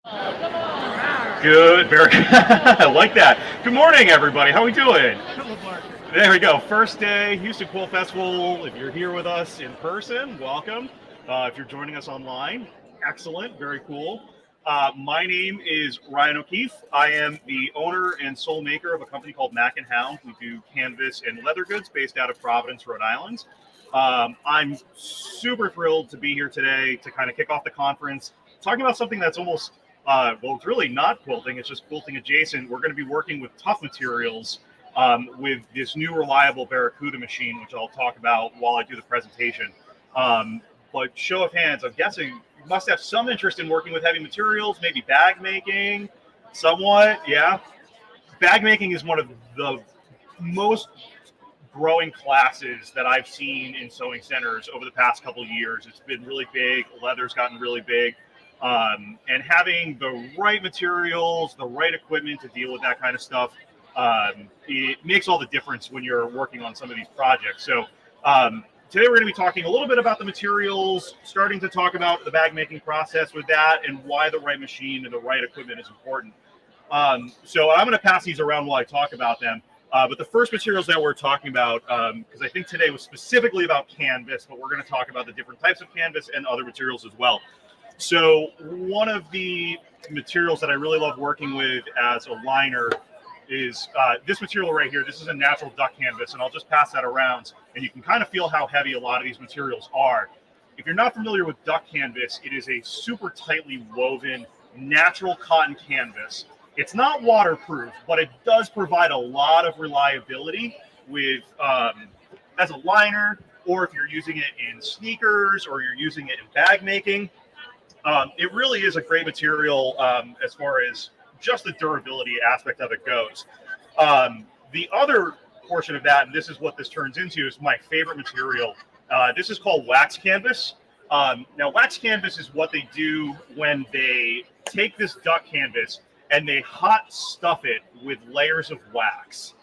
Good, very good. I like that. Good morning, everybody. How we doing? There we go. First day, Houston Quilt Festival. If you're here with us in person, welcome. If you're joining us online, excellent, very cool. My name is Ryan O'Keefe. I am the owner and sole maker of a company called Mac and Hound. We do canvas and leather goods based out of Providence, Rhode Island. I'm super thrilled to be here today to kind of kick off the conference, talking about something that's almost, well, it's really not quilting, it's just quilting adjacent. We're going to be working with tough materials with this new reliable Barracuda machine, which I'll talk about while I do the presentation. But show of hands, I'm guessing you must have some interest in working with heavy materials, maybe bag making, somewhat, yeah. Bag making is one of the most growing classes that I've seen in sewing centers over the past couple of years. It's been really big, leather's gotten really big. And having the right materials, the right equipment to deal with that kind of stuff, it makes all the difference when you're working on some of these projects. So today we're going to be talking a little bit about the materials, starting to talk about the bag making process with that and why the right machine and the right equipment is important. So I'm going to pass these around while I talk about them. But the first materials that we're talking about, because I think today was specifically about canvas, but we're going to talk about the different types of canvas and other materials as well. So one of the materials that I really love working with as a liner is this material right here. This is a natural duck canvas, and I'll just pass that around, and you can kind of feel how heavy a lot of these materials are. If you're not familiar with duck canvas, it is a super tightly woven natural cotton canvas. It's not waterproof, but it does provide a lot of reliability with as a liner, or if you're using it in sneakers or you're using it in bag making. It really is a great material as far as just the durability aspect of it goes. The other portion of that, and this is what this turns into, is my favorite material. This is called wax canvas. Now, wax canvas is what they do when they take this duck canvas and they hot stuff it with layers of wax.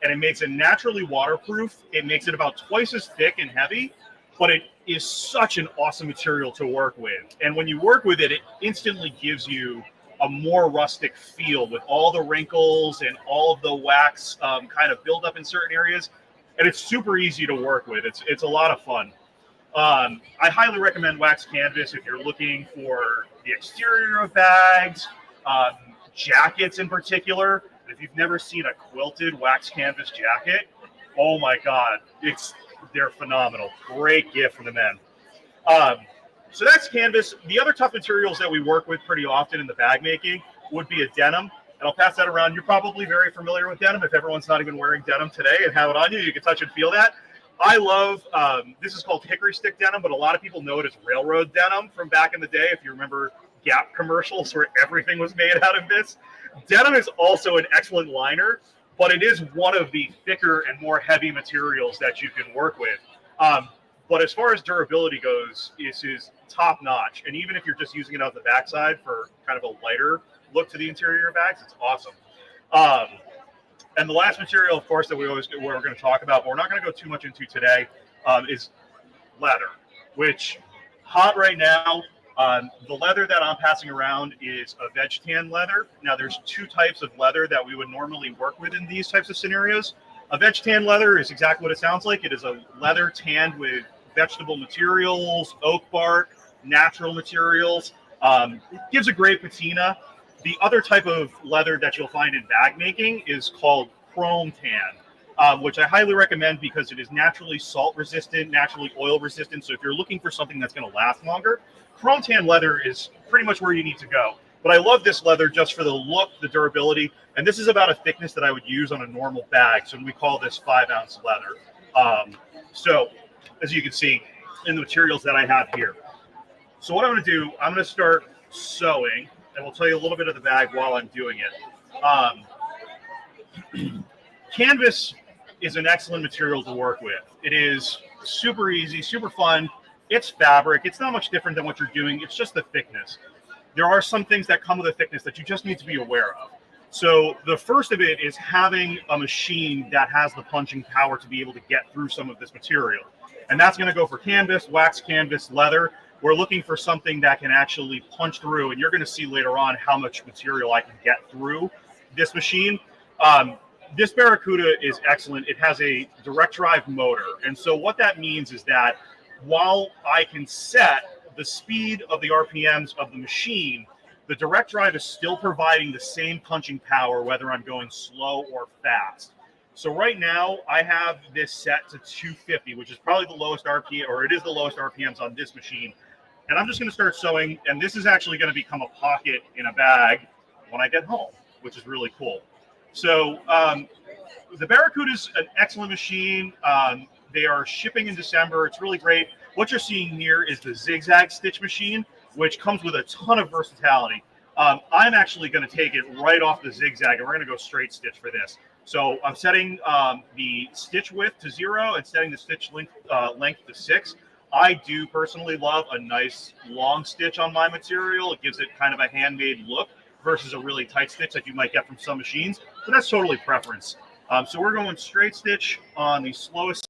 And it makes it naturally waterproof. It makes it about twice as thick and heavy, but it is such an awesome material to work with. And when you work with it, it instantly gives you a more rustic feel with all the wrinkles and all of the wax kind of build up in certain areas. And it's super easy to work with. It's a lot of fun. I highly recommend wax canvas if you're looking for the exterior of bags, jackets in particular. If you've never seen a quilted wax canvas jacket, oh my God, they're phenomenal. Great gift for the men. So that's canvas. The other tough materials that we work with pretty often in the bag making would be a denim. And I'll pass that around. You're probably very familiar with denim. If everyone's not even wearing denim today and have it on you, you can touch and feel that. I love, this is called hickory stick denim, but a lot of people know it as railroad denim from back in the day. If you remember Gap commercials where everything was made out of this. Denim is also an excellent liner, but it is one of the thicker and more heavy materials that you can work with. But as far as durability goes, this is top notch. And even if you're just using it on the backside for kind of a lighter look to the interior of bags, it's awesome. And the last material, of course, that we're going to talk about, but we're not going to go too much into today, is leather, which hot right now. The leather that I'm passing around is a veg tan leather. Now, there's two types of leather that we would normally work with in these types of scenarios. A veg tan leather is exactly what it sounds like. It is a leather tanned with vegetable materials, oak bark, natural materials. It gives a great patina. The other type of leather that you'll find in bag making is called chrome tan, which I highly recommend because it is naturally salt resistant, naturally oil resistant. So if you're looking for something that's going to last longer, chrome tan leather is pretty much where you need to go. But I love this leather just for the look, the durability, and this is about a thickness that I would use on a normal bag. So we call this 5-ounce leather. So as you can see in the materials that I have here. So what I'm going to do, I'm going to start sewing, and we'll tell you a little bit of the bag while I'm doing it. Canvas is an excellent material to work with. It is super easy, super fun. It's fabric. It's not much different than what you're doing. It's just the thickness. There are some things that come with the thickness that you just need to be aware of. So the first of it is having a machine that has the punching power to be able to get through some of this material. And that's going to go for canvas, wax canvas, leather. we're looking for something that can actually punch through, and you're going to see later on how much material I can get through this machine. This Barracuda is excellent. It has a direct drive motor. And so what that means is that while I can set the speed of the RPMs of the machine, the direct drive is still providing the same punching power, whether I'm going slow or fast. So right now I have this set to 250, which is probably the lowest RPM, or it is the lowest RPMs on this machine. And I'm just going to start sewing, and this is actually going to become a pocket in a bag when I get home, which is really cool. So the Barracuda is an excellent machine. They are shipping in December. It's really great. What you're seeing here is the zigzag stitch machine, which comes with a ton of versatility. I'm actually going to take it right off the zigzag, and we're going to go straight stitch for this. So I'm setting the stitch width to 0 and setting the stitch length to 6. I do personally love a nice long stitch on my material. It gives it kind of a handmade look versus a really tight stitch that you might get from some machines, but that's totally preference. So we're going straight stitch on the slowest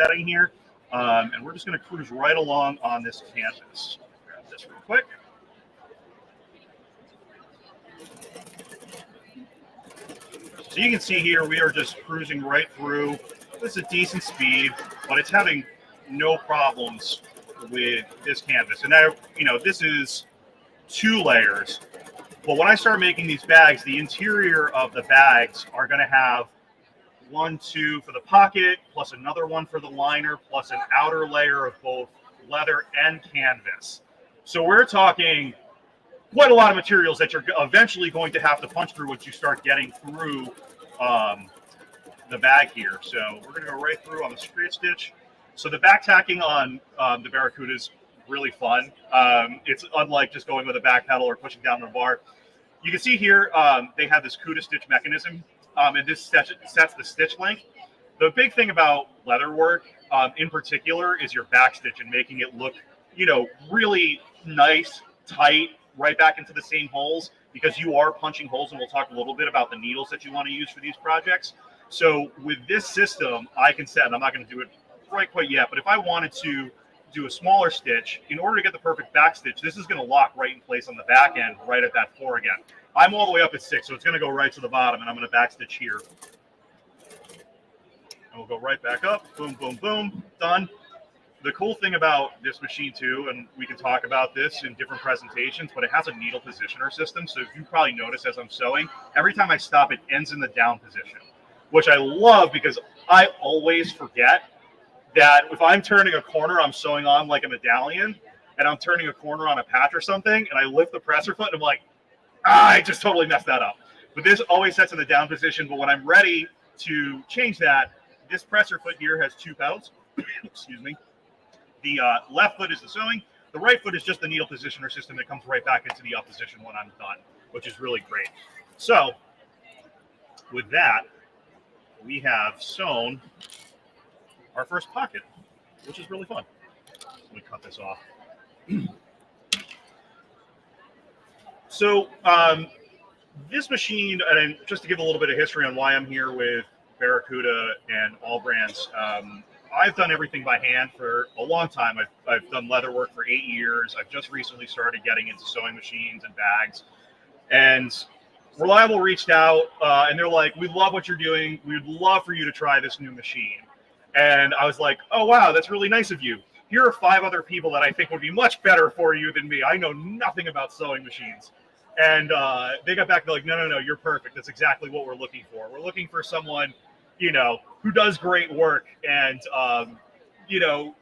setting here, and we're just going to cruise right along on this canvas. Grab this real quick. So you can see here we are just cruising right through. This is a decent speed, but it's having no problems with this canvas. And now, you know, this is 2 layers. But when I start making these bags, the interior of the bags are going to have 1, 2 for the pocket, plus another one for the liner, plus an outer layer of both leather and canvas. So we're talking quite a lot of materials that you're eventually going to have to punch through once you start getting through the bag here. So we're going to go right through on the straight stitch. So the back tacking on the Barracuda is really fun. It's unlike just going with a back pedal or pushing down on a bar. You can see here they have this CUDA stitch mechanism, and this sets the stitch length. The big thing about leather work in particular is your back stitch and making it look, you know, really nice, tight, right back into the same holes, because you are punching holes, and we'll talk a little bit about the needles that you want to use for these projects. So with this system, I can set, and I'm not going to do it right quite yet, but if I wanted to do a smaller stitch, in order to get the perfect back stitch, this is going to lock right in place on the back end, right at that 4 again. I'm all the way up at 6, so it's going to go right to the bottom, and I'm going to back stitch here. And we'll go right back up, boom, boom, boom, done. The cool thing about this machine too, and we can talk about this in different presentations, but it has a needle positioner system. So if you probably notice as I'm sewing, every time I stop, it ends in the down position, which I love because I always forget that if I'm turning a corner, I'm sewing on like a medallion, and I'm turning a corner on a patch or something, and I lift the presser foot, and I'm like, I just totally messed that up. But this always sets in the down position, but when I'm ready to change that, this presser foot here has 2 pedals. Excuse me. The left foot is the sewing. The right foot is just the needle positioner system that comes right back into the up position when I'm done, which is really great. So with that, we have sewn our first pocket, which is really fun. Let me cut this off. So this machine, and just to give a little bit of history on why I'm here with Barracuda and AllBrands, I've done everything by hand for a long time. I've done leather work for 8 years. I've just recently started getting into sewing machines and bags. And Reliable reached out, and they're like, we love what you're doing. We'd love for you to try this new machine. And I was like, oh, wow, that's really nice of you. Here are 5 other people that I think would be much better for you than me. I know nothing about sewing machines. And they got back, they're like, no, you're perfect. That's exactly what we're looking for. We're looking for someone, you know, who does great work. And, you know,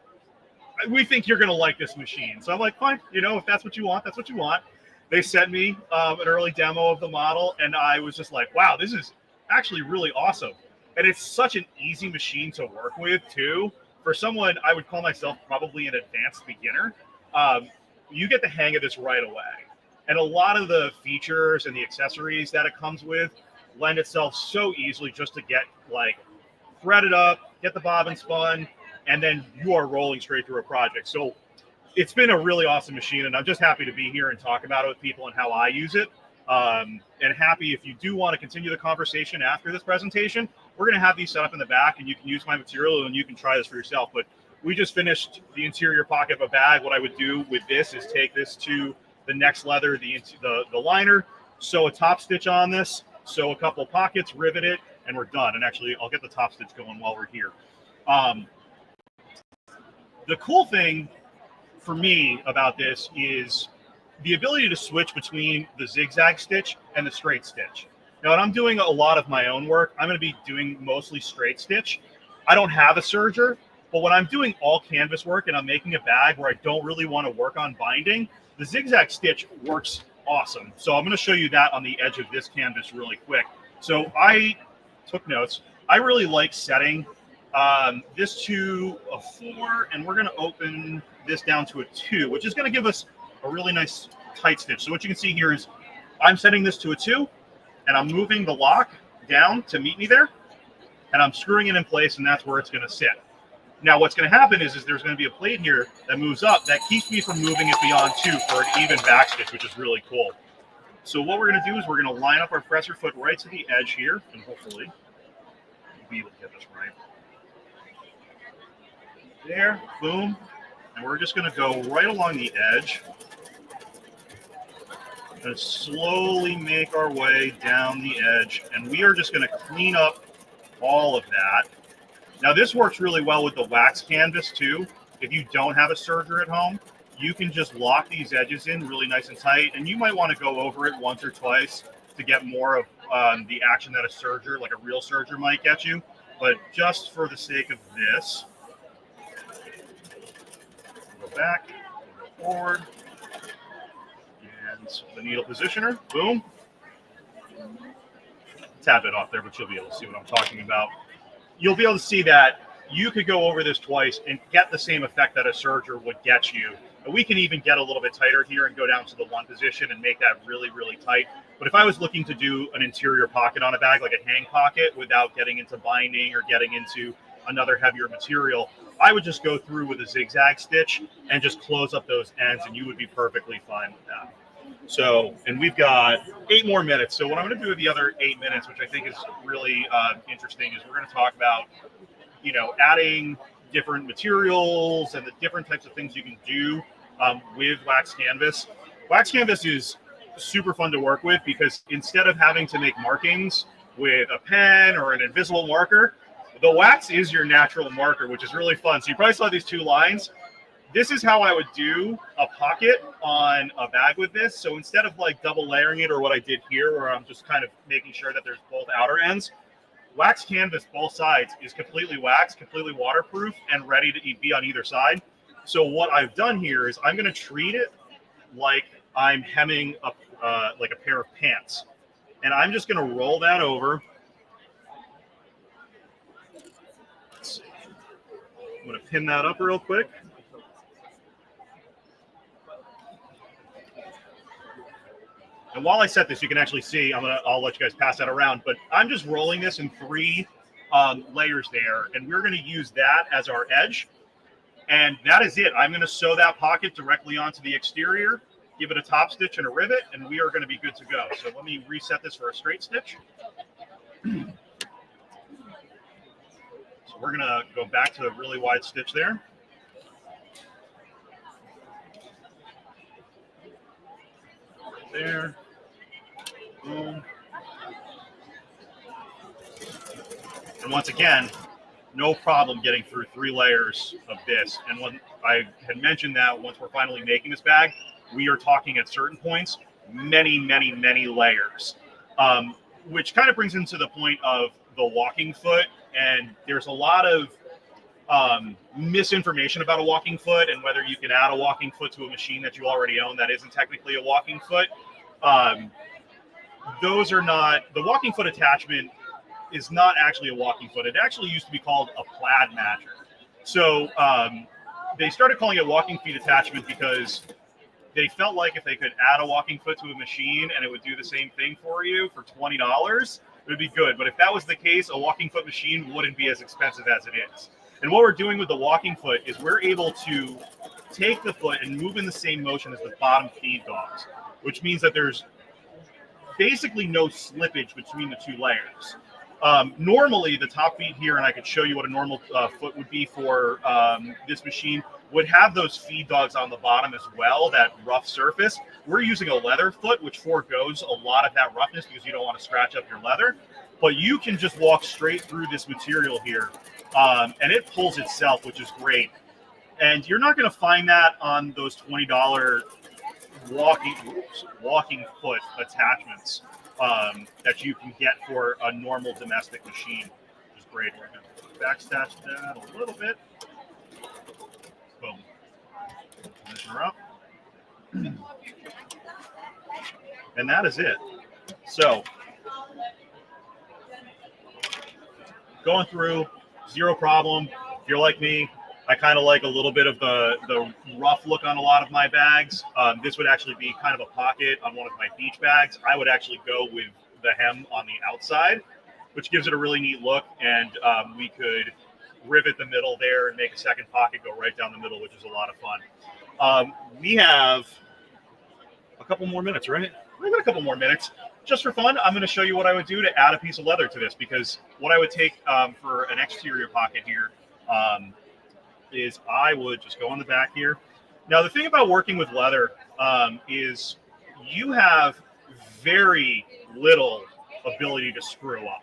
we think you're going to like this machine. So I'm like, fine, you know, if that's what you want, that's what you want. They sent me an early demo of the model, and I was just like, wow, this is actually really awesome. And it's such an easy machine to work with, too. For someone, I would call myself probably an advanced beginner. You get the hang of this right away. And a lot of the features and the accessories that it comes with lend itself so easily just to get, like, threaded up, get the bobbin spun, and then you are rolling straight through a project. So it's been a really awesome machine, and I'm just happy to be here and talk about it with people and how I use it. And happy if you do want to continue the conversation after this presentation, we're going to have these set up in the back, and you can use my material and you can try this for yourself. But we just finished the interior pocket of a bag. What I would do with this is take this to the next leather, the liner, sew a top stitch on this, sew a couple pockets, rivet it, and we're done. And actually, I'll get the top stitch going while we're here. The cool thing for me about this is the ability to switch between the zigzag stitch and the straight stitch. Now, when I'm doing a lot of my own work, I'm going to be doing mostly straight stitch. I don't have a serger, but when I'm doing all canvas work and I'm making a bag where I don't really want to work on binding, the zigzag stitch works awesome. So I'm going to show you that on the edge of this canvas really quick. So I took notes. I really like setting this to a 4, and we're going to open this down to a 2, which is going to give us a really nice tight stitch. So what you can see here is I'm setting this to a 2, and I'm moving the lock down to meet me there, and I'm screwing it in place, and that's where it's going to sit. Now, what's going to happen is there's going to be a plate here that moves up that keeps me from moving it beyond 2 for an even back stitch, which is really cool. So what we're going to do is we're going to line up our presser foot right to the edge here, and hopefully we'll be able to get this right. There, boom. And we're just going to go right along the edge and slowly make our way down the edge. And we are just going to clean up all of that. Now, this works really well with the wax canvas, too. If you don't have a serger at home, you can just lock these edges in really nice and tight. And you might want to go over it once or twice to get more of the action that a serger, like a real serger, might get you. But just for the sake of this, go back, go forward, and the needle positioner, boom. Tap it off there, but you'll be able to see what I'm talking about. You'll be able to see that you could go over this twice and get the same effect that a serger would get you. And we can even get a little bit tighter here and go down to the 1 position and make that really, really tight. But if I was looking to do an interior pocket on a bag, like a hang pocket, without getting into binding or getting into another heavier material, I would just go through with a zigzag stitch and just close up those ends, and you would be perfectly fine with that. So, and we've got 8 more minutes. So what I'm going to do with the other 8 minutes, which I think is really interesting, is we're going to talk about, adding different materials and the different types of things you can do with wax canvas. Wax canvas is super fun to work with because instead of having to make markings with a pen or an invisible marker, the wax is your natural marker, which is really fun. So you probably saw these 2 lines. This is how I would do a pocket on a bag with this. So instead of like double layering it or what I did here, where I'm just kind of making sure that there's both outer ends, wax canvas, both sides, is completely waxed, completely waterproof, and ready to be on either side. So what I've done here is I'm going to treat it like I'm hemming up like a pair of pants. And I'm just going to roll that over. Let's see. I'm going to pin that up real quick. And while I set this, you can actually see, I'll let you guys pass that around, but I'm just rolling this in 3 layers there, and we're going to use that as our edge. And that is it. I'm going to sew that pocket directly onto the exterior, give it a top stitch and a rivet, and we are going to be good to go. So let me reset this for a straight stitch. So we're going to go back to the really wide stitch there. There. Boom. And once again, no problem getting through 3 layers of this. And when I had mentioned that once we're finally making this bag, we are talking at certain points, many, many, many layers, which kind of brings into the point of the walking foot. And there's a lot of misinformation about a walking foot and whether you can add a walking foot to a machine that you already own that isn't technically a walking foot. Those are not, the walking foot attachment is not actually a walking foot. It actually used to be called a plaid matcher. So they started calling it walking feet attachment because they felt like if they could add a walking foot to a machine and it would do the same thing for you for $20, it would be good. But if that was the case, a walking foot machine wouldn't be as expensive as it is. And what we're doing with the walking foot is we're able to take the foot and move in the same motion as the bottom feed dogs, which means that there's basically no slippage between the 2 layers. Normally, the top feed here, and I could show you what a normal foot would be for this machine, would have those feed dogs on the bottom as well, that rough surface. We're using a leather foot, which forgoes a lot of that roughness because you don't want to scratch up your leather. But you can just walk straight through this material here, and it pulls itself, which is great. And you're not going to find that on those $20 walking foot attachments that you can get for a normal domestic machine, which is great. We're going to backstitch that a little bit. Boom. Measure her up. And that is it. So, going through, zero problem. If you're like me, I kind of like a little bit of the rough look on a lot of my bags. This would actually be kind of a pocket on one of my beach bags. I would actually go with the hem on the outside, which gives it a really neat look. And we could rivet the middle there and make a second pocket go right down the middle, which is a lot of fun. We have a couple more minutes, right? We've got a couple more minutes. Just for fun, I'm going to show you what I would do to add a piece of leather to this, because what I would take for an exterior pocket here is I would just go on the back here. Now, the thing about working with leather is you have very little ability to screw up.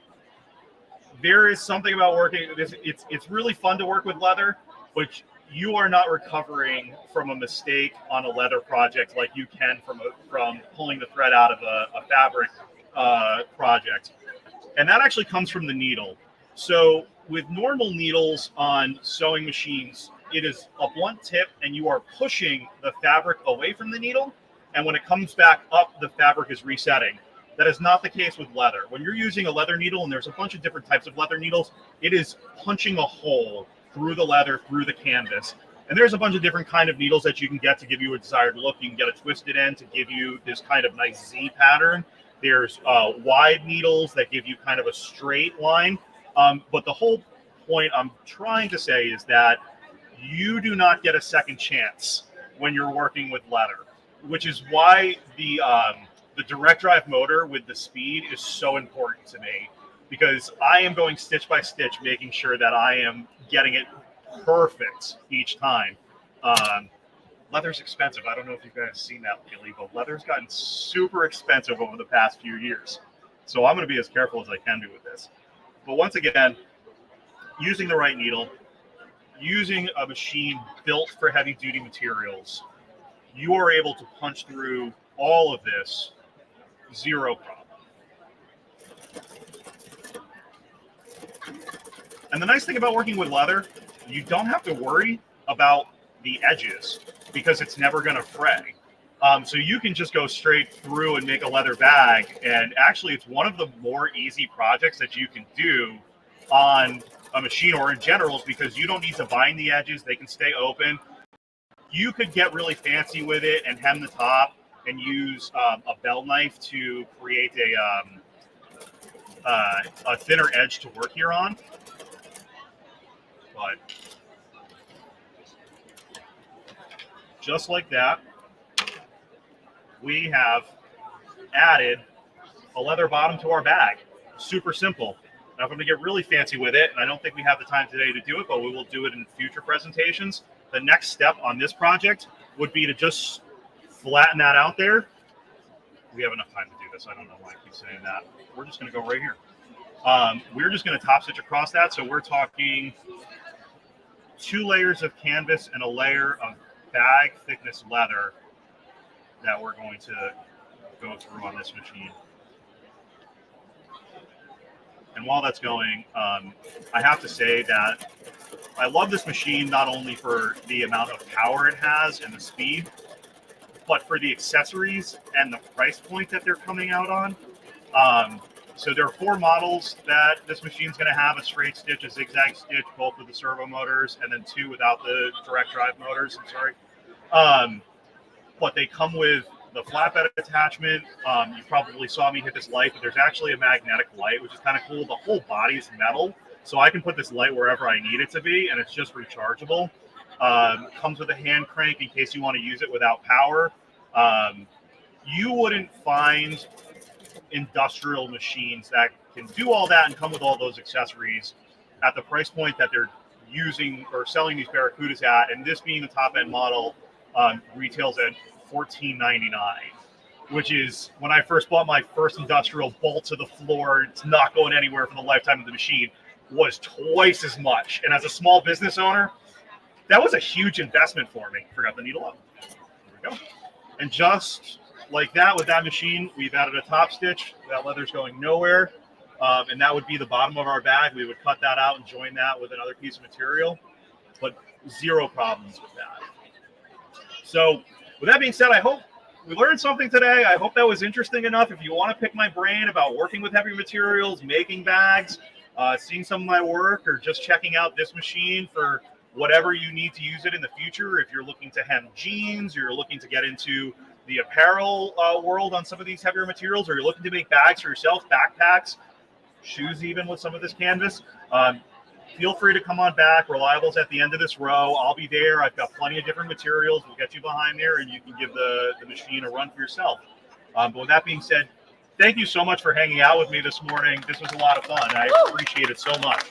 There is something about working, it's really fun to work with leather, but you are not recovering from a mistake on a leather project like you can from pulling the thread out of a fabric project. And that actually comes from the needle. So with normal needles on sewing machines, it is a blunt tip and you are pushing the fabric away from the needle. And when it comes back up, the fabric is resetting. That is not the case with leather. When you're using a leather needle, and there's a bunch of different types of leather needles, it is punching a hole through the leather, through the canvas. And there's a bunch of different kind of needles that you can get to give you a desired look. You can get a twisted end to give you this kind of nice Z pattern. There's wide needles that give you kind of a straight line. But the whole point I'm trying to say is that you do not get a second chance when you're working with leather, which is why the direct drive motor with the speed is so important to me, because I am going stitch by stitch, making sure that I am getting it perfect each time. Leather's expensive. I don't know if you guys have seen that lately, but leather's gotten super expensive over the past few years. So I'm going to be as careful as I can be with this. But once again, using the right needle, using a machine built for heavy duty materials, you are able to punch through all of this, zero problem. And the nice thing about working with leather, you don't have to worry about the edges because it's never going to fray. So you can just go straight through and make a leather bag. And actually, it's one of the more easy projects that you can do on a machine or in general, because you don't need to bind the edges. They can stay open. You could get really fancy with it and hem the top and use a bell knife to create a thinner edge to work here on. But just like that, we have added a leather bottom to our bag. Super simple. Now, if I'm going to get really fancy with it, and I don't think we have the time today to do it, but we will do it in future presentations, the next step on this project would be to just flatten that out there. We have enough time to do this. I don't know why I keep saying that. We're just going to go right here. We're just going to top stitch across that. So we're talking 2 layers of canvas and a layer of bag thickness leather that we're going to go through on this machine. And while that's going, I have to say that I love this machine not only for the amount of power it has and the speed, but for the accessories and the price point that they're coming out on. So there are 4 models that this machine's going to have: a straight stitch, a zigzag stitch, both with the servo motors, and then 2 without the direct drive motors. I'm sorry. But they come with the flatbed attachment. You probably saw me hit this light, but there's actually a magnetic light, which is kind of cool. The whole body is metal, so I can put this light wherever I need it to be, and it's just rechargeable. Comes with a hand crank in case you want to use it without power. You wouldn't find industrial machines that can do all that and come with all those accessories at the price point that they're using or selling these Barracudas at, and this being the top end model, retails at $14.99, which is when I first bought my first industrial bolt to the floor, it's not going anywhere for the lifetime of the machine, was twice as much. And as a small business owner, that was a huge investment for me. Forgot the needle up. There we go. And just like that, with that machine, we've added a top stitch. That leather's going nowhere. And that would be the bottom of our bag. We would cut that out and join that with another piece of material, but zero problems with that. So with that being said, I hope we learned something today. I hope that was interesting enough. If you want to pick my brain about working with heavy materials, making bags, seeing some of my work, or just checking out this machine for whatever you need to use it in the future, if you're looking to hem jeans, or you're looking to get into the apparel world on some of these heavier materials, or you're looking to make bags for yourself, backpacks, shoes even with some of this canvas, feel free to come on back. Reliable's at the end of this row. I'll be there. I've got plenty of different materials. We'll get you behind there, and you can give the machine a run for yourself. But with that being said, thank you so much for hanging out with me this morning. This was a lot of fun. I appreciate it so much.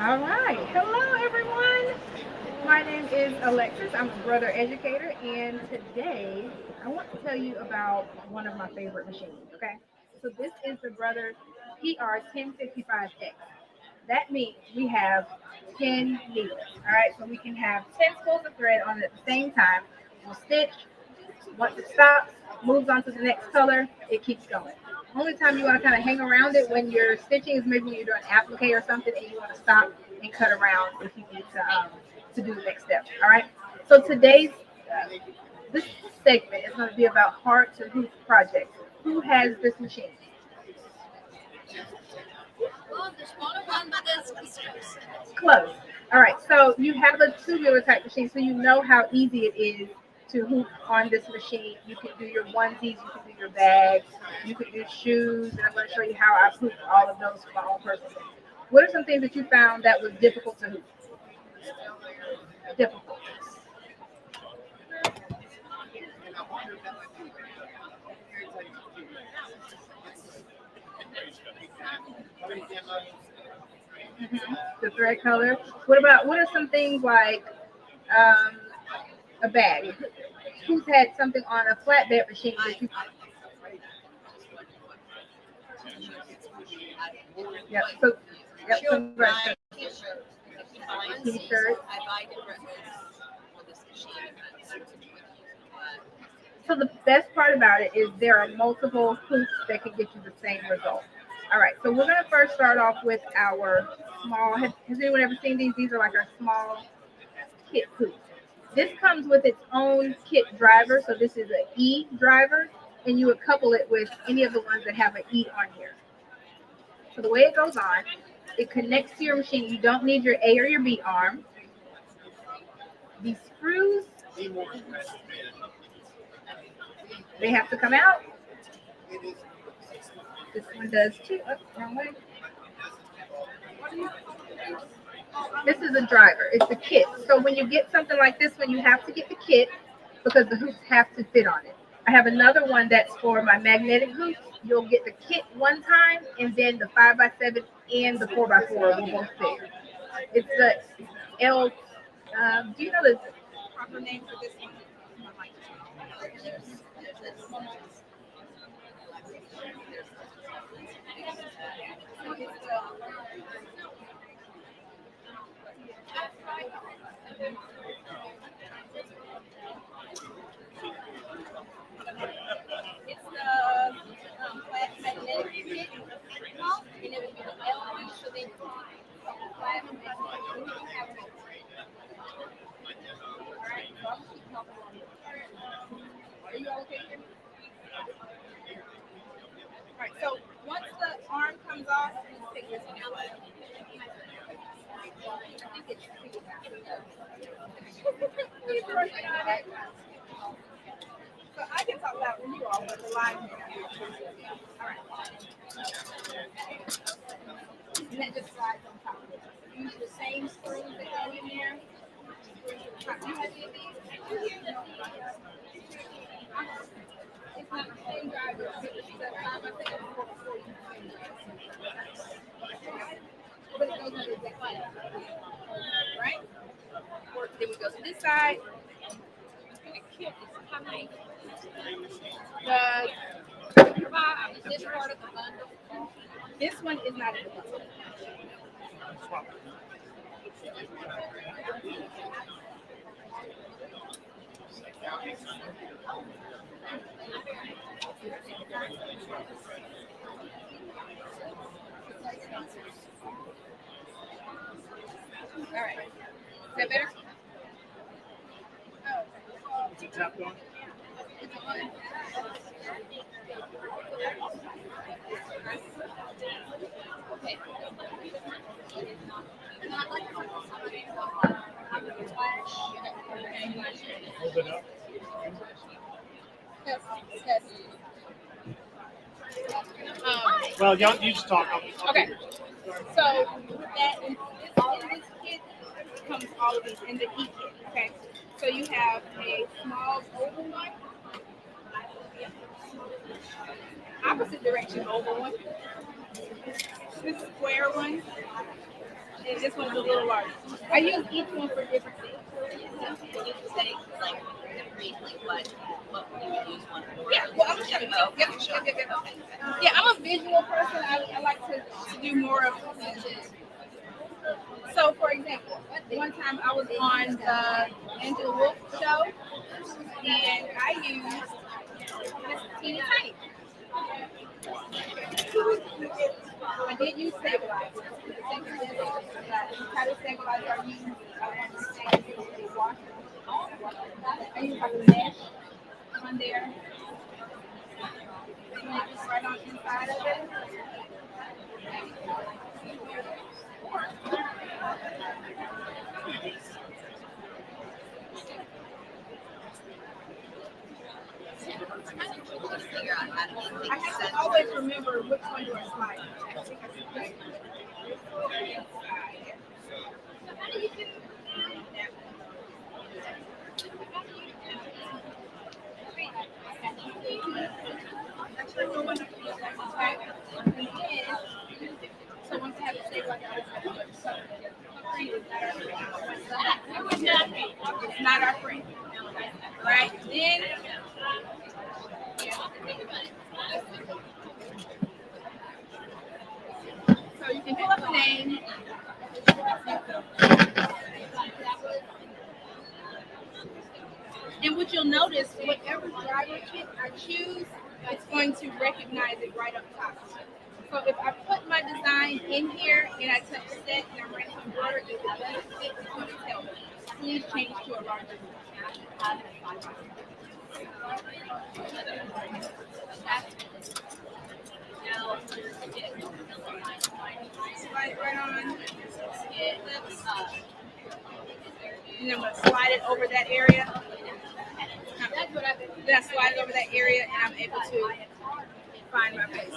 All right. Hello, everyone. My name is Alexis. I'm a brother educator, and today I want to tell you about one of my favorite machines. Okay. So this is the Brother PR1055X. That means we have 10 needles. All right. So we can have 10 spools of thread on it at the same time. We'll stitch. Once it stops, moves on to the next color, it keeps going. Only time you want to kind of hang around it when you're stitching is maybe when you're doing applique or something and you want to stop and cut around if you need to do the next step. All right. So today's this segment is going to be about hearts and hoops projects. Who has this machine? Close. All right. So you have a tubular type machine, so you know how easy it is to hoop on this machine. You can do your onesies, you can do your bags, you can do shoes, and I'm going to show you how I've hooped all of those for my own personal. What are some things that you found that was difficult to hoop? Difficult. The thread color. What are some things like um, a bag? Who's had something on a flatbed machine that you? Yep. So, yep. Some t-shirts. So the best part about it is there are multiple hoops that can get you the same result. All right, so we're gonna first start off with our small. Has anyone ever seen these? These are like our small kit hoops. This comes with its own kit driver, so this is an E driver, and you would couple it with any of the ones that have an E on here. So the way it goes on, it connects to your machine. You don't need your A or your B arm. These screws, they have to come out. This one does too. Oh, wrong way. This is a driver. It's a kit. So when you get something like this one, you have to get the kit because the hoops have to fit on it. I have another one that's for my magnetic hoops. You'll get the kit one time, and then the 5x7 and the 4x4 will both fit. It's the L. Do you know the proper name for this one? It's the flat magnetic kit, and it would be the L one, so then flat magnetic. Are you okay here? All right, so once the arm comes off, you take this one out. I think it's He's working on it. So I can talk about when you all, but the line here. All right. And that just slides on top. Use the same screws that go in there. You have any of these? It's not the same driver. It's the time I think it's 440. But it goes under the deck. Right? Then we go to this side. This part of the bundle. This one is not in the bundle. All right. Is that better? Oh. Is it tapped on? It's on. Okay. Hold it up. Test. Well, you just talk. Okay. So that in this kit comes all of these in the E kit. Okay. So you have a small oval one, opposite direction oval one, this square one, And this one's a little larger. I use each one for different things. Can you say like briefly what you would use one for? Yeah, well, I'm gonna show you. Yeah, I'm a visual person. I like to do more of. So, for example, one time I was on the Angela Wolf show, and I used this teeny tiny. I did use stabilizer. The type of stabilizer I use, I use like a mesh on there. And just right on the inside of it. I have to always remember which one to slide. So once I have to say like it's not our friend. Right? Then so you can pull up the name. And what you'll notice, whatever driver kit I choose, it's going to recognize it right up top. So if I put my design in here and I touch set and I'm ready to embroider, if it doesn't fit, it's going to tell me. Please change to a larger slide it right on. And I'm going to slide it over that area. Then I slide it over that area and I'm able to find my place.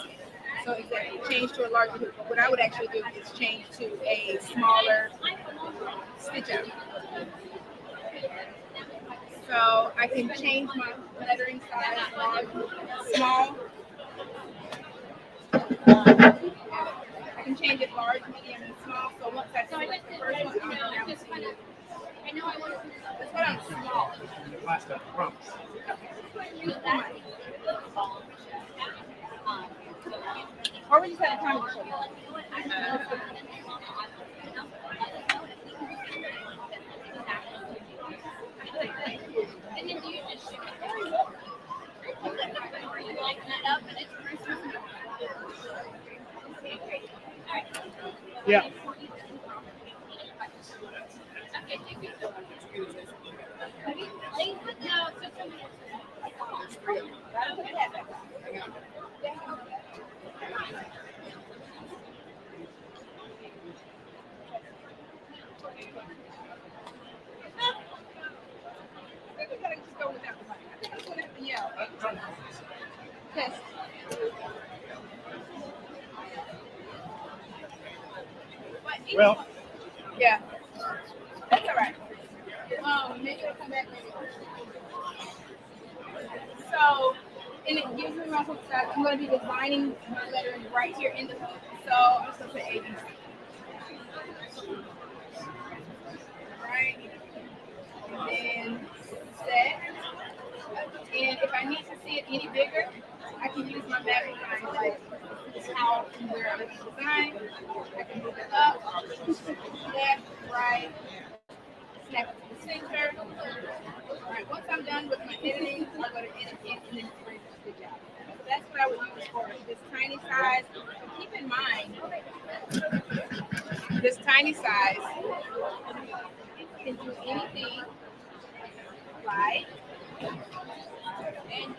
So exactly, change to a larger hoop. What I would actually do is change to a smaller stitch out. So I can change my lettering size, large, small. I can change it large, medium, and small. So once I select the first one, I'm down to that's what I'm small. Or we just had a time to show you. And then do you just ship it? Or you lighten it up and it's Christmas? Yeah. Well, yeah, that's all right. Maybe it'll come back later. So, and it gives me my hook size. I'm going to be designing my lettering right here in the hook. So I'm just going to put ABC. Right. And then set. And if I need to see it any bigger, I can use my magnifying glass. How and where I'm going to design. I can move it up, left, right, snap it to the center. All right, once I'm done with my editing, I'll go to edit it and then bring the stitch out. So that's what I would use for this tiny size. But keep in mind, this tiny size can do anything like and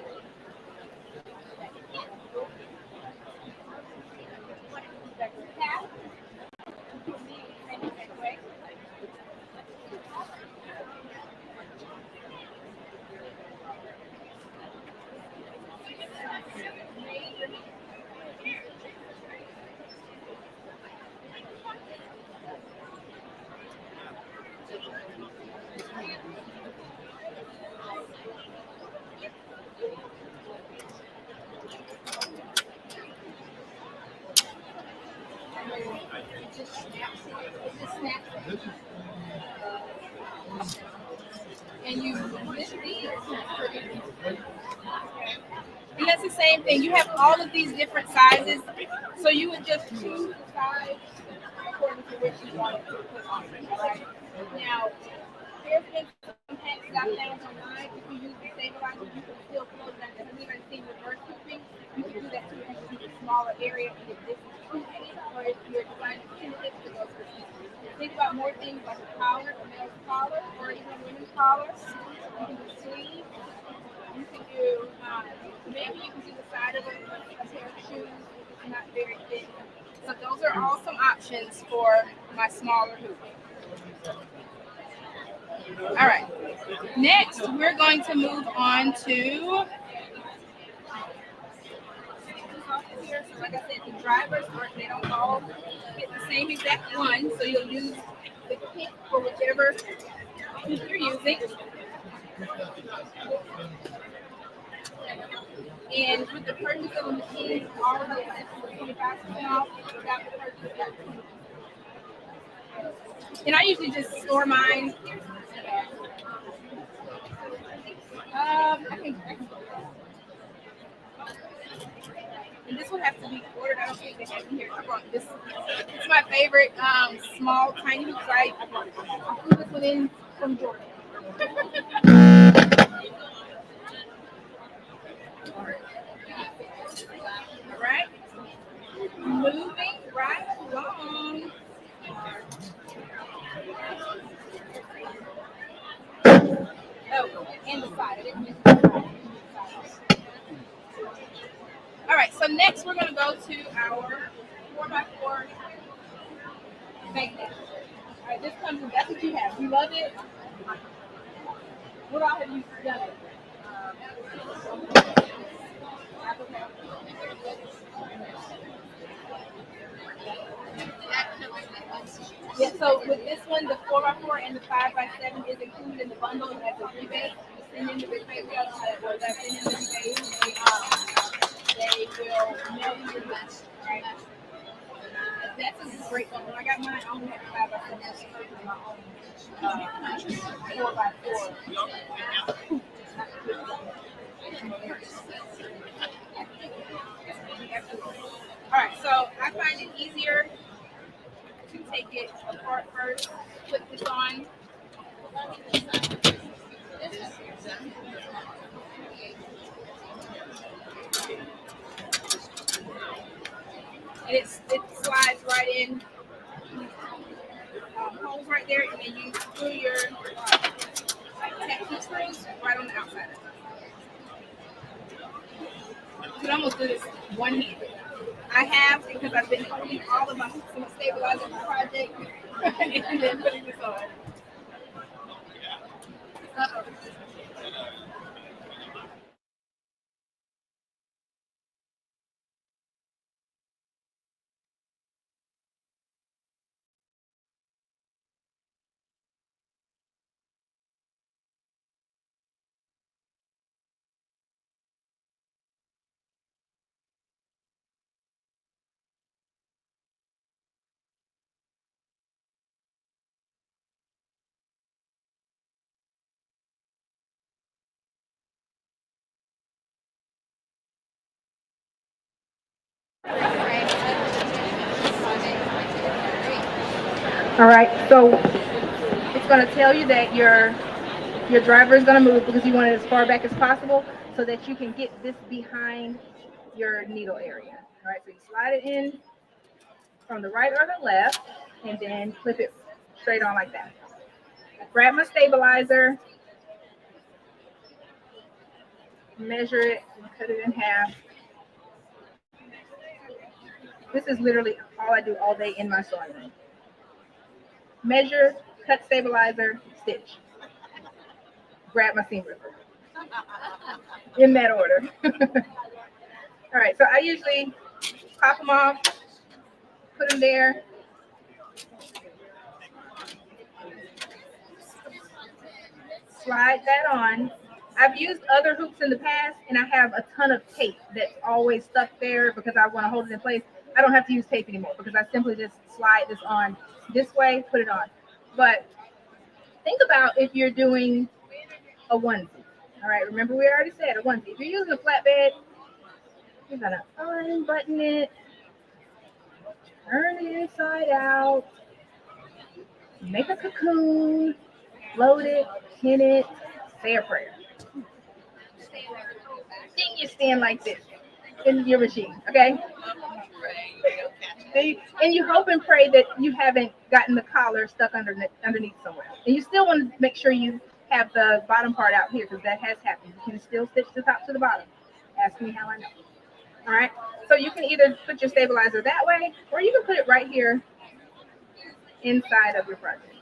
And you lift these. And that's the same thing. You have all of these different sizes. So you would just choose the size according to which you want it to put on it. Right? Now, there's been some hacks that I found online. If you use the stabilizer, you can still close that. Has anybody seen reverse hooping? You can do that too. You can keep a smaller area and if this is too many, or if you're designing tentative to go for easy. Think about more things like a collar, a male's collar, or even a women's collar. You can do sleeves. You can do, maybe you can do the side of a pair of shoes if it's not very thick. So those are all some options for my smaller hoop. All right. Next, we're going to move on to, so like I said, the drivers, they don't all get the same exact one. So you'll use the pick for whichever hoop you're using. And with the purchase of a machine, all of the lessons are 25% off. Without the purchase, and I usually just store mine. I think. And this will have to be ordered. I don't think they have it here. I brought this. It's my favorite small, tiny hoops. I flew this one in from Georgia. All right. Moving right along. Oh, and the side. I didn't mention the side. All right, so next we're going to go to our 4x4 magnet. All right, this comes in, that's what you have. You love it? What all have you done it? Yeah, so with this one, the 4x4 and the 5x7 is included in the bundle as a rebate. Send in the rebate, or that's in the rebate. They will mail you your lunch, right? That's a great one. When I got mine, I only had 5x7 my own 4x4. All right, so I find it easier to take it apart first, put this on. And it slides right in, holes right there, and then you screw your tacky screws right on the outside. You can almost do this one-handed. I have because I've been holding all of my hooks in a stabilizer project and then putting this on. Uh-oh. All right, so it's going to tell you that your driver is going to move because you want it as far back as possible so that you can get this behind your needle area. All right, so you slide it in from the right or the left and then flip it straight on like that. Grab my stabilizer, measure it, cut it in half. This is literally all I do all day in my sewing room. Measure, cut stabilizer, stitch. Grab my seam ripper. In that order. All right, so I usually pop them off, put them there. Slide that on. I've used other hoops in the past, and I have a ton of tape that's always stuck there because I want to hold it in place. I don't have to use tape anymore because I simply just slide this on this way, put it on. But think about if you're doing a onesie. All right, remember we already said a onesie. If you're using a flatbed, you're gonna unbutton it, turn it inside out, make a cocoon, load it, pin it, say a prayer. Then you stand like this in your machine, okay? And you hope and pray that you haven't gotten the collar stuck underneath somewhere. And you still want to make sure you have the bottom part out here because that has happened. You can still stitch the top to the bottom. Ask me how I know. All right. So you can either put your stabilizer that way, or you can put it right here inside of your project.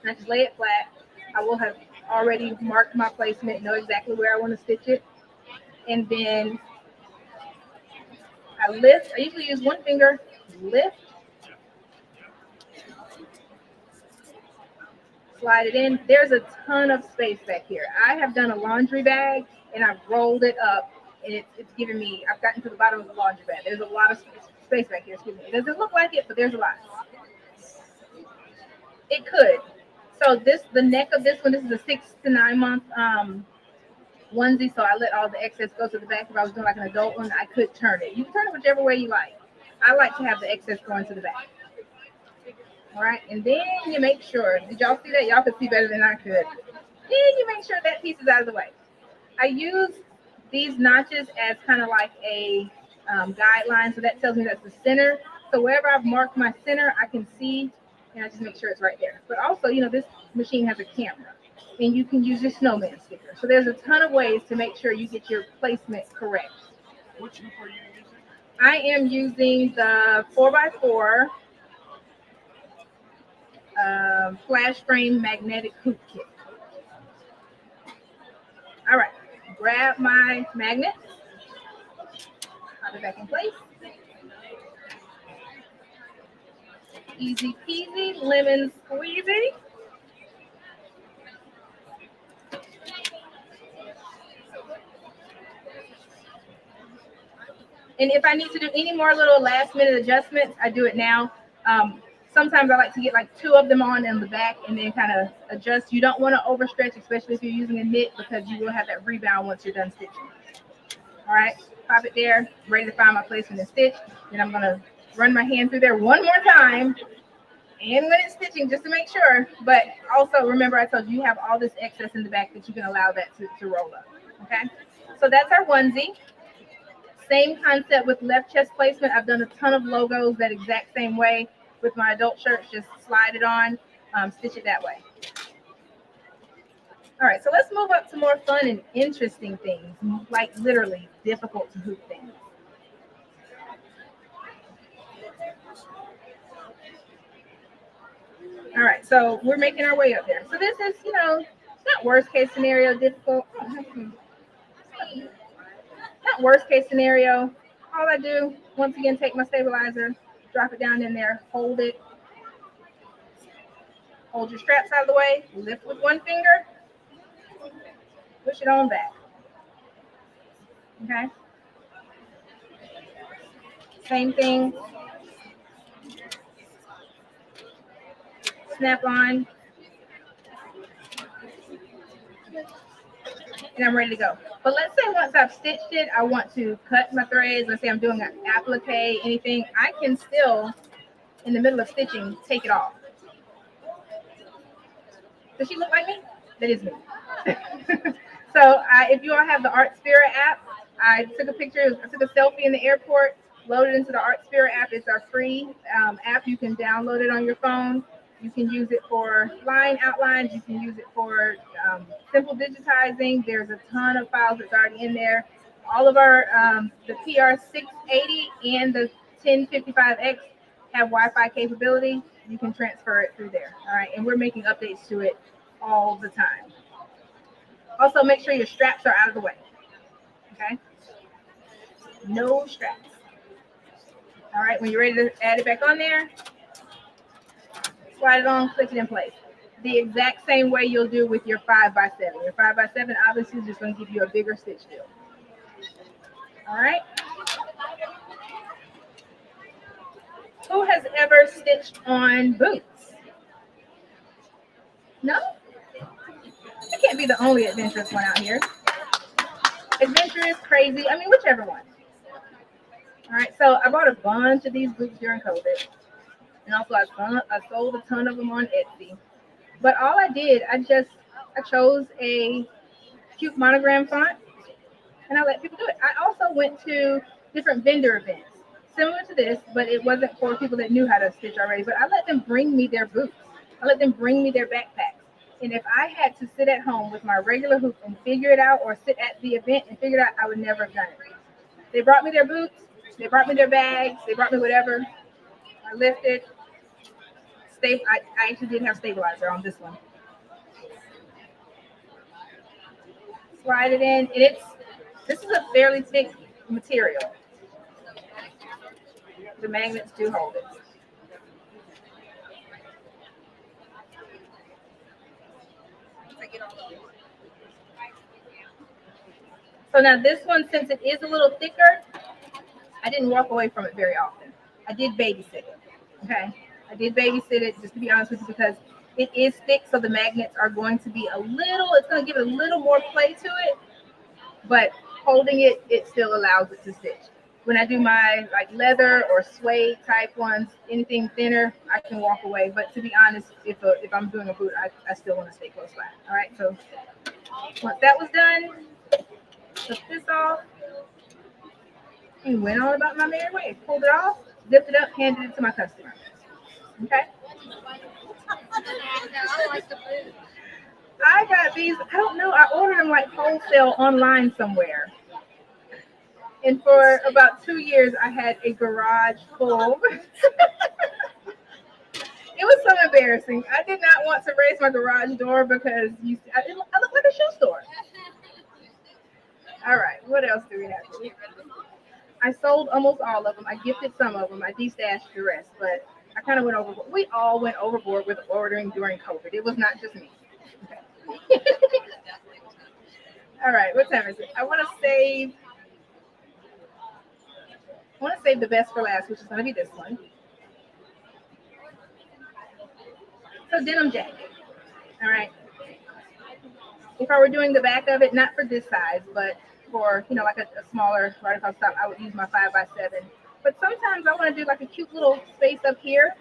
And I just lay it flat. I will have already marked my placement, know exactly where I want to stitch it. And then I lift. I usually use one finger, lift, slide it in. There's a ton of space back here. I have done a laundry bag and I've rolled it up and it's giving me, I've gotten to the bottom of the laundry bag. There's a lot of space back here, excuse me. It doesn't look like it, but there's a lot. It could. So the neck of this one, this is a 6 to 9 month onesie, so I let all the excess go to the back. If I was doing like an adult one, I could turn it. You can turn it whichever way you like. I like to have the excess going to the back. All right, and then you make sure, did y'all see that? Y'all could see better than I could. Then you make sure that piece is out of the way. I use these notches as kind of like a guideline, so that tells me that's the center. So wherever I've marked my center, I can see, and I just make sure it's right there. But also, you know, this machine has a camera, and you can use your snowman sticker. So there's a ton of ways to make sure you get your placement correct. Which hoop are you using? I am using the 4x4 flash frame magnetic hoop kit. All right, grab my magnet, pop it back in place. Easy peasy, lemon squeezy. And if I need to do any more little last minute adjustments, I do it now. Sometimes I like to get like 2 of them on in the back and then kind of adjust. You don't want to overstretch, especially if you're using a knit, because you will have that rebound once you're done stitching. All right, pop it there, ready to find my placement and stitch. Then I'm gonna run my hand through there one more time and when it's stitching just to make sure. But also remember, I told you have all this excess in the back that you can allow that to roll up. Okay, so that's our onesie. Same concept with left chest placement. I've done a ton of logos that exact same way with my adult shirts. Just slide it on, stitch it that way. All right, so let's move up to more fun and interesting things, like literally difficult to hoop things. All right, so we're making our way up there. So this is, you know, not worst case scenario difficult. Not worst case scenario. All I do, once again, take my stabilizer, drop it down in there, hold it. Hold your straps out of the way, lift with one finger, push it on back. Okay? Same thing. Snap on. And I'm ready to go. But let's say once I've stitched it, I want to cut my threads. Let's say I'm doing an applique, anything. I can still, in the middle of stitching, take it off. Does she look like me? That is me. So if you all have the Artspira app, I took a picture, I took a selfie in the airport, loaded into the Artspira app. It's our free app. You can download it on your phone. You can use it for line outlines. You can use it for simple digitizing. There's a ton of files that's already in there. All of our, the PR680 and the 1055X have Wi-Fi capability. You can transfer it through there. All right, and we're making updates to it all the time. Also, make sure your straps are out of the way. Okay? No straps. All right, when you're ready to add it back on there, slide it on, click it in place. The exact same way you'll do with your 5x7. Your 5x7 obviously is just going to give you a bigger stitch field. All right? Who has ever stitched on boots? No, I can't be the only adventurous one out here. Adventurous, crazy. I mean, whichever one. All right. So I bought a bunch of these boots during COVID, and also I sold a ton of them on Etsy. But all I did, I chose a cute monogram font, and I let people do it. I also went to different vendor events, similar to this, but it wasn't for people that knew how to stitch already. But I let them bring me their boots. I let them bring me their backpacks. And if I had to sit at home with my regular hoop and figure it out, or sit at the event and figure it out, I would never have done it. They brought me their boots. They brought me their bags. They brought me whatever. I lifted. I actually didn't have stabilizer on this one. Slide it in, and this is a fairly thick material. The magnets do hold it. So now this one, since it is a little thicker, I didn't walk away from it very often. I did babysit it. Okay. I did babysit it, just to be honest with you, because it is thick, so the magnets are going to be it's going to give it a little more play to it, but holding it, it still allows it to stitch. When I do my like leather or suede type ones, anything thinner, I can walk away. But to be honest, if I'm doing a boot, I still want to stay close by. All right, so once that was done, took this off, and went on about my merry way. Pulled it off, zipped it up, handed it to my customer. Okay. I got these. I don't know. I ordered them like wholesale online somewhere. And for about 2 years, I had a garage full. It was so embarrassing. I did not want to raise my garage door because I look like a shoe store. All right, what else do we have? I sold almost all of them. I gifted some of them. I destashed the rest, but I kind of went overboard. We all went overboard with ordering during COVID. It was not just me. Okay. All right, what time is it? I want to save the best for last, which is going to be this one. So denim jacket. All right. If I were doing the back of it, not for this size, but for, like a smaller right across top, I would use my 5x7. But sometimes I want to do like a cute little space up here.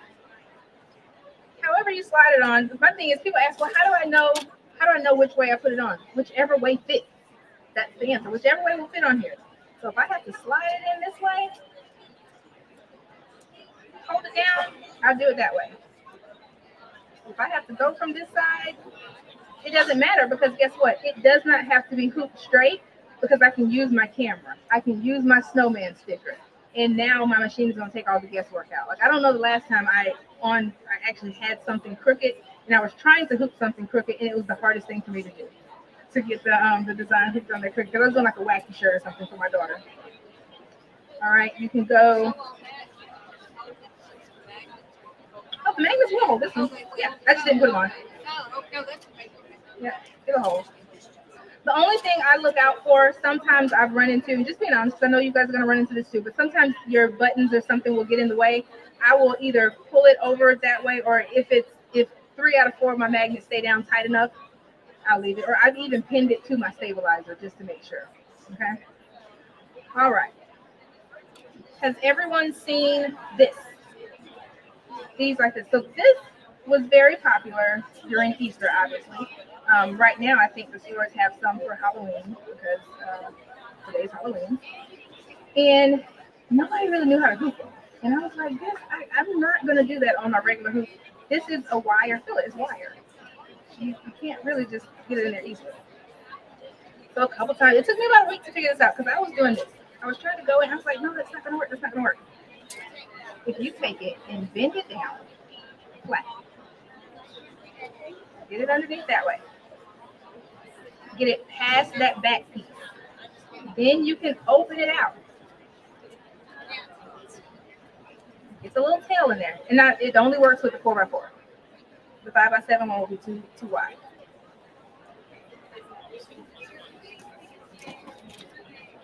However you slide it on. My thing is, people ask, well, how do I know which way I put it on? Whichever way fits. That's the answer. Whichever way will fit on here. So if I have to slide it in this way, hold it down, I'll do it that way. If I have to go from this side, it doesn't matter, because guess what? It does not have to be hooped straight, because I can use my camera. I can use my snowman sticker. And now my machine is going to take all the guesswork out. Like, I don't know the last time I actually had something crooked, and I was trying to hook something crooked, and it was the hardest thing for me to do, to get the design hooked on that crooked. Because I was doing like a wacky shirt or something for my daughter. All right, you can go. Oh, the magnets will hold this one. Yeah, I just didn't put them on. Yeah, it'll hold. The only thing I look out for, sometimes I've run into, just being honest, because I know you guys are going to run into this too, but sometimes your buttons or something will get in the way. I will either pull it over that way, or if 3 out of 4 of my magnets stay down tight enough, I'll leave it. Or I've even pinned it to my stabilizer just to make sure. Okay. All right. Has everyone seen this? These like this. So this was very popular during Easter, obviously. Right now, I think the stores have some for Halloween, because today's Halloween. And nobody really knew how to hoop them. And I was like, I'm not going to do that on my regular hoop. This is a wire fillet. It's wire. You can't really just get it in there easily. So a couple times, it took me about a week to figure this out, because I was doing this. I was trying to go in. I was like, no, that's not going to work. That's not going to work. If you take it and bend it down flat, get it underneath that way, get it past that back piece, then you can open it out. It's a little tail in there, and it only works with the 4x4. The 5x7 one will be too wide.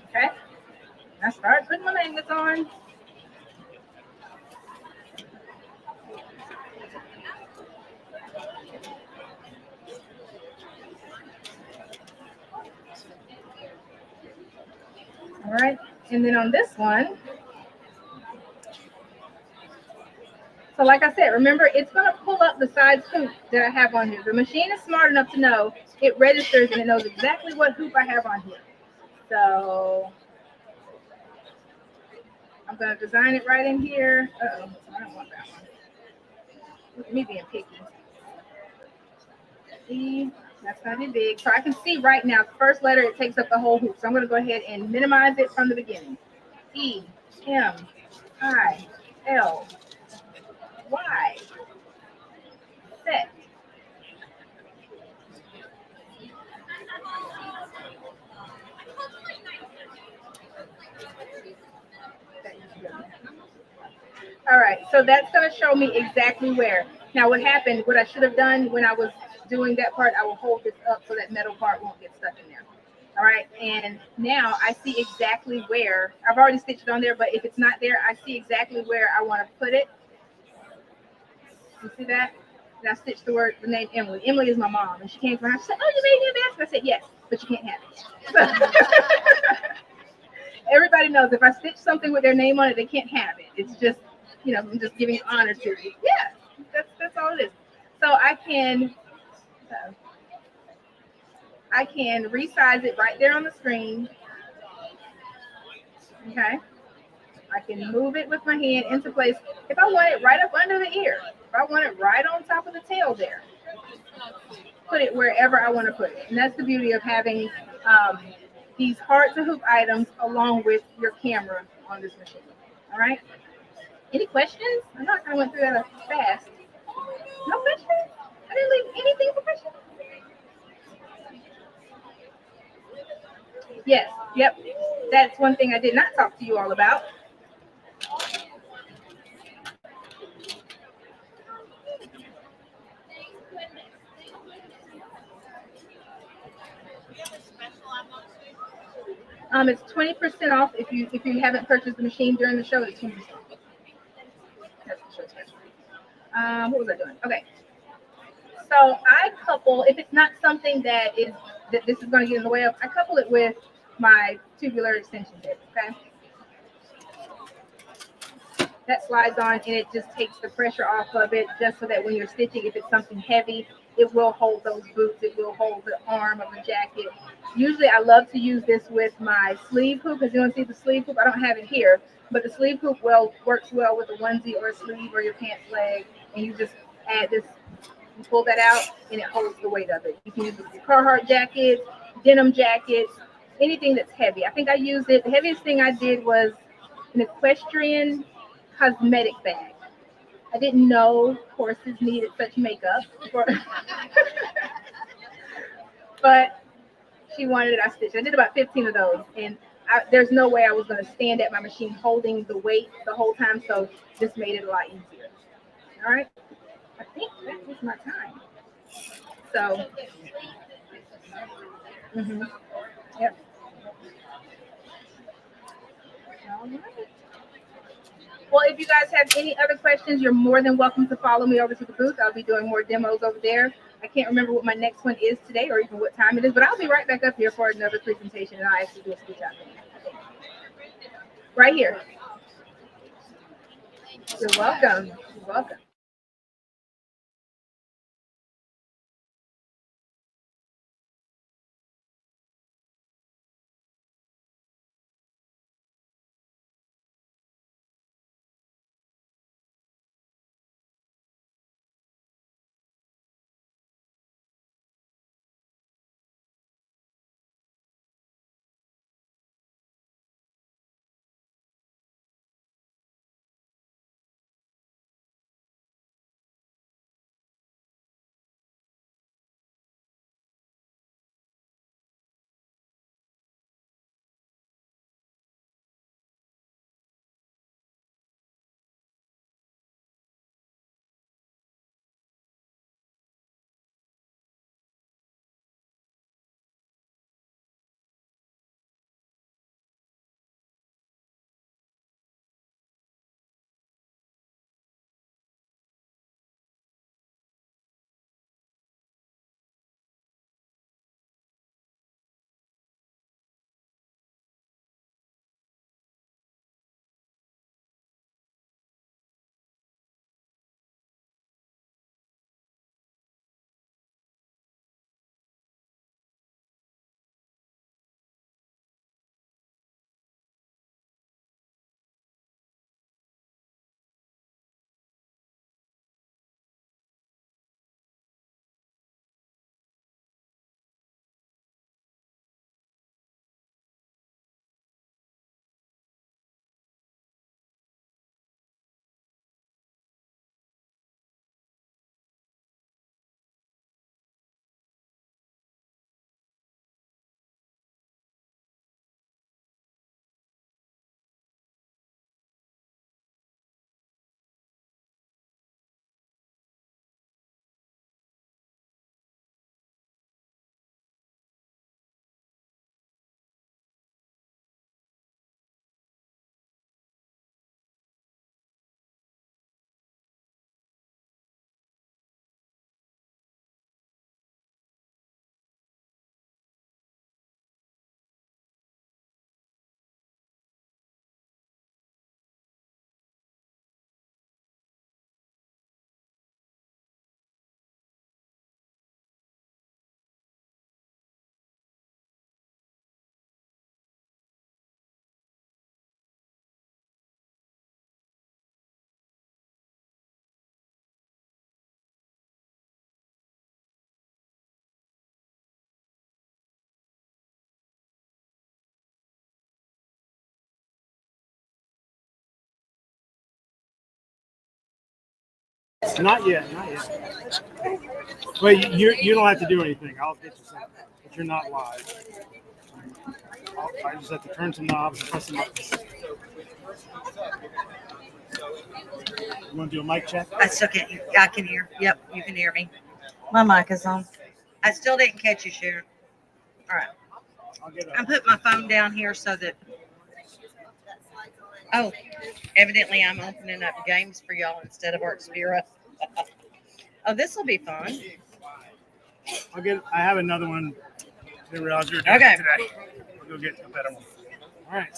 Okay, I start putting my magnets on. All right. And then on this one, so like I said, remember it's going to pull up the size hoop that I have on here. The machine is smart enough to know it registers and it knows exactly what hoop I have on here. So I'm going to design it right in here. Uh-oh, I don't want that one. Look at me being picky. See, that's going to be big. So I can see right now, the first letter, it takes up the whole hoop. So I'm going to go ahead and minimize it from the beginning. E, M, I, L, Y, set. All right, so that's going to show me exactly where. Now, what happened, what I should have done when I was doing that part, I will hold this up so that metal part won't get stuck in there. All right, and now I see exactly where. I've already stitched it on there, but if it's not there, I see exactly where I want to put it. You see that? And I stitched the name Emily. Emily is my mom, and she came from her. She said, "Oh, you made me a basket." I said, "Yes, but you can't have it." Everybody knows if I stitch something with their name on it, they can't have it. It's just, I'm just giving honor to it. Yeah, that's all it is. So I can resize it right there on the screen. Okay. I can move it with my hand into place. If I want it right up under the ear, if I want it right on top of the tail there, put it wherever I want to put it. And that's the beauty of having these hard to hoop items along with your camera on this machine. All right. Any questions? I know I kind of went through that fast. No questions? I didn't leave anything for questions. Yes. Yep. That's one thing I did not talk to you all about. It's 20% off if you haven't purchased the machine during the show. It's 20% off. That's the show special. What was I doing? Okay. So I couple, if it's not something that this is going to get in the way of, I couple it with my tubular extension bit. Okay. That slides on and it just takes the pressure off of it, just so that when you're stitching, if it's something heavy, it will hold those boots, it will hold the arm of the jacket. Usually I love to use this with my sleeve hoop. As you want to see the sleeve hoop, I don't have it here, but the sleeve hoop works well with a onesie or a sleeve or your pants leg, and you just add this, you pull that out and it holds the weight of it. You can use it with Carhartt jackets, denim jackets, anything that's heavy. I think I used it, the heaviest thing I did was an equestrian cosmetic bag. I didn't know horses needed such makeup, but she wanted it. I stitched. I did about 15 of those, and there's no way I was going to stand at my machine holding the weight the whole time, so this made it a lot easier. All right, I think that was my time. So, yep. All right. Well, if you guys have any other questions, you're more than welcome to follow me over to the booth. I'll be doing more demos over there. I can't remember what my next one is today or even what time it is, but I'll be right back up here for another presentation, and I'll actually do a stitch out there. Right here. You're welcome. You're welcome. Not yet, not yet. Wait, you don't have to do anything. I'll get you something, but you're not live. I just have to turn some knobs and press some buttons. You want to do a mic check? I still can't. I can hear. Yep, you can hear me. My mic is on. I still didn't catch you, Sharon. All right. I put my phone down here so that. Oh, evidently I'm opening up games for y'all instead of Artspira. Oh, this will be fun. I have another one. I didn't realize you were doing it today. We'll go get a better one. All right.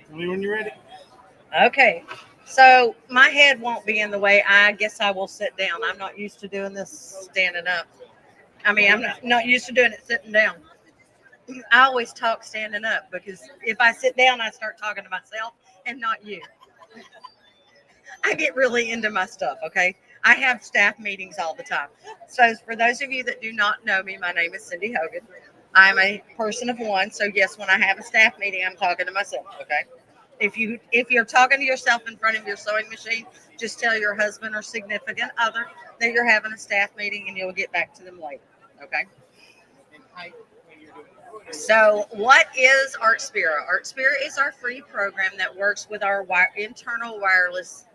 Tell me when you're ready. Okay. So my head won't be in the way. I guess I will sit down. I'm not used to doing this standing up. I mean, I'm not used to doing it sitting down. I always talk standing up because if I sit down, I start talking to myself and not you. I get really into my stuff, okay? I have staff meetings all the time. So for those of you that do not know me, my name is Cindy Hogan. I'm a person of one. So yes, when I have a staff meeting, I'm talking to myself, okay? If you're talking to yourself in front of your sewing machine, just tell your husband or significant other that you're having a staff meeting and you'll get back to them later, okay? So what is Artspira? Artspira is our free program that works with our internal wireless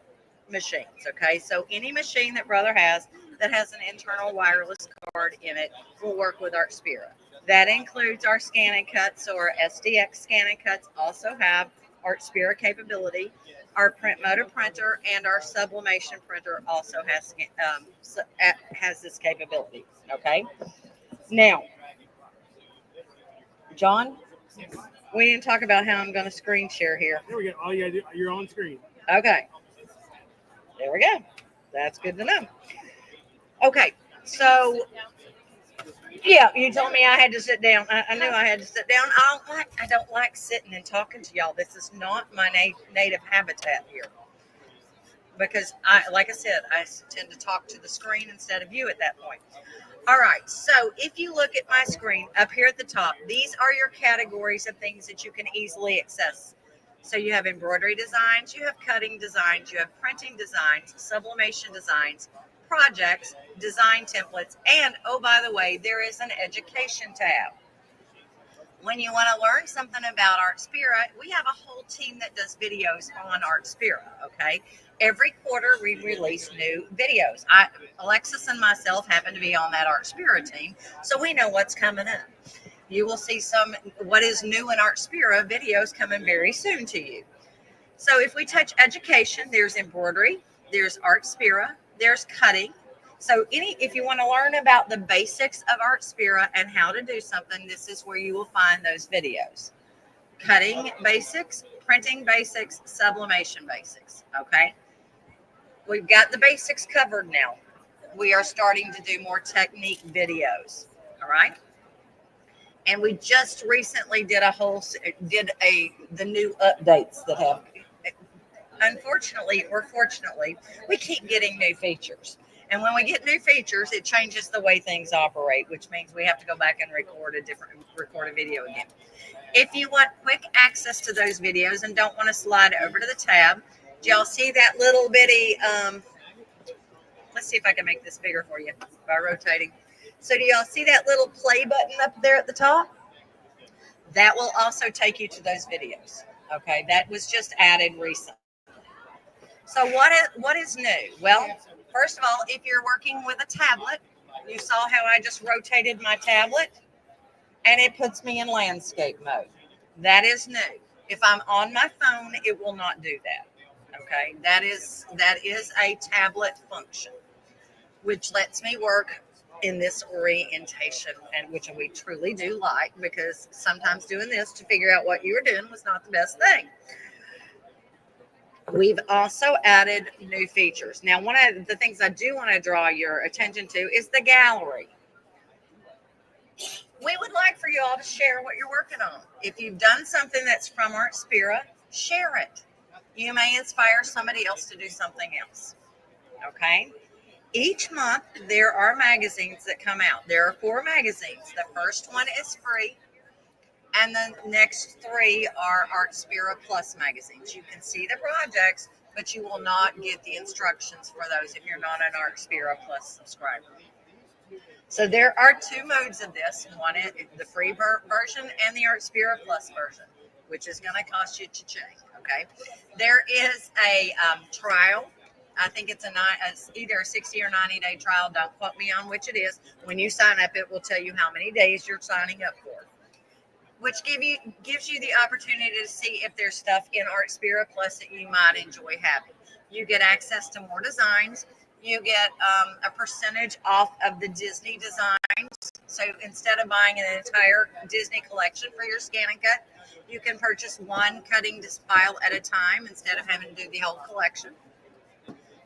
machines, okay? So any machine that Brother has that has an internal wireless card in it will work with Artspira. That includes our ScanNCut, so our SDX ScanNCuts also have Artspira capability. Our print motor printer and our sublimation printer also has this capability, okay? Now, John, we didn't talk about how I'm going to screen share here. There we go. All you gotta do, you're on screen. Okay. There we go. That's good to know. Okay. So, yeah, you told me I had to sit down. I knew I had to sit down. I don't like sitting and talking to y'all. This is not my native habitat here. Because like I said, I tend to talk to the screen instead of you at that point. All right, so if you look at my screen up here at the top, these are your categories of things that you can easily access. So you have embroidery designs, you have cutting designs, you have printing designs, sublimation designs, projects, design templates, and oh, by the way, there is an education tab. When you want to learn something about Artspira, we have a whole team that does videos on Artspira, okay? Every quarter, we release new videos. Alexis and myself happen to be on that Artspira team, so we know what's coming up. You will see some what is new in Artspira videos coming very soon to you. So if we touch education, there's embroidery, there's Artspira, there's cutting. So if you want to learn about the basics of Artspira and how to do something, this is where you will find those videos. Cutting basics, printing basics, sublimation basics, okay? We've got the basics covered now. We are starting to do more technique videos, all right? And we just recently did the new updates that have, unfortunately or fortunately, we keep getting new features. And when we get new features, it changes the way things operate, which means we have to go back and record a video again. If you want quick access to those videos and don't want to slide over to the tab, do y'all see that little bitty, let's see if I can make this bigger for you by rotating. So do y'all see that little play button up there at the top? That will also take you to those videos. Okay, that was just added recently. So what is new? Well, first of all, if you're working with a tablet, you saw how I just rotated my tablet and it puts me in landscape mode. That is new. If I'm on my phone, it will not do that. Okay, that is a tablet function, which lets me work in this orientation, and which we truly do like, because sometimes doing this to figure out what you were doing was not the best thing. We've also added new features. Now, one of the things I do want to draw your attention to is the gallery. We would like for you all to share what you're working on. If you've done something that's from Artspira, share it. You may inspire somebody else to do something else. Okay? Each month, there are magazines that come out. There are 4 magazines. The first one is free, and the next 3 are Artspira Plus magazines. You can see the projects but you will not get the instructions for those if you're not an Artspira Plus subscriber. So there are two modes of this. One is the free version and the Artspira Plus version, which is going to cost you cha-ching, okay? There is a trial. I think it's either a 60 or 90-day trial. Don't quote me on which it is. When you sign up, it will tell you how many days you're signing up for, which gives you the opportunity to see if there's stuff in Artspira Plus that you might enjoy having. You get access to more designs. You get a percentage off of the Disney designs. So instead of buying an entire Disney collection for your ScanNCut, you can purchase one cutting file at a time instead of having to do the whole collection.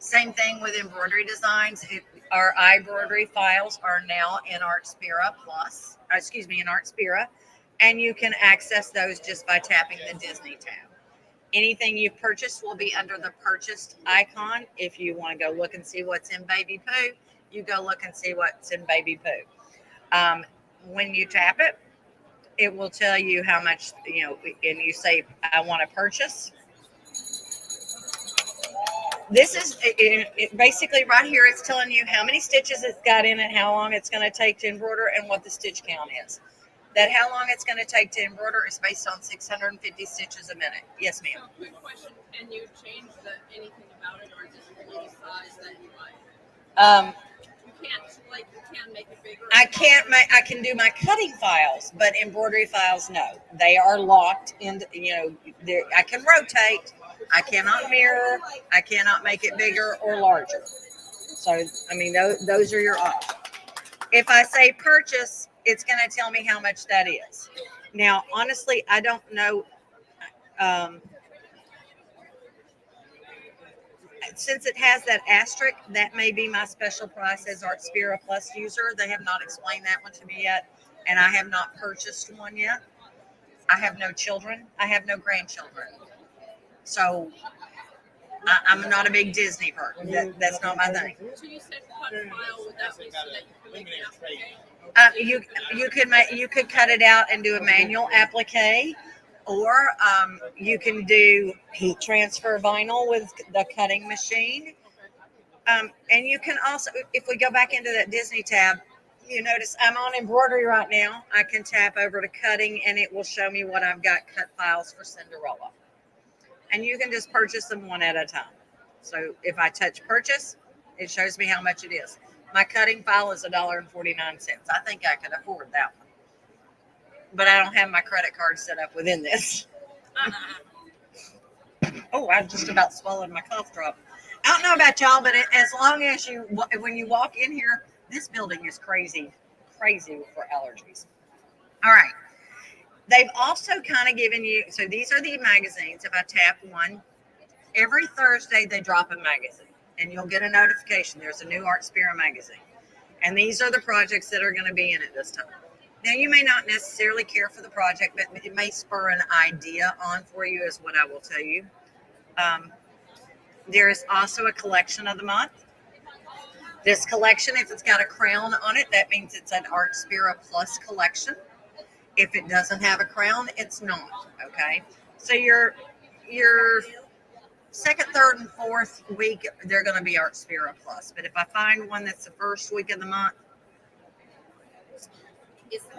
Same thing with embroidery designs. Our embroidery files are now in Artspira Plus, in Artspira, and you can access those just by tapping the Disney tab. Anything you purchase will be under the purchased icon. If you want to go look and see what's in Baby Poo, you go look and see what's in Baby Poo. When you tap it, it will tell you how much, and you say, I want to purchase. This is basically right here. It's telling you how many stitches it's got in it, how long it's going to take to embroider, and what the stitch count is. That how long it's going to take to embroider is based on 650 stitches a minute. Yes, ma'am. Quick question: can you change anything about it, or is it only the size that you like? You can't make it bigger. I can do my cutting files, but embroidery files, no. They are locked in. I can rotate. I cannot mirror. I cannot make it bigger or larger. So, those are your options. If I say purchase, it's going to tell me how much that is. Now, honestly, I don't know. Since it has that asterisk, that may be my special price as Artspira Plus user. They have not explained that one to me yet, and I have not purchased one yet. I have no children. I have no grandchildren. So I'm not a big Disney person. That's not my thing. So you said cut file, would that be so that you can make an application? You could cut it out and do a manual applique, or you can do heat transfer vinyl with the cutting machine. And you can also, if we go back into that Disney tab, you notice I'm on embroidery right now. I can tap over to cutting, and it will show me what I've got cut files for Cinderella. And you can just purchase them one at a time. So if I touch purchase, it shows me how much it is. My cutting file is $1.49. I think I could afford that one. But I don't have my credit card set up within this. Oh, I just about swallowed my cough drop. I don't know about y'all, but as long as when you walk in here, this building is crazy for allergies. All right. They've also kind of given you, so these are the magazines. If I tap one, every Thursday they drop a magazine, and you'll get a notification. There's a new Artspira magazine. And these are the projects that are going to be in it this time. Now, you may not necessarily care for the project, but it may spur an idea on for you, is what I will tell you. There is also a collection of the month. This collection, if it's got a crown on it, that means it's an Artspira Plus collection. If it doesn't have a crown, it's not, okay? So your second, third, and fourth week, they're going to be Artspira Plus. But if I find one that's the first week of the month,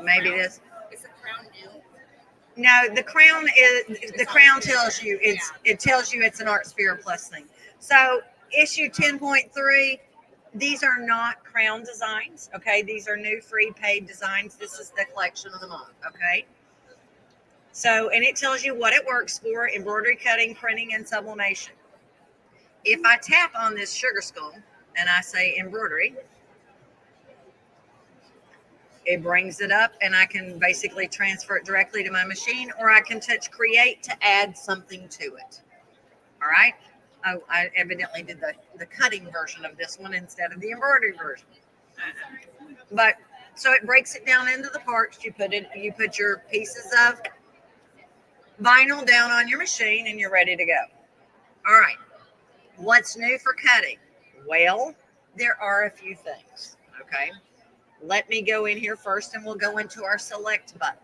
maybe this. Is the crown new? No, the crown tells you it tells you it's an Artspira Plus thing. So issue 10.3. These are not crown designs, okay? These are new free paid designs. This is the collection of the month, okay? So, and it tells you what it works for: embroidery, cutting, printing, and sublimation. If I tap on this sugar skull and I say embroidery, it brings it up, and I can basically transfer it directly to my machine, or I can touch create to add something to it. All right? Oh, I evidently did the cutting version of this one instead of the embroidery version. But so it breaks it down into the parts. You put your pieces of vinyl down on your machine, and you're ready to go. All right. What's new for cutting? Well, there are a few things. Okay. Let me go in here first, and we'll go into our select button.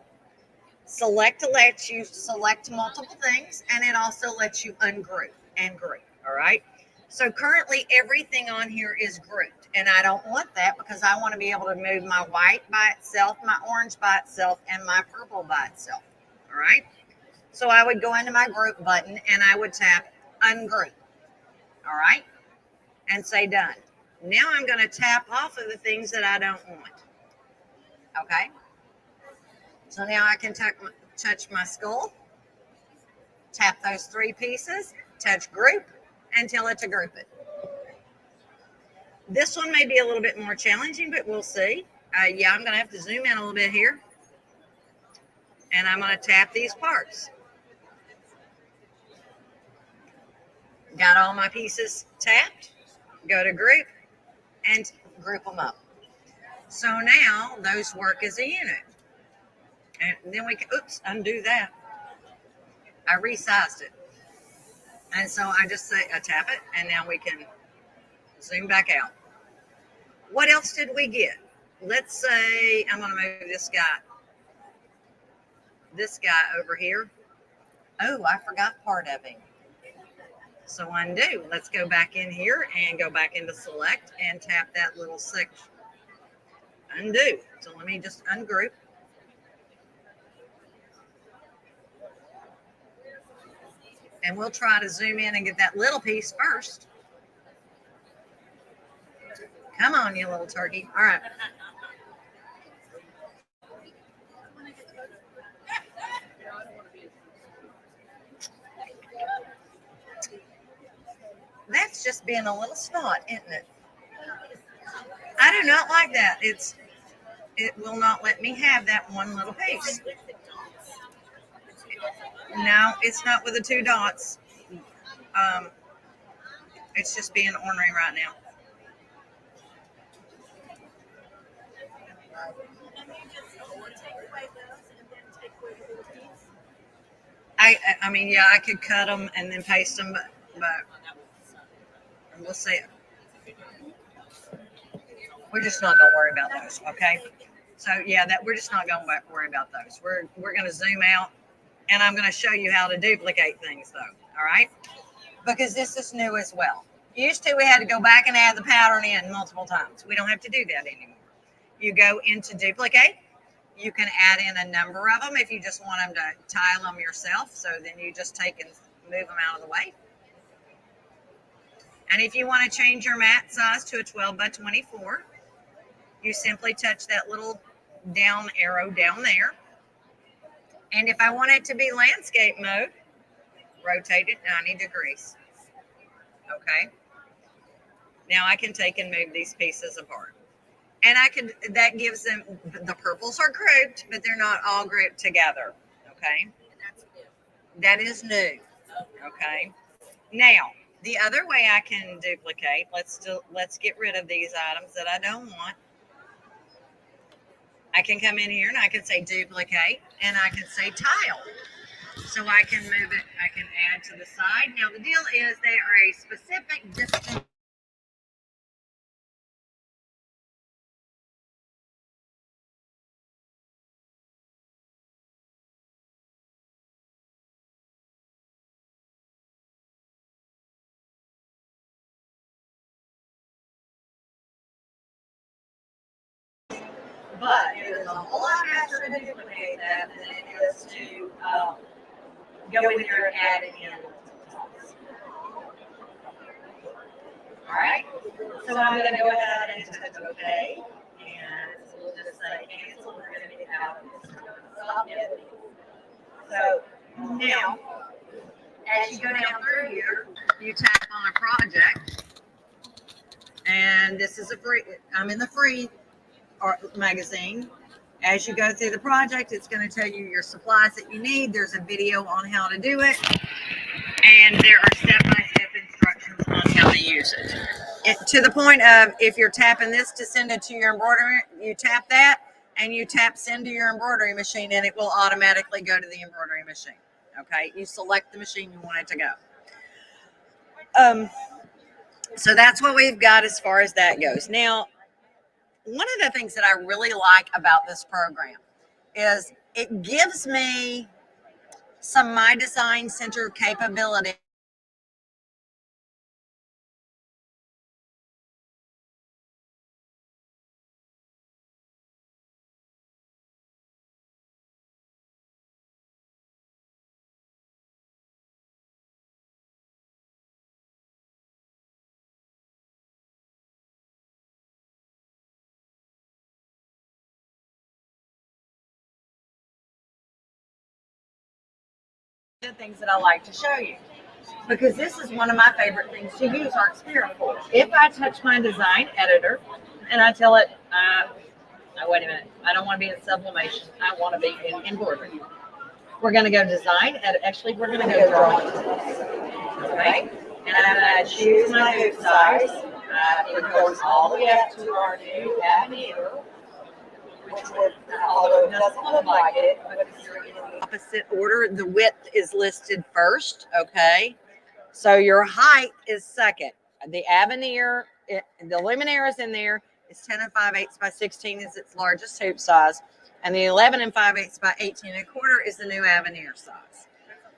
Select lets you select multiple things, and it also lets you ungroup and group. All right. So currently everything on here is grouped, and I don't want that because I want to be able to move my white by itself, my orange by itself, and my purple by itself. All right. So I would go into my group button and I would tap ungroup. All right. And say done. Now I'm going to tap off of the things that I don't want. Okay. So now I can touch my skull, tap those 3 pieces, touch group, and tell it to group it. This one may be a little bit more challenging, but we'll see. Yeah, I'm going to have to zoom in a little bit here. And I'm going to tap these parts. Got all my pieces tapped. Go to group and group them up. So now those work as a unit. And then we can, oops, undo that. I resized it. And so I just say, I tap it, and now we can zoom back out. What else did we get? Let's say I'm going to move this guy over here. Oh, I forgot part of him. So undo. Let's go back in here and go back into select and tap that little section. Undo. So let me just ungroup. And we'll try to zoom in and get that little piece first. Come on, you little turkey. All right. That's just being a little snot, isn't it? I do not like that. It will not let me have that one little piece. No, it's not with the 2 dots. It's just being ornery right now. I mean, yeah, I could cut them and then paste them, but we'll see. We're just not going to worry about those, okay? So yeah, we're just not going to worry about those. We're going to zoom out, and I'm going to show you how to duplicate things, though. All right? Because this is new as well. Used to, we had to go back and add the pattern in multiple times. We don't have to do that anymore. You go into duplicate. You can add in a number of them if you just want them to tile them yourself. So then you just take and move them out of the way. And if you want to change your mat size to a 12 by 24, you simply touch that little down arrow down there. And if I want it to be landscape mode, rotate it 90 degrees. Okay. Now I can take and move these pieces apart. And that gives them, the purples are grouped, but they're not all grouped together. Okay. That is new. Okay. Now, the other way I can duplicate, let's get rid of these items that I don't want. I can come in here and I can say duplicate, and I can say tile. So I can move it, I can add to the side. Now the deal is they are a specific distance. But it is a whole lot faster to duplicate that than it is to go in here and add it in. All right. So I'm going to go ahead and touch OK. And we'll just say cancel. We're going to get out of this. Stop it. So now, as you go down through here, you tap on a project. And this is I'm in the free art magazine. As you go through the project, it's going to tell you your supplies that you need. There's a video on how to do it, and there are step-by-step instructions on how to use it. To the point of, if you're tapping this to send it to your embroidery, you tap that and you tap send to your embroidery machine, and it will automatically go to the embroidery machine. Okay, you select the machine you want it to go. So that's what we've got as far as that goes. Now, one of the things that I really like about this program is it gives me some My Design Center capability The things that I like to show you, because this is one of my favorite things to use Artspira for. If I touch my design editor and I tell it, wait a minute, I don't want to be in sublimation, I want to be in embroidery. We're going to go design, and actually we're going to go drawing. Okay, and I'm going to choose my hoop size. It goes all the way up to our new Aveneer, which would, although it doesn't look like it, but if you're in the opposite order, the width is listed first. Okay, so your height is second. The Aveneer, the Luminaire is in there. It's 10 5/8 by 16 is its largest hoop size, and the 11 5/8 by 18 1/4 is the new Aveneer size.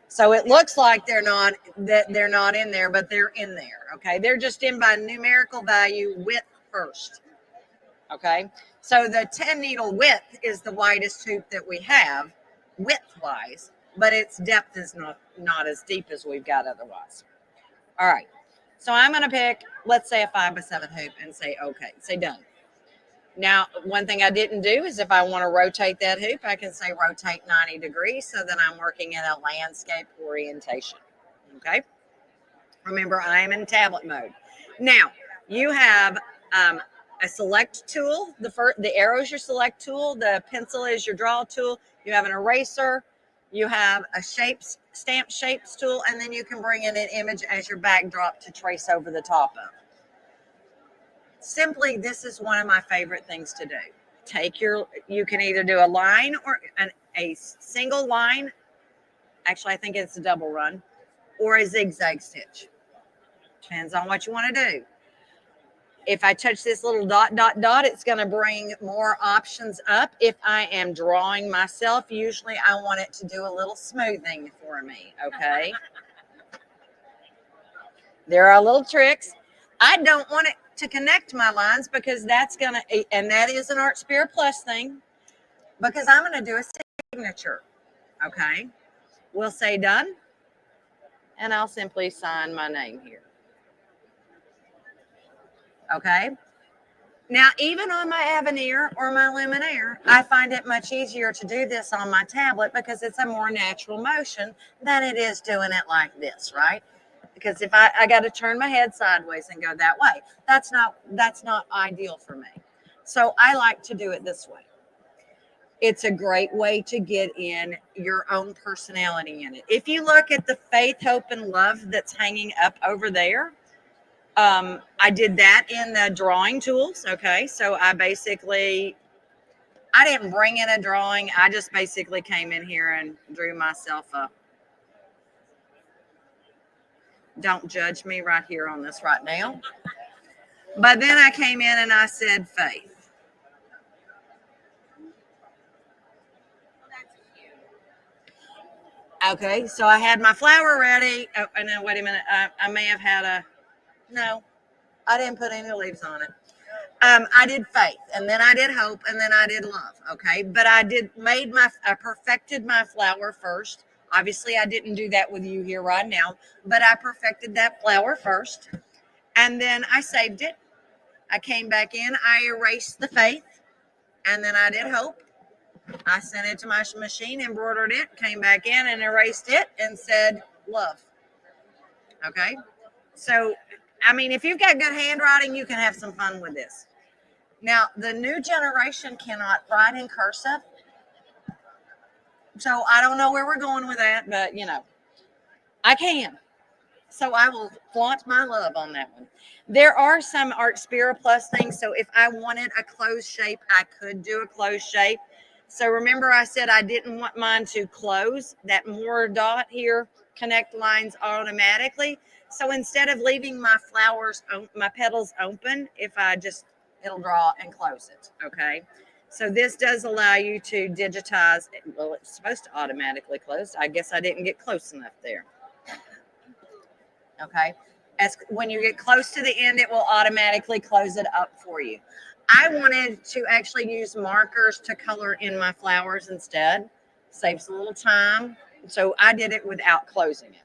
So it looks like they're not in there, but they're in there. Okay, they're just in by numerical value, width first. Okay, so the 10 needle width is the widest hoop that we have, width wise, but its depth is not as deep as we've got otherwise. All right, so I'm going to pick, let's say, a 5 by 7 hoop and say okay, say done. Now, one thing I didn't do is if I want to rotate that hoop, I can say rotate 90 degrees so that I'm working in a landscape orientation. Okay. Remember, I am in tablet mode. Now, you have a select tool. The arrow is your select tool. The pencil is your draw tool. You have an eraser. You have a stamp shapes tool, and then you can bring in an image as your backdrop to trace over the top of. Simply, this is one of my favorite things to do. You can either do a line or a single line. Actually, I think it's a double run or a zigzag stitch. Depends on what you want to do. If I touch this little dot, dot, dot, it's going to bring more options up. If I am drawing myself, usually I want it to do a little smoothing for me, okay? There are little tricks. I don't want it to connect my lines because that's going to, and that is an Artspira Plus thing, because I'm going to do a signature, okay? We'll say done, and I'll simply sign my name here. Okay. Now, even on my Aveneer or my Luminaire, I find it much easier to do this on my tablet because it's a more natural motion than it is doing it like this, right? Because if I got to turn my head sideways and go that way, that's not ideal for me. So I like to do it this way. It's a great way to get in your own personality in it. If you look at the faith, hope, and love that's hanging up over there, I did that in the drawing tools. Okay. So I didn't bring in a drawing. I just basically came in here and drew myself a, don't judge me right here on this right now. But then I came in and I said faith. Okay. So I had my flower ready. Oh, and then wait a minute. I may have had no, I didn't put any leaves on it. I did faith, and then I did hope, and then I did love. Okay, but I perfected my flower first. Obviously, I didn't do that with you here right now, but I perfected that flower first, and then I saved it. I came back in, I erased the faith, and then I did hope. I sent it to my machine, embroidered it, came back in and erased it, and said love. Okay, so. I mean, if you've got good handwriting, you can have some fun with this. Now, the new generation cannot write in cursive. So I don't know where we're going with that, but, I can. So I will flaunt my love on that one. There are some Artspira Plus things. So if I wanted a closed shape, I could do a closed shape. So remember I said I didn't want mine to close. That more dot here, connect lines automatically. So instead of leaving my petals open, it'll draw and close it, okay? So this does allow you to digitize. Well, it's supposed to automatically close. I guess I didn't get close enough there. Okay, when you get close to the end, it will automatically close it up for you. I wanted to actually use markers to color in my flowers instead. Saves a little time. So I did it without closing it.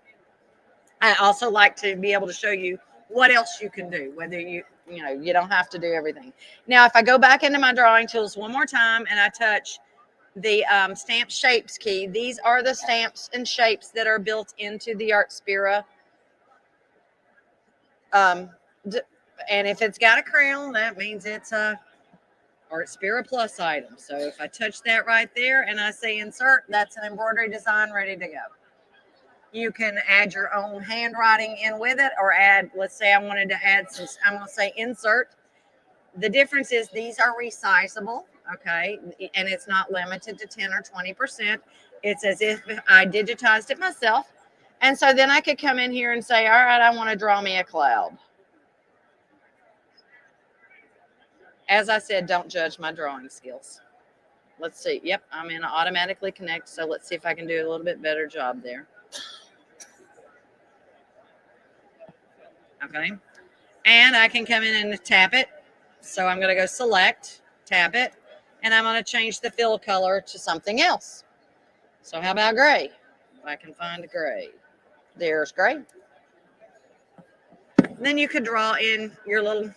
I also like to be able to show you what else you can do, whether you don't have to do everything. Now, if I go back into my drawing tools one more time and I touch the stamp shapes key. These are the stamps and shapes that are built into the Artspira. And if it's got a crown, that means it's a Artspira Plus item. So if I touch that right there and I say insert, that's an embroidery design ready to go. You can add your own handwriting in with it, or add, let's say I wanted to add some, I'm going to say insert. The difference is these are resizable, okay? And it's not limited to 10 or 20%. It's as if I digitized it myself. And so then I could come in here and say, all right, I want to draw me a cloud. As I said, don't judge my drawing skills. Let's see. Yep, I'm in automatically connect. So let's see if I can do a little bit better job there. Okay. And I can come in and tap it. So I'm going to go select, tap it, and I'm going to change the fill color to something else. So how about gray? If I can find gray. There's gray. Then you could draw in your little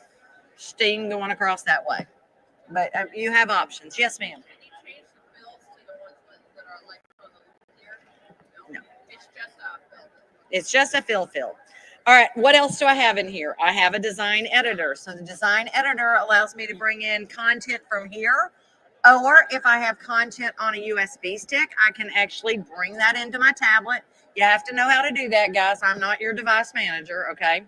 sting going across that way. But you have options. Yes, ma'am. Can you change the fills to the ones that are like on the here? No. It's just a fill. It's just a fill. All right, what else do I have in here? I have a design editor. So the design editor allows me to bring in content from here. Or if I have content on a USB stick, I can actually bring that into my tablet. You have to know how to do that, guys. I'm not your device manager, okay?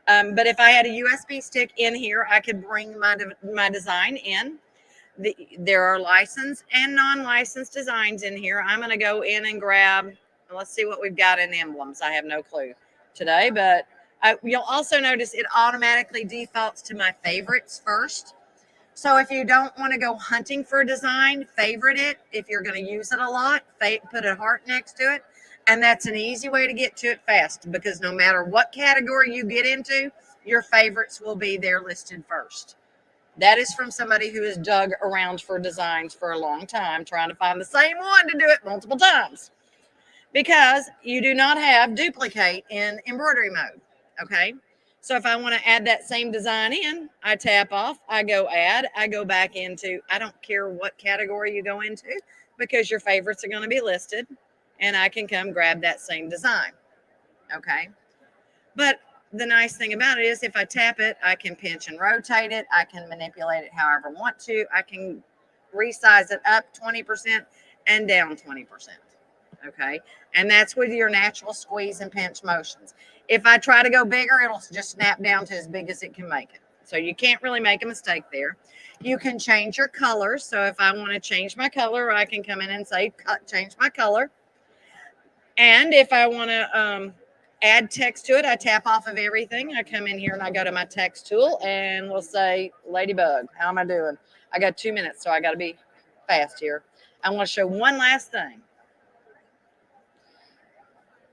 But if I had a USB stick in here, I could bring my design in. There are licensed and non-licensed designs in here. I'm going to go in and grab, let's see what we've got in emblems. I have no clue today, but you'll also notice it automatically defaults to my favorites first. So if you don't want to go hunting for a design, favorite it. If you're going to use it a lot, put a heart next to it. And that's an easy way to get to it fast, because no matter what category you get into, your favorites will be there listed first. That is from somebody who has dug around for designs for a long time, trying to find the same one to do it multiple times. Because you do not have duplicate in embroidery mode, okay? So if I want to add that same design in, I tap off, I go add, I go back into, I don't care what category you go into, because your favorites are going to be listed, and I can come grab that same design, okay? But the nice thing about it is if I tap it, I can pinch and rotate it, I can manipulate it however I want to, I can resize it up 20% and down 20%. Okay, and that's with your natural squeeze and pinch motions. If I try to go bigger, it'll just snap down to as big as it can make it. So you can't really make a mistake there. You can change your colors. So if I want to change my color, I can come in and say, change my color. And if I want to add text to it, I tap off of everything. I come in here and I go to my text tool, and we'll say, Ladybug, how am I doing? I got 2 minutes, so I got to be fast here. I want to show one last thing.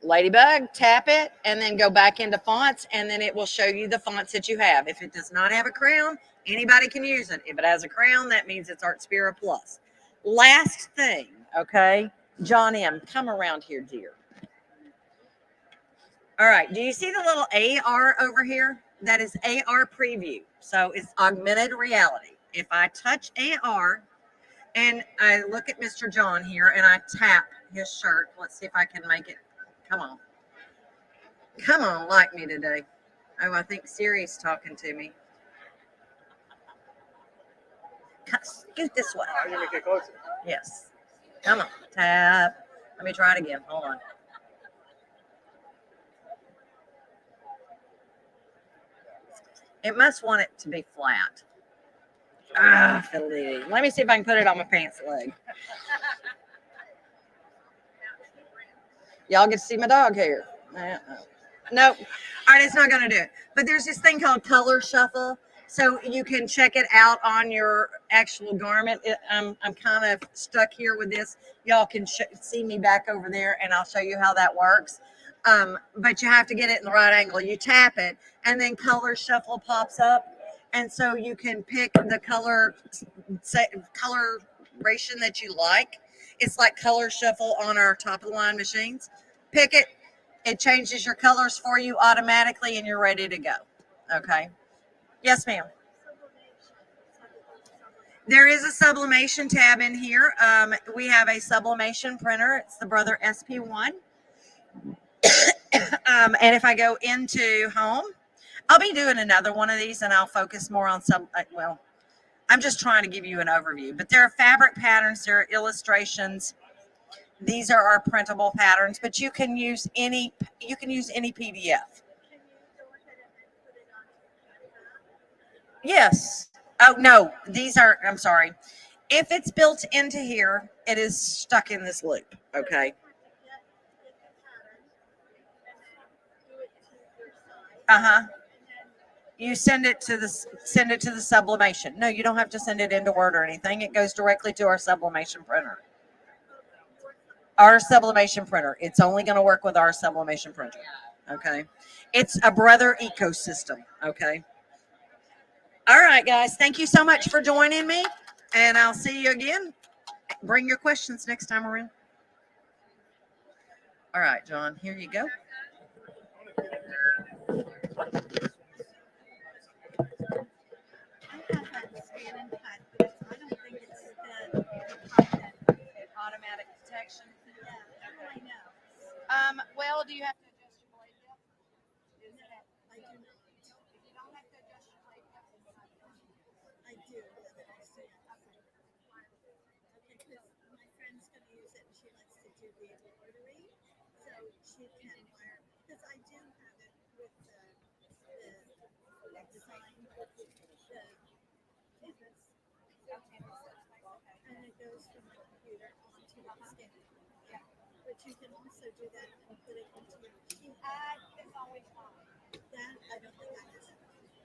Ladybug, tap it, and then go back into fonts, and then it will show you the fonts that you have. If it does not have a crown, anybody can use it. If it has a crown, that means it's Artspira Plus. Last thing, okay? John M., come around here, dear. All right, do you see the little AR over here? That is AR preview. So it's augmented reality. If I touch AR and I look at Mr. John here and I tap his shirt, let's see if I can make it. Come on. Come on, like me today. Oh, I think Siri's talking to me. Scoot this way. I'm gonna get closer. Yes. Come on. Tap. Let me try it again. Hold on. It must want it to be flat. Fiddly. Let me see if I can put it on my pants leg. Y'all get to see my dog hair. Nope. All right, it's not going to do it. But there's this thing called color shuffle. So you can check it out on your actual garment. I'm kind of stuck here with this. Y'all can see me back over there, and I'll show you how that works. But you have to get it in the right angle. You tap it, and then color shuffle pops up. And so you can pick the coloration that you like. It's like color shuffle on our top of the line machines. Pick it. It changes your colors for you automatically, and you're ready to go. Okay. Yes, ma'am. There is a sublimation tab in here. We have a sublimation printer. It's the Brother SP1. And if I go into home, I'll be doing another one of these and I'll focus more on some, well, I'm just trying to give you an overview, but there are fabric patterns, there are illustrations. These are our printable patterns, but you can use any PDF. Yes. Oh, no, I'm sorry. If it's built into here, it is stuck in this loop. Okay. Uh-huh. You send it to the sublimation. No, you don't have to send it into Word or anything. It goes directly to our sublimation printer. Our sublimation printer. It's only going to work with our sublimation printer. Okay. It's a brother ecosystem. Okay. All right, guys. Thank you so much for joining me. And I'll see you again. Bring your questions next time around. All right, John, here you go. Automatic detection. Well, do you have to adjust your blade depth? I do not. If you don't have to adjust your blade depth, I do. Because my friend's going to use it and she likes to do the embroidery, so she can wire. Because I do have it with the design, and it goes from my computer onto the skin. Yeah, but you can also do that and put it into your machine. It's always fine. That I don't think I have.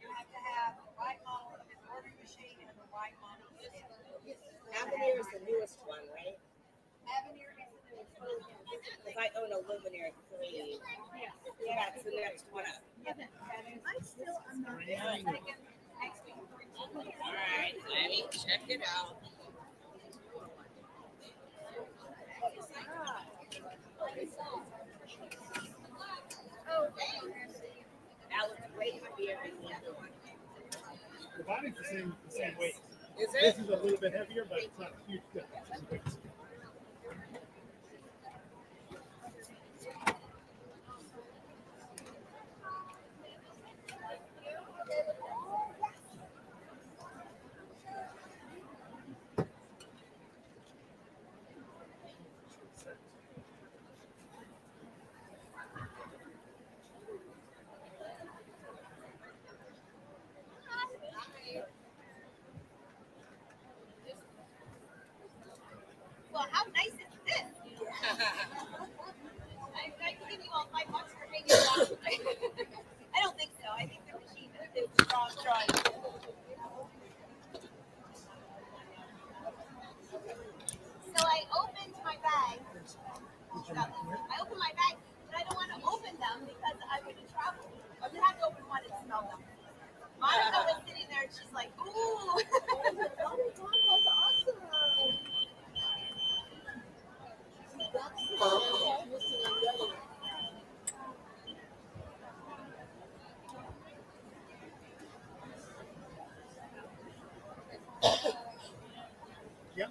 You have to have the right model of embroidery machine and the right model of skin. Aveneer is the newest one, right? Aveneer is the newest one. Because I own a Luminaire 3. That's the next one up. I still am not. All right, let me check it out. That looks way heavier than the other one. The body's the same weight. Is This it? is a little bit heavier, but it's not a huge difference in weight. Well, how nice is this? I can give you all $5 for hanging it out. I don't think so. I think the machine is strong. So I opened my bag. I opened my bag, but I don't want to open them because I would travel. I would have to open one and smell them. Monica was sitting there and she's like, ooh. That's awesome. Yep.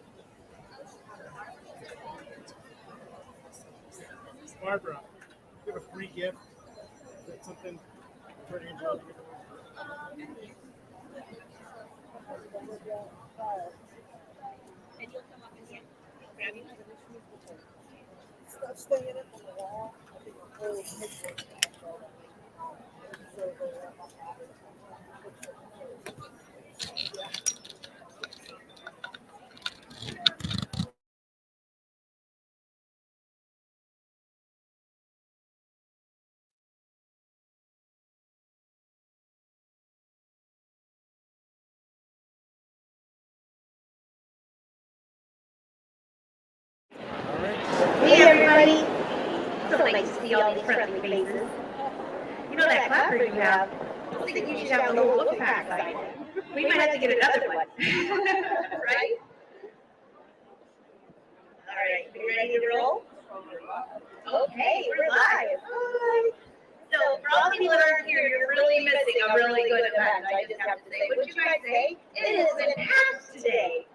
Barbara, you have a free gift. Is that something for Angela to give away? And you'll come up and grab you. Stop staying up on the wall. I think the whole picture. Hey everybody! So nice to see all these friendly faces. You know that clapper you have? I think you should have a little look back side. We might have to get another one. Right? Alright, you ready to roll? Okay, we're live. Hi! So all the people that aren't here, you're really missing a really good event. I just have to say, what did you guys say? It has been packed today.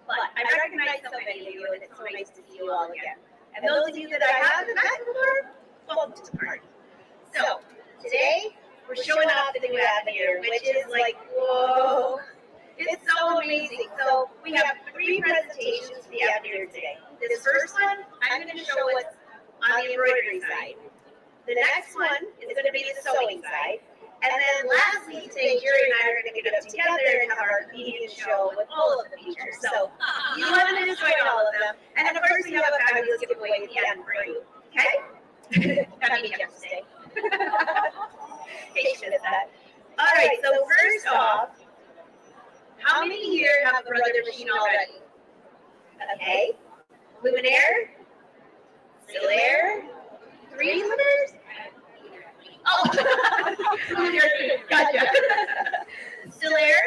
But I recognize so many of you, and it's so nice to see you all again. And those of you that I haven't met before, welcome to the party. So today we're showing off the new Aveneer, which is like, whoa, it's so amazing. So we have 3 presentations for the Aveneer today. This first one, I'm going to show what's on the embroidery side. The next one is going to be the sewing side. And then lastly, today Jerry and I are going to get up together and have our media show with all of the features. So you want to enjoy all of them. And of course, we have a fabulous giveaway at the end for you. Okay? That means you have to stay. Patient is that. All right, so first off, how many here have a brother machine already? Okay. Luminaire? Still there? 3 luminaires? Oh, gotcha. Still there?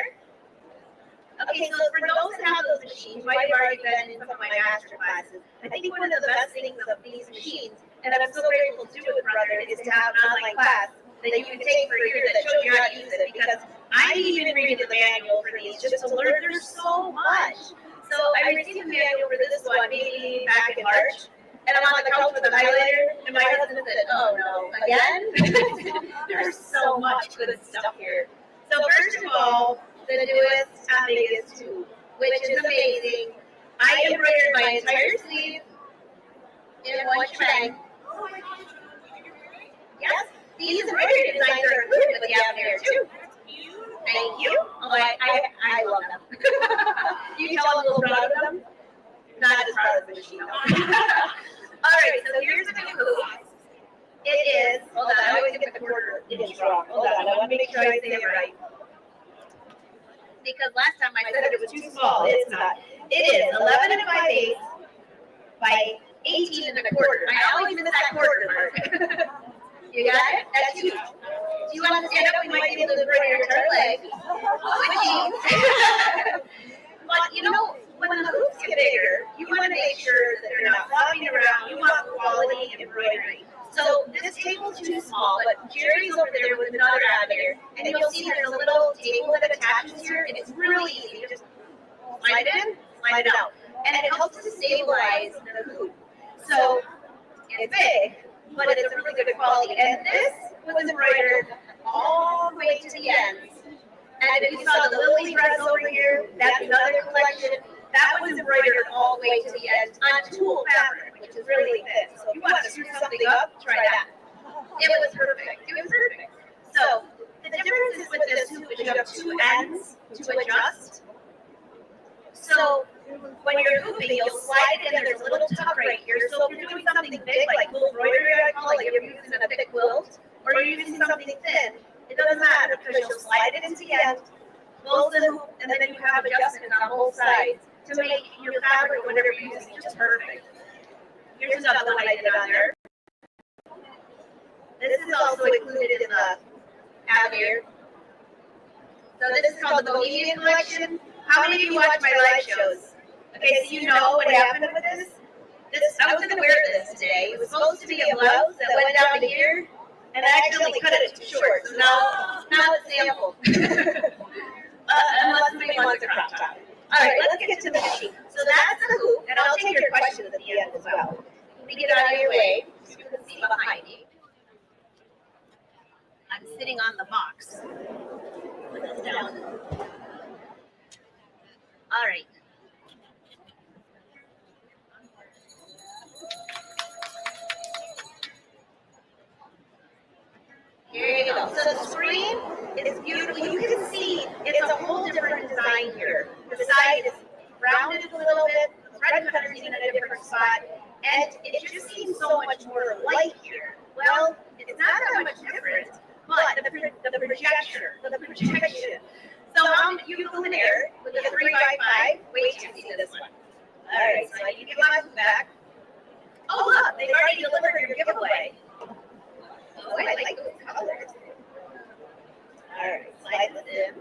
Okay, so for those that have those machines, you might have already been in some of my master classes. I think one of the best things of these machines, and I'm so grateful to do it with Brother, is to have an online class that you can take for a year that shows you how to use it, because I even read the manual for these just to learn. There's so much. So I received the manual for this one maybe back in March. And I'm on the couch with a highlighter, and my husband said, oh no, again? There's so much good stuff here. So first of all, the newest Biggest tube, which is amazing. I embroidered my entire sleeve in one shebang. Yes, these embroidery designs are included with the Aveneer too. Thank you. Oh, I love them. You tell them a little proud of them? Not as proud of the machine. All right, so here's the hoop. It is, hold on, I always get the quarter inch wrong. Hold on, I want to make sure I say it right. Because last time I said it was too small. It's not. It is 11 5/8 by 18 1/4. I always miss that quarter mark. You got it? That's huge. Do you want to stand up? We might be able to embroider your entire leg. But you know, when the hoops get bigger, you want to make sure that they're not flopping around. You want quality embroidery. So this table's too small, but Jerry's over there with another Aveneer, and you'll see there's a little table that attaches here, and it's really easy. You just slide it in, slide it out, and it helps to stabilize the hoop. So it's big, but it's a really good quality. And this was embroidered all the way to the ends. And if you saw the lily dress over here, that's another collection. That was embroidered all the way to the end on tulle fabric, which is really thin. So if you want to screw something up, try that. It was perfect. It was perfect. So the difference is with this hoop is you have 2 ends to adjust. So when you're hooping, you'll slide it in. There's a little tub right here. So if you're doing something big, like quilt embroidery, I call it, like you're using a thick quilt, or you're using something thin, it doesn't matter because you'll slide it into the end, close the hoop, and then you have adjustments on both sides to make your fabric, whatever you're using, just perfect. Here's another one I did on there. This is also included in the Aveneer. So this is called the Bohemian Collection. How many of you watch my live shows? Okay, so you know what happened with this? I was going to wear this today. It was supposed to be a blouse that went down to here, and I accidentally cut it too short. So now it's sample. Unless somebody wants a crop top. All right, let's get to the machine. So that's the hoop, and I'll take your questions at the end as well. Let me get out of your way so you can see behind me. I'm sitting on the box. Put this down. All right. Here you go. So the screen is beautiful. You can see it's a whole different design here. The side is rounded a little bit, thread cutter's in a different spot, and it just seems so much more light here. Well, it's not that much different, but the projection. So you go in there with a 3x5. Wait till you see this one. All right, so I need to get my hoop back. Oh look, they've already delivered your giveaway. Oh, I like those colors. All right, slide this in.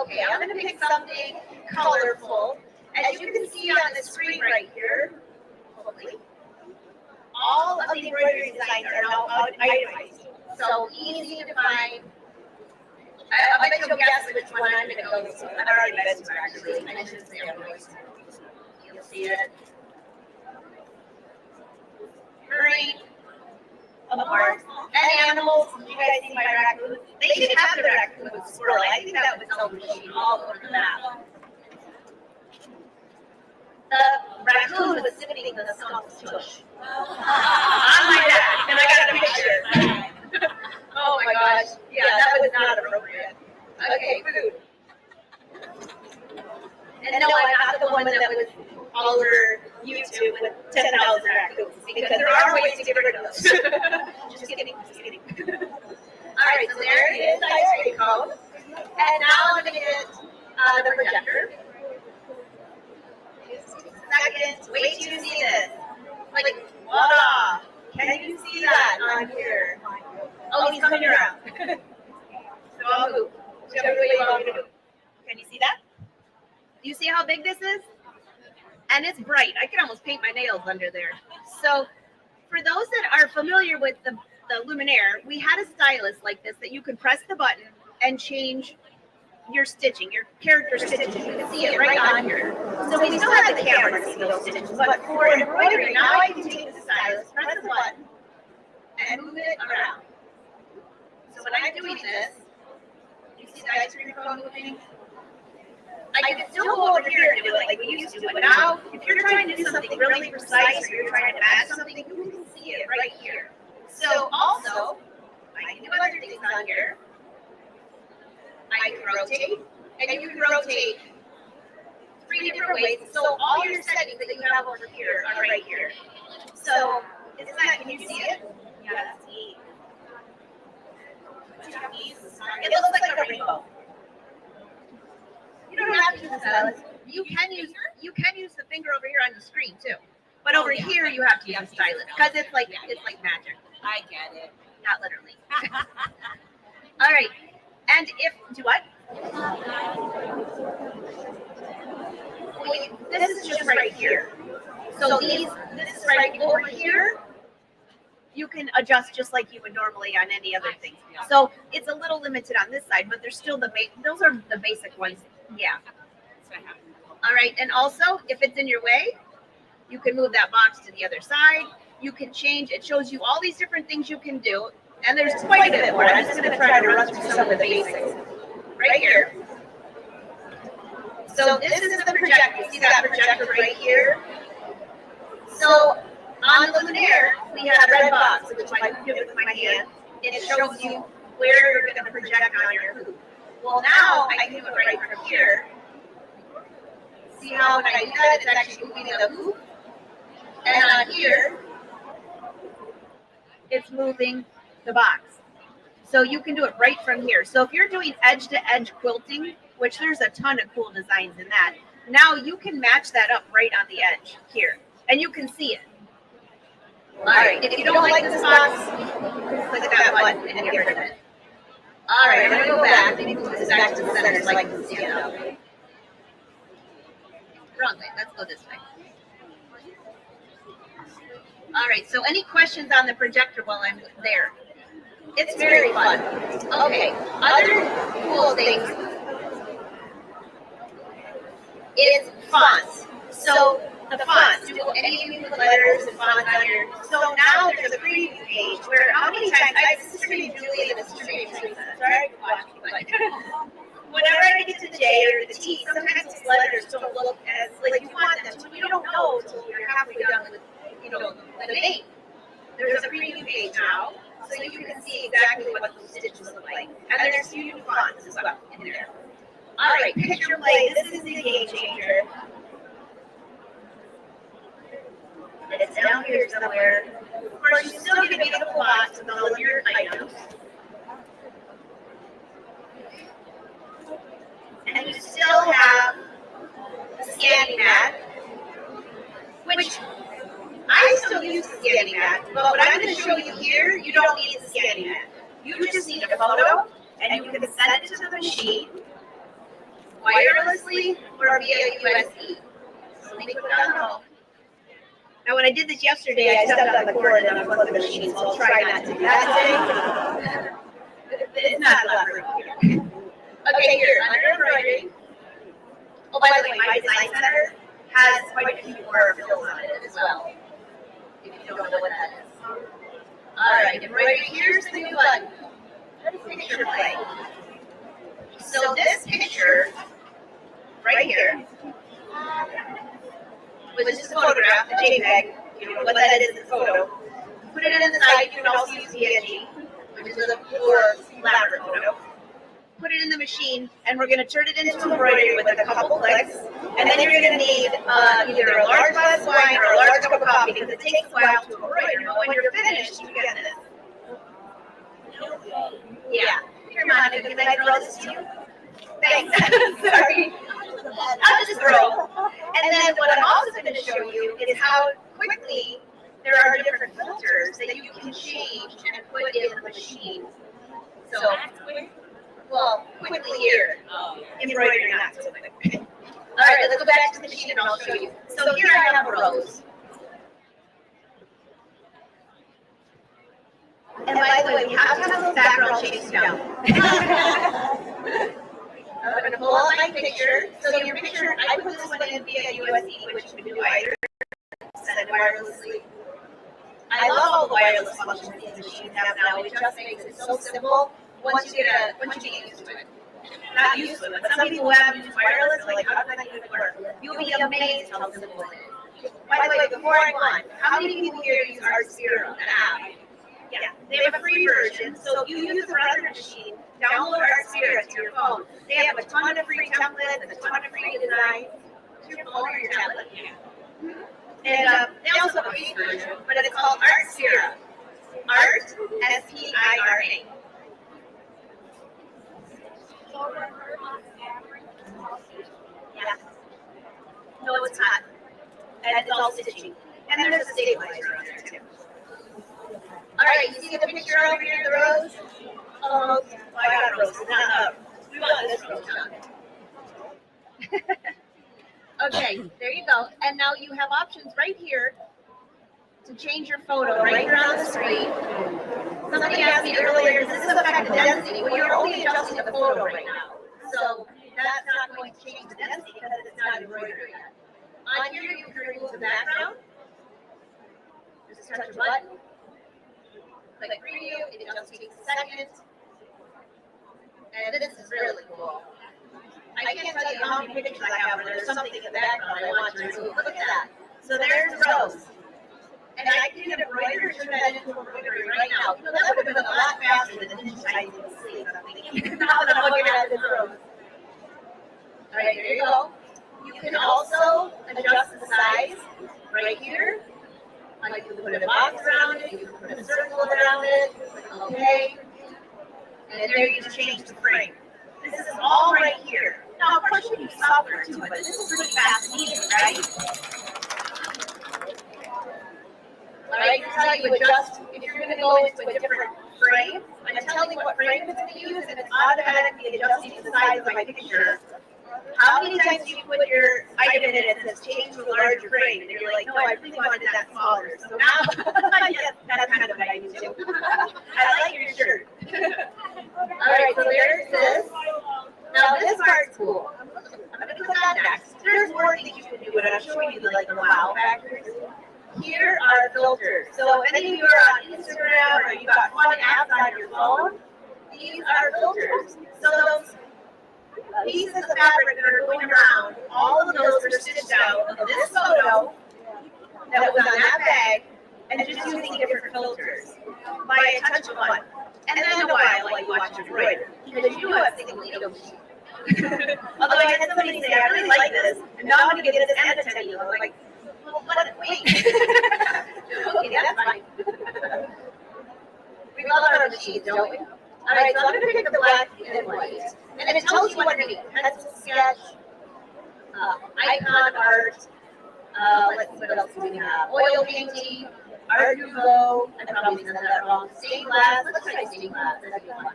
Okay, I'm going to pick something colorful. As you can see on the screen right here, hopefully, all of the embroidery designs are now itemized. So easy to find. I bet you'll guess which one I'm going to go to. I've already been to actually. I should say Embroidery. You'll see it. Great. Of course. And animals. You guys see my raccoon? They should have the raccoon with squirrel. I think that would sell the machine all over the map. The raccoon was sitting in the skunk's tush. On my back, and I got a picture. Oh my gosh. Yeah, that was not appropriate. Okay, food. And no, I'm not the one that was all over YouTube with 10,000 raccoons, because there are ways to get rid of those. Just kidding, just kidding. All right, so there it is, ice cream cone. And now I'm going to get the projector. Second, wait till you see this. Like, voila! Can you see that on here? Oh, he's coming around. So I'll move. Whichever way you want me to move. Can you see that? Do you see how big this is? And it's bright. I can almost paint my nails under there. So for those that are familiar with the luminaire, we had a stylus like this that you could press the button and change your stitching, your character stitching. You can see it right on here. So we still have the camera to see those stitches, but for embroidery, now I can take the stylus, press the button, and move it around. So when I'm doing this, you see the ice cream cone moving? I can still go over here and do it like we used to, but now if you're trying to do something really precise or you're trying to add something, you can see it right here. So also, I can do other things on here. I can rotate, and you can rotate 3 different ways. So all your settings that you have over here are right here. So isn't that, can you see it? Yeah, that's neat. It looks like a rainbow. You don't have to use the stylus. You can use the finger over here on the screen too. But over here you have to use the stylus because it's like magic. I get it. Not literally. All right. And if do what? This is just right here. So this is right over here. You can adjust just like you would normally on any other thing. So it's a little limited on this side, but there's still those are the basic ones. Yeah. All right. And also, if it's in your way, you can move that box to the other side. You can change. It shows you all these different things you can do. And there's quite a bit more. I'm just going to try to run through some of the basics. Right here. So this is the projector. You see that projector right here? So on the luminaire, we have a red box, which I can do with my hand. It shows you where you're going to project on your hoop. Well, now I can do it right from here. See how when I do that, it's actually moving the hoop. And on here, it's moving the box. So you can do it right from here. So if you're doing edge-to-edge quilting, which there's a ton of cool designs in that, now you can match that up right on the edge here. And you can see it. All right, if you don't like this box, click that button and get rid of it. All right, I'm going to go back. Maybe move this back to the center so I can see it now. Wrong way. Let's go this way. All right, so any questions on the projector while I'm there? It's very fun. Okay, other cool things is fonts. So the fonts, do any of you put letters and fonts on your, so now there's a preview page where how many times, this is pretty Julie and this is pretty Teresa. Sorry for watching, but whenever I get to the J or the T, sometimes these letters don't look as like you want them to. You don't know until you're halfway done with, the name. There's a preview page now, so you can see exactly what those stitches look like. And there's few fonts as well in there. All right, picture play. This is the game changer. It's down here somewhere. Of course, you still get a beautiful box with all of your items. And you still have the scanning mat, which I still use the scanning mat, but what I'm going to show you here, you don't need the scanning mat. You just need a photo, and you can send it to the machine wirelessly or via USB. So let me put it on hold. Now, when I did this yesterday, I stepped on the cord and unplugged the machine, so I'll try not to do that today. It's not elaborate. Okay, here, under embroidery. Oh, by the way, my design center has quite a few more fills on it as well, if you don't know what that is. All right, embroidery, here's the new button. Picture play. So this picture, right here, was just a photograph, a JPEG. You know what that is, the photo. Put it in the side, you can also use PNG, which is a more elaborate photo. Put it in the machine, and we're going to turn it into embroidery with a couple clicks. And then you're going to need either a large glass of wine or a large cup of coffee, because it takes a while to embroider. But when you're finished, you get this. Yeah. Here, Monica, can I throw this to you? Thanks. Sorry. I'll just throw. And then what I'm also going to show you is how quickly there are different filters that you can change and put in the machine. So, well, quickly here. Embroidery, not so quick. All right, let's go back to the machine and I'll show you. So here I have a rose. And by the way, we have to have those background changes down. I'm going to pull out my picture. So your picture, I put this one in via USB, which you can do either. Send it wirelessly. I love all the wireless functions these machines have now. It just makes it so simple once you get used to it. Not used to it, but some people who haven't used wireless are like, how does that even work? You'll be amazed how simple it is. By the way, before I go on, how many people here use Artspira, an app? Yeah, they have a free version, so if you use a brother machine, download Artspira to your phone. They have a ton of free templates and a ton of free designs to your phone or your tablet. And they also have a paid version, but it's called Artspira. Art, S-P-I-R-A. Yeah. No, it's not. And it's all stitching. And there's a stabilizer on there too. All right, you see the picture over here, the rose? Oh, I got a rose. We want this rose done. Okay, there you go. And now you have options right here to change your photo right here on the screen. Somebody asked me earlier, does this affect the density? Well, you're only adjusting the photo right now. So that's not going to change the density because it's not embroidery yet. On here, you can remove the background. Just touch a button. Click preview, it just takes a second. And this is really cool. I can't tell you how many pictures I have where there's something in the background I want to remove. Look at that. So there's the rose. And I can embroider, turn that into embroidery right now. You know, that would have been a lot faster than digitizing the sleeves. I'm thinking, now that I'm looking at this rose. All right, there you go. You can also adjust the size right here. You can put a box around it, you can put a circle around it, okay. And there you just change the frame. This is all right here. Now, of course, you can use software too, but this is pretty fast and easy, right? All right, here's how you adjust. If you're going to go into a different frame, I'm telling you what frame it's going to use, and it's automatically adjusting the size of my picture. How many times do you put your item in it and it says change to a larger frame? And you're like, no, I really wanted that smaller. So now, yes, that's kind of what I do too. I like your shirt. All right, so there's this. Now this part's cool. I'm going to click on next. There's more things you can do, but I'm showing you like the wow factors. Here are filters. So if any of you are on Instagram or you got fun apps on your phone, these are filters. So those pieces of fabric that are going around, all of those were stitched out of this photo that was on that bag, and just using different filters by a touch of a button. And then a while you watch your embroidery, because you do have single needle machine. Although I had somebody say, I really like this, and now I'm going to get this and a 10 needle. I'm like, well, wait. Okay, that's fine. We love our machines, don't we? All right, so I'm going to pick the black and white. And it tells you what to do. Pencil sketch, icon art, let's see what else do we have. Oil painting, art nouveau, I probably said that wrong. Stained glass, let's try stained glass, that'd be fun.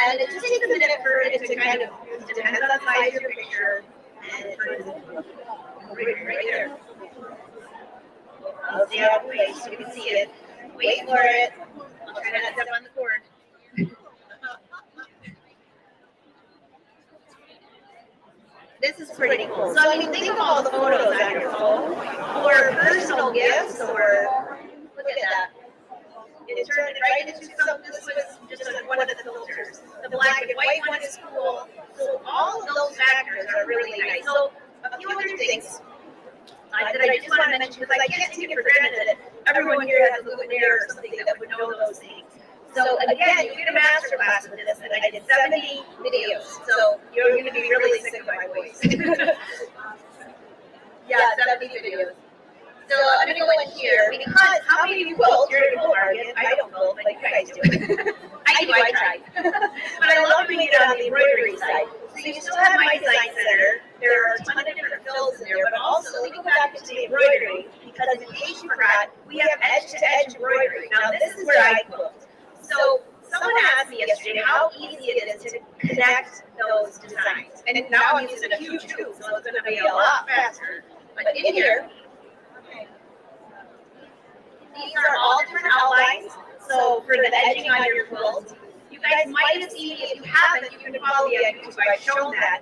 And it just takes a minute for it to kind of, depends on the size of your picture, and it turns into right there. I'll stay out of the way so you can see it. Wait for it. I'll try not to step on the cord. This is pretty cool. So, I mean, think of all the photos on your phone or personal gifts or, look at that. It turned right into something. This was just one of the filters. The black and white one is cool. So all of those factors are really nice. So a few other things that I just want to mention because I can't take it for granted that everyone here has a Aveneer or something that would know those things. So again, you get a master class with this, and I did 70 videos. So you're going to be really sick of my voice. Yeah, 70 videos. So I'm going to go in here because how many of you quilt? You're going to Oregon. I don't quilt like you guys do. I try. But I love doing it on the embroidery side. So you still have my design center. There are a ton of different fills in there, but also let me go back to the embroidery because in case you forgot, we have edge-to-edge embroidery. Now this is where I quilt. So someone asked me yesterday how easy it is to connect those designs. And now I'm using a huge tube, so it's going to be a lot faster. But in here, these are all different outlines. So for the edging on your quilt, you guys might have seen, if you haven't, you can follow me on YouTube. I've shown that.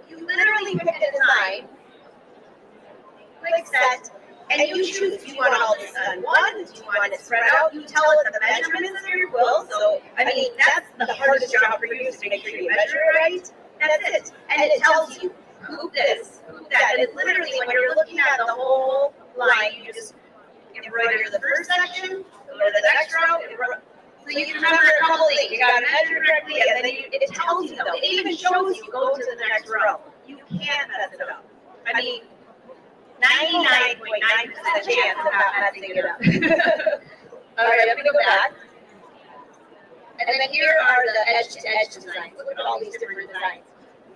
You literally pick a design, click set, and you choose, do you want all this on one? Do you want it spread out? You tell it the measurements of your quilt. So, I mean, that's the hardest job for you is to make sure you measure it right. That's it. And it tells you, hoop this, hoop that. And it's literally, when you're looking at the whole line, you just embroider the first section, go to the next row. So you can remember a couple things. You got to measure correctly, and then it tells you, though. It even shows you, go to the next row. You can't mess it up. I mean, 99.9% chance of not messing it up. All right, let me go back. And then here are the edge-to-edge designs. Look at all these different designs.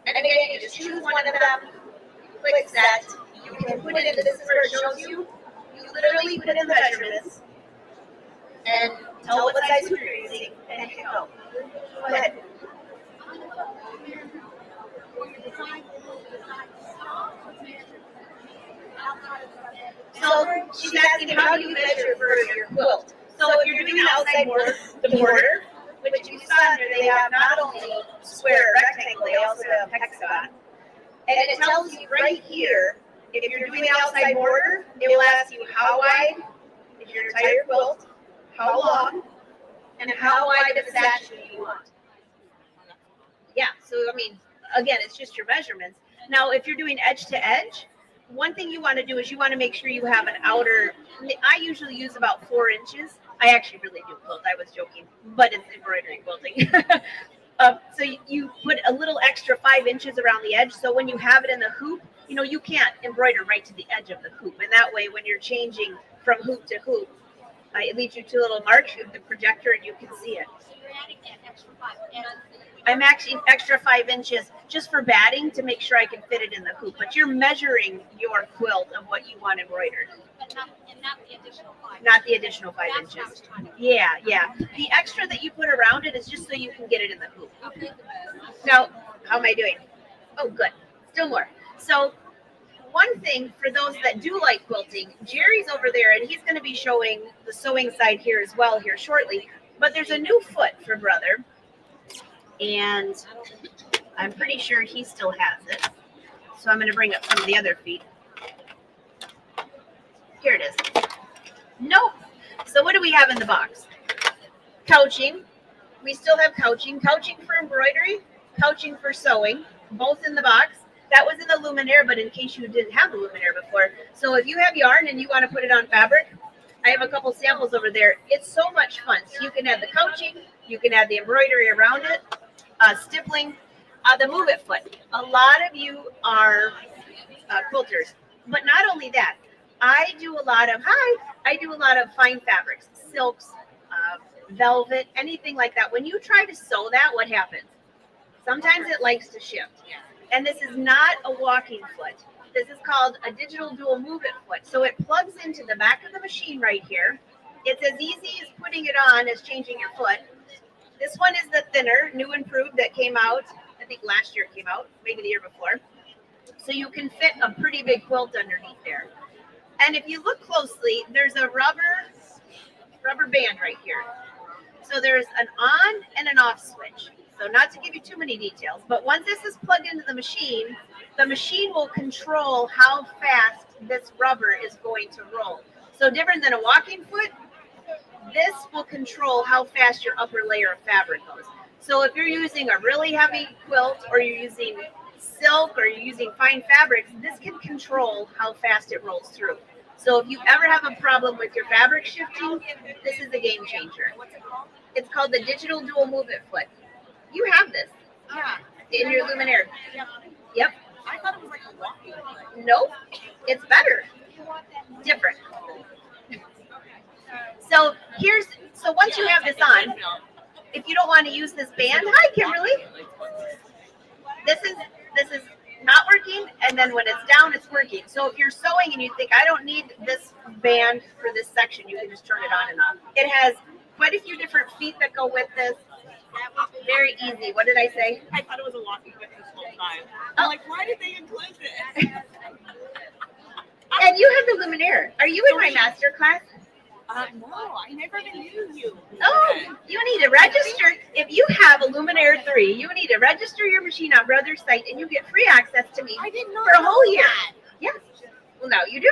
And again, you just choose one of them, click set. You can put it in, this is where it shows you. You literally put in the measurements and tell what size hoop you're using, and hit go. Go ahead. So she's asking, how do you measure for your quilt? So if you're doing outside border, the border, which you saw under, they have not only square, rectangle, they also have hexagon. And it tells you right here, if you're doing the outside border, it will ask you how wide is your entire quilt, how long, and how wide of a sash do you want. Yeah, so I mean, again, it's just your measurements. Now, if you're doing edge to edge, one thing you want to do is you want to make sure you have an outer, I usually use about 4 inches. I actually really do quilt, I was joking, but it's embroidery quilting. So you put a little extra 5 inches around the edge, so when you have it in the hoop, you know, you can't embroider right to the edge of the hoop. And that way, when you're changing from hoop to hoop, it leaves you 2 little marks with the projector and you can see it. I'm actually extra 5 inches just for batting to make sure I can fit it in the hoop. But you're measuring your quilt of what you want embroidered. But not the additional 5. Not the additional 5 inches. Yeah. The extra that you put around it is just so you can get it in the hoop. Now, how am I doing? Oh, good. Still more. So one thing for those that do like quilting, Jerry's over there and he's going to be showing the sewing side here as well here shortly. But there's a new foot for Brother. And I'm pretty sure he still has it. So I'm going to bring up some of the other feet. Here it is. Nope. So what do we have in the box? Couching. We still have couching. Couching for embroidery. Couching for sewing. Both in the box. That was in the Luminaire, but in case you didn't have the Luminaire before. So if you have yarn and you want to put it on fabric, I have a couple samples over there. It's so much fun. So you can add the couching. You can add the embroidery around it. Stippling. The move it foot. A lot of you are quilters. But not only that. I do a lot of fine fabrics, silks, velvet, anything like that. When you try to sew that, what happens? Sometimes it likes to shift. And this is not a walking foot. This is called a digital dual move it foot. So it plugs into the back of the machine right here. It's as easy as putting it on as changing your foot. This one is the thinner, new improved that came out. I think last year it came out, maybe the year before. So you can fit a pretty big quilt underneath there. And if you look closely, there's a rubber band right here. So there's an on and an off switch. So not to give you too many details, but once this is plugged into the machine will control how fast this rubber is going to roll. So different than a walking foot, this will control how fast your upper layer of fabric goes. So if you're using a really heavy quilt or you're using silk or you're using fine fabrics, this can control how fast it rolls through. So if you ever have a problem with your fabric shifting, this is a game changer. It's called the digital dual movement foot. You have this in your Luminaire. Yep. I thought it was like a walking foot. Nope. It's better. Different. So once you have this on, if you don't want to use this band, hi Kimberly. This is not working, and then when it's down, it's working. So if you're sewing and you think I don't need this band for this section, you can just turn it on and off. It has quite a few different feet that go with this. Very easy. What did I say? I thought it was a walking foot this whole time. I'm like, why did they include this? And you have the Luminaire. Are you in my master class? No, I never even knew you. Oh, you need to register. If you have a Luminaire 3, you need to register your machine on Brother's site and you get free access to me I didn't know for a whole year. that. Yes. Well, now you do.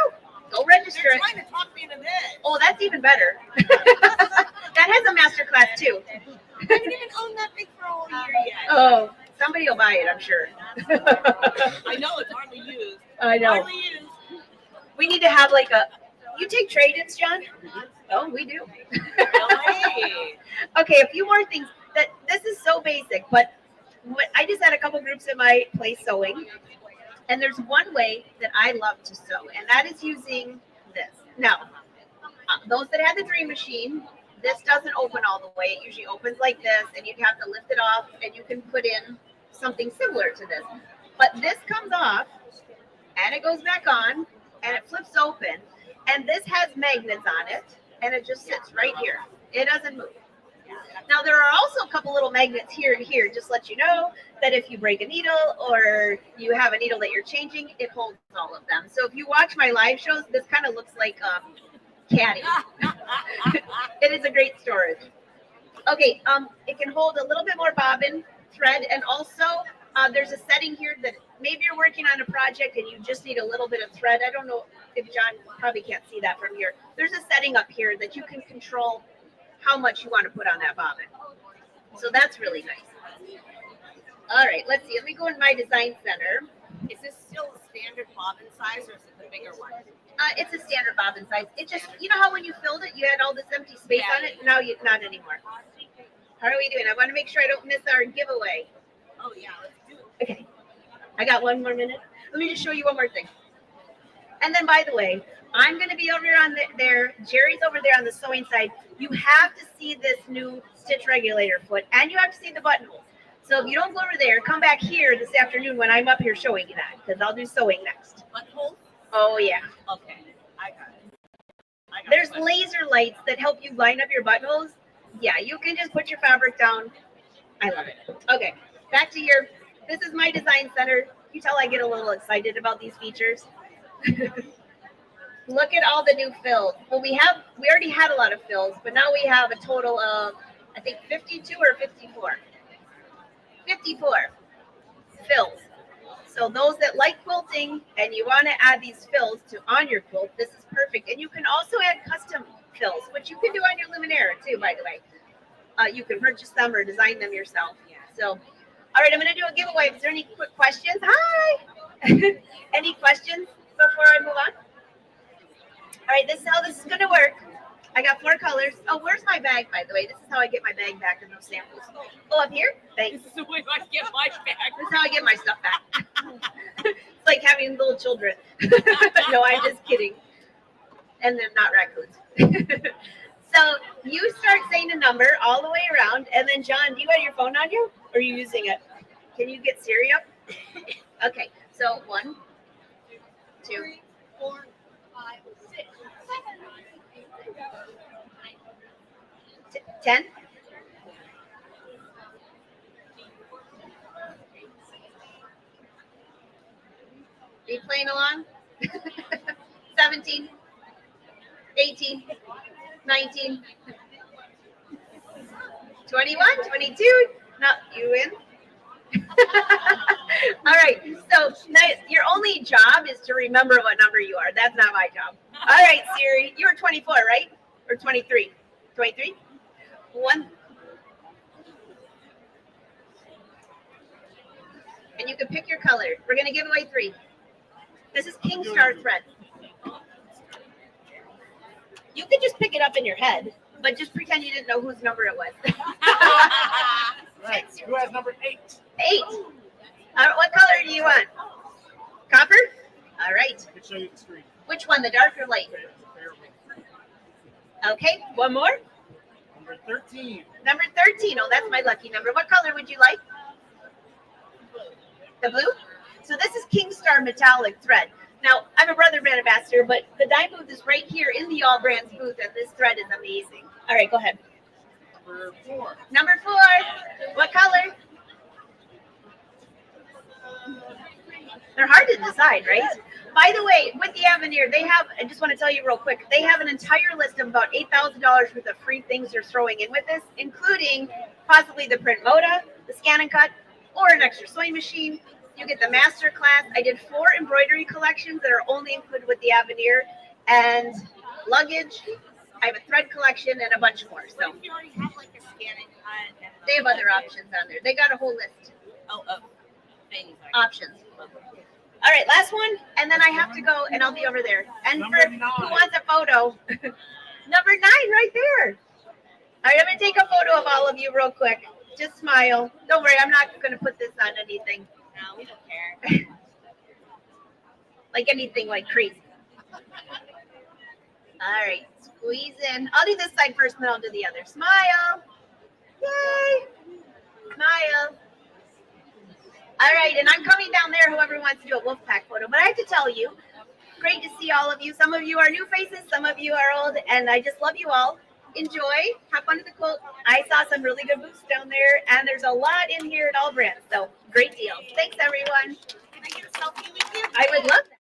Go register They're it. trying to talk me into this. Oh, that's even better. That has a master class too. I didn't even own that thing for a whole year yet. Oh, somebody will buy it, I'm sure. I know it's hardly used. I know. Hardly used. We need to have like a. You take trade-ins, John? Oh, we do. Really? Okay, a few more things. That this is so basic, but I just had a couple groups in my place sewing, and there's one way that I love to sew, and that is using this. Now, those that have the Dream Machine, this doesn't open all the way. It usually opens like this, and you'd have to lift it off, and you can put in something similar to this. But this comes off, and it goes back on, and it flips open, and this has magnets on it, and it just sits right here. It doesn't move. Now, there are also a couple little magnets here and here, just let you know that if you break a needle or you have a needle that you're changing, it holds all of them. So if you watch my live shows, this kind of looks like caddy. It is a great storage. Okay, it can hold a little bit more bobbin thread, and also there's a setting here that maybe you're working on a project and you just need a little bit of thread. I don't know if John probably can't see that from here. There's a setting up here that you can control how much you want to put on that bobbin. So that's really nice. All right, let's see. Let me go in my design center. Is this still a standard bobbin size or is it the bigger one? It's a standard bobbin size. It just, you know how when you filled it, you had all this empty space on it? Now you not anymore. How are we doing? I want to make sure I don't miss our giveaway. Oh, yeah, let's do it. Okay. I got one more minute. Let me just show you one more thing. And then, by the way, I'm going to be over on there. Jerry's over there on the sewing side. You have to see this new stitch regulator foot, and you have to see the buttonhole. So if you don't go over there, come back here this afternoon when I'm up here showing you that, because I'll do sewing next. Buttonhole? Oh, yeah. Okay, I got it. There's laser lights that help you line up your buttonholes. Yeah, you can just put your fabric down. I love it. Okay, back to your, this is my design center. You tell I get a little excited about these features. Look at all the new fills. Well, we already had a lot of fills, but now we have a total of, I think 52 or 54. 54 fills. So those that like quilting and you want to add these fills on your quilt, this is perfect. And you can also add custom fills, which you can do on your Luminaire too, by the way. You can purchase them or design them yourself. So, all right, I'm going to do a giveaway. Is there any quick questions? Hi. Any questions before I move on? All right, this is how this is going to work. I got 4 colors. Oh, where's my bag, by the way? This is how I get my bag back in those samples. Oh, up here? Thanks. This is the way I get my bag. This is how I get my stuff back. It's like having little children. No, I'm just kidding. And they're not raccoons. So you start saying a number all the way around, and then John, do you have your phone on you, or are you using it? Can you get Siri up? Okay, so 1, 2, 3, 4, 5, 6, 7, 10. Are you playing along? 17, 18, 19, 21, 22. No, you win. All right. So now your only job is to remember what number you are. That's not my job. All right, Siri. You were 24, right? Or 23? 23? One. And you can pick your color. We're going to give away 3. This is King Star thread. You could just pick it up in your head, but just pretend you didn't know whose number it was. Right. Who has number 8? 8. What color do you want? Copper? All right. I can show you the screen. Which one, the dark or light? Okay, one more. Number 13. Number 13. Oh, that's my lucky number. What color would you like? The blue? So this is King Star metallic thread. Now, I'm a Brother Brand ambassador, but the dye booth is right here in the AllBrands booth, and this thread is amazing. All right, go ahead. Number 4. Number 4. What color? They're hard to decide, right? By the way, with the Aveneer, they have, I just want to tell you real quick, they have an entire list of about $8,000 worth of free things they're throwing in with this, including possibly the print moda, the ScanNCut, or an extra sewing machine. You get the master class. I did 4 embroidery collections that are only included with the Aveneer, and luggage. I have a thread collection and a bunch more. So If you already have like a ScanNCut and they have other options on there. They got a whole list of things. options. All right, last one, and then I have to go, and I'll be over there. And Number for 9. who wants a photo? Number 9 right there. All right, I'm going to take a photo of all of you real quick. Just smile. Don't worry, I'm not going to put this on anything. No, we don't care. Like anything like crazy. All right, squeeze in. I'll do this side first, and then I'll do the other. Smile. Yay. Smile. All right, and I'm coming down there, whoever wants to do a wolf pack photo. But I have to tell you, great to see all of you. Some of you are new faces, some of you are old, and I just love you all. Enjoy. Hop onto the quilt. I saw some really good booths down there, and there's a lot in here at AllBrands. So great deal. Thanks, everyone. Can I get a selfie with you? I would love that.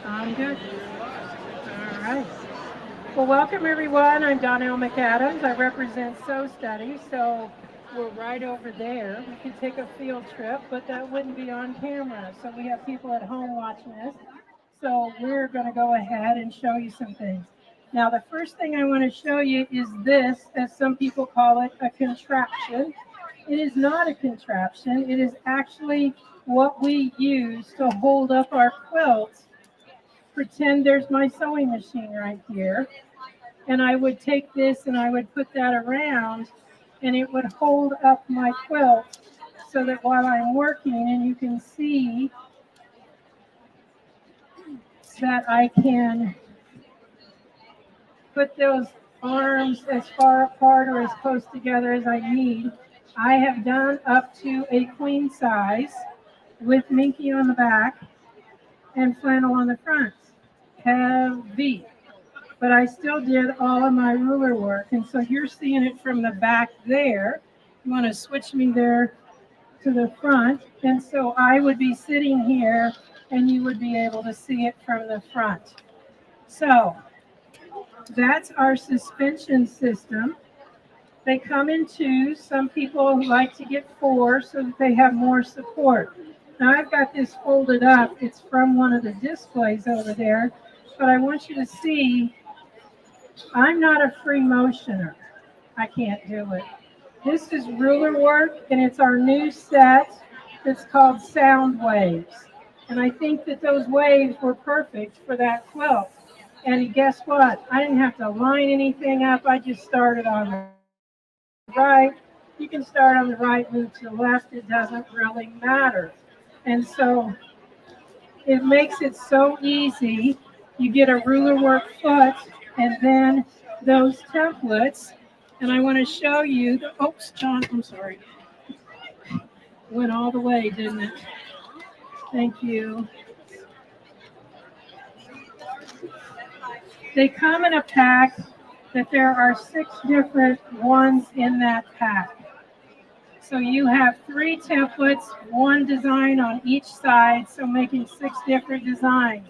I'm good. All right. Well, welcome everyone. I'm Donnell McAdams. I represent Sew Studies. So we're right over there. We could take a field trip, but that wouldn't be on camera. So we have people at home watching us. So we're going to go ahead and show you some things. Now, the first thing I want to show you is this, as some people call it, a contraption. It is not a contraption. It is actually what we use to hold up our quilts. Pretend there's my sewing machine right here. And I would take this and I would put that around and it would hold up my quilt so that while I'm working, and you can see that I can put those arms as far apart or as close together as I need. I have done up to a queen size with minky on the back and flannel on the front. Heavy. But I still did all of my ruler work. And so you're seeing it from the back there. You want to switch me there to the front. And so I would be sitting here and you would be able to see it from the front. So that's our suspension system. They come in twos. Some people like to get four so that they have more support. Now I've got this folded up. It's from one of the displays over there. But I want you to see, I'm not a free motioner. I can't do it. This is ruler work, and it's our new set that's called Sound Waves. And I think that those waves were perfect for that quilt. And guess what? I didn't have to line anything up. I just started on the right. You can start on the right, move to the left. It doesn't really matter. And so it makes it so easy. You get a ruler work foot and then those templates. And I want to show you the, oops, John, I'm sorry. Went all the way, didn't it? Thank you. They come in a pack that there are 6 different ones in that pack. So you have 3 templates, 1 design on each side, so making 6 different designs.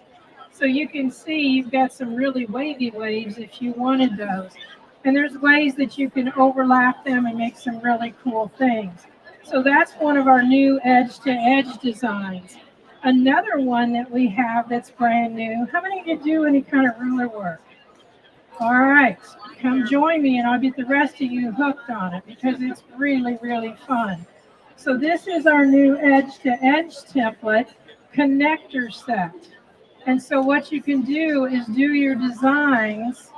So you can see you've got some really wavy waves if you wanted those. And there's ways that you can overlap them and make some really cool things. So that's one of our new edge-to-edge designs. Another one that we have that's brand new. How many of you do any kind of ruler work? All right, come join me and I'll get the rest of you hooked on it because it's really, really fun. So this is our new edge-to-edge template connector set. And so what you can do is do your designs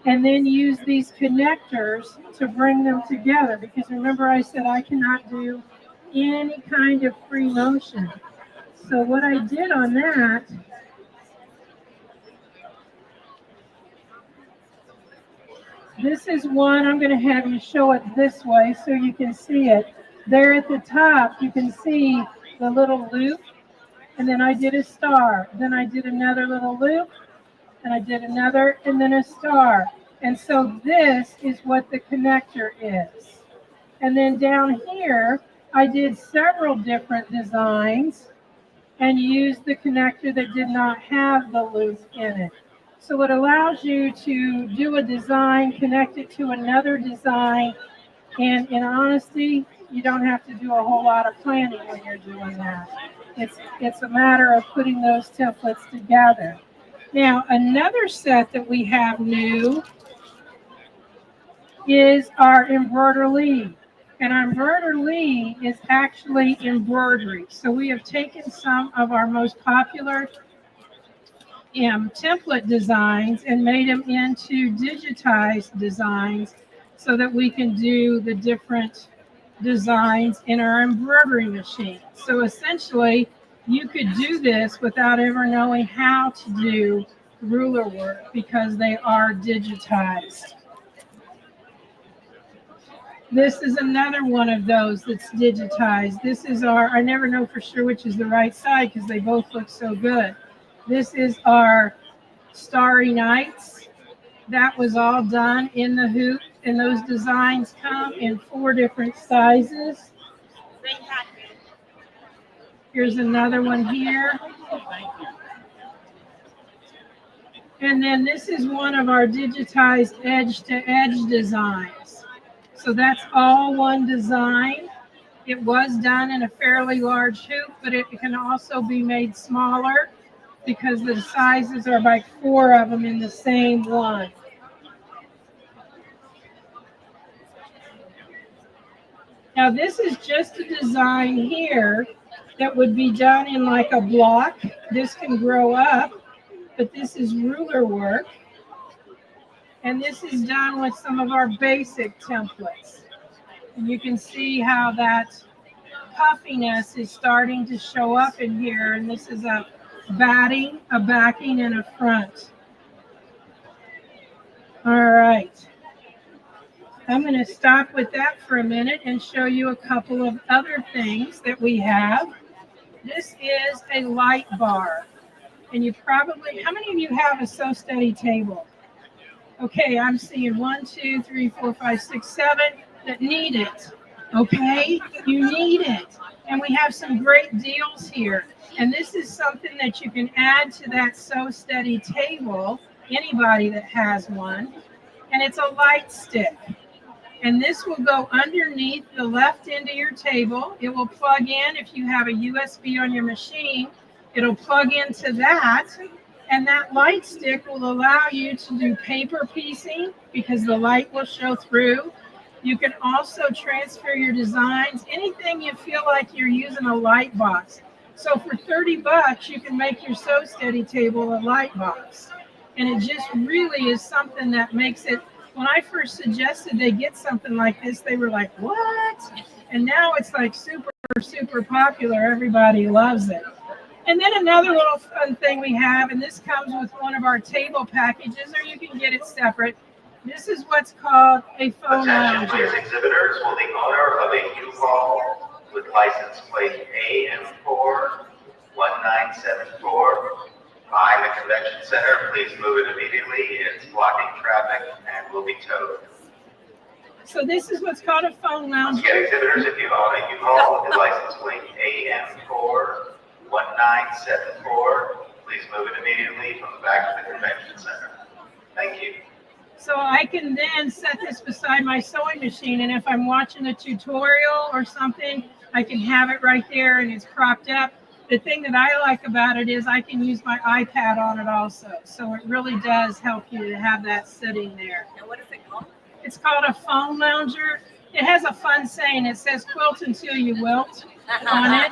and then use these connectors to bring them together. Because remember I said I cannot do any kind of free motion. So what I did on that, this is one, I'm going to have you show it this way so you can see it. There at the top, you can see the little loop. And then I did a star. Then I did another little loop. And I did another, and then a star. And so this is what the connector is. And then down here, I did several different designs and used the connector that did not have the loop in it. So it allows you to do a design, connect it to another design, and in honesty, you don't have to do a whole lot of planning when you're doing that. It's a matter of putting those templates together. Now, another set that we have new is our Embroidery. And our Embroidery is actually embroidery. So we have taken some of our most popular template designs and made them into digitized designs so that we can do the different designs in our embroidery machine. So essentially, you could do this without ever knowing how to do ruler work because they are digitized. This is another one of those that's digitized. This is our, I never know for sure which is the right side because they both look so good. This is our Starry Nights. That was all done in the hoop, and those designs come in 4 different sizes. Here's another one here. And then this is one of our digitized edge-to-edge designs. So that's all one design. It was done in a fairly large hoop, but it can also be made smaller because the sizes are like 4 of them in the same one. Now this is just a design here that would be done in like a block. This can grow up, but this is ruler work. And this is done with some of our basic templates. And you can see how that puffiness is starting to show up in here. And this is a batting, a backing, and a front. All right. I'm going to stop with that for a minute and show you a couple of other things that we have. This is a light bar. And you probably, how many of you have a Sew Steady table? Okay, I'm seeing 1, 2, 3, 4, 5, 6, 7 that need it. Okay, you need it. And we have some great deals here. And this is something that you can add to that Sew Steady table, anybody that has one. And it's a light stick. And this will go underneath the left end of your table. It will plug in if you have a USB on your machine. It'll plug into that. And that light stick will allow you to do paper piecing because the light will show through. You can also transfer your designs, anything you feel like you're using a light box. So for $30, you can make your Sew Steady table a light box. And it just really is something that makes it, when I first suggested they get something like this, they were like, what? And now it's like super, super popular. Everybody loves it. And then another little fun thing we have, and this comes with one of our table packages, or you can get it separate. This is what's called a phone Attention, lounger. please, exhibitors. Will the owner of a U-Haul with license plate AM41974 by the convention center, please move it immediately. It's blocking traffic and will be towed. So this is what's called a phone Once lounger. again, exhibitors, if you own a U-Haul with license plate AM41974, please move it immediately from the back of the convention center. Thank you. So I can then set this beside my sewing machine, and if I'm watching a tutorial or something, I can have it right there and it's propped up. The thing that I like about it is I can use my iPad on it also. So it really does help you to have that sitting there. And what is it called? It's called a phone lounger. It has a fun saying. It says quilt until you wilt on it.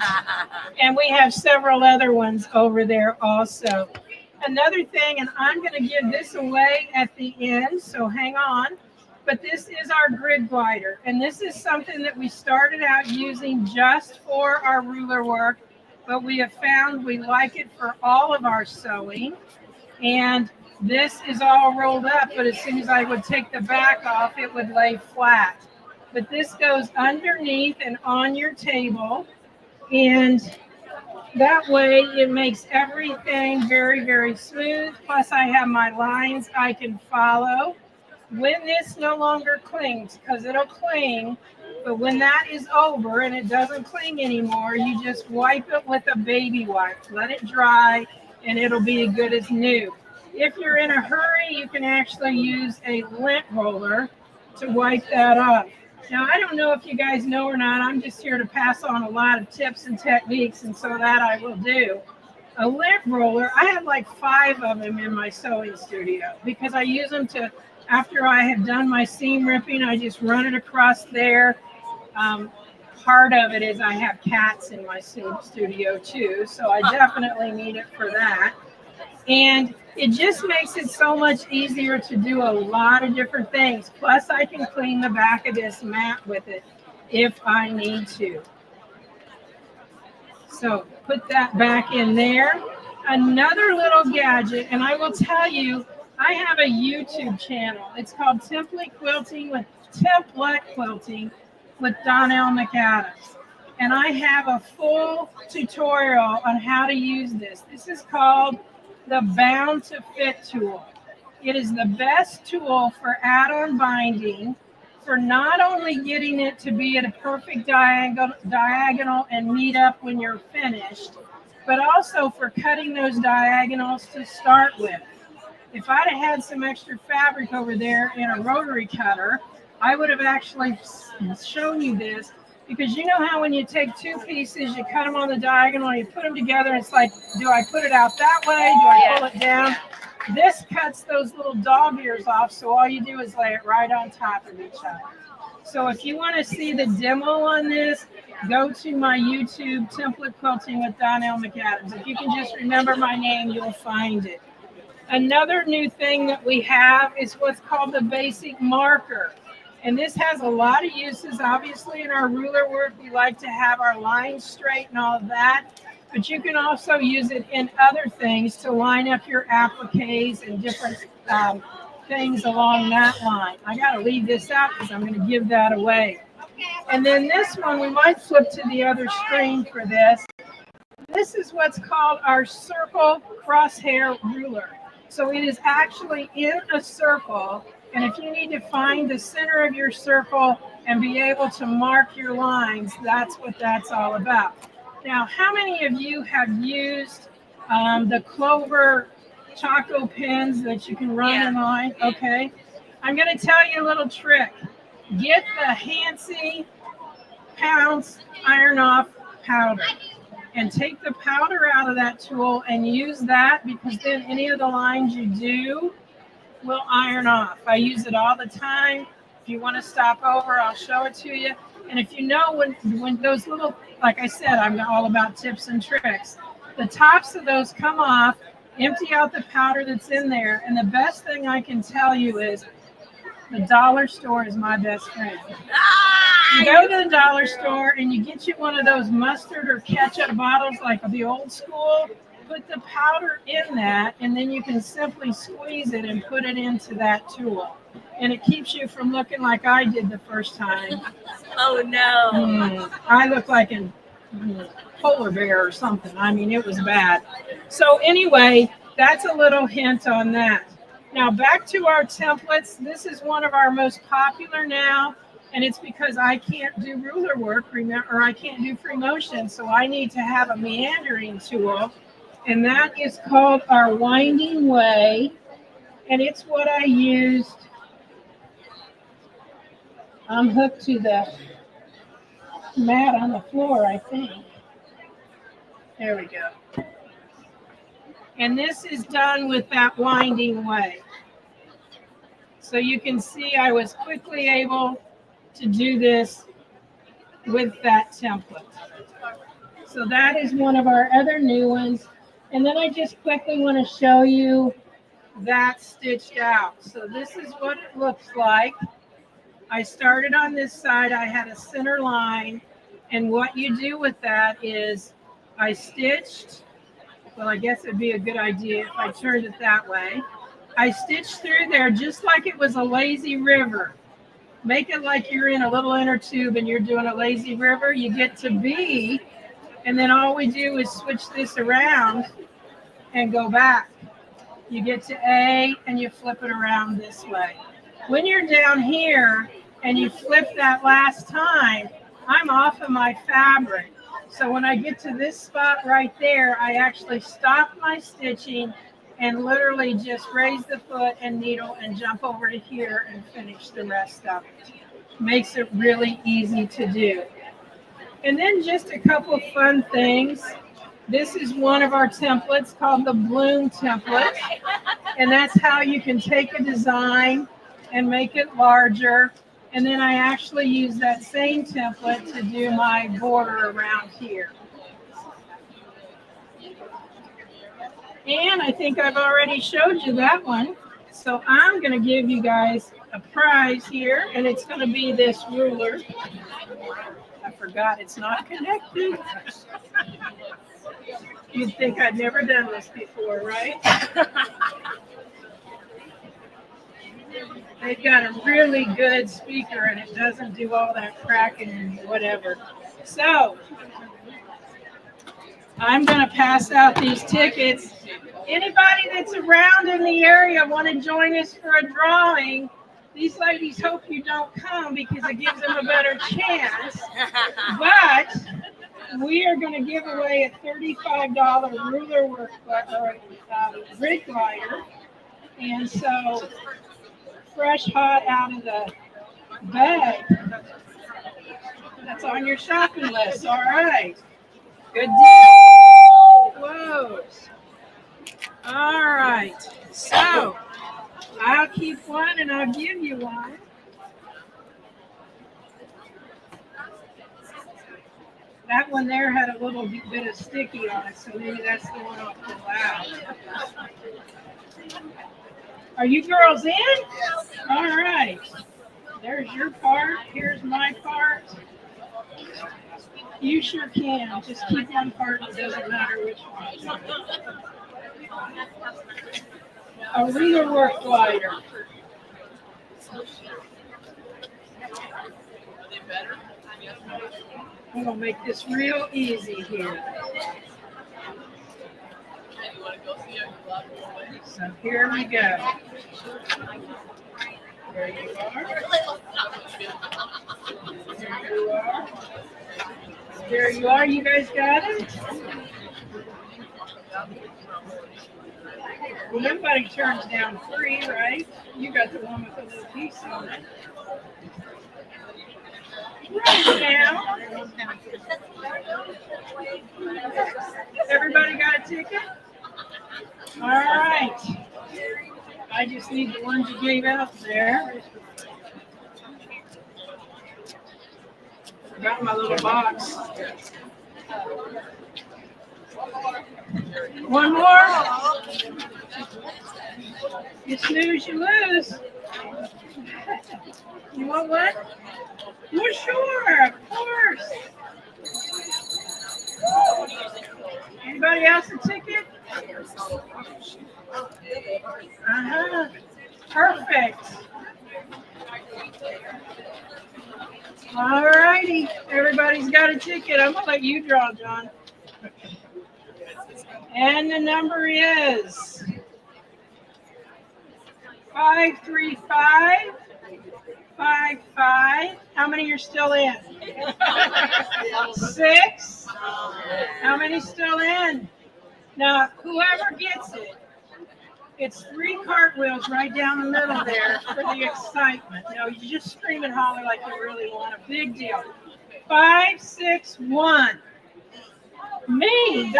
And we have several other ones over there also. Another thing, and I'm going to give this away at the end, so hang on. But this is our grid glider. And this is something that we started out using just for our ruler work. But we have found we like it for all of our sewing. And this is all rolled up, but as soon as I would take the back off, it would lay flat. But this goes underneath and on your table. And that way it makes everything very, very smooth. Plus I have my lines I can follow. When this no longer clings, because it'll cling, but when that is over and it doesn't cling anymore, you just wipe it with a baby wipe. Let it dry and it'll be as good as new. If you're in a hurry, you can actually use a lint roller to wipe that off. Now, I don't know if you guys know or not, I'm just here to pass on a lot of tips and techniques, and so that I will do. A lint roller, I have like 5 of them in my sewing studio because I use them to, after I have done my seam ripping, I just run it across there. Part of it is I have cats in my studio too, so I definitely need it for that. And it just makes it so much easier to do a lot of different things. Plus, I can clean the back of this mat with it if I need to. So put that back in there. Another little gadget, and I will tell you, I have a YouTube channel. It's called Template Quilting with Donnell McAdams. And I have a full tutorial on how to use this. This is called the Bound to Fit tool. It is the best tool for add-on binding, for not only getting it to be at a perfect diagonal and meet up when you're finished, but also for cutting those diagonals to start with. If I'd have had some extra fabric over there in a rotary cutter, I would have actually shown you this, because you know how when you take two pieces, you cut them on the diagonal, you put them together, it's like, do I put it out that way? Do I pull it down? This cuts those little dog ears off, so all you do is lay it right on top of each other. So if you want to see the demo on this, go to my YouTube, Template Quilting with Donnell McAdams. If you can just remember my name, you'll find it. Another new thing that we have is what's called the basic marker. And this has a lot of uses. Obviously, in our ruler work, we like to have our lines straight and all of that. But you can also use it in other things to line up your appliques and different things along that line. I got to leave this out because I'm going to give that away. And then this one, we might flip to the other screen for this. This is what's called our circle crosshair ruler. So it is actually in a circle. And if you need to find the center of your circle and be able to mark your lines, that's what that's all about. Now, how many of you have used the Clover Choco pens that you can run in line? Okay. I'm going to tell you a little trick. Get the Hansi Pounce Iron Off powder and take the powder out of that tool and use that, because then any of the lines you do will iron off. I use it all the time. If you want to stop over, I'll show it to you. And if you know when those little, like I said, I'm all about tips and tricks. The tops of those come off, empty out the powder that's in there. And the best thing I can tell you is the dollar store is my best friend. You go to the dollar store and you get you one of those mustard or ketchup bottles like the old school. Put the powder in that, and then you can simply squeeze it and put it into that tool. And it keeps you from looking like I did the first time. Oh, no. I look like a polar bear or something. I mean, it was bad. So anyway, that's a little hint on that. Now back to our templates. This is one of our most popular now, and it's because I can't do ruler work, or I can't do free motion, so I need to have a meandering tool. And that is called our Winding Way. And it's what I used. I'm hooked to the mat on the floor, I think. There we go. And this is done with that Winding Way. So you can see I was quickly able to do this with that template. So that is one of our other new ones. And then I just quickly want to show you that stitched out. So this is what it looks like. I started on this side. I had a center line. And what you do with that is I stitched, well, I guess it'd be a good idea if I turned it that way. I stitched through there just like it was a lazy river. Make it like you're in a little inner tube and you're doing a lazy river. You get to B. And then all we do is switch this around and go back. You get to A and you flip it around this way. When you're down here and you flip that last time, I'm off of my fabric. So when I get to this spot right there, I actually stop my stitching and literally just raise the foot and needle and jump over to here and finish the rest of it. Makes it really easy to do. And then just a couple fun things. This is one of our templates called the Bloom template. And that's how you can take a design and make it larger. And then I actually use that same template to do my border around here. And I think I've already showed you that one. So I'm going to give you guys a prize here, and it's going to be this ruler. I forgot it's not connected. You'd think I'd never done this before, right? They've got a really good speaker, and it doesn't do all that cracking and whatever. So I'm going to pass out these tickets. Anybody that's around in the area want to join us for a drawing, these ladies hope you don't come because it gives them a better chance. But we are going to give away a $35 ruler work rig glider. And so, fresh hot out of the bag. That's on your shopping list. All right. Good deal. Close. All right. So, I'll keep one and I'll give you one. That one there had a little bit of sticky on it, so maybe that's the one I'll pull out. Are you girls in? All right. There's your part. Here's my part. You sure can. Just keep one part. It doesn't matter which one. A real work glider. I'm going to make this real easy here. So here we go. There you are. There you are. There you are. You guys got it? Well, nobody turns down free, right? You got the one with the little piece on it. Right now. Everybody got a ticket? All right. I just need the ones you gave out there. I got my little box. One more? You snooze, you lose. You want one? Well, sure, of course. Anybody else a ticket? Uh-huh. Perfect. All righty. Everybody's got a ticket. I'm going to let you draw, John. And the number is 53555. How many are still in? 6. How many still in? Now, whoever gets it, it's 3 cartwheels right down the middle there for the excitement. No, you just scream and holler like you really want a big deal. 5, 6, 1. Me,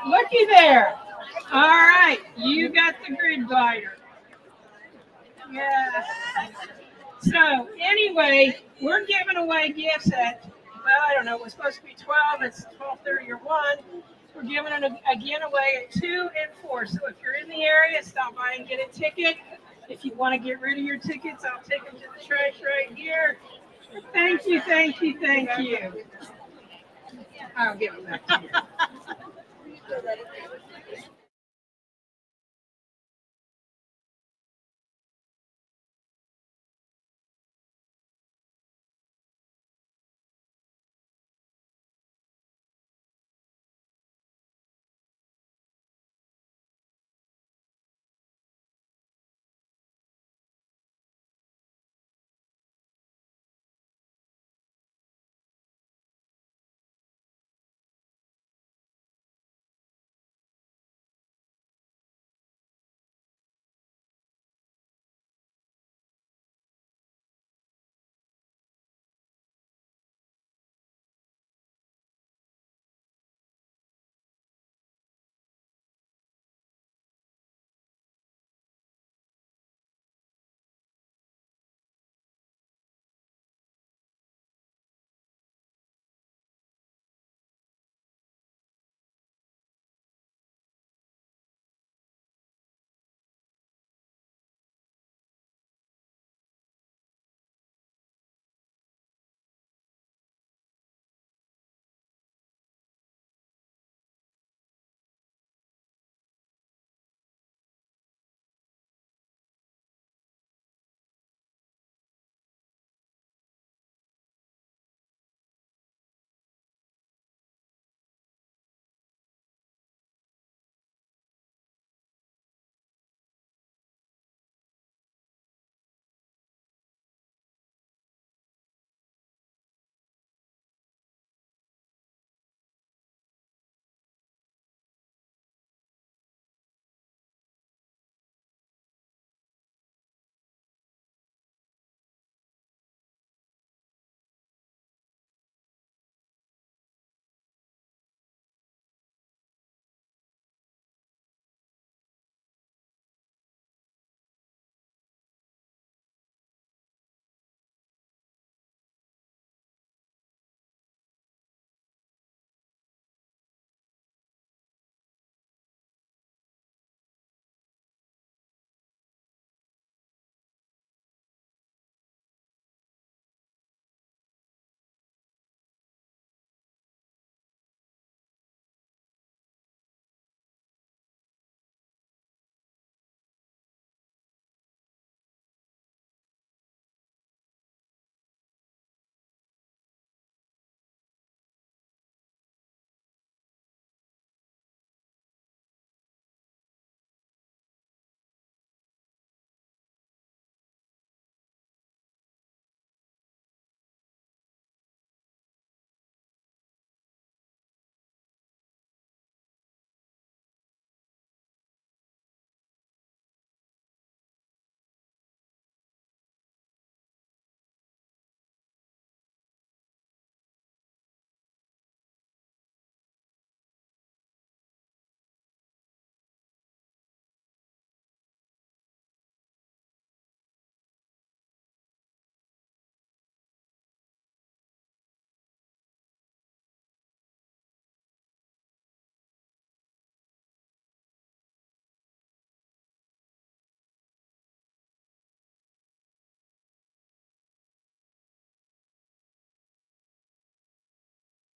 looky there. All right, you got the grid glider. Yeah. So anyway, we're giving away gifts at, well, I don't know, it was supposed to be 12, it's 12:30 or 1. We're giving it again away at 2 and 4. So if you're in the area, stop by and get a ticket. If you want to get rid of your tickets, I'll take them to the trash right here. Thank you, thank you, thank you. I'll give them back to you.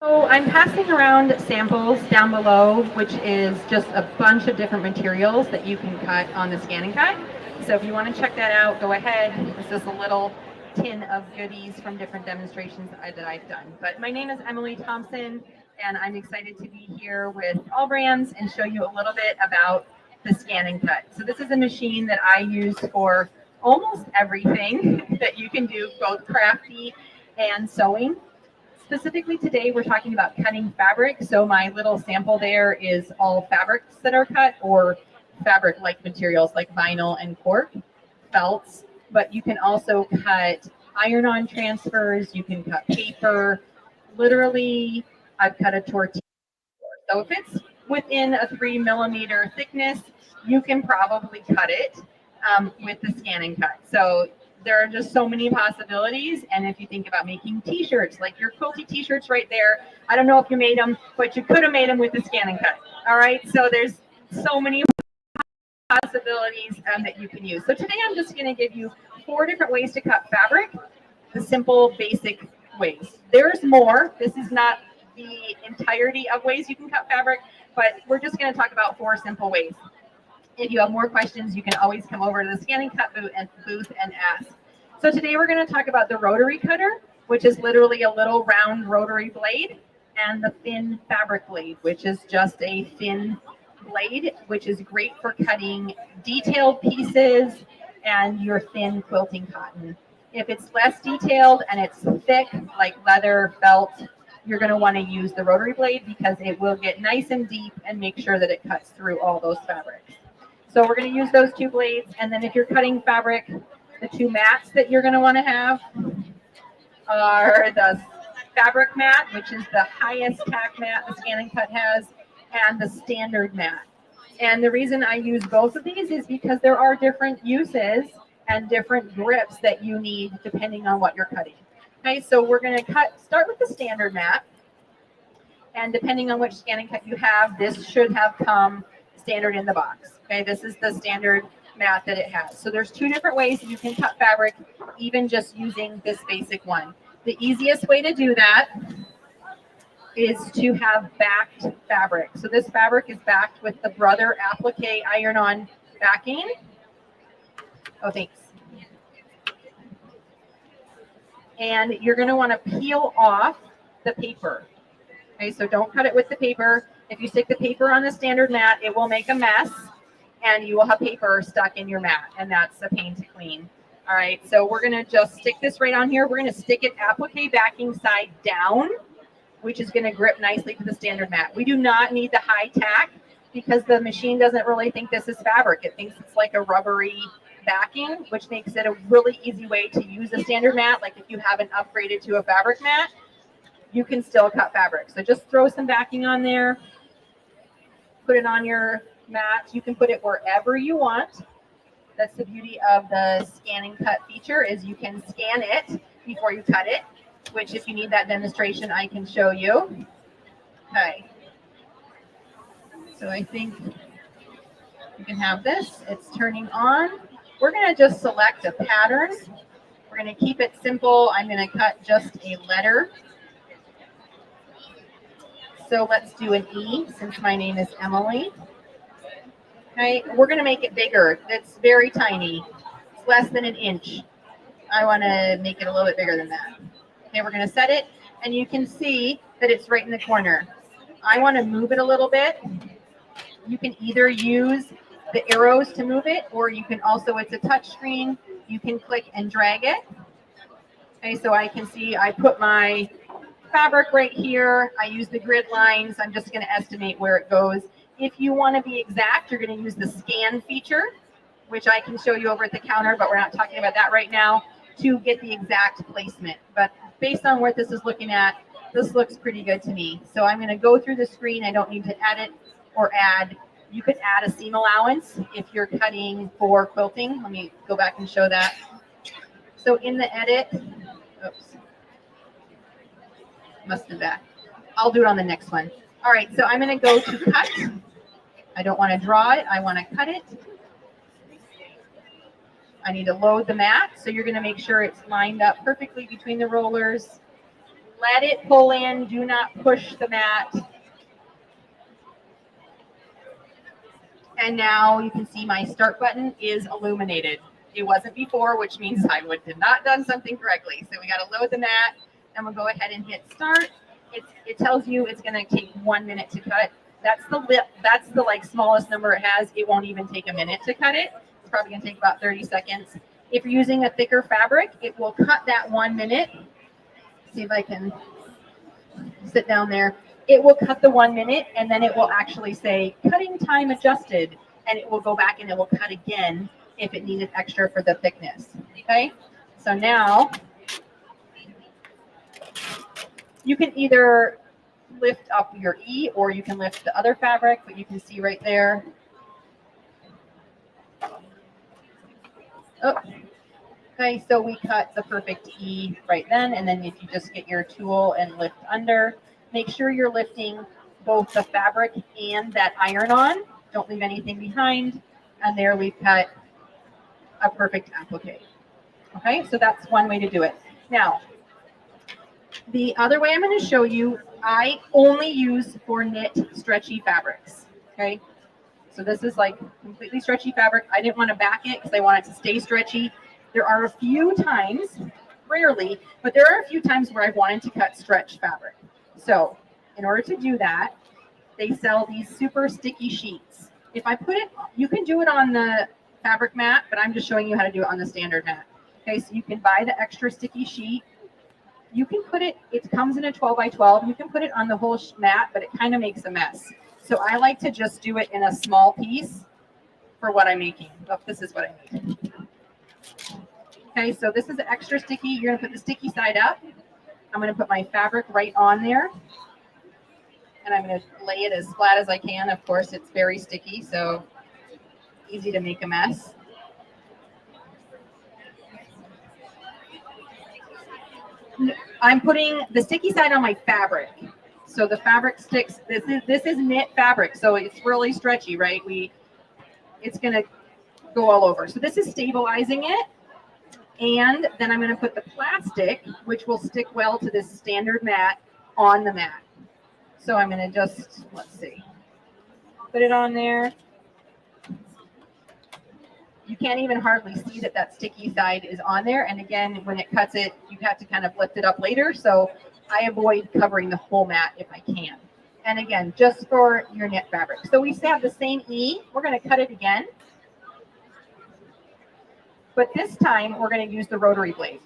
So I'm passing around samples down below, which is just a bunch of different materials that you can cut on the ScanNCut. So if you want to check that out, go ahead. This is a little tin of goodies from different demonstrations that I've done. But my name is Emily Thompson, and I'm excited to be here with AllBrands and show you a little bit about the ScanNCut. So this is a machine that I use for almost everything that you can do, both crafty and sewing. Specifically today, we're talking about cutting fabric. So my little sample there is all fabrics that are cut, or fabric-like materials like vinyl and cork, felts. But you can also cut iron-on transfers. You can cut paper. Literally, I've cut a tortilla. So if it's within a 3 millimeter thickness, you can probably cut it with the ScanNCut. So there are just so many possibilities. And if you think about making t-shirts, like your quilty t-shirts right there, I don't know if you made them, but you could have made them with the ScanNCut. All right. So there's so many possibilities that you can use. So today I'm just going to give you 4 different ways to cut fabric, the simple, basic ways. There's more. This is not the entirety of ways you can cut fabric, but we're just going to talk about 4 simple ways. If you have more questions, you can always come over to the ScanNCut booth and ask. So today we're going to talk about the rotary cutter, which is literally a little round rotary blade, and the thin fabric blade, which is just a thin blade, which is great for cutting detailed pieces and your thin quilting cotton. If it's less detailed and it's thick, like leather, felt, you're going to want to use the rotary blade because it will get nice and deep and make sure that it cuts through all those fabrics. So we're going to use those 2 blades. And then if you're cutting fabric, the 2 mats that you're going to want to have are the fabric mat, which is the highest tack mat the ScanNCut has, and the standard mat. And the reason I use both of these is because there are different uses and different grips that you need depending on what you're cutting. Okay, so we're going to start with the standard mat. And depending on which ScanNCut you have, this should have come standard in the box. Okay, this is the standard mat that it has. So there's 2 different ways you can cut fabric, even just using this basic one. The easiest way to do that is to have backed fabric. So this fabric is backed with the Brother Applique iron-on backing. Oh, thanks. And you're going to want to peel off the paper. Okay, so don't cut it with the paper. If you stick the paper on the standard mat, it will make a mess, and you will have paper stuck in your mat, and that's a pain to clean. All right, so we're going to just stick this right on here. We're going to stick it applique backing side down, which is going to grip nicely to the standard mat. We do not need the high tack because the machine doesn't really think this is fabric. It thinks it's like a rubbery backing, which makes it a really easy way to use a standard mat. Like if you haven't upgraded to a fabric mat, you can still cut fabric. So just throw some backing on there, put it on your mat. You can put it wherever you want. That's the beauty of the ScanNCut feature, is you can scan it before you cut it, which if you need that demonstration, I can show you. Okay. So I think you can have this. It's turning on. We're going to just select a pattern. We're going to keep it simple. I'm going to cut just a letter. So let's do an E since my name is Emily. Okay, we're going to make it bigger. It's very tiny. It's less than 1 inch. I want to make it a little bit bigger than that. Okay, we're going to set it, and you can see that it's right in the corner. I want to move it a little bit. You can either use the arrows to move it, or you can also, it's a touch screen, you can click and drag it. Okay, so I can see I put my fabric right here. I use the grid lines. I'm just going to estimate where it goes. If you want to be exact, you're going to use the scan feature, which I can show you over at the counter, but we're not talking about that right now, to get the exact placement. But based on what this is looking at, this looks pretty good to me. So I'm going to go through the screen. I don't need to edit or add. You could add a seam allowance if you're cutting for quilting. Let me go back and show that. So in the edit, oops, must have that. I'll do it on the next one. All right, so I'm going to go to cut. I don't want to draw it. I want to cut it. I need to load the mat. So you're going to make sure it's lined up perfectly between the rollers. Let it pull in. Do not push the mat. And now you can see my start button is illuminated. It wasn't before, which means I have not done something correctly. So we got to load the mat, and we'll go ahead and hit start. It tells you it's going to take 1 minute to cut. That's the like smallest number it has. It won't even take a minute to cut it. It's probably going to take about 30 seconds. If you're using a thicker fabric, it will cut that 1 minute. See if I can sit down there. It will cut the 1 minute, and then it will actually say cutting time adjusted, and it will go back and it will cut again if it needed extra for the thickness. Okay, so now you can either lift up your E or you can lift the other fabric, but you can see right there. Oh. Okay, so we cut the perfect E right then, and then if you just get your tool and lift under, make sure you're lifting both the fabric and that iron on. Don't leave anything behind. And there we've cut a perfect applique. Okay, so that's one way to do it. Now, the other way I'm going to show you, I only use for knit stretchy fabrics. Okay, so this is like completely stretchy fabric. I didn't want to back it because I want it to stay stretchy. There are a few times, rarely, but there are a few times where I've wanted to cut stretch fabric. So in order to do that, they sell these super sticky sheets. If I put it, you can do it on the fabric mat, but I'm just showing you how to do it on the standard mat. Okay, so you can buy the extra sticky sheet. You can put it, it comes in a 12 by 12. You can put it on the whole mat, but it kind of makes a mess. So I like to just do it in a small piece for what I'm making. Oh, this is what I need. Okay, so this is extra sticky. You're going to put the sticky side up. I'm going to put my fabric right on there. And I'm going to lay it as flat as I can. Of course, it's very sticky, so easy to make a mess. I'm putting the sticky side on my fabric. So the fabric sticks. This is knit fabric, so it's really stretchy, right? It's going to go all over. So this is stabilizing it. And then I'm going to put the plastic, which will stick well to this standard mat, on the mat. So I'm going to just, let's see, put it on there. You can't even hardly see that that sticky side is on there. And again, when it cuts it, you have to kind of lift it up later. So I avoid covering the whole mat if I can. And again, just for your knit fabric. So we have the same E. We're going to cut it again. But this time, we're going to use the rotary blade.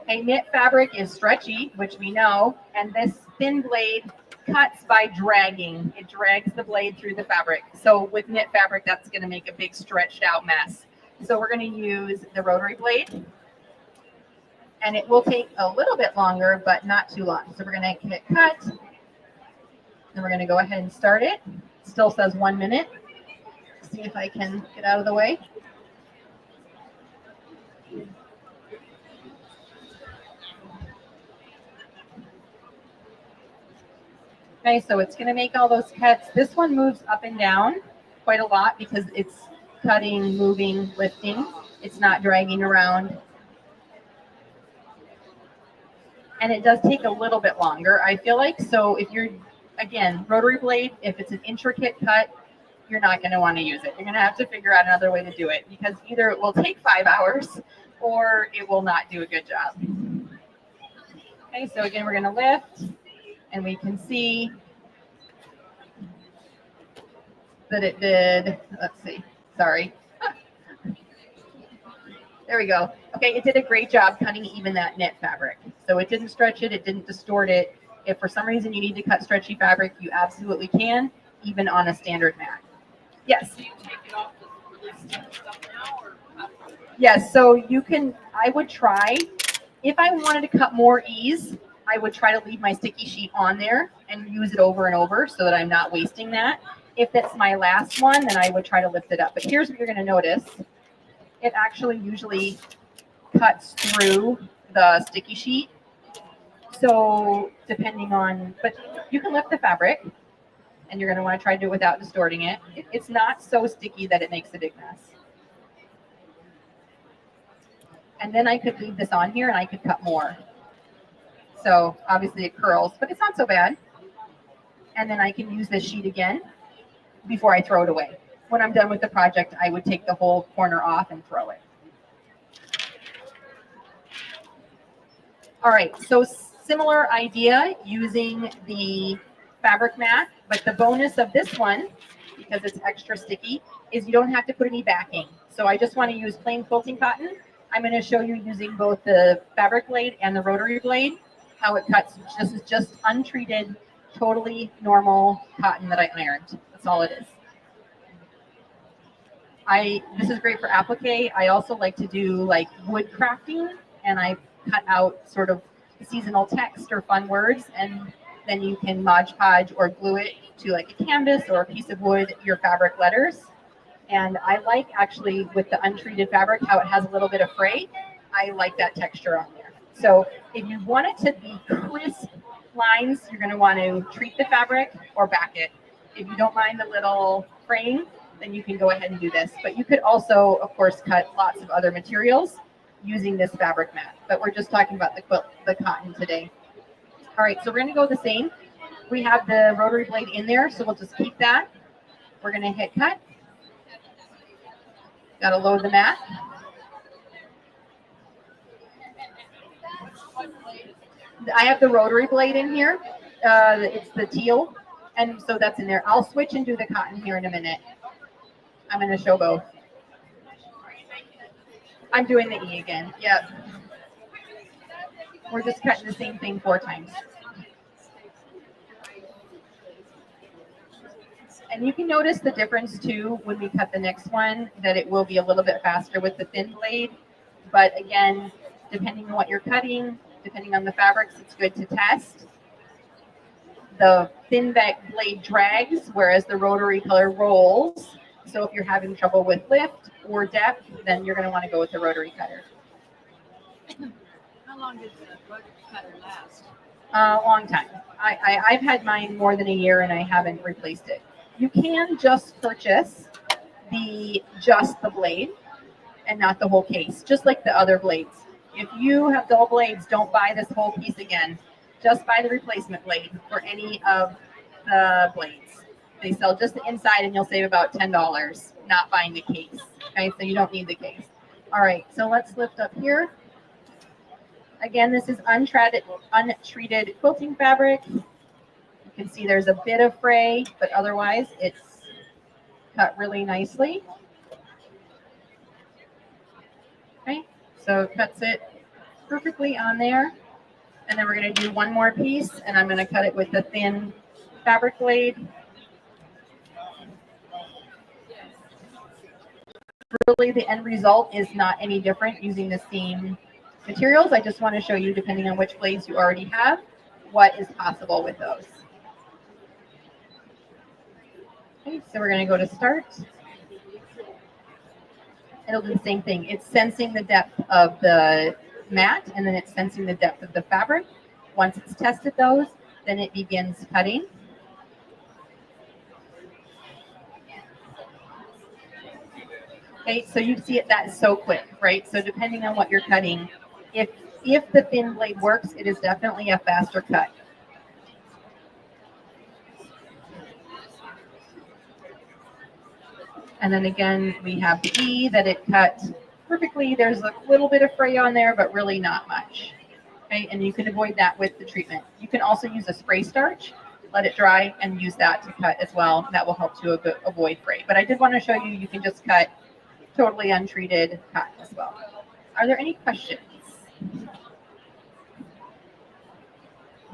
A knit fabric is stretchy, which we know, and this thin blade cuts by dragging. It drags the blade through the fabric. So with knit fabric, that's going to make a big stretched out mess. So we're going to use the rotary blade, and it will take a little bit longer, but not too long. So we're going to hit cut, and we're going to go ahead and start it. It still says 1 minute. See if I can get out of the way. Okay, so it's going to make all those cuts. This one moves up and down quite a lot because it's cutting, moving, lifting. It's not dragging around. And it does take a little bit longer, I feel like. So if you're, again, rotary blade, if it's an intricate cut, you're not going to want to use it. You're going to have to figure out another way to do it because either it will take 5 hours or it will not do a good job. Okay, so again, we're going to lift. And we can see that it did, let's see, sorry. There we go. Okay, it did a great job cutting even that knit fabric. So it didn't stretch it, it didn't distort it. If for some reason you need to cut stretchy fabric, you absolutely can, even on a standard mat. Yes? Yes, so you can, I would try, if I wanted to cut more ease, I would try to leave my sticky sheet on there and use it over and over so that I'm not wasting that. If that's my last one, then I would try to lift it up. But here's what you're going to notice. It actually usually cuts through the sticky sheet. So depending on, but you can lift the fabric and you're going to want to try to do it without distorting it. It's not so sticky that it makes a big mess. And then I could leave this on here and I could cut more. So obviously it curls, but it's not so bad. And then I can use this sheet again before I throw it away. When I'm done with the project, I would take the whole corner off and throw it. All right, so similar idea using the fabric mat, but the bonus of this one, because it's extra sticky, is you don't have to put any backing. So I just want to use plain quilting cotton. I'm going to show you using both the fabric blade and the rotary blade, how it cuts. This is just untreated, totally normal cotton that I ironed. That's all it is. This is great for applique. I also like to do like wood crafting, and I cut out sort of seasonal text or fun words, and then you can Mod Podge or glue it to like a canvas or a piece of wood, your fabric letters. And I like actually with the untreated fabric how it has a little bit of fray. I like that texture on there. So if you want it to be crisp lines, you're going to want to treat the fabric or back it. If you don't mind the little fraying, then you can go ahead and do this. But you could also, of course, cut lots of other materials using this fabric mat. But we're just talking about the cotton today. All right, so we're going to go the same. We have the rotary blade in there, so we'll just keep that. We're going to hit cut. Got to load the mat. I have the rotary blade in here. It's the teal, and so that's in there. I'll switch and do the cotton here in a minute. I'm going to show both. I'm doing the E again. Yep. We're just cutting the same thing 4 times. And you can notice the difference too when we cut the next one, that it will be a little bit faster with the thin blade. But again, depending on what you're cutting, depending on the fabrics, it's good to test. The thin blade drags, whereas the rotary color rolls. So if you're having trouble with lift or depth, then you're going to want to go with the rotary cutter. How long does the rotary cutter last? A long time. I've had mine more than a year and I haven't replaced it. You can just purchase just the blade and not the whole case, just like the other blades. If you have dull blades, don't buy this whole piece again. Just buy the replacement blade for any of the blades. They sell just the inside and you'll save about $10, not buying the case. Okay, so you don't need the case. All right, so let's lift up here. Again, this is untreated quilting fabric. You can see there's a bit of fray, but otherwise it's cut really nicely. Okay, so it cuts it perfectly on there. And then we're going to do one more piece, and I'm going to cut it with the thin fabric blade. Really, the end result is not any different using the same materials. I just want to show you, depending on which blades you already have, what is possible with those. Okay, so we're going to go to start. It'll do the same thing. It's sensing the depth of the mat, and then it's sensing the depth of the fabric. Once it's tested those, then it begins cutting. Okay, so you see it, that's so quick, right? So depending on what you're cutting, if the thin blade works, it is definitely a faster cut. And then again, we have the E that it cut perfectly. There's a little bit of fray on there, but really not much. Okay, and you can avoid that with the treatment. You can also use a spray starch, let it dry, and use that to cut as well. That will help to avoid fray. But I did want to show you, you can just cut totally untreated cotton as well. Are there any questions?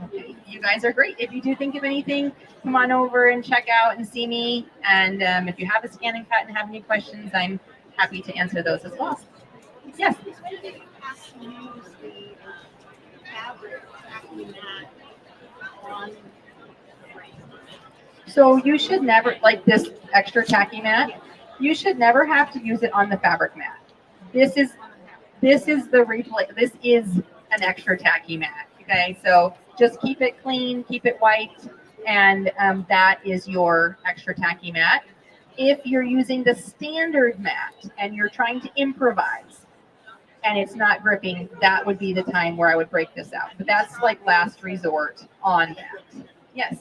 Okay, you guys are great. If you do think of anything, come on over and check out and see me. And if you have a ScanNCut and have any questions, I'm happy to answer those as well. Yes? So you should never, like this extra tacky mat, you should never have to use it on the fabric mat. This is the replay. This is an extra tacky mat. Okay, so just keep it clean, keep it white, and that is your extra tacky mat. If you're using the standard mat and you're trying to improvise, and it's not gripping, that would be the time where I would break this out. But that's like last resort on that. Yes.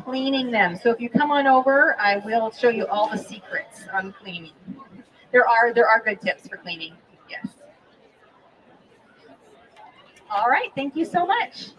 Cleaning them. So if you come on over, I will show you all the secrets on cleaning. There are good tips for cleaning. Yes. All right. Thank you so much.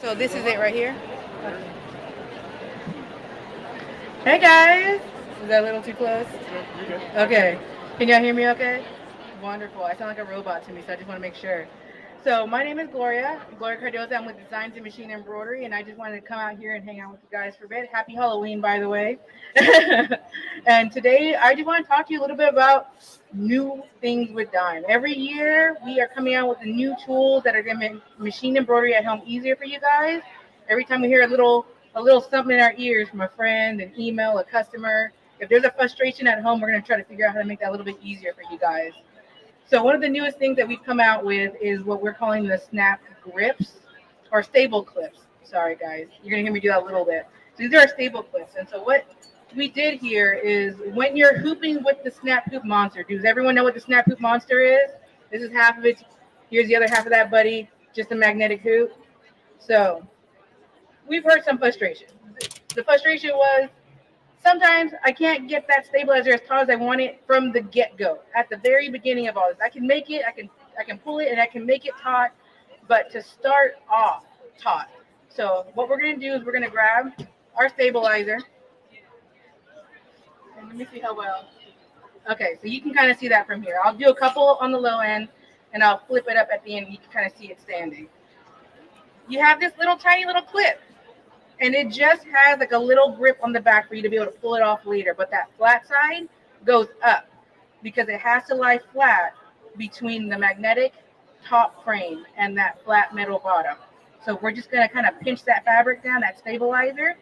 So this is it right here. Hey guys, is that a little too close? Okay, can y'all hear me okay? Wonderful. I sound like a robot to me, so I just want to make sure. So my name is Gloria Cardoza. I'm with Designs and Machine Embroidery, and I just wanted to come out here and hang out with you guys for a bit. Happy Halloween, by the way. And today I just want to talk to you a little bit about new things with Dime. Every year we are coming out with the new tools that are going to make machine embroidery at home easier for you guys. Every time we hear a little something in our ears from a friend, an email, a customer, if there's a frustration at home, we're going to try to figure out how to make that a little bit easier for you guys. So one of the newest things that we've come out with is what we're calling the snap grips or stable clips. Sorry, guys. You're going to hear me do that a little bit. So these are our stable clips. And so what we did here is when you're hooping with the snap hoop monster, does everyone know what the snap hoop monster is? This is half of it. Here's the other half of that, buddy. Just a magnetic hoop. So we've heard some frustration. The frustration was sometimes I can't get that stabilizer as taut as I want it from the get-go. At the very beginning of all this, I can make it, I can pull it, and I can make it taut, but to start off taut. So what we're going to do is we're going to grab our stabilizer. And let me see how well. Okay, so you can kind of see that from here. I'll do a couple on the low end, and I'll flip it up at the end. You can kind of see it standing. You have this tiny little clip. And it just has like a little grip on the back for you to be able to pull it off later. But that flat side goes up because it has to lie flat between the magnetic top frame and that flat metal bottom. So we're just going to kind of pinch that fabric down, that stabilizer,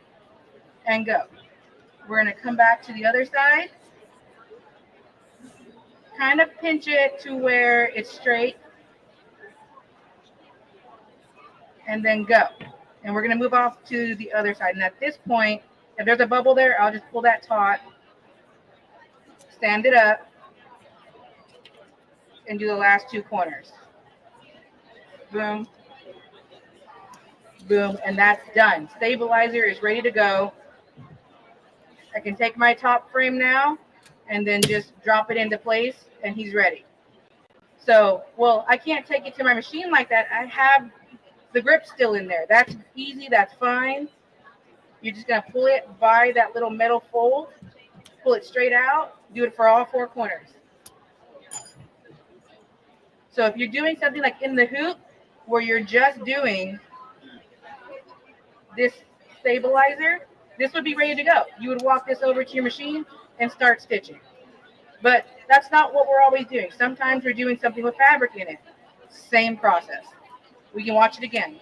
and go. We're going to come back to the other side. Kind of pinch it to where it's straight. And then go. And we're going to move off to the other side. And at this point, if there's a bubble there, I'll just pull that taut, stand it up, and do the last two corners. Boom. Boom. And that's done. Stabilizer is ready to go. I can take my top frame now and then just drop it into place, and he's ready. So, well, I can't take it to my machine like that. I have the grip's still in there. That's easy. That's fine. You're just going to pull it by that little metal fold. Pull it straight out. Do it for all four corners. So if you're doing something like in the hoop where you're just doing this stabilizer, this would be ready to go. You would walk this over to your machine and start stitching. But that's not what we're always doing. Sometimes we're doing something with fabric in it. Same process. We can watch it again.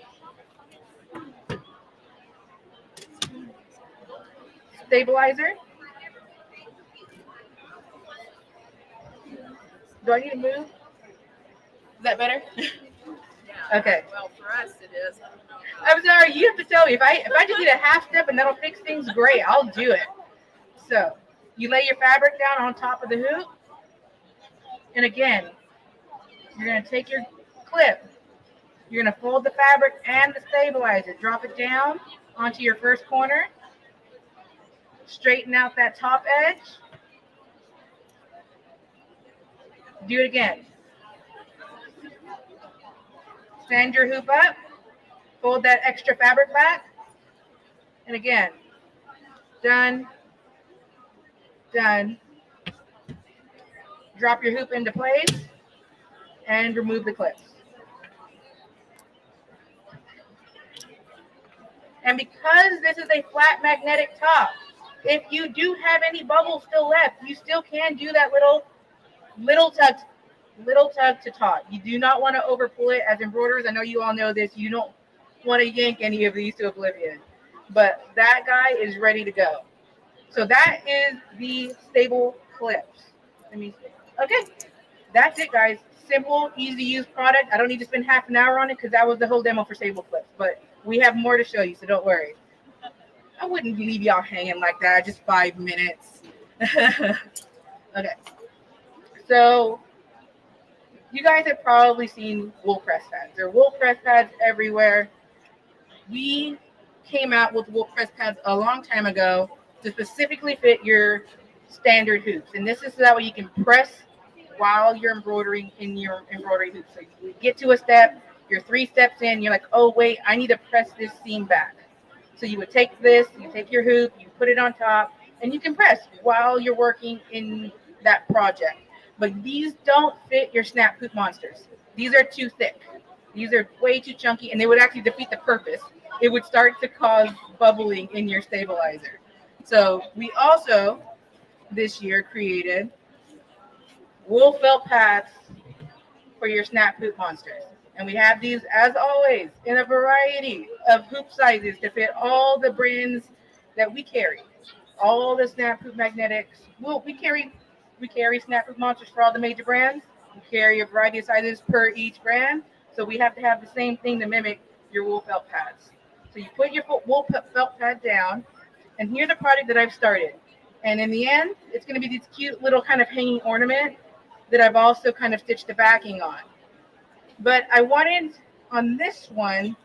Stabilizer. Do I need to move? Is that better? Okay. Well, for us it is. I'm sorry, you have to tell me. If I just need a half step and that'll fix things, great, I'll do it. So you lay your fabric down on top of the hoop. And again, you're going to take your clip. You're going to fold the fabric and the stabilizer. Drop it down onto your first corner. Straighten out that top edge. Do it again. Stand your hoop up. Fold that extra fabric back. And again, done, done. Drop your hoop into place and remove the clips. And because this is a flat magnetic top, if you do have any bubbles still left, you still can do that little tug to taut. You do not want to over pull it. As embroiderers, I know you all know this. You don't want to yank any of these to oblivion. But that guy is ready to go. So that is the stable clips. Okay, that's it, guys. Simple, easy to use product. I don't need to spend half an hour on it because that was the whole demo for stable clips. But we have more to show you, so don't worry. I wouldn't leave y'all hanging like that. Just 5 minutes. Okay. So you guys have probably seen wool press pads. There are wool press pads everywhere. We came out with wool press pads a long time ago to specifically fit your standard hoops. And this is so that way you can press while you're embroidering in your embroidery hoops. So you get to a step, You're 3 steps in, you're like, oh wait, I need to press this seam back. So you would take this, you take your hoop, you put it on top, and you can press while you're working in that project. But these don't fit your snap hoop monsters. These are too thick. These are way too chunky, and they would actually defeat the purpose. It would start to cause bubbling in your stabilizer. So we also, this year, created wool felt pads for your snap hoop monsters. And we have these, as always, in a variety of hoop sizes to fit all the brands that we carry. All the snap hoop magnetics. Well, we carry snap hoop monsters for all the major brands. We carry a variety of sizes per each brand. So we have to have the same thing to mimic your wool felt pads. So you put your wool felt pad down, and here's a project that I've started. And in the end, it's going to be this cute little kind of hanging ornament that I've also kind of stitched the backing on. But I wanted on this one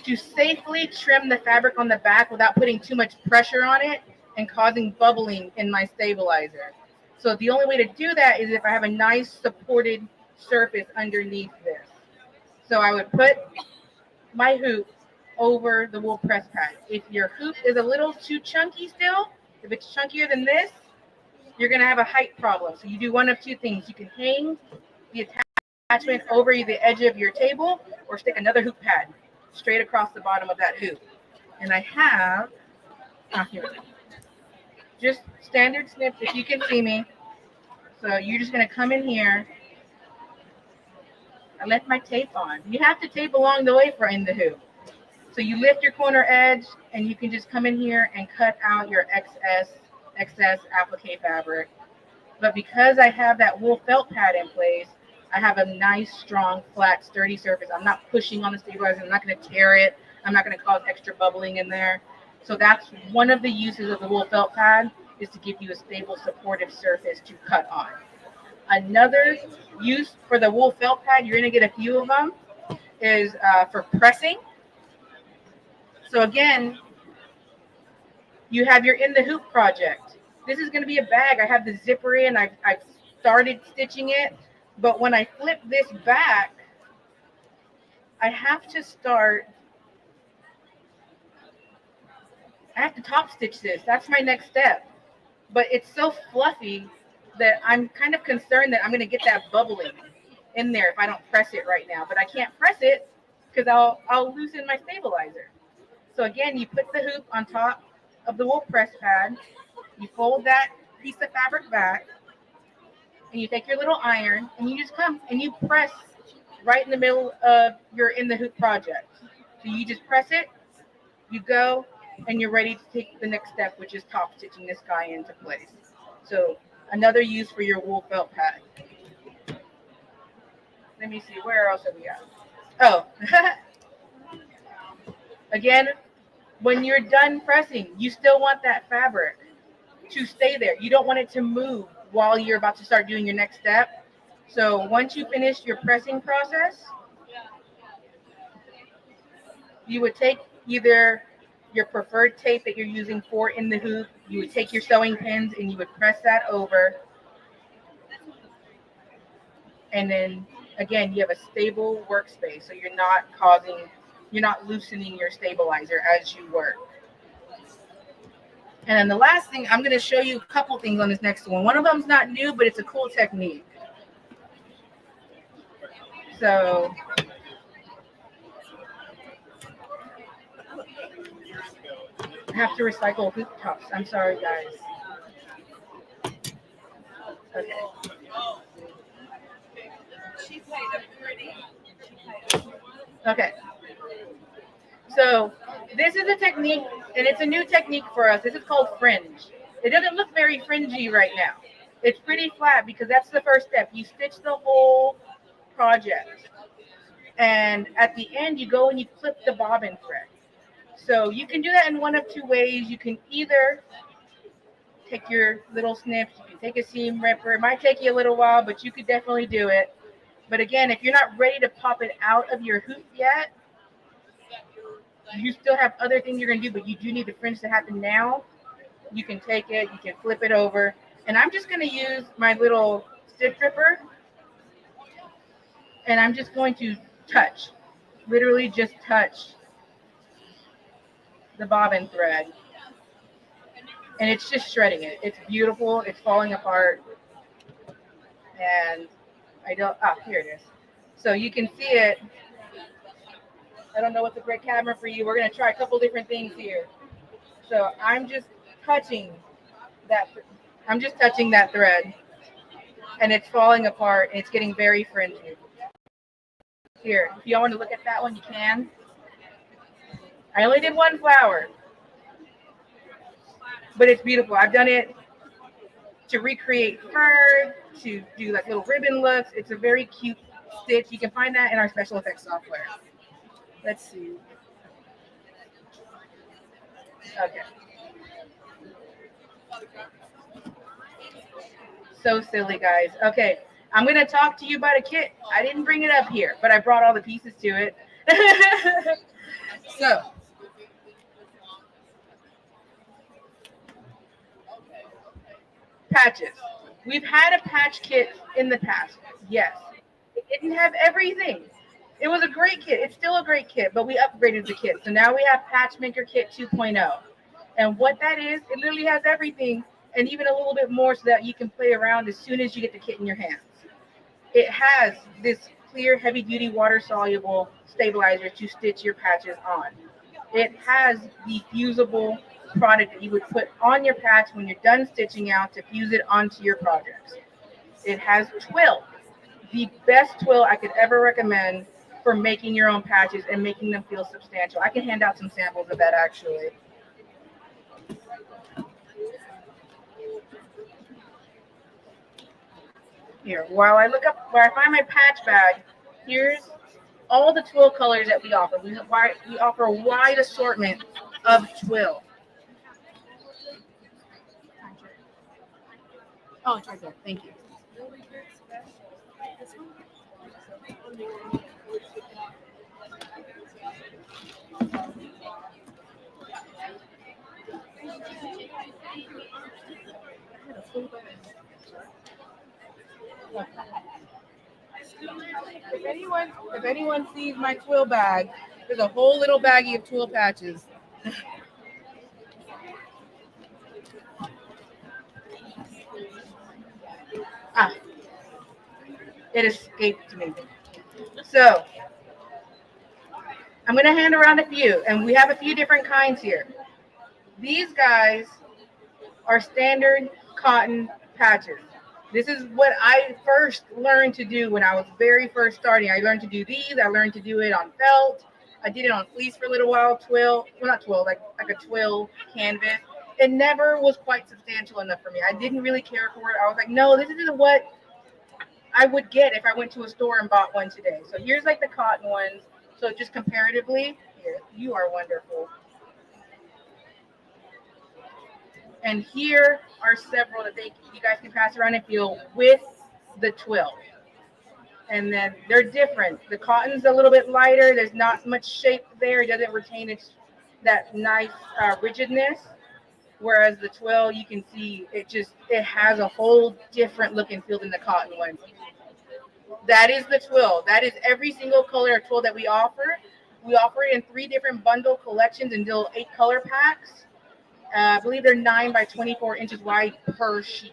to safely trim the fabric on the back without putting too much pressure on it and causing bubbling in my stabilizer. So the only way to do that is if I have a nice supported surface underneath this. So I would put my hoop over the wool press pad. If your hoop is a little too chunky still, if it's chunkier than this, you're going to have a height problem. So you do one of two things. You can hang the attachment over the edge of your table or stick another hoop pad straight across the bottom of that hoop. And I have, here, just standard snips if you can see me. So you're just going to come in here. I left my tape on. You have to tape along the way for in the hoop. So you lift your corner edge and you can just come in here and cut out your excess applique fabric. But because I have that wool felt pad in place, I have a nice, strong, flat, sturdy surface. I'm not pushing on the stabilizer. I'm not going to tear it. I'm not going to cause extra bubbling in there. So that's one of the uses of the wool felt pad, is to give you a stable, supportive surface to cut on. Another use for the wool felt pad, you're going to get a few of them, is for pressing. So again, you have your in the hoop project. This is going to be a bag. I have the zipper in. I've started stitching it. But when I flip this back, I have to top stitch this. That's my next step. But it's so fluffy that I'm kind of concerned that I'm going to get that bubbling in there if I don't press it right now. But I can't press it because I'll loosen my stabilizer. So again, you put the hoop on top of the wool press pad. You fold that piece of fabric back. And you take your little iron and you just come and you press right in the middle of your in the hoop project. So you just press it, you go, and you're ready to take the next step, which is top stitching this guy into place. So another use for your wool felt pad. Let me see, where else have we got? Oh, again, when you're done pressing, you still want that fabric to stay there. You don't want it to move while you're about to start doing your next step. So once you finish your pressing process, you would take either your preferred tape that you're using for in the hoop, you would take your sewing pins and you would press that over. And then again, you have a stable workspace, so you're not loosening your stabilizer as you work. And then the last thing, I'm going to show you a couple things on this next one. One of them is not new, but it's a cool technique. So I have to recycle hoop tops. I'm sorry, guys. Okay. Okay. So this is a technique, and it's a new technique for us. This is called fringe. It doesn't look very fringy right now. It's pretty flat because that's the first step. You stitch the whole project. And at the end, you go and you clip the bobbin thread. So you can do that in one of two ways. You can either take your little snips, you can take a seam ripper. It might take you a little while, but you could definitely do it. But again, if you're not ready to pop it out of your hoop yet, you still have other things you're going to do, but you do need the fringe to happen now. You can take it, you can flip it over. And I'm just going to use my little stitch ripper And I'm just going to touch, literally just touch the bobbin thread. And it's just shredding it. It's beautiful. It's falling apart. And here it is. So you can see it. I don't know what's a great camera for you. We're going to try a couple different things here. So I'm just touching that thread, and it's falling apart, and it's getting very fringy. Here, if y'all want to look at that one, you can. I only did one flower, but it's beautiful. I've done it to recreate fur, to do like little ribbon looks. It's a very cute stitch. You can find that in our special effects software. Let's see. Okay. So silly, guys. Okay, I'm going to talk to you about a kit. I didn't bring it up here, but I brought all the pieces to it. So, patches. We've had a patch kit in the past. Yes. It didn't have everything. It was a great kit. It's still a great kit, but we upgraded the kit. So now we have Patchmaker Kit 2.0. And what that is, it literally has everything and even a little bit more so that you can play around as soon as you get the kit in your hands. It has this clear, heavy-duty, water-soluble stabilizer to stitch your patches on. It has the fusible product that you would put on your patch when you're done stitching out to fuse it onto your projects. It has twill, the best twill I could ever recommend for making your own patches and making them feel substantial. I can hand out some samples of that actually. Here, while I find my patch bag, here's all the twill colors that we offer. We offer a wide assortment of twill. Oh, it's right there. Thank you. If anyone sees my twill bag, there's a whole little baggie of twill patches. It escaped me. So I'm going to hand around a few, and we have a few different kinds here. These guys are standard cotton patches. This is what I first learned to do when I was very first starting. I learned to do these. I learned to do it on felt. I did it on fleece for a little while, twill. Well, not twill, like a twill canvas. It never was quite substantial enough for me. I didn't really care for it. I was like, no, this isn't what I would get if I went to a store and bought one today. So here's like the cotton ones. So just comparatively, here, you are wonderful. And here are several that you guys can pass around and feel with the twill. And then they're different. The cotton's a little bit lighter. There's not much shape there. It doesn't retain that nice rigidness. Whereas the twill, you can see it has a whole different look and feel than the cotton one. That is the twill. That is every single color of twill that we offer. We offer it in 3 different bundle collections and 8 color packs. I believe they're 9 by 24 inches wide per sheet.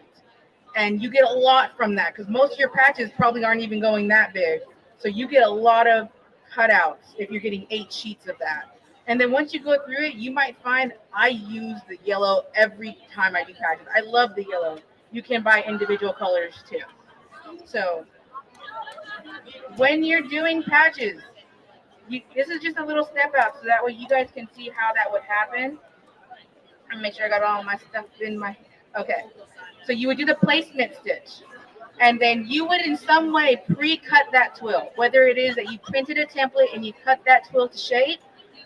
And you get a lot from that because most of your patches probably aren't even going that big. So you get a lot of cutouts if you're getting 8 sheets of that. And then once you go through it, you might find I use the yellow every time I do patches. I love the yellow. You can buy individual colors too. So when you're doing patches, this is just a little step out so that way you guys can see how that would happen. And make sure I got all my stuff in my, okay. So you would do the placement stitch. And then you would in some way pre-cut that twill. Whether it is that you printed a template and you cut that twill to shape,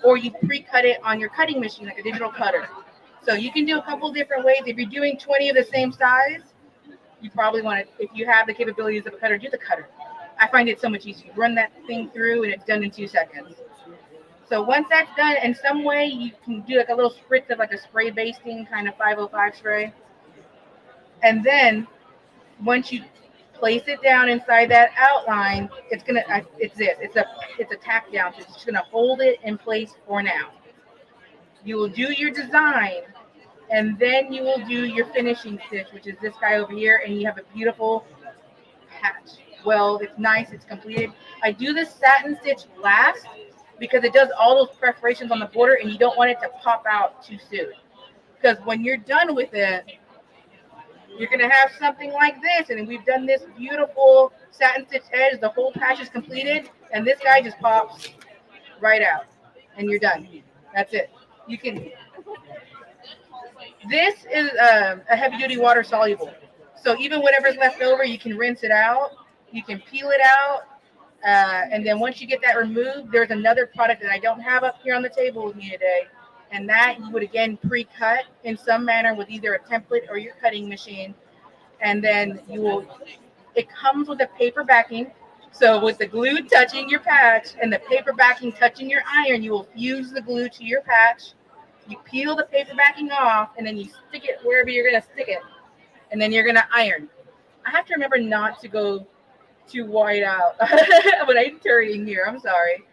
or you pre-cut it on your cutting machine like a digital cutter. So you can do a couple different ways. If you're doing 20 of the same size, you probably want to, if you have the capabilities of a cutter, do the cutter. I find it so much easier. Run that thing through and it's done in 2 seconds. So once that's done, in some way, you can do like a little spritz of like a spray basting kind of 505 spray. And then once you place it down inside that outline. It's gonna, it's this, it's a tack down. So it's just gonna hold it in place for now. You will do your design, and then you will do your finishing stitch, which is this guy over here, and you have a beautiful patch. Well, it's nice, it's completed. I do this satin stitch last because it does all those perforations on the border, and you don't want it to pop out too soon. Because when you're done with it, you're gonna have something like this, and we've done this beautiful satin stitch edge. The whole patch is completed, and this guy just pops right out, and you're done. That's it. You can. This is a heavy duty water soluble, so even whatever's left over, you can rinse it out. You can peel it out, and then once you get that removed, there's another product that I don't have up here on the table with me today. And that you would again pre-cut in some manner with either a template or your cutting machine. And then you will, it comes with a paper backing. So with the glue touching your patch and the paper backing touching your iron, you will fuse the glue to your patch. You peel the paper backing off, and then you stick it wherever you're gonna stick it. And then you're gonna iron. I have to remember not to go too wide out when I'm turning here, I'm sorry.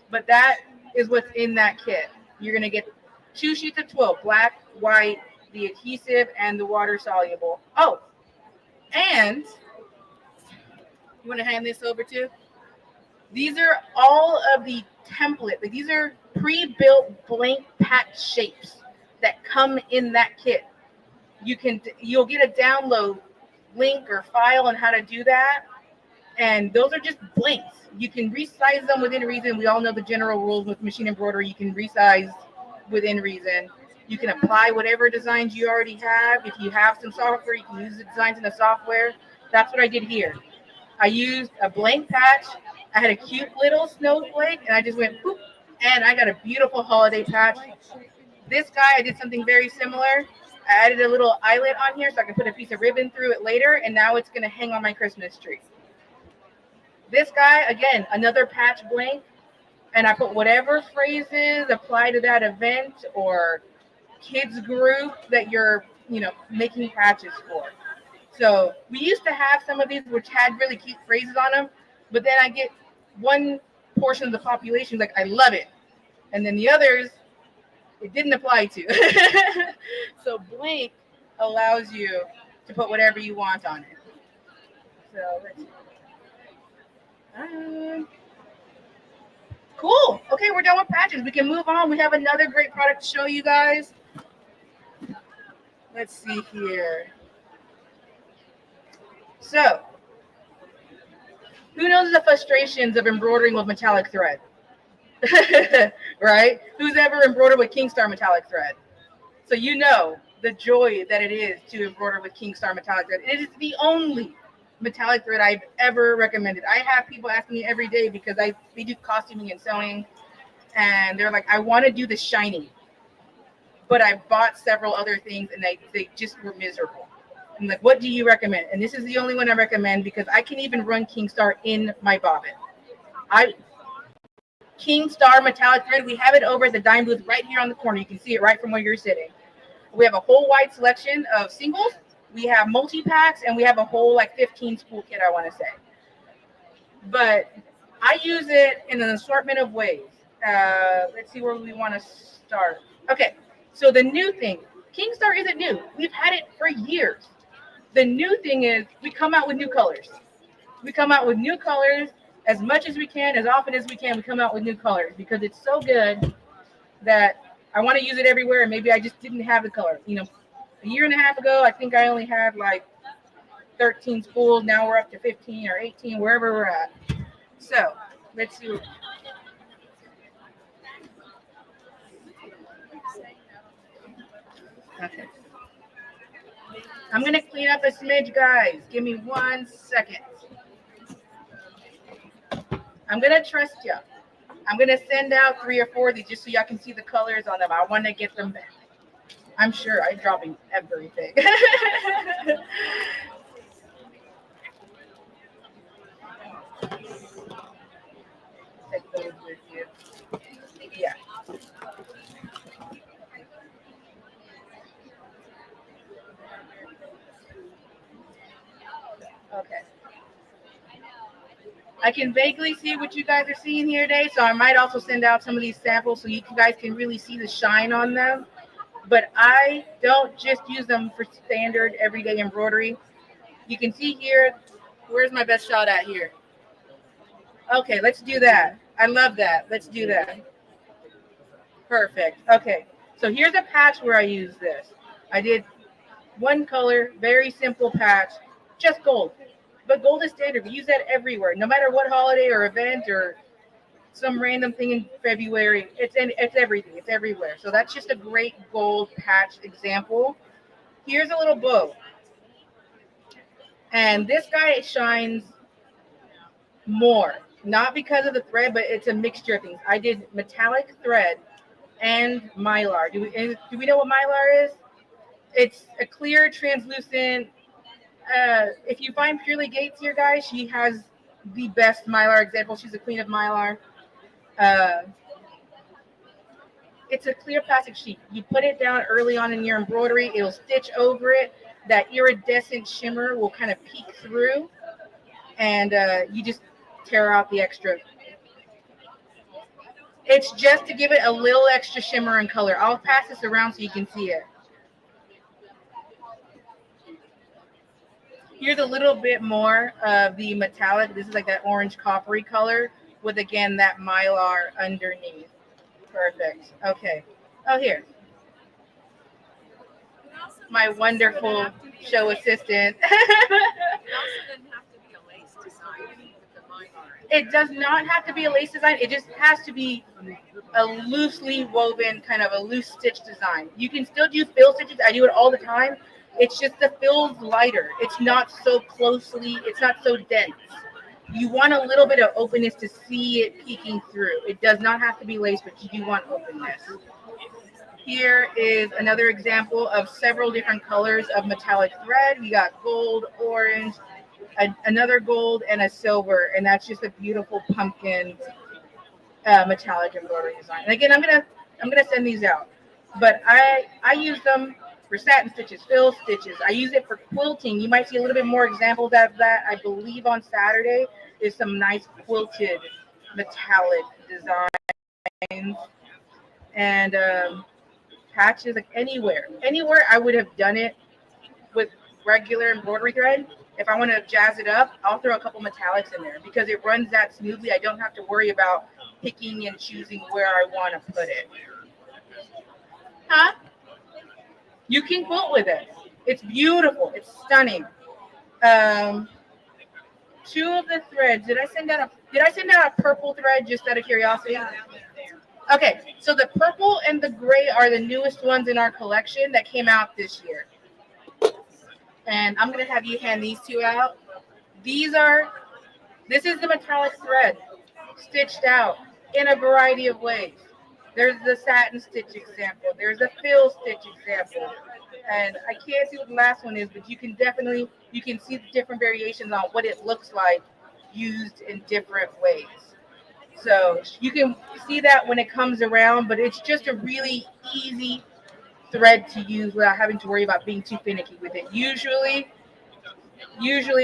But that is what's in that kit. You're going to get 2 sheets of 12, black, white, the adhesive, and the water soluble. Oh, and you want to hand this over too? These are all of the template. Like, these are pre-built blank patch shapes that come in that kit. You'll get a download link or file on how to do that. And those are just blanks. You can resize them within reason. We all know the general rules with machine embroidery. You can resize within reason. You can apply whatever designs you already have. If you have some software, you can use the designs in the software. That's what I did here. I used a blank patch. I had a cute little snowflake, and I just went poop, and I got a beautiful holiday patch. This guy, I did something very similar. I added a little eyelet on here so I can put a piece of ribbon through it later, and now it's going to hang on my Christmas tree. This guy, again, another patch blank, and I put whatever phrases apply to that event or kids group that you're, making patches for. So we used to have some of these which had really cute phrases on them, but then I get one portion of the population like, I love it. And then the others, it didn't apply to. So blank allows you to put whatever you want on it. So let's see. Cool. Okay, we're done with patches. We can move on. We have another great product to show you guys. Let's see here. So, who knows the frustrations of embroidering with metallic thread? Right? Who's ever embroidered with Kingstar metallic thread? So you know the joy that it is to embroider with Kingstar metallic thread. It is the only metallic thread I've ever recommended. I have people asking me every day because we do costuming and sewing, and they're like, I want to do the shiny, but I bought several other things and they just were miserable. I'm like, what do you recommend? And this is the only one I recommend because I can even run Kingstar in my bobbin. Kingstar metallic thread, we have it over at the dime booth right here on the corner. You can see it right from where you're sitting. We have a whole wide selection of singles. We have multi-packs, and we have a whole 15 spool kit, I want to say. But I use it in an assortment of ways. Let's see where we want to start. Okay, so the new thing, Kingstar isn't new. We've had it for years. The new thing is we come out with new colors. We come out with new colors as much as we can, as often as we can. We come out with new colors because it's so good that I want to use it everywhere, and maybe I just didn't have the color. A year and a half ago, I think I only had 13 spools. Now we're up to 15 or 18, wherever we're at. So let's see. Okay. I'm going to clean up a smidge, guys. Give me 1 second. I'm going to trust you. I'm going to send out 3 or 4 of these just so y'all can see the colors on them. I want to get them back. I'm sure I'm dropping everything. Take those with you. Yeah. Okay. I can vaguely see what you guys are seeing here today, so I might also send out some of these samples so you guys can really see the shine on them. But I don't just use them for standard everyday embroidery. You can see here, where's my best shot at here? Okay, let's do that. I love that. Let's do that. Perfect. Okay, so here's a patch where I use this. I did one color, very simple patch, just gold. But gold is standard. We use that everywhere, no matter what holiday or event or some random thing in February. It's everything. It's everywhere. So that's just a great gold patch example. Here's a little bow. And this guy shines more, not because of the thread, but it's a mixture of things. I did metallic thread and mylar. Do we know what mylar is? It's a clear, translucent. If you find Purely Gates here, guys, she has the best mylar example. She's the queen of mylar. It's a clear plastic sheet. You put it down early on in your embroidery. It'll stitch over it. That iridescent shimmer will kind of peek through, and you just tear out the extra. It's just to give it a little extra shimmer and color. I'll pass this around so you can see it. Here's a little bit more of the metallic. This is like that orange coppery color with, again, that mylar underneath. Perfect. Okay. Oh, here. My wonderful show assistant. It does not have to be a lace design. It just has to be a loosely woven, kind of a loose stitch design. You can still do fill stitches. I do it all the time. It's just the fill's lighter. It's not so closely, it's not so dense. You want a little bit of openness to see it peeking through. It does not have to be lace, but you do want openness. Here is another example of several different colors of metallic thread. We got gold, orange, another gold, and a silver, and that's just a beautiful pumpkin metallic embroidery design. And again, I'm gonna send these out, but I use them for satin stitches, fill stitches. I use it for quilting. You might see a little bit more examples of that. I believe on Saturday is some nice quilted metallic designs and patches, like anywhere I would have done it with regular embroidery thread. If I want to jazz it up, I'll throw a couple metallics in there because it runs that smoothly. I don't have to worry about picking and choosing where I want to put it. Huh? You can quilt with it. It's beautiful. It's stunning. Two of the threads. Did I send out a purple thread just out of curiosity? Okay, so the purple and the gray are the newest ones in our collection that came out this year. And I'm gonna have you hand these two out. This is the metallic thread stitched out in a variety of ways. There's the satin stitch example. There's a fill stitch example. And I can't see what the last one is, but you can see the different variations on what it looks like used in different ways. So you can see that when it comes around, but it's just a really easy thread to use without having to worry about being too finicky with it. Usually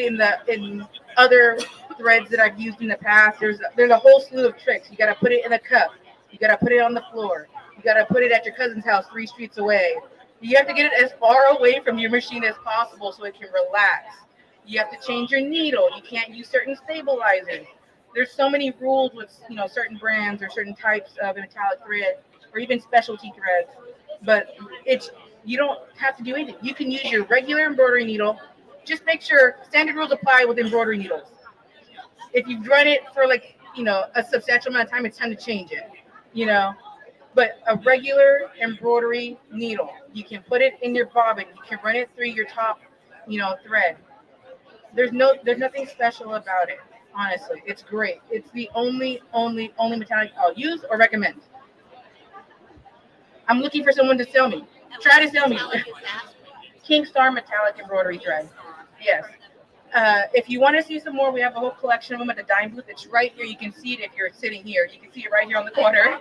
in other threads that I've used in the past, there's a whole slew of tricks. You got to put it in a cup. You got to put it on the floor. You got to put it at your cousin's house 3 streets away. You have to get it as far away from your machine as possible so it can relax. You have to change your needle. You can't use certain stabilizers. There's so many rules with certain brands or certain types of metallic thread or even specialty threads. But you don't have to do anything. You can use your regular embroidery needle. Just make sure standard rules apply with embroidery needles. If you've run it for a substantial amount of time, it's time to change it. But a regular embroidery needle, you can put it in your bobbin. You can run it through your top, thread. There's nothing special about it. Honestly, it's great. It's the only metallic I'll use or recommend. I'm looking for someone to sell me. Try to sell me. King Star metallic embroidery thread. Yes. If you want to see some more, we have a whole collection of them at the dime booth. It's right here. You can see it if you're sitting here. You can see it right here on the corner.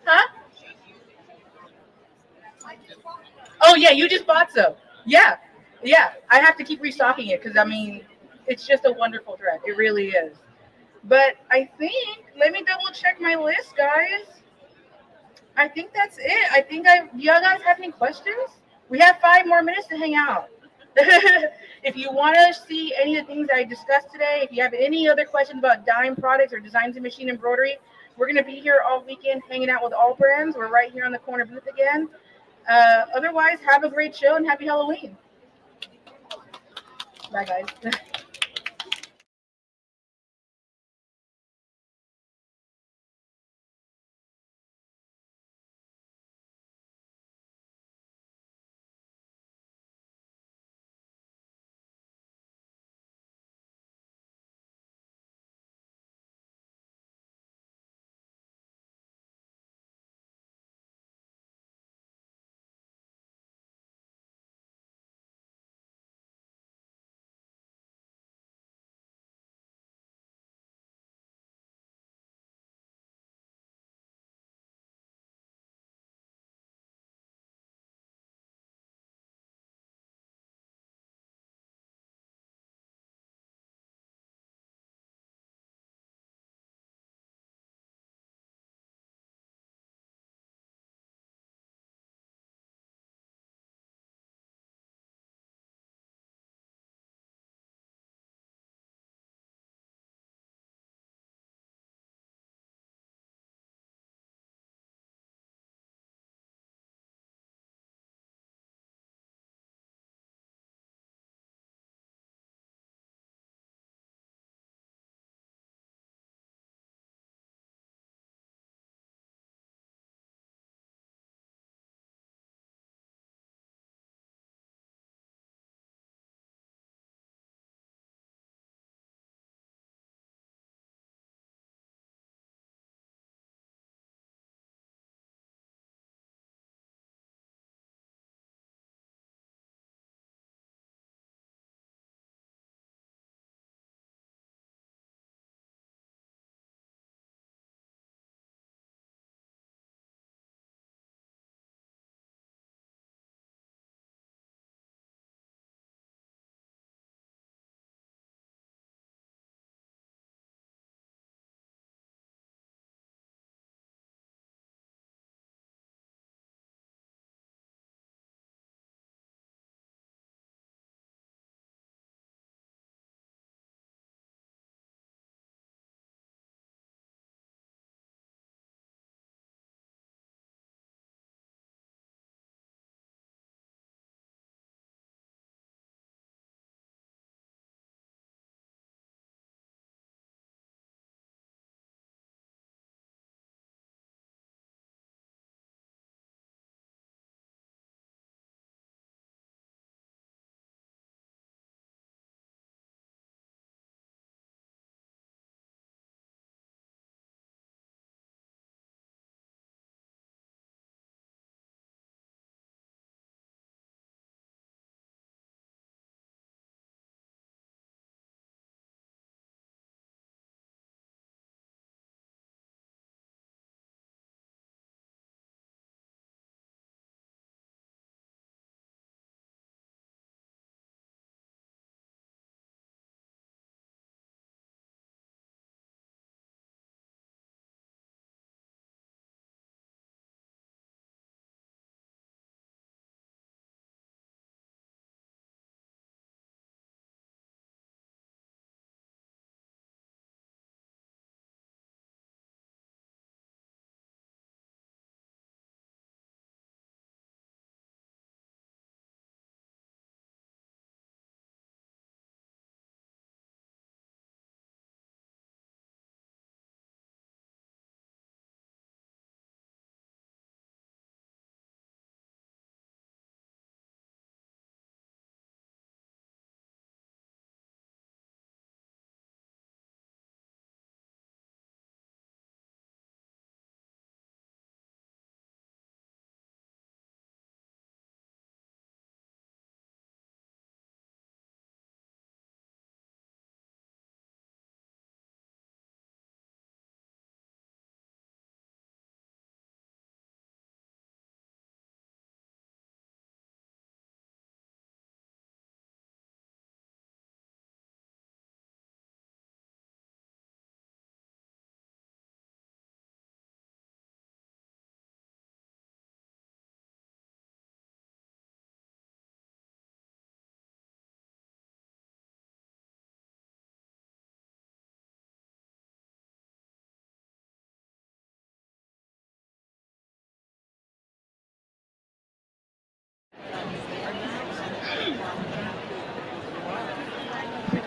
Huh? Oh, yeah, you just bought some. Yeah. I have to keep restocking it because, it's just a wonderful thread. It really is. But I think, let me double check my list, guys. I think that's it. Do y'all guys have any questions? We have 5 more minutes to hang out. If you want to see any of the things I discussed today, if you have any other questions about dime products or designs and machine embroidery, we're going to be here all weekend hanging out with all brands. We're right here on the corner booth again. Otherwise, have a great show and happy Halloween. Bye, guys.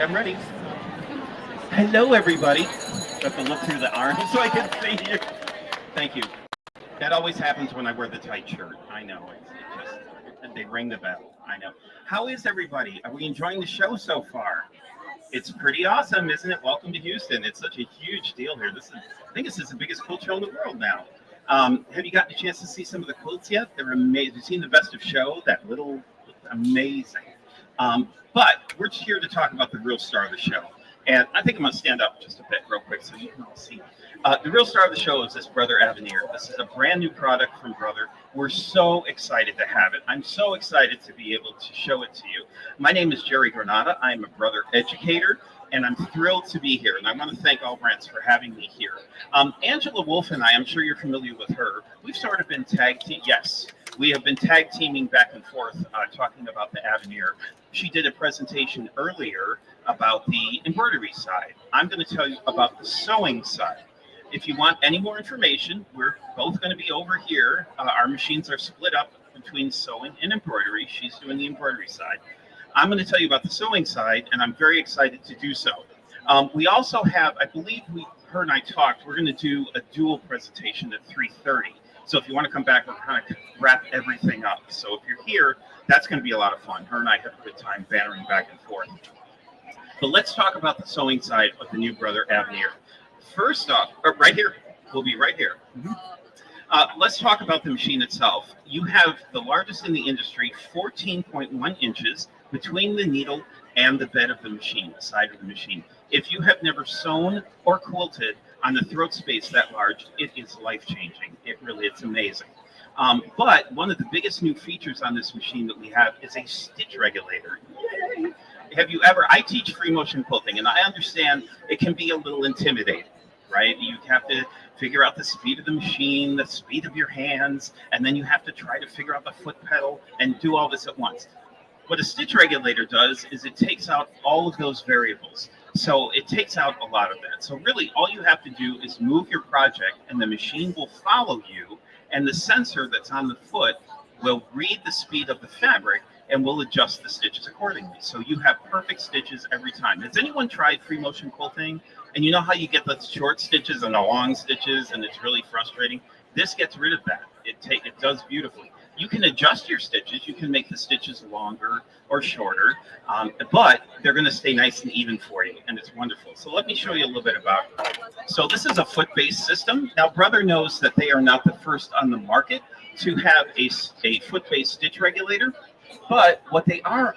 I'm ready. Hello, everybody. Have to look through the arms so I can see you. Thank you. That always happens when I wear the tight shirt. I know. They ring the bell. I know. How is everybody? Are we enjoying the show so far? It's pretty awesome, isn't it? Welcome to Houston. It's such a huge deal here. I think this is the biggest quilt show in the world now. Have you gotten a chance to see some of the quilts yet? They're amazing. Have you seen the best of show? That little amazing. But we're just here to talk about the real star of the show. And I think I'm going to stand up just a bit real quick so you can all see. The real star of the show is this Brother Aveneer. This is a brand new product from Brother. We're so excited to have it. I'm so excited to be able to show it to you. My name is Jerry Granata. I'm a Brother educator, and I'm thrilled to be here. And I want to thank AllBrands for having me here. Angela Wolf and I'm sure you're familiar with her. We've sort of been tag team. Yes, we have been tag teaming back and forth talking about the Aveneer. She did a presentation earlier about the embroidery side. I'm going to tell you about the sewing side. If you want any more information, we're both going to be over here. Our machines are split up between sewing and embroidery. She's doing the embroidery side. I'm going to tell you about the sewing side, and I'm very excited to do so. We also have, I believe her and I talked, we're going to do a dual presentation at 3:30. So if you want to come back, we're kind of wrap everything up. So if you're here, that's going to be a lot of fun. Her and I have a good time bantering back and forth. But let's talk about the sewing side of the new Brother Aveneer. First off, right here, we'll be right here. Let's talk about the machine itself. You have the largest in the industry, 14.1 inches between the needle and the bed of the machine, the side of the machine. If you have never sewn or quilted on the throat space that large, it is life-changing. It's amazing. But one of the biggest new features on this machine that we have is a stitch regulator. I teach free motion quilting, and I understand it can be a little intimidating, right? You have to figure out the speed of the machine, the speed of your hands, and then you have to try to figure out the foot pedal and do all this at once. What a stitch regulator does is it takes out all of those variables. So it takes out a lot of that. So really all you have to do is move your project and the machine will follow you, and the sensor that's on the foot will read the speed of the fabric and will adjust the stitches accordingly. So you have perfect stitches every time. Has anyone tried free motion quilting? And you know how you get the short stitches and the long stitches and it's really frustrating? This gets rid of that. It does beautifully. You can adjust your stitches. You can make the stitches longer or shorter, but they're going to stay nice and even for you, and it's wonderful. So let me show you a little bit about it. So this is a foot-based system. Now, Brother knows that they are not the first on the market to have a foot-based stitch regulator, but what they are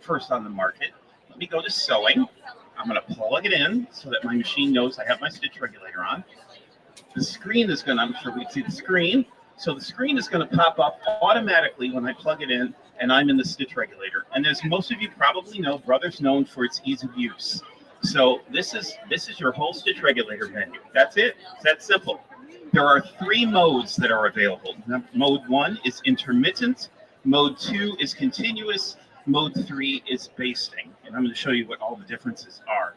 first on the market, let me go to sewing. I'm going to plug it in so that my machine knows I have my stitch regulator on. The screen is going to, I'm sure we see the screen. So the screen is going to pop up automatically when I plug it in and I'm in the stitch regulator. And as most of you probably know, Brother's known for its ease of use. So this is your whole stitch regulator menu. That's it. It's that simple. There are 3 modes that are available. Mode 1 is intermittent. Mode 2 is continuous. Mode 3 is basting. And I'm going to show you what all the differences are.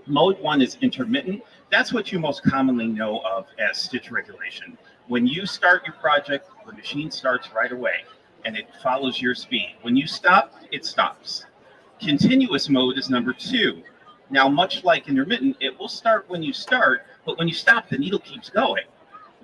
Mode 1 is intermittent. That's what you most commonly know of as stitch regulation. When you start your project, the machine starts right away and it follows your speed. When you stop, it stops. Continuous mode is number 2. Now, much like intermittent, it will start when you start, but when you stop, the needle keeps going.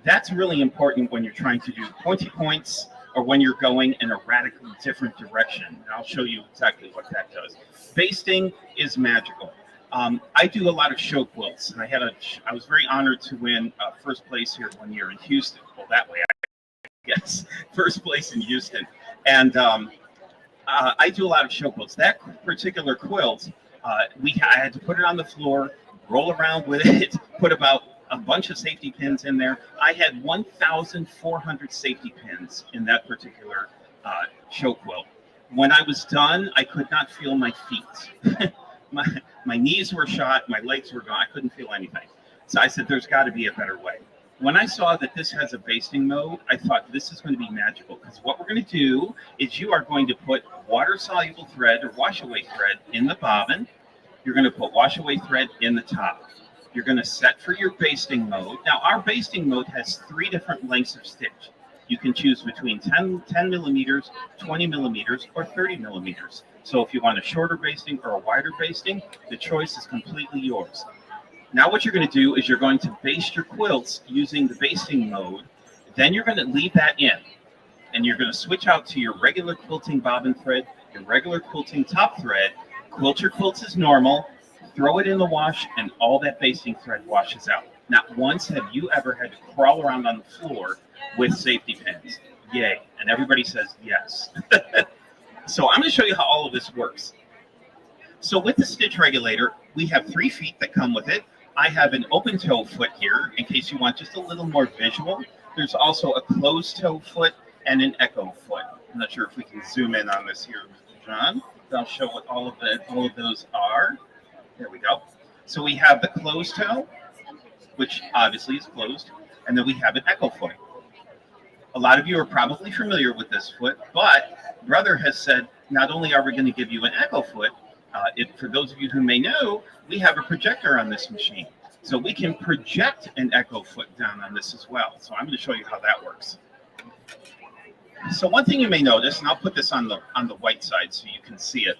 That's really important when you're trying to do pointy points or when you're going in a radically different direction. And I'll show you exactly what that does. Basting is magical. I do a lot of show quilts, and I was very honored to win first place here one year in Houston. Well, that way, I guess, first place in Houston. And I do a lot of show quilts. That particular quilt, I had to put it on the floor, roll around with it, put about a bunch of safety pins in there. I had 1,400 safety pins in that particular show quilt. When I was done, I could not feel my feet. My knees were shot, my legs were gone, I couldn't feel anything. So I said, there's got to be a better way. When I saw that this has a basting mode, I thought this is going to be magical, because what we're going to do is you are going to put water-soluble thread or wash-away thread in the bobbin. You're going to put wash-away thread in the top. You're going to set for your basting mode. Now, our basting mode has 3 different lengths of stitch. You can choose between 10 millimeters, 20 millimeters, or 30 millimeters. So if you want a shorter basting or a wider basting, the choice is completely yours. Now what you're going to do is you're going to baste your quilts using the basting mode. Then you're going to leave that in. And you're going to switch out to your regular quilting bobbin thread, your regular quilting top thread, quilt your quilts as normal, throw it in the wash, and all that basting thread washes out. Not once have you ever had to crawl around on the floor with safety pins. Yay. And everybody says yes. So I'm going to show you how all of this works. So with the stitch regulator, we have 3 feet that come with it. I have an open toe foot here in case you want just a little more visual. There's also a closed toe foot and an echo foot. I'm not sure if we can zoom in on this here, John. I'll show what all of those are. There we go. So we have the closed toe, which obviously is closed, and then we have an echo foot. A lot of you are probably familiar with this foot, but Brother has said not only are we going to give you an echo foot, for those of you who may know, we have a projector on this machine. So we can project an echo foot down on this as well. So I'm going to show you how that works. So one thing you may notice, and I'll put this on the white side so you can see it.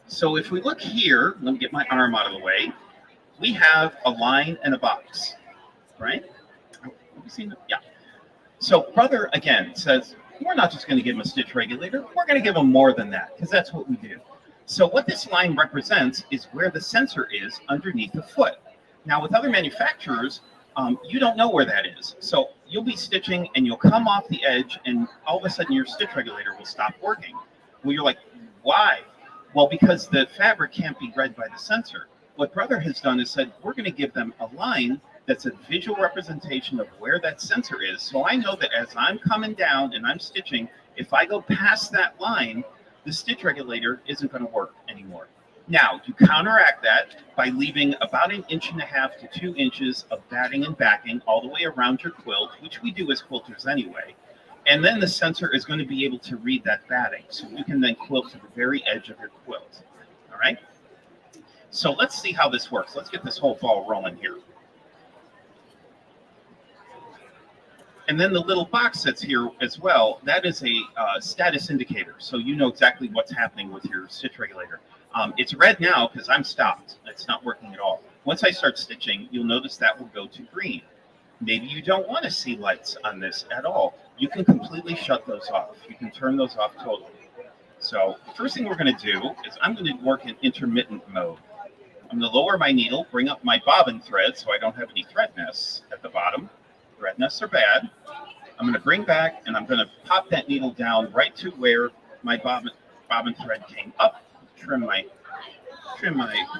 So if we look here, let me get my arm out of the way, we have a line and a box, right? Yeah. So Brother, again, says, we're not just going to give him a stitch regulator, we're going to give him more than that, because that's what we do. So what this line represents is where the sensor is underneath the foot. Now with other manufacturers, you don't know where that is. So you'll be stitching and you'll come off the edge and all of a sudden your stitch regulator will stop working. Well, you're like, why? Well, because the fabric can't be read by the sensor. What Brother has done is said, we're going to give them a line that's a visual representation of where that sensor is. So I know that as I'm coming down and I'm stitching, if I go past that line, the stitch regulator isn't going to work anymore. Now, you counteract that by leaving about 1.5 to 2 inches of batting and backing all the way around your quilt, which we do as quilters anyway. And then the sensor is going to be able to read that batting. So you can then quilt to the very edge of your quilt. All right? So let's see how this works. Let's get this whole ball rolling here. And then the little box that's here as well, that is a status indicator. So you know exactly what's happening with your stitch regulator. It's red now because I'm stopped. It's not working at all. Once I start stitching, you'll notice that will go to green. Maybe you don't want to see lights on this at all. You can completely shut those off. You can turn those off totally. So the first thing we're going to do is I'm going to work in intermittent mode. I'm going to lower my needle, bring up my bobbin thread so I don't have any thread nests at the bottom. Thread nests are bad. I'm going to bring back and I'm going to pop that needle down right to where my bobbin thread came up. Trim my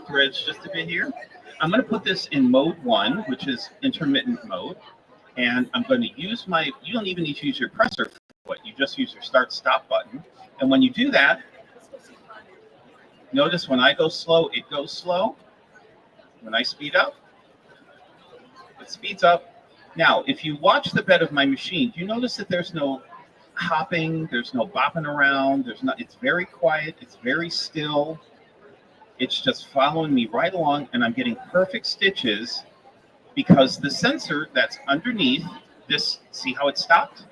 threads just a bit here. I'm going to put this in mode 1, which is intermittent mode. And I'm going to use you don't even need to use your presser foot. You just use your start stop button. And when you do that, notice when I go slow, it goes slow. When I speed up, it speeds up. Now, if you watch the bed of my machine, do you notice that there's no hopping, there's no bopping around, it's very quiet, it's very still. It's just following me right along, and I'm getting perfect stitches because the sensor that's underneath this, see how it stopped?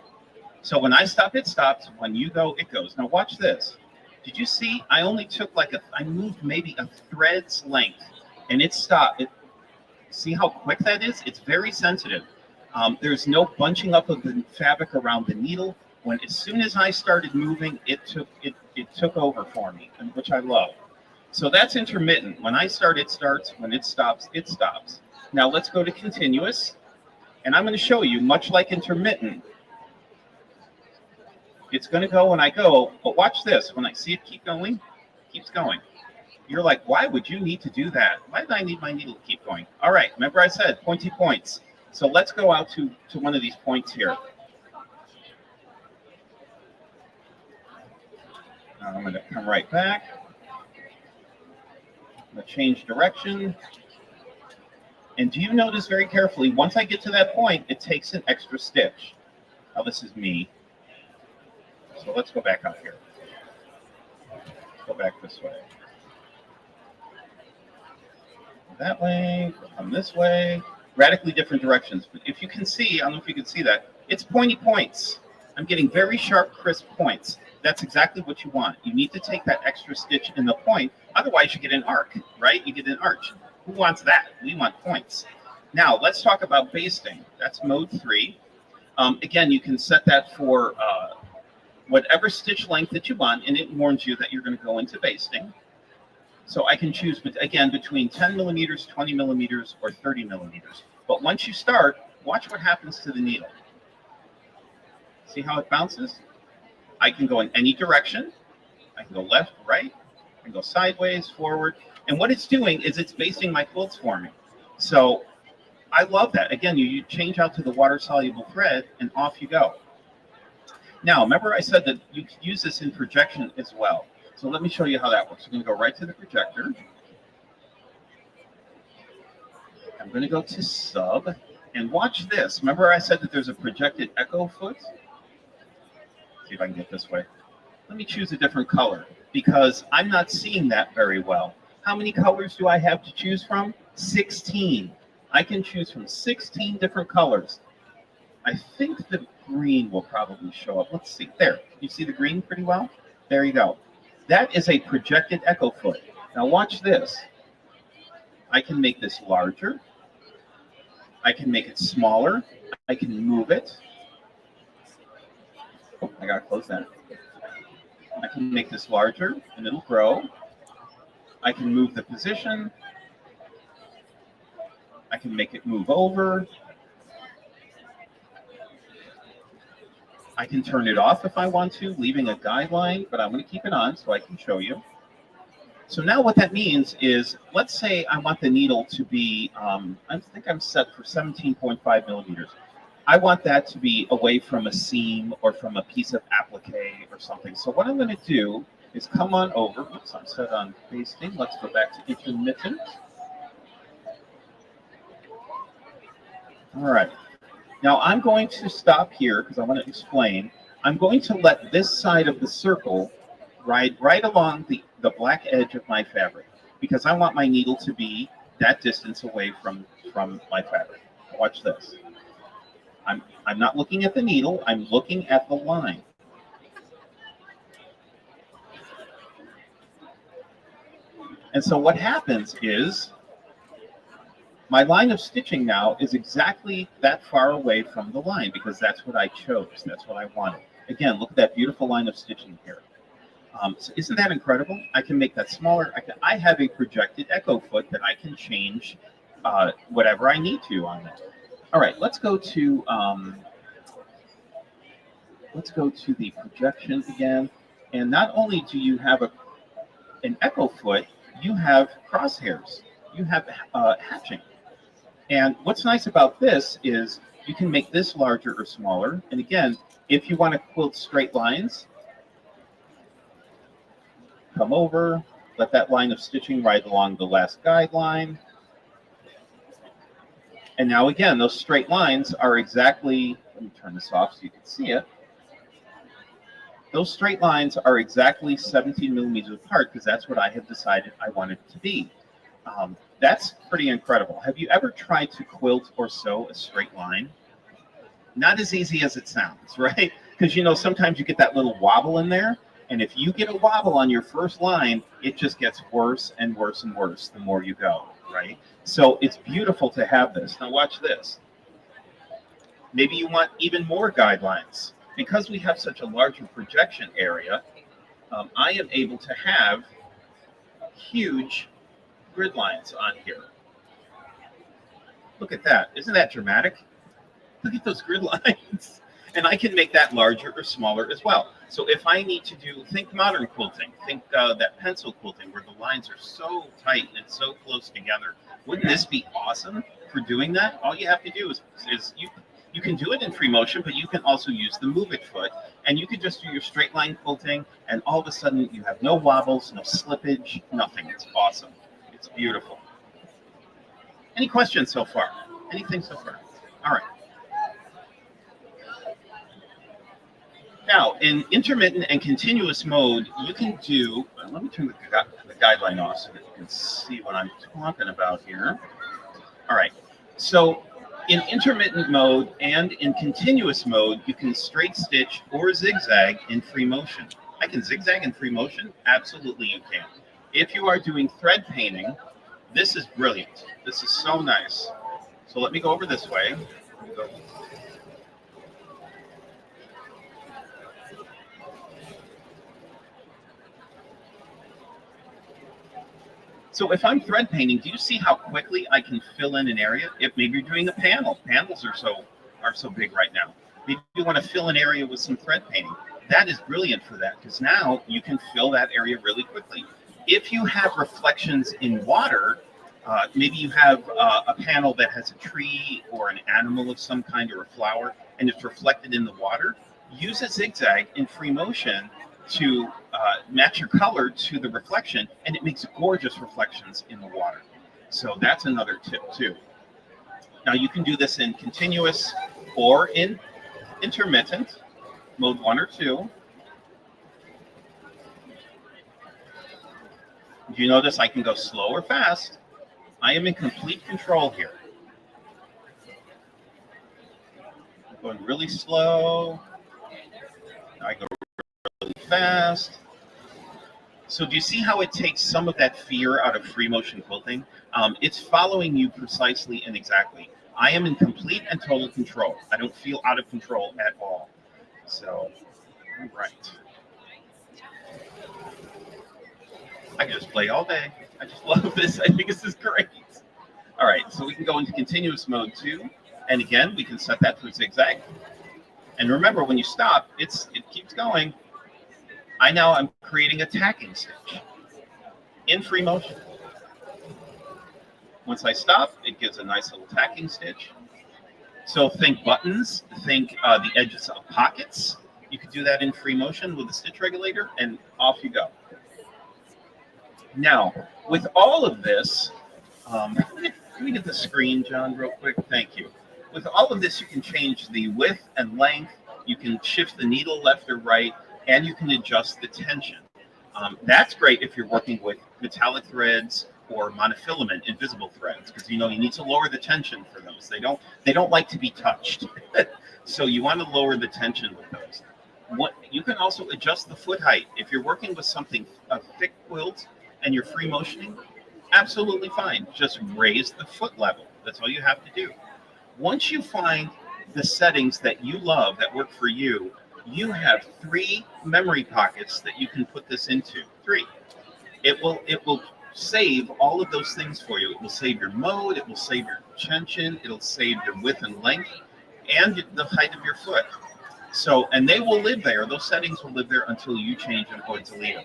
So when I stop, it stops. When you go, it goes. Now watch this. Did you see? I only took I moved maybe a thread's length, and it stopped. See how quick that is? It's very sensitive. There's no bunching up of the fabric around the needle. As soon as I started moving, it took over for me, which I love. So that's intermittent. When I start, it starts. When it stops, it stops. Now let's go to continuous, and I'm going to show you, much like intermittent, it's going to go when I go, but watch this. When I see it keep going, it keeps going. You're like, why would you need to do that? Why did I need my needle to keep going? All right, remember I said pointy points. So let's go out to one of these points here. Now I'm going to come right back. I'm going to change direction. And do you notice very carefully, once I get to that point, it takes an extra stitch. Now this is me. So let's go back out here. Go back this way. That way, come this way. Radically different directions. But if you can see, I don't know if you can see that, it's pointy points. I'm getting very sharp, crisp points. That's exactly what you want. You need to take that extra stitch in the point, otherwise you get an arc, right? You get an arch. Who wants that? We want points. Now, let's talk about basting. That's mode 3. Again, you can set that for whatever stitch length that you want, and it warns you that you're going to go into basting. So I can choose, again, between 10 millimeters, 20 millimeters, or 30 millimeters. But once you start, watch what happens to the needle. See how it bounces? I can go in any direction. I can go left, right. I can go sideways, forward. And what it's doing is it's basting my quilts for me. So I love that. Again, you change out to the water-soluble thread, and off you go. Now, remember I said that you could use this in projection as well. So let me show you how that works. We're going to go right to the projector. I'm going to go to sub, and watch this. Remember I said that there's a projected echo foot? See if I can get this way. Let me choose a different color because I'm not seeing that very well. How many colors do I have to choose from? 16. I can choose from 16 different colors. I think the green will probably show up. Let's see. There. You see the green pretty well? There you go. That is a projected echo foot. Now watch this. I can make this larger. I can make it smaller. I can move it. Oh, I gotta close that. I can make this larger and it'll grow. I can move the position. I can make it move over. I can turn it off if I want to, leaving a guideline, but I'm going to keep it on so I can show you. So now what that means is, let's say I want the needle to be, I think I'm set for 17.5 millimeters. I want that to be away from a seam or from a piece of applique or something. So what I'm going to do is come on over. Oops, I'm set on basting. Let's go back to intermittent. All right. Now I'm going to stop here because I want to explain. I'm going to let this side of the circle ride right along the black edge of my fabric because I want my needle to be that distance away from my fabric. Watch this. I'm not looking at the needle, I'm looking at the line. And so what happens is my line of stitching now is exactly that far away from the line because that's what I chose. That's what I wanted. Again, look at that beautiful line of stitching here. So isn't that incredible? I can make that smaller. I have a projected echo foot that I can change whatever I need to on that. All right, let's go to the projection again. And not only do you have an echo foot, you have crosshairs. You have hatching. And what's nice about this is you can make this larger or smaller. And again, if you want to quilt straight lines, come over, let that line of stitching ride along the last guideline. And now again, those straight lines are exactly, let me turn this off so you can see it. Those straight lines are exactly 17 millimeters apart because that's what I have decided I want it to be. That's pretty incredible. Have you ever tried to quilt or sew a straight line? Not as easy as it sounds, right? Because you know, sometimes you get that little wobble in there. And if you get a wobble on your first line, it just gets worse and worse and worse the more you go, right? So it's beautiful to have this. Now watch this. Maybe you want even more guidelines. Because we have such a larger projection area, I am able to have huge grid lines on here. Look at that. Isn't that dramatic? Look at those grid lines. And I can make that larger or smaller as well. So if I need to think modern quilting, think that pencil quilting where the lines are so tight and so close together. Wouldn't this be awesome for doing that? All you have to do is you can do it in free motion, but you can also use the move it foot. And you can just do your straight line quilting, and all of a sudden you have no wobbles, no slippage, nothing. It's awesome. It's beautiful. Any questions so far? Anything so far? All right. Now, in intermittent and continuous mode, you can do, let me turn the guideline off so that you can see what I'm talking about here. All right. So in intermittent mode and in continuous mode, you can straight stitch or zigzag in free motion. I can zigzag in free motion. Absolutely, you can. If you are doing thread painting, this is brilliant. This is so nice. So let me go over this way. So if I'm thread painting, do you see how quickly I can fill in an area? If maybe you're doing a panel, panels are so big right now. Maybe you want to fill an area with some thread painting. That is brilliant for that because now you can fill that area really quickly. If you have reflections in water, maybe you have a panel that has a tree or an animal of some kind or a flower, and it's reflected in the water. Use a zigzag in free motion to match your color to the reflection, and it makes gorgeous reflections in the water. So that's another tip too. Now you can do this in continuous or in intermittent, mode 1 or 2. Do you notice I can go slow or fast? I am in complete control here. I'm going really slow. I go really fast. So do you see how it takes some of that fear out of free motion quilting? It's following you precisely and exactly. I am in complete and total control. I don't feel out of control at all. So, all right. I can just play all day. I just love this. I think this is great. All right, so we can go into continuous mode 2. And again, we can set that for zigzag. And remember, when you stop, it keeps going. I'm creating a tacking stitch in free motion. Once I stop, it gives a nice little tacking stitch. So think buttons, think the edges of pockets. You could do that in free motion with the stitch regulator, and off you go. Now, with all of this, let me get the screen, John, real quick. Thank you. With all of this, you can change the width and length. You can shift the needle left or right, and you can adjust the tension. That's great if you're working with metallic threads or monofilament invisible threads, because you need to lower the tension for those. They don't like to be touched. So you want to lower the tension with those. You can also adjust the foot height. If you're working with a thick quilt and you're free motioning, absolutely fine. Just raise the foot level. That's all you have to do. Once you find the settings that you love that work for you, you have 3 memory pockets that you can put this into. 3. It will save all of those things for you. It will save your mode, it will save your tension, it'll save your width and length, and the height of your foot. So, and they will live there. Those settings will live there until you change them or delete them.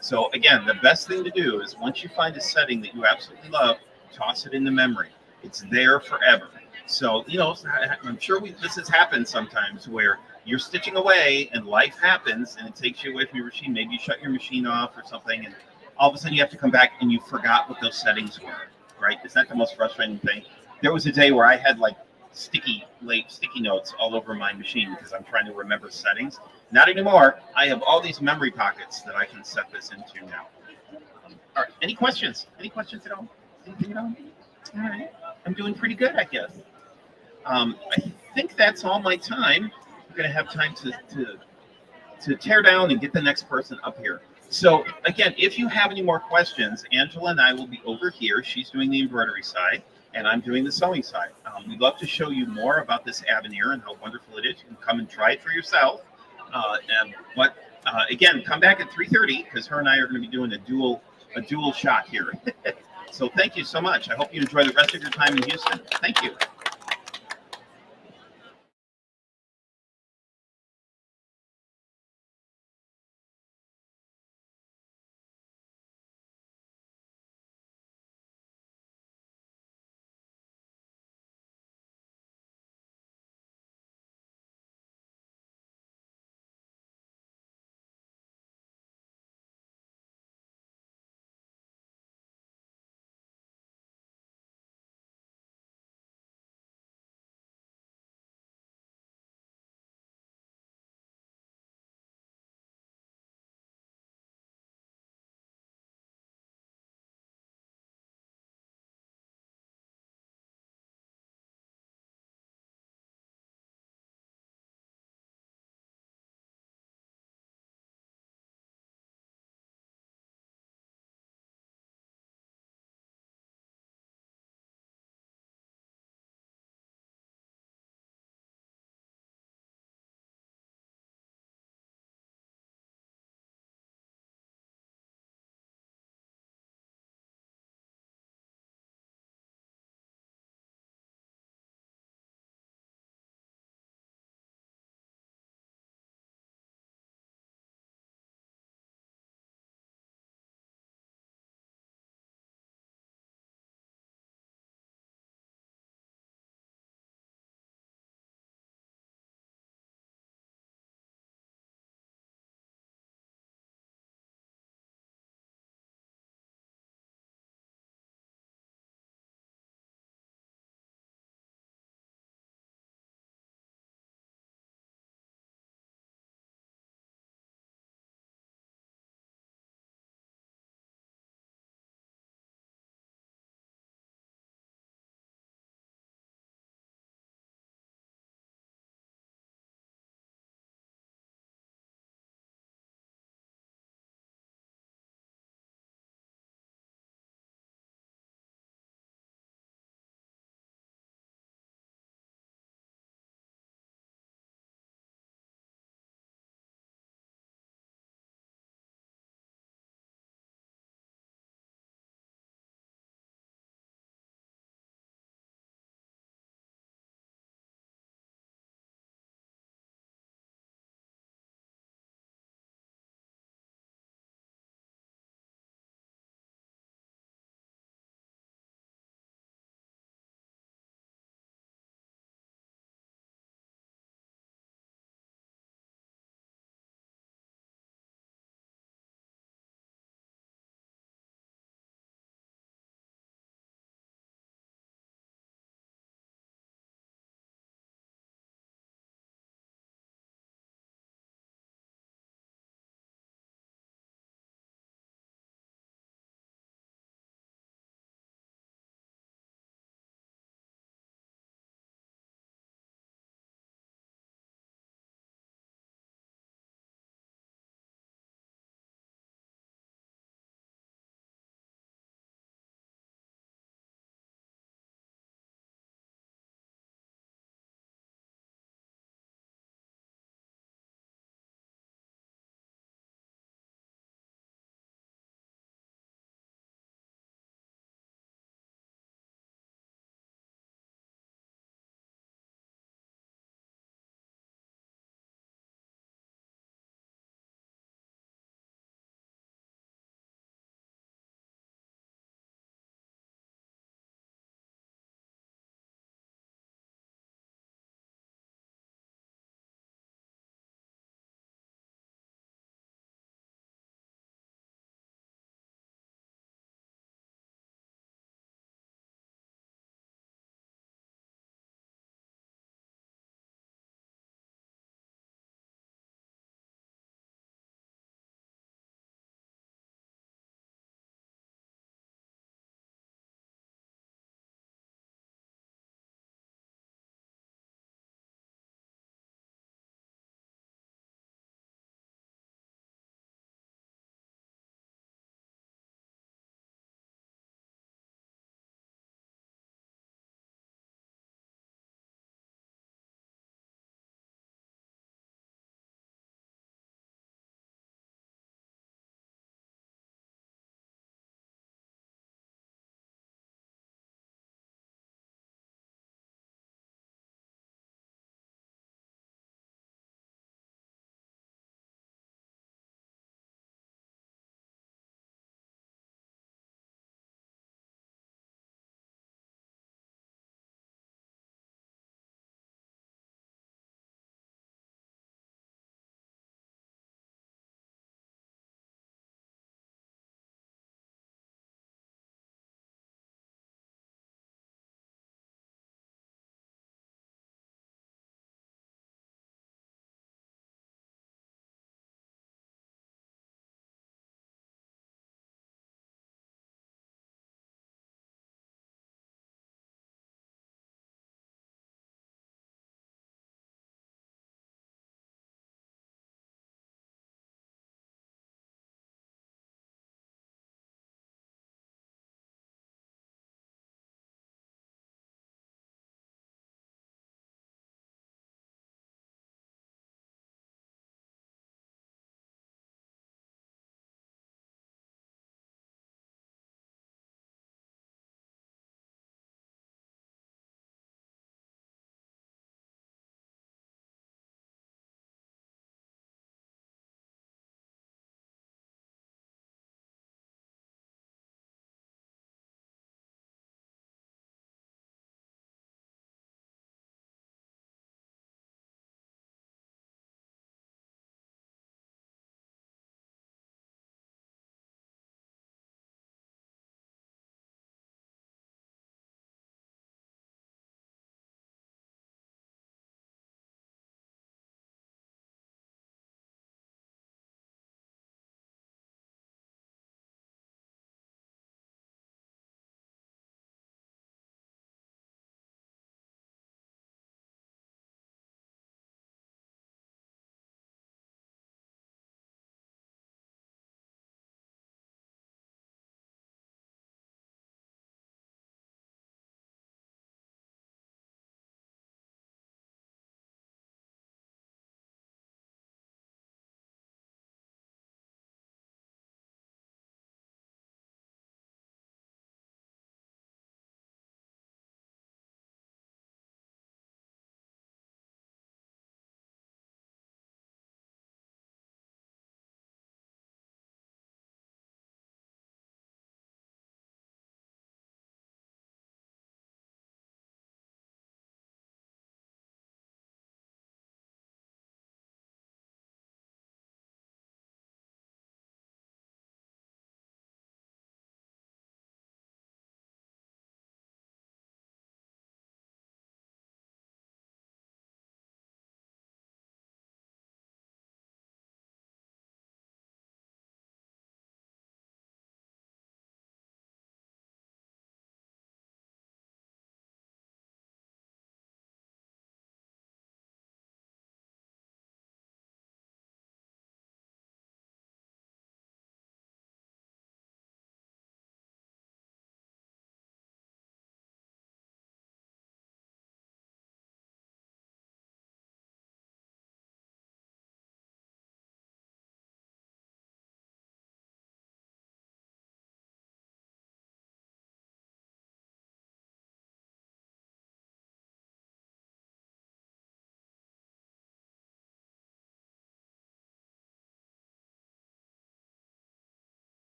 So again, the best thing to do is once you find a setting that you absolutely love, toss it into memory. It's there forever. So, I'm sure this has happened sometimes where you're stitching away and life happens and it takes you away from your machine. Maybe you shut your machine off or something, and all of a sudden you have to come back and you forgot what those settings were, right? Isn't that the most frustrating thing? There was a day where I had like sticky notes all over my machine because I'm trying to remember settings. Not anymore. I have all these memory pockets that I can set this into now. All right. Any questions? Any questions at all? Anything at all? All right. I'm doing pretty good, I guess. I think that's all my time. We're going to have time to tear down and get the next person up here. So again, if you have any more questions, Angela and I will be over here. She's doing the embroidery side, and I'm doing the sewing side. We'd love to show you more about this Aveneer and how wonderful it is. You can come and try it for yourself. Again, come back at 3:30 because her and I are going to be doing a dual shot here. So thank you so much. I hope you enjoy the rest of your time in Houston. Thank you.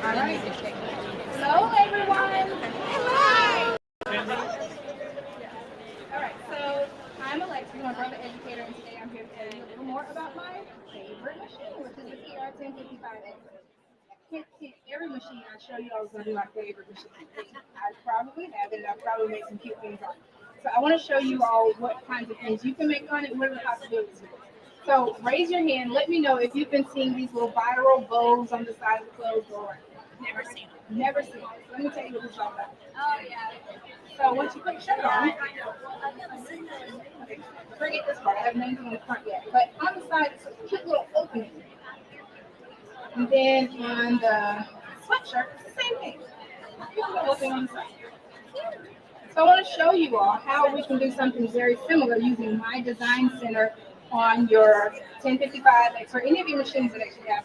All right. Hello, everyone. Hi. All right. So I'm Alexis, my brother educator, and today I'm here to tell you a little more about my favorite machine, which is the TR1055X. Can't see every machine I show you, I was going to be my favorite machine. I probably have it, and I probably make some cute things on it. So I want to show you all what kinds of things you can make on it, what are the possibilities. So raise your hand, let me know if you've been seeing these little viral bows on the side of the clothes door. Never seen them. Never seen it. So let me tell you what this is all about. Oh, yeah. So once you put the shirt on, forget this part, I haven't anything on the front yet, but on the side, it's a cute little opening. And then on the sweatshirt, it's the same thing. Cute little opening on the side. So I want to show you all how we can do something very similar using my design center on your 1055X or any of your machines that actually have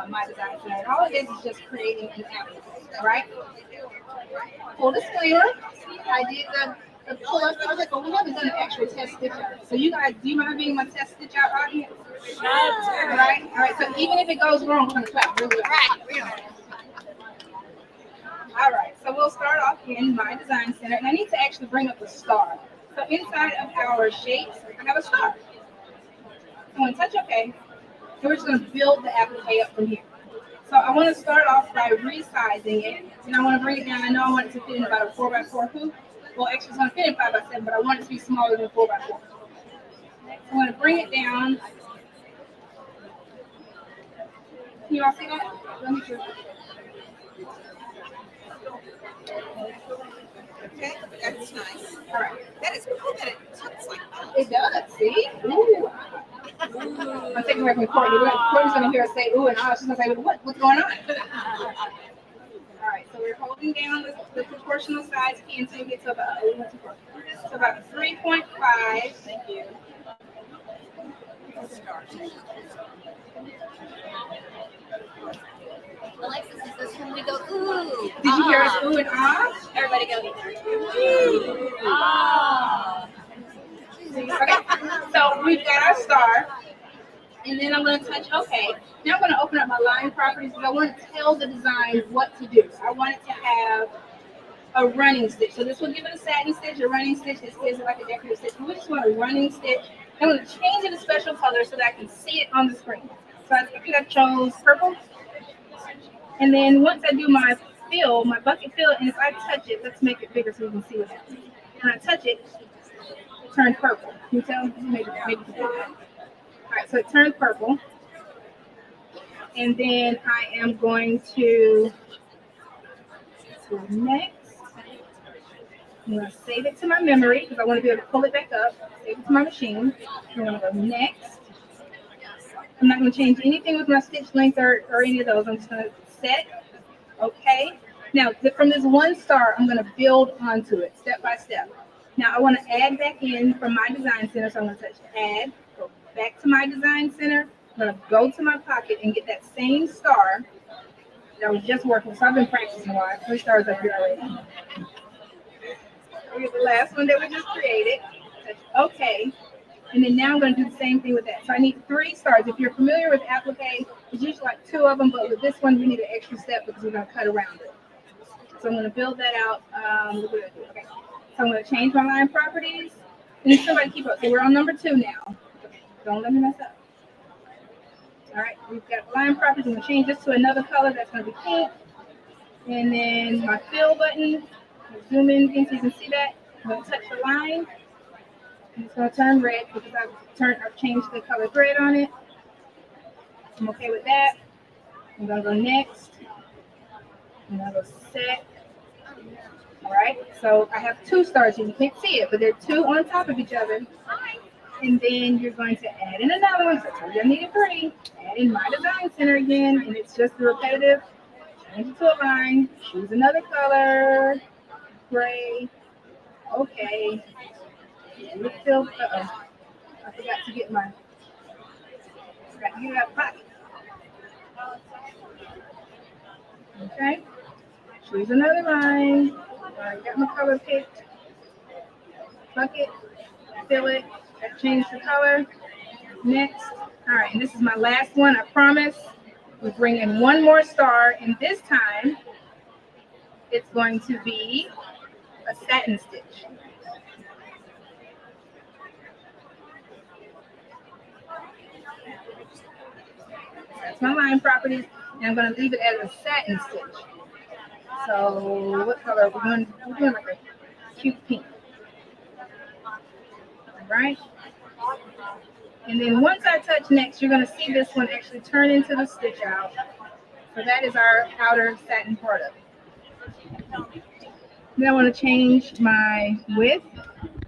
my design center. And all it is just creating an application, all right? Full disclaimer, I did the pull-up. I was like, well, we haven't done an actual test stitch out. So you guys, do you mind being my test stitch out audience? Sure. All right. So even if it goes wrong, we're going to clap really well. All right, so we'll start off in my design center, and I need to actually bring up the star. So inside of our shapes, I have a star. I'm going to touch OK, and we're just going to build the applique up from here. So I want to start off by resizing it, and I want to bring it down. I know I want it to fit in about a 4x4 hoop. Well, actually, it's going to fit in 5x7, but I want it to be smaller than 4x4. So I'm going to bring it down. Can you all see that? Let me show you. Okay, that's nice. All right. That is cool that it tucks like that. It does, see? Ooh. I'm taking away from Courtney. Courtney's going to hear us say ooh and ah. She's going to say, what's going on? All right, so we're holding down the proportional size key until we get to about, so about 3.5. Thank you. Alexis, is this when we go, ooh? Did you hear us ooh and ah? Everybody go, ooh. Ah. Okay, so we've got our star. And then I'm going to touch OK. Now I'm going to open up my line properties because I want to tell the design what to do. I want it to have a running stitch. So this will give it a satin stitch, a running stitch. This gives it like a decorative stitch. We just want a running stitch. I'm going to change it to special color so that I can see it on the screen. So I think I chose purple. And then once I do my fill, my bucket fill, and if I touch it, let's make it bigger so you can see what happens. When I touch it, it turns purple. Can you tell? Maybe all right, so it turns purple. And then I am going to go next. I'm going to save it to my memory because I want to be able to pull it back up. Save it to my machine. I'm going to go next. I'm not going to change anything with my stitch length or any of those. I'm just going to set. Okay. Now, from this one star, I'm going to build onto it step by step. Now, I want to add back in from my design center. So I'm going to touch add. Go back to my design center. I'm going to go to my pocket and get that same star that was just working. So I've been practicing a while. 3 stars up here already. Here's the last one that we just created. Touch OK. And then now I'm going to do the same thing with that. So I need 3 stars. If you're familiar with applique, it's usually like 2 of them, but with this one, we need an extra step because we're going to cut around it. So I'm going to build that out. Okay. So I'm going to change my line properties. And then somebody keep up. So we're on number 2 now. Don't let me mess up. All right, we've got line properties. I'm going to change this to another color. That's going to be pink. And then my fill button. Zoom in again so you can see that. I'm going to touch the line. And it's going to turn red because I've changed the color red on it. I'm okay with that. I'm going to go next. I'm going to go set. All right, so I have 2 stars here. You can't see it, but they're 2 on top of each other. And then you're going to add in another one. So I told you I needed 3. Add in my design center again, and it's just the repetitive. Change it to a line. Choose another color. Gray. Okay. Fill. Uh-oh. I forgot to get my. Pocket. Okay. Choose another line. All right, got my color picked. Bucket. Fill it. Change the color. Next. All right, and this is my last one, I promise. We bring in one more star, and this time it's going to be a satin stitch. That's my line properties, and I'm going to leave it as a satin stitch. So what color? We're doing like a cute pink. All right. And then once I touch next, you're going to see this one actually turn into the stitch out. So that is our outer satin part of it. Then I want to change my width.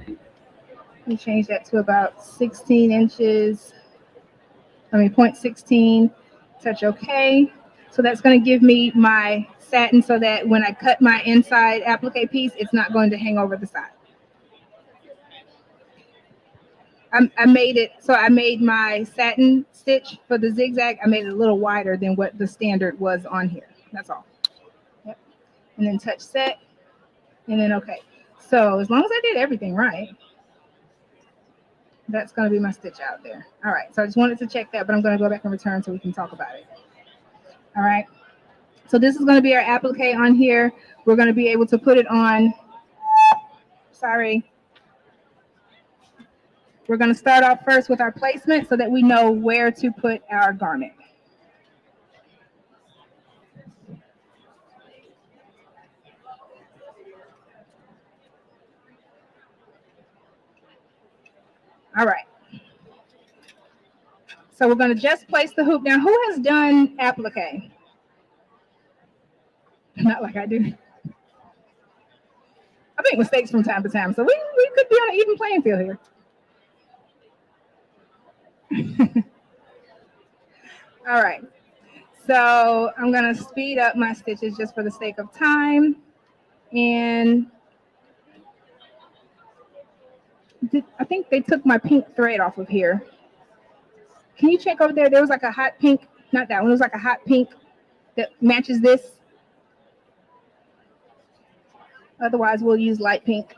Let me change that to about 16 inches. 0.16. Touch OK. So that's going to give me my satin so that when I cut my inside applique piece, it's not going to hang over the side. I made my satin stitch for the zigzag. I made it a little wider than what the standard was on here. That's all. Yep. And then touch set, and then okay. So as long as I did everything right, that's going to be my stitch out there. All right. So I just wanted to check that, but I'm going to go back and return so we can talk about it. All right. So this is going to be our applique on here. We're going to be able to put it on. Sorry. We're going to start off first with our placement so that we know where to put our garment. All right. So we're going to just place the hoop. Now, who has done applique? Not like I do. I make mistakes from time to time, so we could be on an even playing field here. All right. So I'm going to speed up my stitches just for the sake of time. And I think they took my pink thread off of here. Can you check over there? There was like a hot pink, not that one, it was like a hot pink that matches this. Otherwise, we'll use light pink.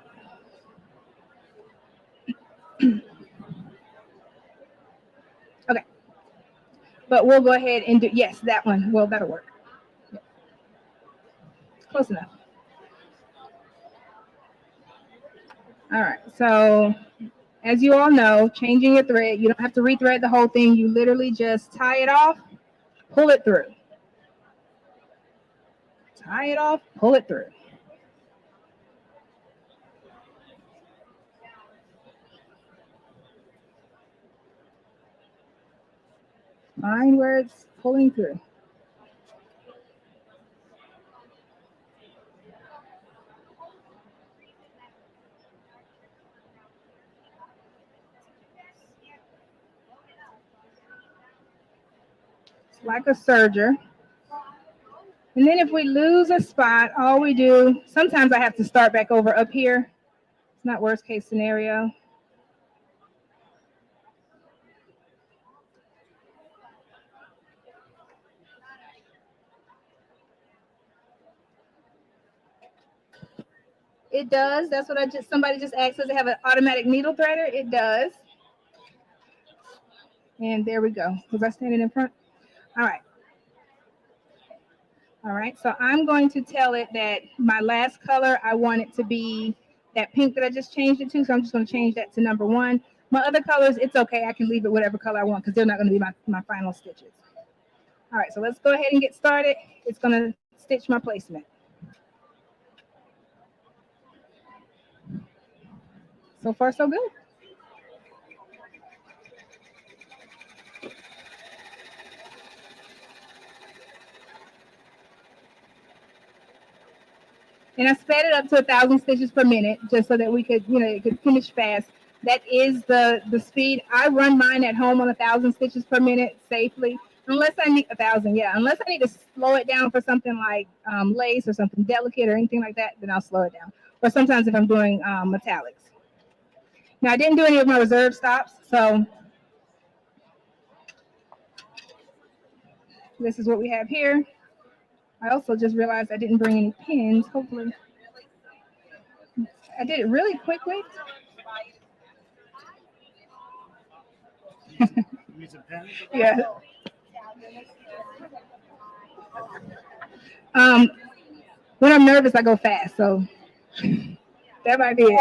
Okay. But we'll go ahead and do, yes, that one. Well, that'll work. Close enough. All right. So as you all know, changing your thread, you don't have to rethread the whole thing. You literally just tie it off, pull it through. Tie it off, pull it through. Find where it's pulling through. It's like a serger. And then if we lose a spot, all we do, sometimes I have to start back over up here. It's not worst case scenario. It does. That's what somebody just asked. Does it have an automatic needle threader? It does. And there we go. Was I standing in front? All right. All right. So I'm going to tell it that my last color, I want it to be that pink that I just changed it to. So I'm just going to change that to number 1. My other colors, it's okay. I can leave it whatever color I want because they're not going to be my final stitches. All right. So let's go ahead and get started. It's going to stitch my placement. So far, so good. And I sped it up to 1,000 stitches per minute just so that we could, it could finish fast. That is the speed. I run mine at home on 1,000 stitches per minute safely. Unless I need 1,000, yeah. Unless I need to slow it down for something like lace or something delicate or anything like that, then I'll slow it down. Or sometimes if I'm doing metallics. Now, I didn't do any of my reserve stops, so this is what we have here. I also just realized I didn't bring any pins. Hopefully, I did it really quickly. Use a pen? Yeah. When I'm nervous, I go fast, so that might be it.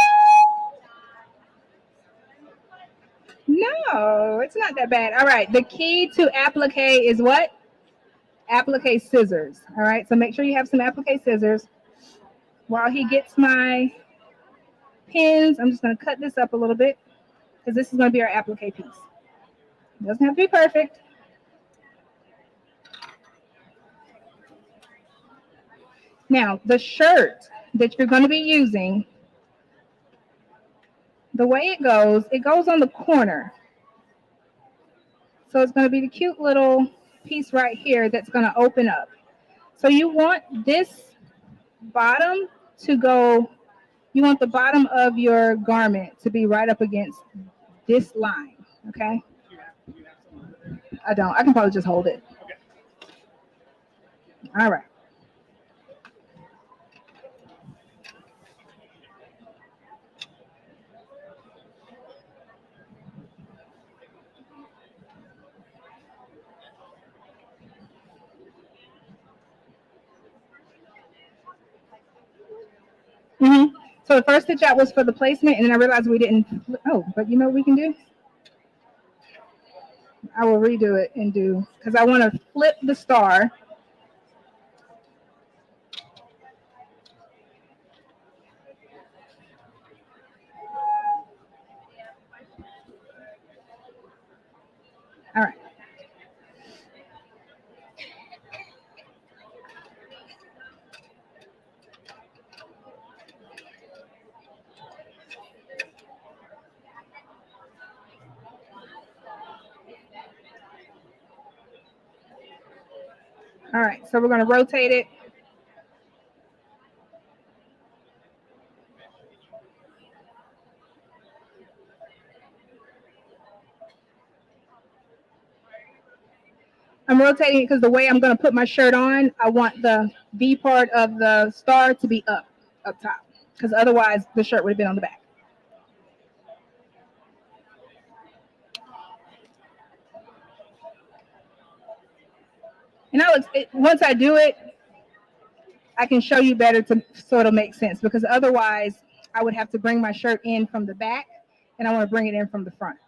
No, it's not that bad. All right, the key to applique is what? Applique scissors. All right, so make sure you have some applique scissors. While he gets my pins, I'm just going to cut this up a little bit because this is going to be our applique piece. It doesn't have to be perfect. Now, the shirt that you're going to be using, the way it goes on the corner. So it's going to be the cute little piece right here that's going to open up. So you want this bottom to go, you want the bottom of your garment to be right up against this line, okay? I don't. I can probably just hold it. All right. So the first stitch out was for the placement, and then I realized we didn't. Oh, but you know what we can do? I will redo it and do, because I want to flip the star. All right. All right, so we're going to rotate it. I'm rotating it because the way I'm going to put my shirt on, I want the V part of the star to be up top, because otherwise the shirt would have been on the back. And once I do it, I can show you better so it'll make sense, because otherwise I would have to bring my shirt in from the back, and I want to bring it in from the front.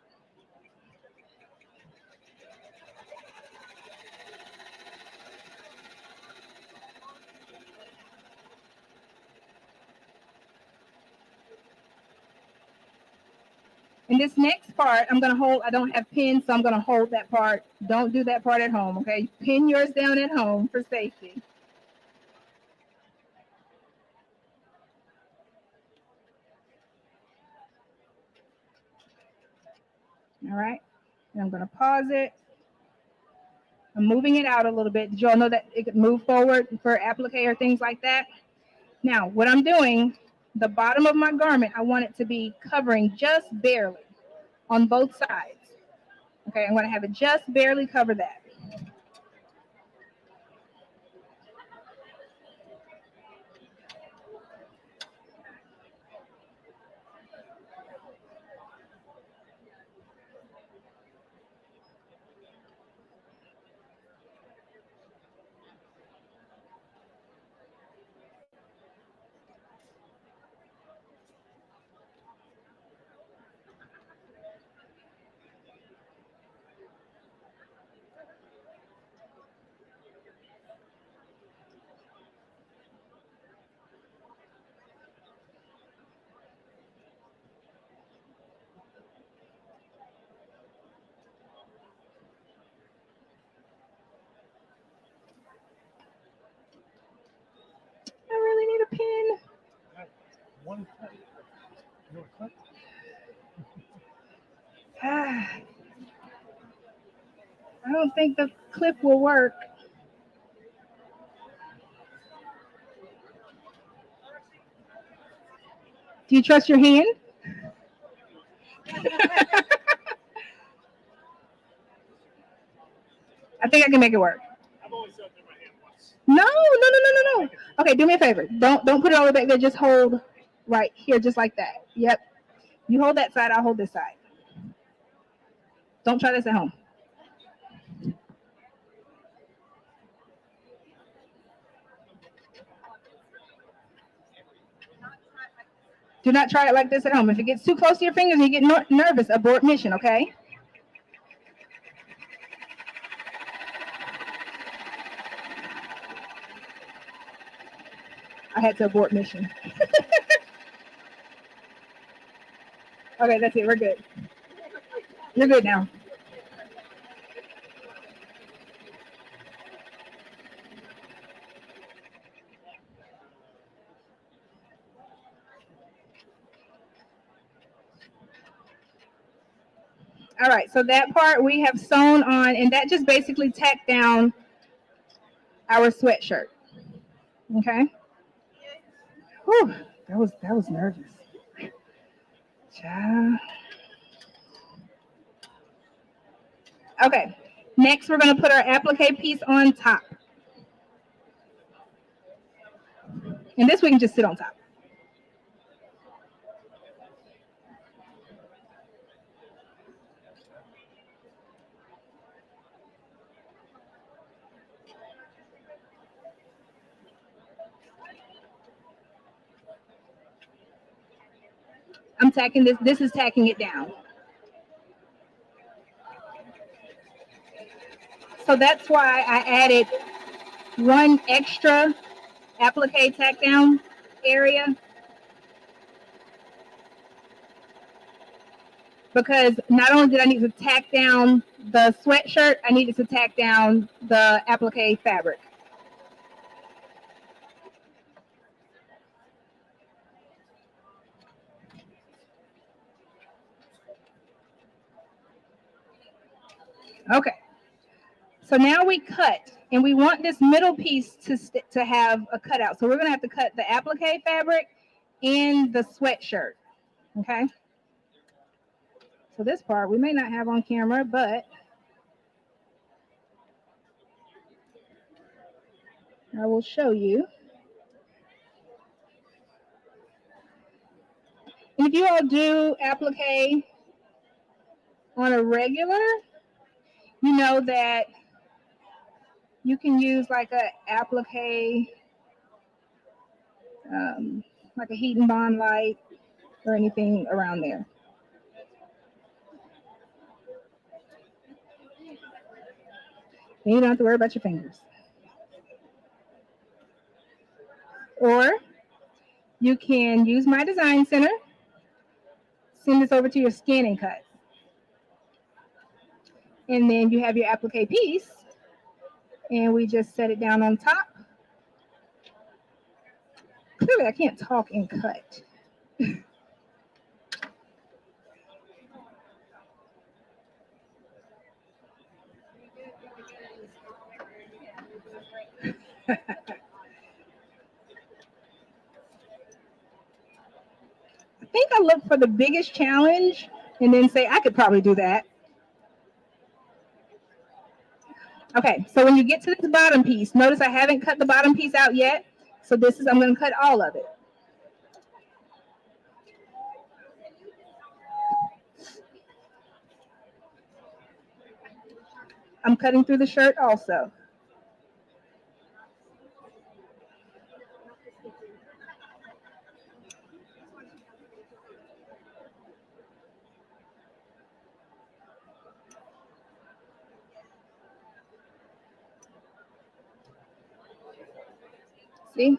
And this next part, I'm going to hold. I don't have pins, so I'm going to hold that part. Don't do that part at home, okay? Pin yours down at home for safety. All right. And I'm going to pause it. I'm moving it out a little bit. Did you all know that it could move forward for applique or things like that? Now, what I'm doing, the bottom of my garment, I want it to be covering just barely on both sides. Okay, I'm going to have it just barely cover that. I really need a pin. One clip. You want a clip? I don't think the clip will work. Do you trust your hand? I think I can make it work. I've always done it in my hand once. No. Okay, do me a favor. Don't put it all the way back there. Just hold right here, just like that. Yep. You hold that side, I'll hold this side. Don't try this at home. Do not try it like this at home. If it gets too close to your fingers and you get nervous, abort mission, okay? I had to abort mission. Okay, that's it. We're good. You're good now. All right, so that part we have sewn on, and that just basically tacked down our sweatshirt. Okay. Whew, that was nervous. Child. Okay. Next, we're going to put our applique piece on top, and this we can just sit on top. I'm tacking this. This is tacking it down. So that's why I added one extra applique tack down area, because not only did I need to tack down the sweatshirt, I needed to tack down the applique fabric. Okay. So now we cut, and we want this middle piece to have a cutout. So we're going to have to cut the applique fabric and the sweatshirt. Okay. So this part we may not have on camera, but I will show you. And if you all do applique on a regular, you know that you can use like a applique, like a heat and bond light or anything around there. Then you don't have to worry about your fingers. Or you can use my design center, send this over to your ScanNCut. And then you have your applique piece, and we just set it down on top. Clearly, I can't talk and cut. I think I look for the biggest challenge and then say, I could probably do that. Okay, so when you get to this bottom piece, notice I haven't cut the bottom piece out yet. So this is, I'm going to cut all of it. I'm cutting through the shirt also. See?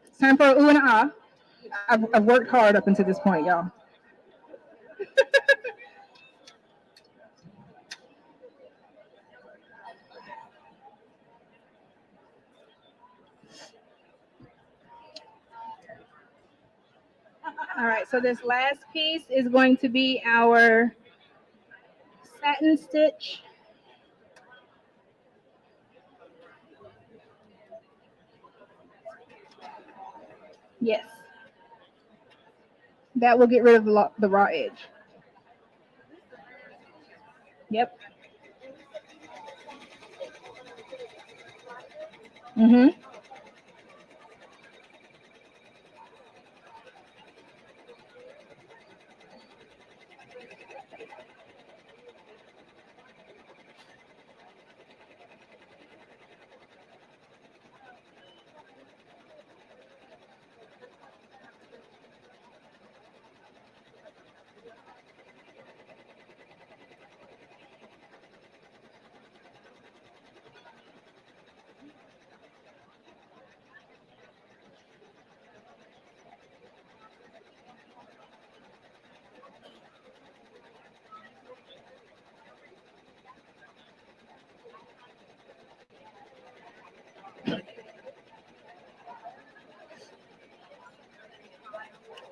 It's time for a ooh and a ah. I've worked hard up until this point, y'all. All right, so this last piece is going to be our satin stitch. Yes. That will get rid of the raw edge. Yep. Mm-hmm.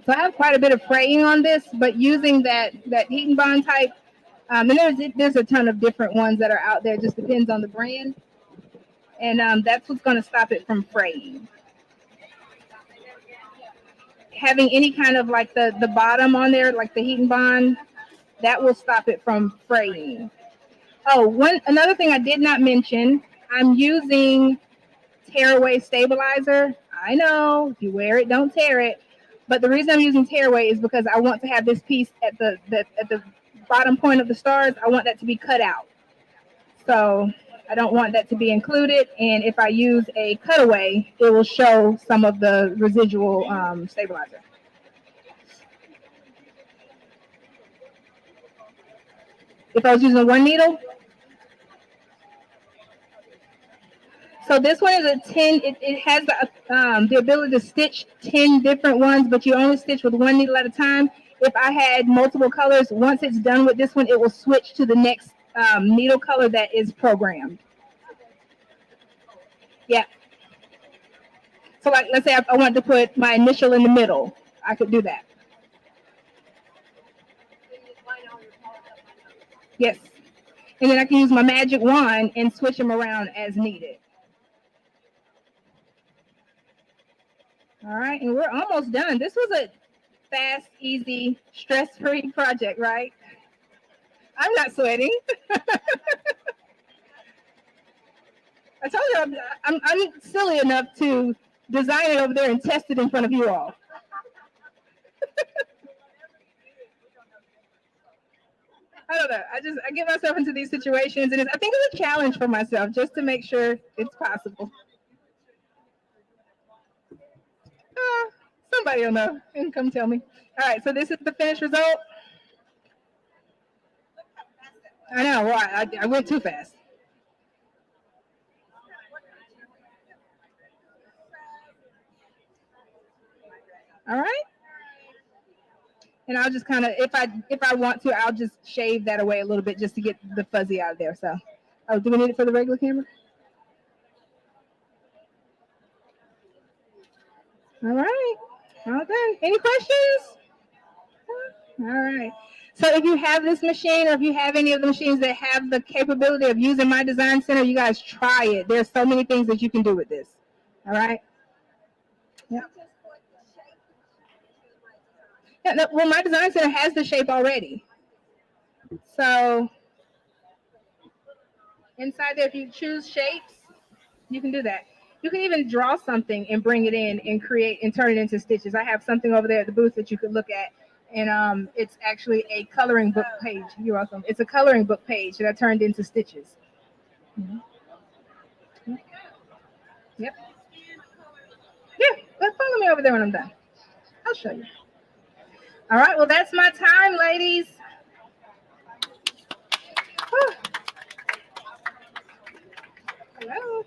So I have quite a bit of fraying on this, but using that heat and bond type, and there's a ton of different ones that are out there. It just depends on the brand, and that's what's going to stop it from fraying. Having any kind of like the bottom on there, like the heat and bond, that will stop it from fraying. Oh, another thing I did not mention, I'm using tearaway stabilizer. I know if you wear it, don't tear it. But the reason I'm using tearaway is because I want to have this piece at the bottom point of the stars. I want that to be cut out. So I don't want that to be included. And if I use a cutaway, it will show some of the residual stabilizer. If I was using one needle, so this one is a 10. It has the ability to stitch 10 different ones, but you only stitch with one needle at a time. If I had multiple colors, once it's done with this one, it will switch to the next needle color that is programmed. Yeah. So like, let's say I want to put my initial in the middle. I could do that. Yes. And then I can use my magic wand and switch them around as needed. All right, and we're almost done. This was a fast, easy, stress-free project, right? I'm not sweating. I told you I'm silly enough to design it over there and test it in front of you all. I don't know. I get myself into these situations, and I think it's a challenge for myself just to make sure it's possible. Somebody will know and come tell me. All right, so this is the finished result. I know. Well, I went too fast. All right. And I'll just kind of, if I want to, I'll just shave that away a little bit just to get the fuzzy out of there. So, oh, do we need it for the regular camera? All right. All done. Any questions? All right. So if you have this machine, or if you have any of the machines that have the capability of using my design center, you guys try it. There's so many things that you can do with this. All right. Yeah. Yeah. No, well, my design center has the shape already. So inside there, if you choose shapes, you can do that. You can even draw something and bring it in and create and turn it into stitches. I have something over there at the booth that you could look at, and it's actually a coloring book page. You're welcome. It's a coloring book page that I turned into stitches. Mm-hmm. Yep. Yeah, but follow me over there when I'm done. I'll show you. All right, well, that's my time, ladies. Whew. Hello.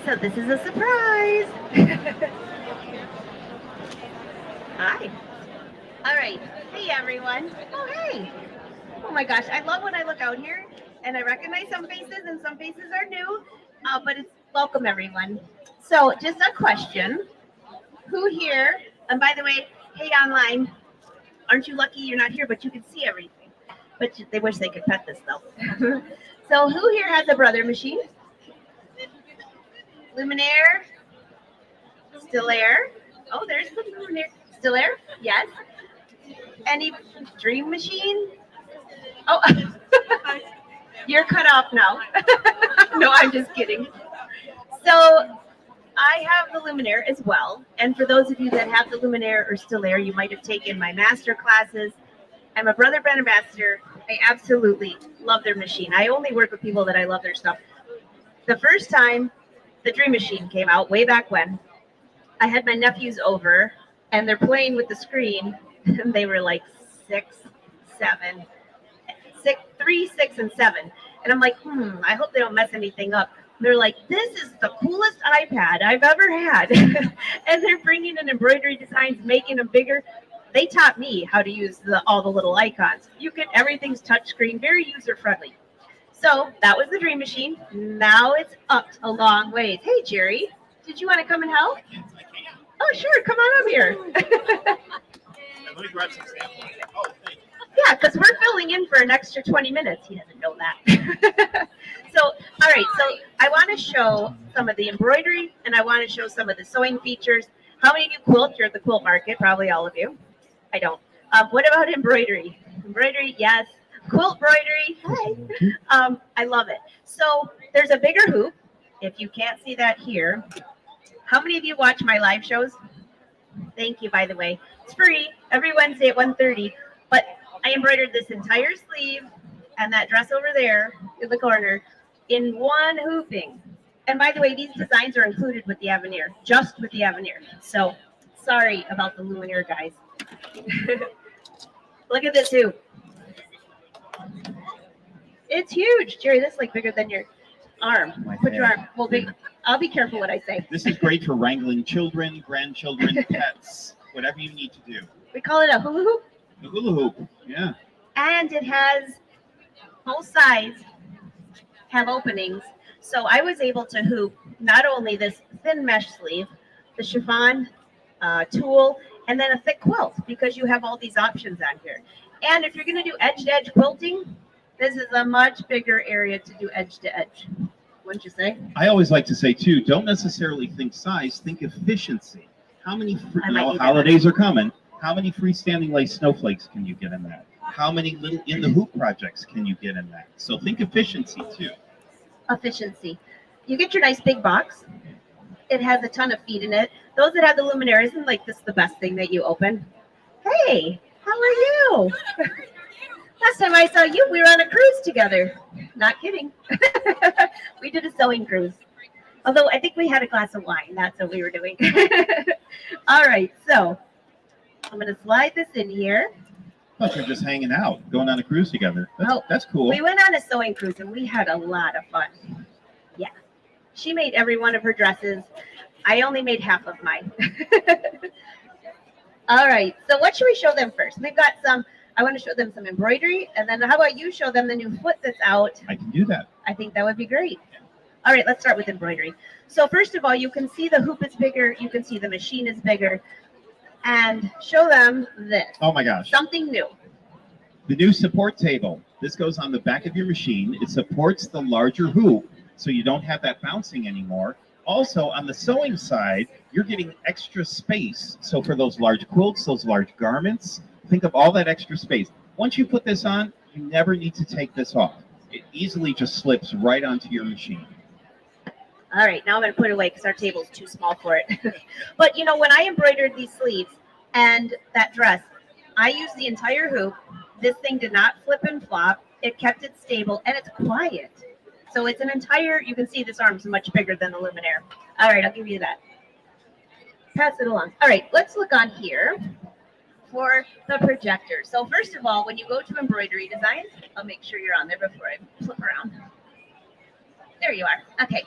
So this is a surprise. Hi. All right. Hey, everyone. Oh, hey. Oh my gosh, I love when I look out here and I recognize some faces and some faces are new, but it's welcome, everyone. So just a question. Who here, and by the way, hey, online, aren't you lucky you're not here, but you can see everything. But they wish they could pet this, though. So who here has a brother machine? Luminaire? Stillaire? Oh, there's the Luminaire. Stillaire? Yes. Any dream machine? Oh, you're cut off now. No, I'm just kidding. So I have the Luminaire as well. And for those of you that have the Luminaire or Stillaire, you might have taken my master classes. I'm a Brother Brand ambassador. I absolutely love their machine. I only work with people that I love their stuff. The first time the Dream Machine came out, way back when, I had my nephews over and they're playing with the screen and they were like 3, 6, and 7. And I'm like, I hope they don't mess anything up. They're like, this is the coolest iPad I've ever had. And they're bringing in embroidery designs, making them bigger. They taught me how to use all the little icons. Everything's touchscreen, very user friendly. So that was the Dream Machine. Now it's upped a long ways. Hey, Jerry, did you want to come and help? Oh, sure, come on up here. Let me grab some samples. Oh, thank you. Yeah, because we're filling in for an extra 20 minutes. He doesn't know that. So, all right, so I want to show some of the embroidery and I want to show some of the sewing features. How many of you quilt? You're at the quilt market, probably all of you. I don't. What about embroidery? Embroidery, yes. Quilt embroidery, hi. I love it. So there's a bigger hoop. If you can't see that here, how many of you watch my live shows? Thank you, by the way. It's free every Wednesday at 1:30. But I embroidered this entire sleeve and that dress over there in the corner in one hooping. And by the way, these designs are included with the Aveneer, just with the Aveneer. So sorry about the Luminaire, guys. Look at this hoop. It's huge. Jerry, this is like bigger than your arm. Put your arm. Well, I'll be careful what I say. This is great for wrangling children, grandchildren, pets, whatever you need to do. We call it a hula hoop. The hula hoop, yeah. And it has both sides have openings. So I was able to hoop not only this thin mesh sleeve, the chiffon tulle, and then a thick quilt because you have all these options on here. And if you're going to do edge-to-edge quilting, this is a much bigger area to do edge-to-edge. Wouldn't you say? I always like to say, too, don't necessarily think size, think efficiency. How many, holidays are coming, how many freestanding lace snowflakes can you get in that? How many little in the hoop projects can you get in that? So think efficiency, too. Efficiency. You get your nice big box. It has a ton of feet in it. Those that have the Luminaire, isn't like this the best thing that you open? Hey, how are you? Last time I saw you, we were on a cruise together. Not kidding. We did a sewing cruise. Although I think we had a glass of wine. That's what we were doing. All right, so I'm going to slide this in here. I thought you were just hanging out, going on a cruise together. That's cool. We went on a sewing cruise and we had a lot of fun. Yeah. She made every one of her dresses. I only made half of mine. All right, so what should we show them first? We've got I want to show them some embroidery, and then how about you show them the new foot that's out? I can do that. I think that would be great. All right, let's start with embroidery. So first of all, you can see the hoop is bigger. You can see the machine is bigger. And show them this. Oh my gosh. Something new. The new support table. This goes on the back of your machine. It supports the larger hoop, so you don't have that bouncing anymore. Also, on the sewing side, you're getting extra space. So for those large quilts, those large garments, think of all that extra space. Once you put this on, you never need to take this off. It easily just slips right onto your machine. All right, now I'm going to put it away because our table's too small for it. But, you know, when I embroidered these sleeves and that dress, I used the entire hoop. This thing did not flip and flop. It kept it stable, and it's quiet. So it's an entire, you can see this arm's much bigger than the Luminaire. All right, I'll give you that. Pass it along. All right, let's look on here for the projector. So first of all, when you go to embroidery designs, I'll make sure you're on there before I flip around. There you are. Okay.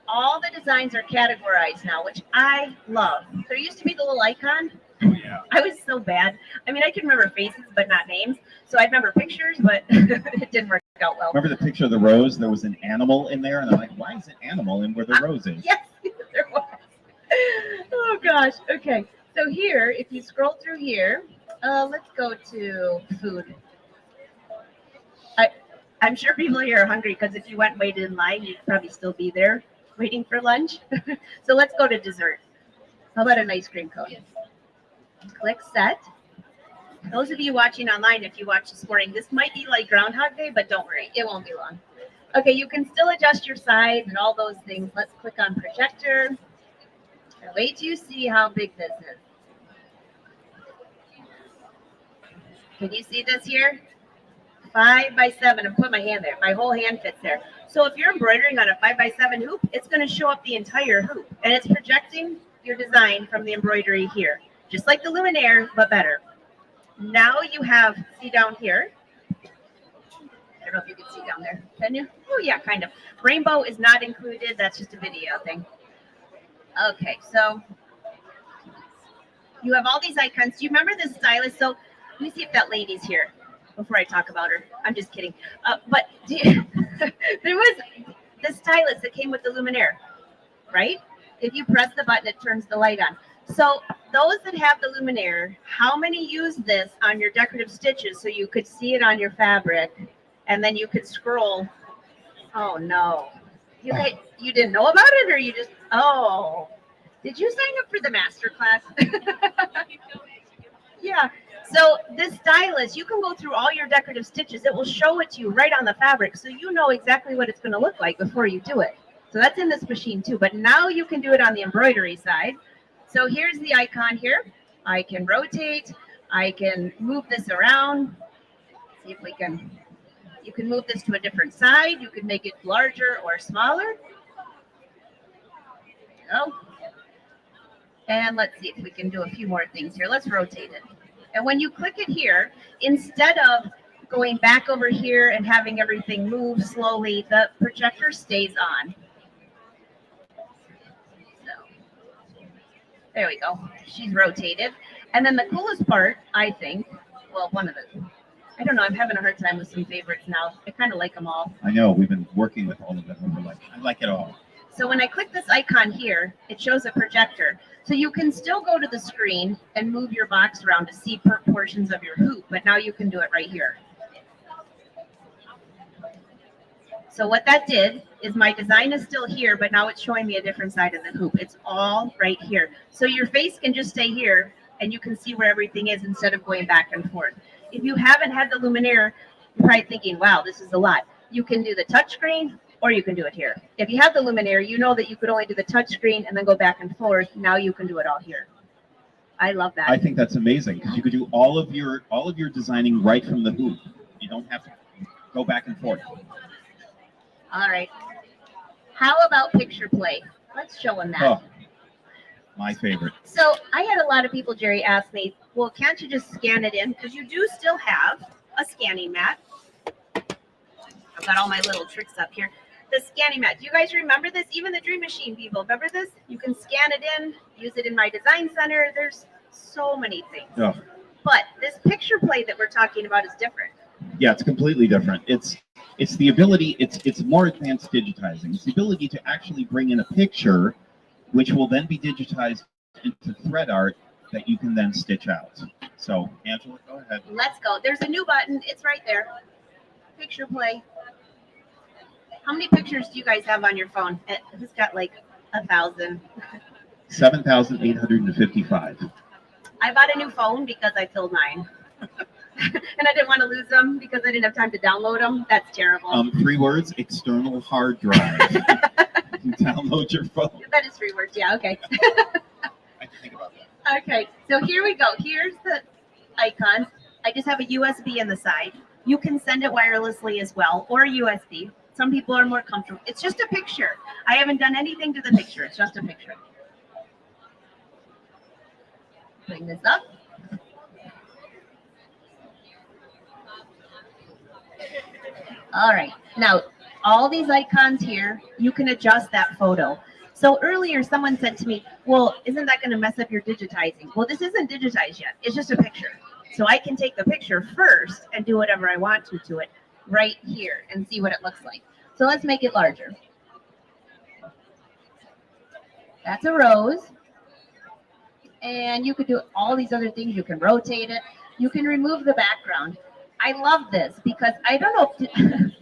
All the designs are categorized now, which I love. There used to be the little icon. Oh yeah. I was so bad. I mean, I can remember faces, but not names. So I remember pictures, but it didn't work out well. Remember the picture of the rose? There was an animal in there, and I'm like, why is an animal in where the rose is? Yes, there was. Oh gosh. Okay. So here, if you scroll through here, let's go to food. I'm sure people here are hungry because if you went and waited in line, you'd probably still be there waiting for lunch. So let's go to dessert. How about an ice cream cone? Click set. Those of you watching online, if you watched this morning, this might be like Groundhog Day, but don't worry, it won't be long. Okay, you can still adjust your size and all those things. Let's click on projector. And wait till you see how big this is. Can you see this here? 5 by 7, and put my hand there. My whole hand fits there. So if you're embroidering on a 5 by 7 hoop, it's going to show up the entire hoop, and it's projecting your design from the embroidery here, just like the luminaire, but better. Now you have, see down here. I don't know if you can see down there. Can you? Oh yeah, kind of. Rainbow is not included. That's just a video thing. Okay, so you have all these icons. Do you remember this stylus? So let me see if that lady's here before I talk about her. I'm just kidding. But there was the stylus that came with the luminaire, right? If you press the button, it turns the light on. So those that have the luminaire, how many use this on your decorative stitches so you could see it on your fabric and then you could scroll? Oh no. You guys, you didn't know about it, or you just, oh. Did you sign up for the master class? Yeah. So this stylus, you can go through all your decorative stitches. It will show it to you right on the fabric, so you know exactly what it's going to look like before you do it. So that's in this machine too, but now you can do it on the embroidery side. So here's the icon here. I can rotate. I can move this around. See if we can, you can move this to a different side. You can make it larger or smaller. Oh. And let's see if we can do a few more things here. Let's rotate it. And when you click it here, instead of going back over here and having everything move slowly, the projector stays on. So there we go. She's rotated. And then the coolest part, I think, well, one of the, I don't know, I'm having a hard time with some favorites now. I kind of like them all. I know, we've been working with all of them, and we're like, I like it all. So when I click this icon here, it shows a projector. So you can still go to the screen and move your box around to see portions of your hoop, but now you can do it right here. So what that did is my design is still here, but now it's showing me a different side of the hoop. It's all right here. So your face can just stay here and you can see where everything is instead of going back and forth. If you haven't had the luminaire, you're probably thinking, wow, this is a lot. You can do the touch screen, or you can do it here. If you have the luminaire, you know that you could only do the touch screen and then go back and forth. Now you can do it all here. I love that. I think that's amazing because you could do all of your designing right from the hoop. You don't have to go back and forth. All right. How about picture play? Let's show them that. Oh, my favorite. So I had a lot of people, Jerry, ask me, well, can't you just scan it in? Because you do still have a scanning mat. I've got all my little tricks up here. The scanning mat. Do you guys remember this? Even the Dream Machine people, remember this? You can scan it in, use it in my design center. There's so many things. Oh. But this picture play that we're talking about is different. Yeah, it's completely different. It's the ability, it's more advanced digitizing. It's the ability to actually bring in a picture, which will then be digitized into thread art that you can then stitch out. So, Angela, go ahead. Let's go. There's a new button. It's right there. Picture play. How many pictures do you guys have on your phone? Who's got like 1,000? 7,855. I bought a new phone because I filled mine. And I didn't want to lose them because I didn't have time to download them. That's terrible. 3 words, external hard drive. You can download your phone. That is 3 words, yeah, okay. I have to think about that. Okay, so here we go. Here's the icon. I just have a USB in the side. You can send it wirelessly as well, or USB. Some people are more comfortable. It's just a picture. I haven't done anything to the picture. It's just a picture. Bring this up. All right. Now, all these icons here, you can adjust that photo. So earlier someone said to me, well, isn't that going to mess up your digitizing? Well, this isn't digitized yet. It's just a picture. So I can take the picture first and do whatever I want to it right here and see what it looks like. So let's make it larger. That's a rose. And you could do all these other things. You can rotate it. You can remove the background. I love this because I don't know if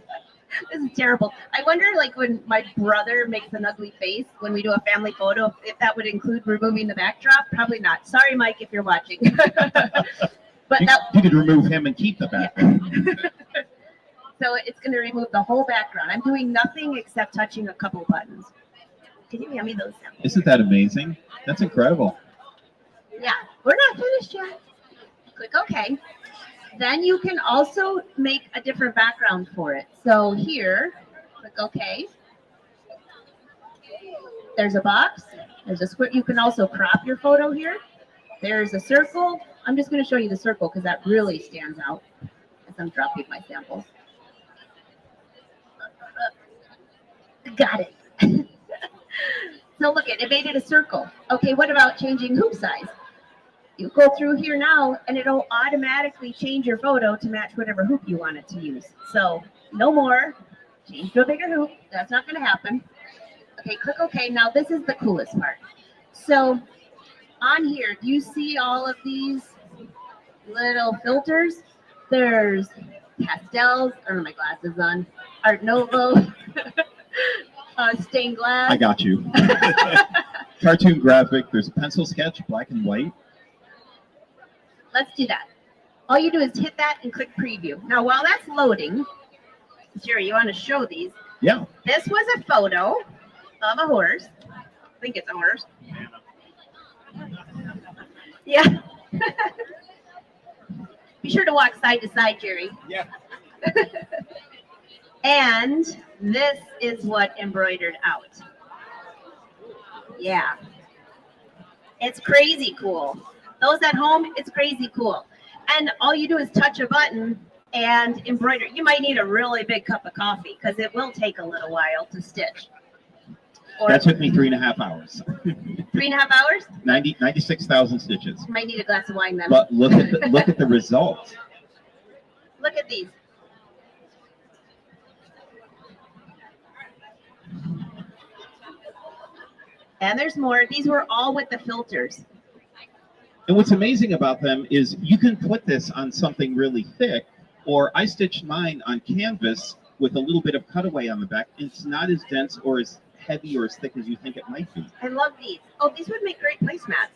this is terrible. I wonder, like, when my brother makes an ugly face when we do a family photo, if that would include removing the backdrop. Probably not. Sorry, Mike, if you're watching. But you could remove him and keep the background. Yeah. So it's going to remove the whole background. I'm doing nothing except touching a couple buttons. Can you hand me those samples? Isn't that amazing? That's incredible. Yeah, we're not finished yet. Click OK. Then you can also make a different background for it. So here, click OK. There's a box. There's a square. You can also crop your photo here. There's a circle. I'm just going to show you the circle because that really stands out as I'm dropping my samples. Got it. So look, it made it a circle. Okay, what about changing hoop size? You go through here now, and it'll automatically change your photo to match whatever hoop you want it to use. So no more. Change to a bigger hoop. That's not going to happen. Okay, click OK. Now this is the coolest part. So on here, do you see all of these little filters? There's pastels. I don't have my glasses on. Art Nouveau. Stained glass. I got you. Cartoon graphic. There's pencil sketch, black and white. Let's do that. All you do is hit that and click preview. Now, while that's loading, Jerry, you want to show these? Yeah. This was a photo of a horse. I think it's a horse. Yeah. Be sure to walk side to side, Jerry. Yeah. And this is what embroidered out. Yeah. It's crazy cool. Those at home, it's crazy cool. And all you do is touch a button and embroider. You might need a really big cup of coffee because it will take a little while to stitch. Or That took me 3.5 hours. 3.5 hours? 96,000 stitches. You might need a glass of wine then. But look at the result. Look at these. And there's more. These were all with the filters. And what's amazing about them is you can put this on something really thick, or I stitched mine on canvas with a little bit of cutaway on the back. It's not as dense or as heavy or as thick as you think it might be. I love these. Oh, these would make great placemats.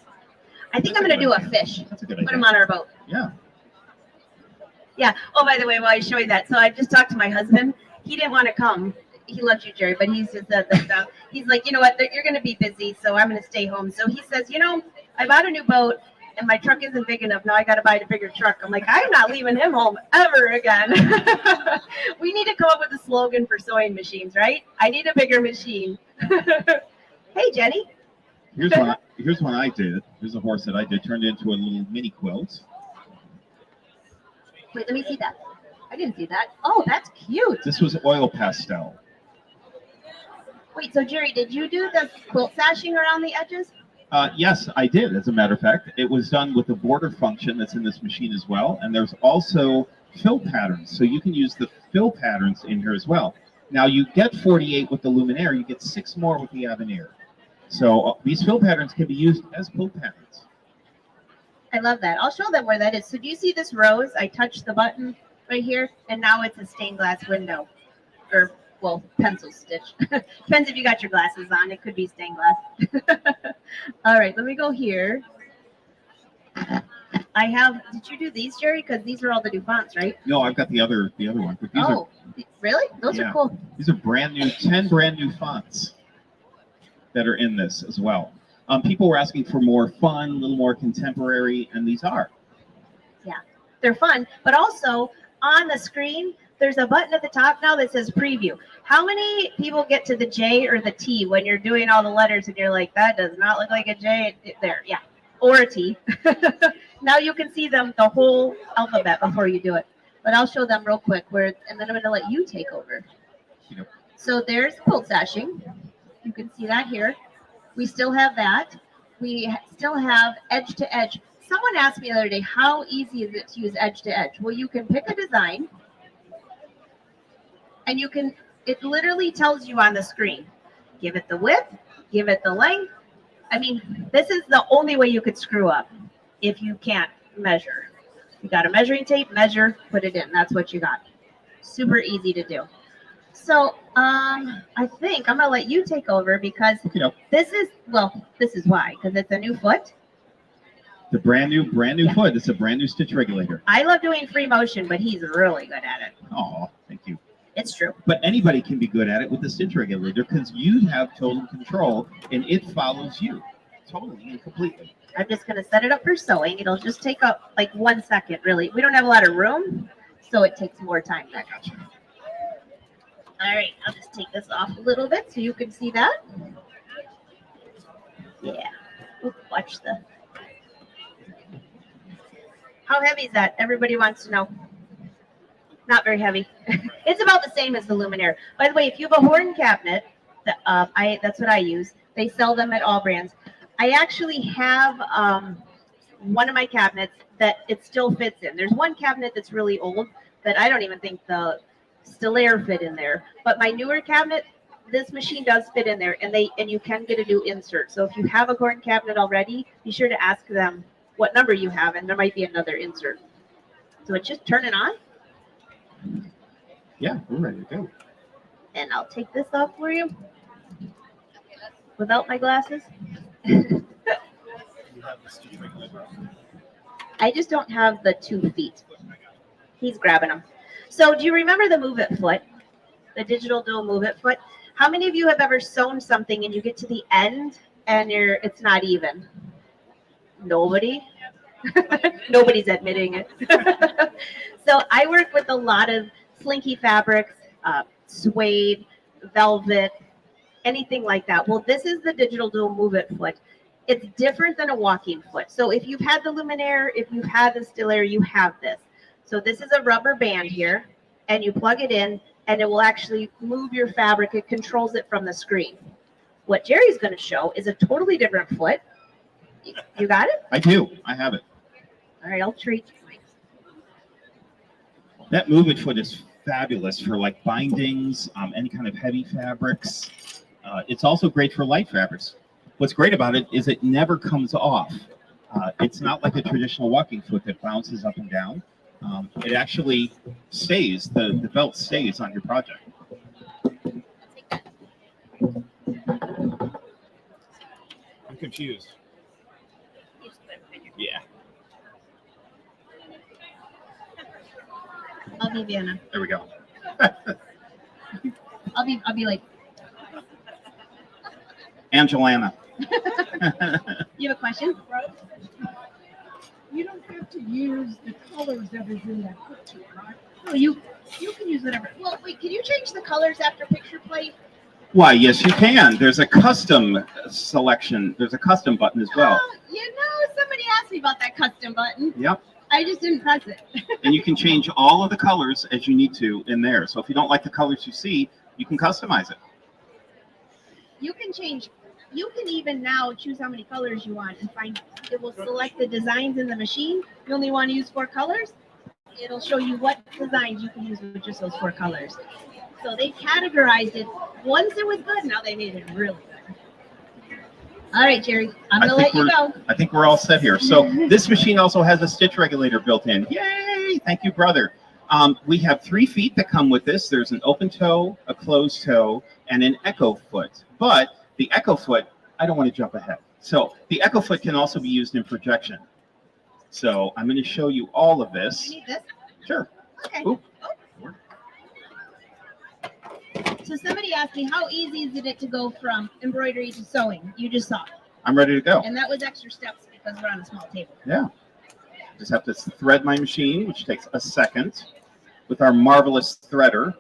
I think I'm going to do a fish. That's a good Put idea. them on our boat. Yeah. Yeah. Oh, by the way, while I show you that, so I just talked to my husband. He didn't want to come. He loves you, Jerry, but he's just he's like, you know what? You're going to be busy, so I'm going to stay home. So he says, you know, I bought a new boat, and my truck isn't big enough. Now I got to buy a bigger truck. I'm like, I'm not leaving him home ever again. We need to come up with a slogan for sewing machines, right? I need a bigger machine. Hey, Jenny. Here's one I did. Here's a horse that I did. Turned into a little mini quilt. Wait, let me see that. I didn't see that. Oh, that's cute. This was oil pastel. Wait, so Jerry, did you do the quilt sashing around the edges? Yes, I did, as a matter of fact. It was done with the border function that's in this machine as well. And there's also fill patterns. So you can use the fill patterns in here as well. Now, you get 48 with the Luminaire. You get 6 more with the Aveneer. So these fill patterns can be used as quilt patterns. I love that. I'll show them where that is. So do you see this rose? I touched the button right here, and now it's a stained glass window. Or, well, pencil stitch. Depends if you got your glasses on. It could be stained glass. All right, let me go here. I have, did you do these, Jerry? Because these are all the new fonts, right? No, I've got the other one. But these Oh, really? Those Yeah. are cool. These are brand new, 10 brand new fonts that are in this as well. People were asking for more fun, a little more contemporary, and these are. Yeah, they're fun. But also, on the screen, there's a button at the top now that says preview. How many people get to the J or the T when you're doing all the letters and you're like, that does not look like a J? There, yeah, or a T. Now you can see them, the whole alphabet before you do it. But I'll show them real quick, and then I'm going to let you take over. So there's quilt sashing. You can see that here. We still have that. We still have edge to edge. Someone asked me the other day, how easy is it to use edge to edge? Well, you can pick a design and you can, it literally tells you on the screen, give it the width, give it the length. I mean, this is the only way you could screw up if you can't measure. You got a measuring tape, measure, put it in. That's what you got. Super easy to do. So I think I'm gonna let you take over because this is why, because it's a new foot. The brand new foot. It's a brand new stitch regulator. I love doing free motion, but he's really good at it. Oh, thank you. It's true. But anybody can be good at it with the stitch regulator because you have total control and it follows you totally and completely. I'm just gonna set it up for sewing. It'll just take up like 1 second, really. We don't have a lot of room, so it takes more time. I got you. All right, I'll just take this off a little bit so you can see that. Yeah. Ooh, watch the. How heavy is that? Everybody wants to know. Not very heavy. It's about the same as the Luminaire. By the way, if you have a horn cabinet, that's what I use. They sell them at AllBrands. I actually have one of my cabinets that it still fits in. There's one cabinet that's really old that I don't even think the Stellaire fit in there. But my newer cabinet, this machine does fit in there, and you can get a new insert. So if you have a horn cabinet already, be sure to ask them what number you have, and there might be another insert. So it's just turn it on. Yeah, we're ready to go. And I'll take this off for you without my glasses. I just don't have the 2 feet. He's grabbing them. So do you remember the Move It foot? The digital dual Move It foot? How many of you have ever sewn something and you get to the end and it's not even? Nobody? Nobody's admitting it. So I work with a lot of slinky fabrics, suede, velvet, anything like that. Well, this is the digital dual Move It foot. It's different than a walking foot. So if you've had the Luminaire, if you've had the Stellaire, you have this. So this is a rubber band here, and you plug it in, and it will actually move your fabric. It controls it from the screen. What Jerry's going to show is a totally different foot. You got it? I do. I have it. All right, I'll treat you. That Move It foot is fabulous for like bindings, any kind of heavy fabrics. It's also great for light fabrics. What's great about it is it never comes off. It's not like a traditional walking foot that bounces up and down. It actually stays, the belt stays on your project. I'm confused. Yeah. I'll be Vienna. There we go. I'll be like. Angelina. You have a question? You don't have to use the colors that is in that picture, right? No, you can use whatever. Well, wait, can you change the colors after picture plate? Why, yes, you can. There's a custom selection. There's a custom button as well. Somebody asked me about that custom button. Yep. I just didn't press it. And you can change all of the colors as you need to in there. So if you don't like the colors you see, you can customize it. You can change. You can even now choose how many colors you want and find. It will select the designs in the machine. You only want to use 4 colors. It'll show you what designs you can use with just those 4 colors. So they categorized it. Once it was good, now they made it really good. All right, Jerry, I'm going to let you go. I think we're all set here. So this machine also has a stitch regulator built in. Yay! Thank you, brother. We have 3 feet that come with this. There's an open toe, a closed toe, and an echo foot. But the echo foot, I don't want to jump ahead. So the echo foot can also be used in projection. So I'm going to show you all of this. You need this? Sure. Okay. Oop. So somebody asked me, how easy is it to go from embroidery to sewing? You just saw it. I'm ready to go. And that was extra steps because we're on a small table. Yeah. Just have to thread my machine, which takes a second, with our marvelous threader.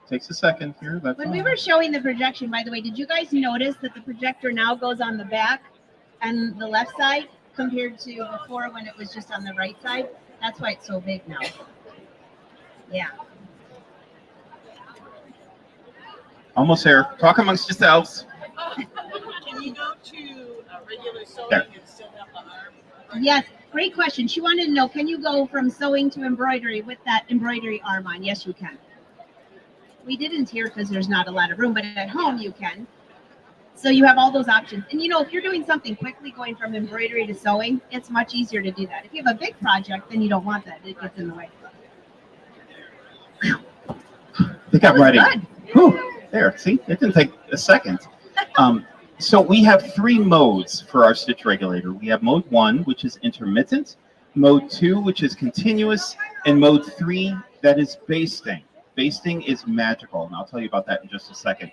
Takes a second here. That's When we were showing the projection, by the way, did you guys notice that the projector now goes on the back and the left side compared to before when it was just on the right side? That's why it's so big now. Yeah. Almost there. Talk amongst yourselves. Can you go to regular sewing There. and sew up the arm? Yes, great question. She wanted to know, can you go from sewing to embroidery with that embroidery arm on? Yes, you can. We didn't here because there's not a lot of room, but at home you can. So you have all those options. And if you're doing something quickly, going from embroidery to sewing, it's much easier to do that. If you have a big project, then you don't want that. It gets in the way. They got ready. Good. Whew. There, see, it didn't take a second. So we have 3 modes for our stitch regulator. We have mode 1, which is intermittent, mode 2, which is continuous, and mode 3, that is basting. Basting is magical, and I'll tell you about that in just a second.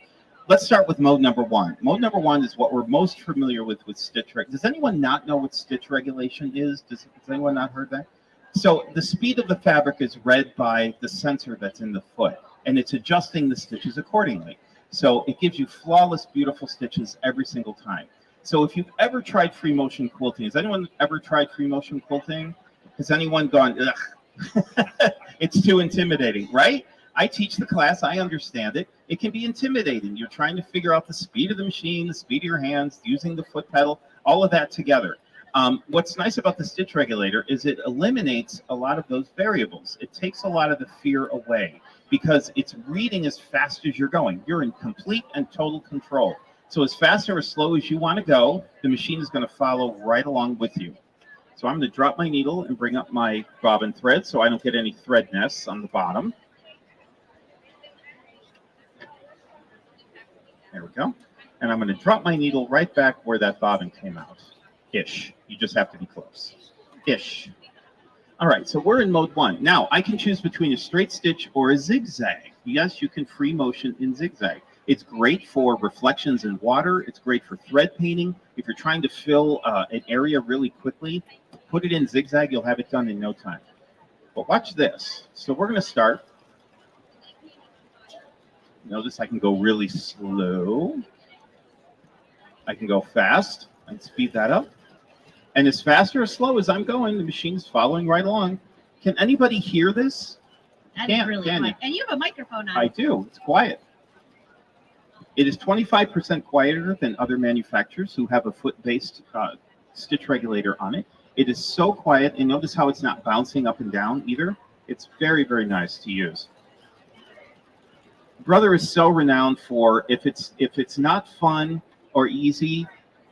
Let's start with mode number 1. Mode number 1 is what we're most familiar with stitch regulation. Does anyone not know what stitch regulation is? Has anyone not heard that? So the speed of the fabric is read by the sensor that's in the foot, and it's adjusting the stitches accordingly. So it gives you flawless, beautiful stitches every single time. So if you've ever tried free motion quilting, has anyone ever tried free motion quilting? Has anyone gone, ugh, it's too intimidating, right? I teach the class, I understand it. It can be intimidating. You're trying to figure out the speed of the machine, the speed of your hands, using the foot pedal, all of that together. What's nice about the stitch regulator is it eliminates a lot of those variables. It takes a lot of the fear away because it's reading as fast as you're going. You're in complete and total control. So as fast or as slow as you want to go, the machine is going to follow right along with you. So I'm going to drop my needle and bring up my bobbin thread so I don't get any thread nests on the bottom. There we go. And I'm going to drop my needle right back where that bobbin came out. Ish. You just have to be close. Ish. All right, so we're in mode 1. Now, I can choose between a straight stitch or a zigzag. Yes, you can free motion in zigzag. It's great for reflections in water. It's great for thread painting. If you're trying to fill an area really quickly, put it in zigzag. You'll have it done in no time. But watch this. So we're going to start. Notice I can go really slow. I can go fast. I can speed that up. And as fast or as slow as I'm going, the machine's following right along. Can anybody hear this? That's really quiet. And you have a microphone on. I do. It's quiet. It is 25% quieter than other manufacturers who have a foot-based stitch regulator on it. It is so quiet, and notice how it's not bouncing up and down either. It's very, very nice to use. Brother is so renowned for if it's not fun or easy,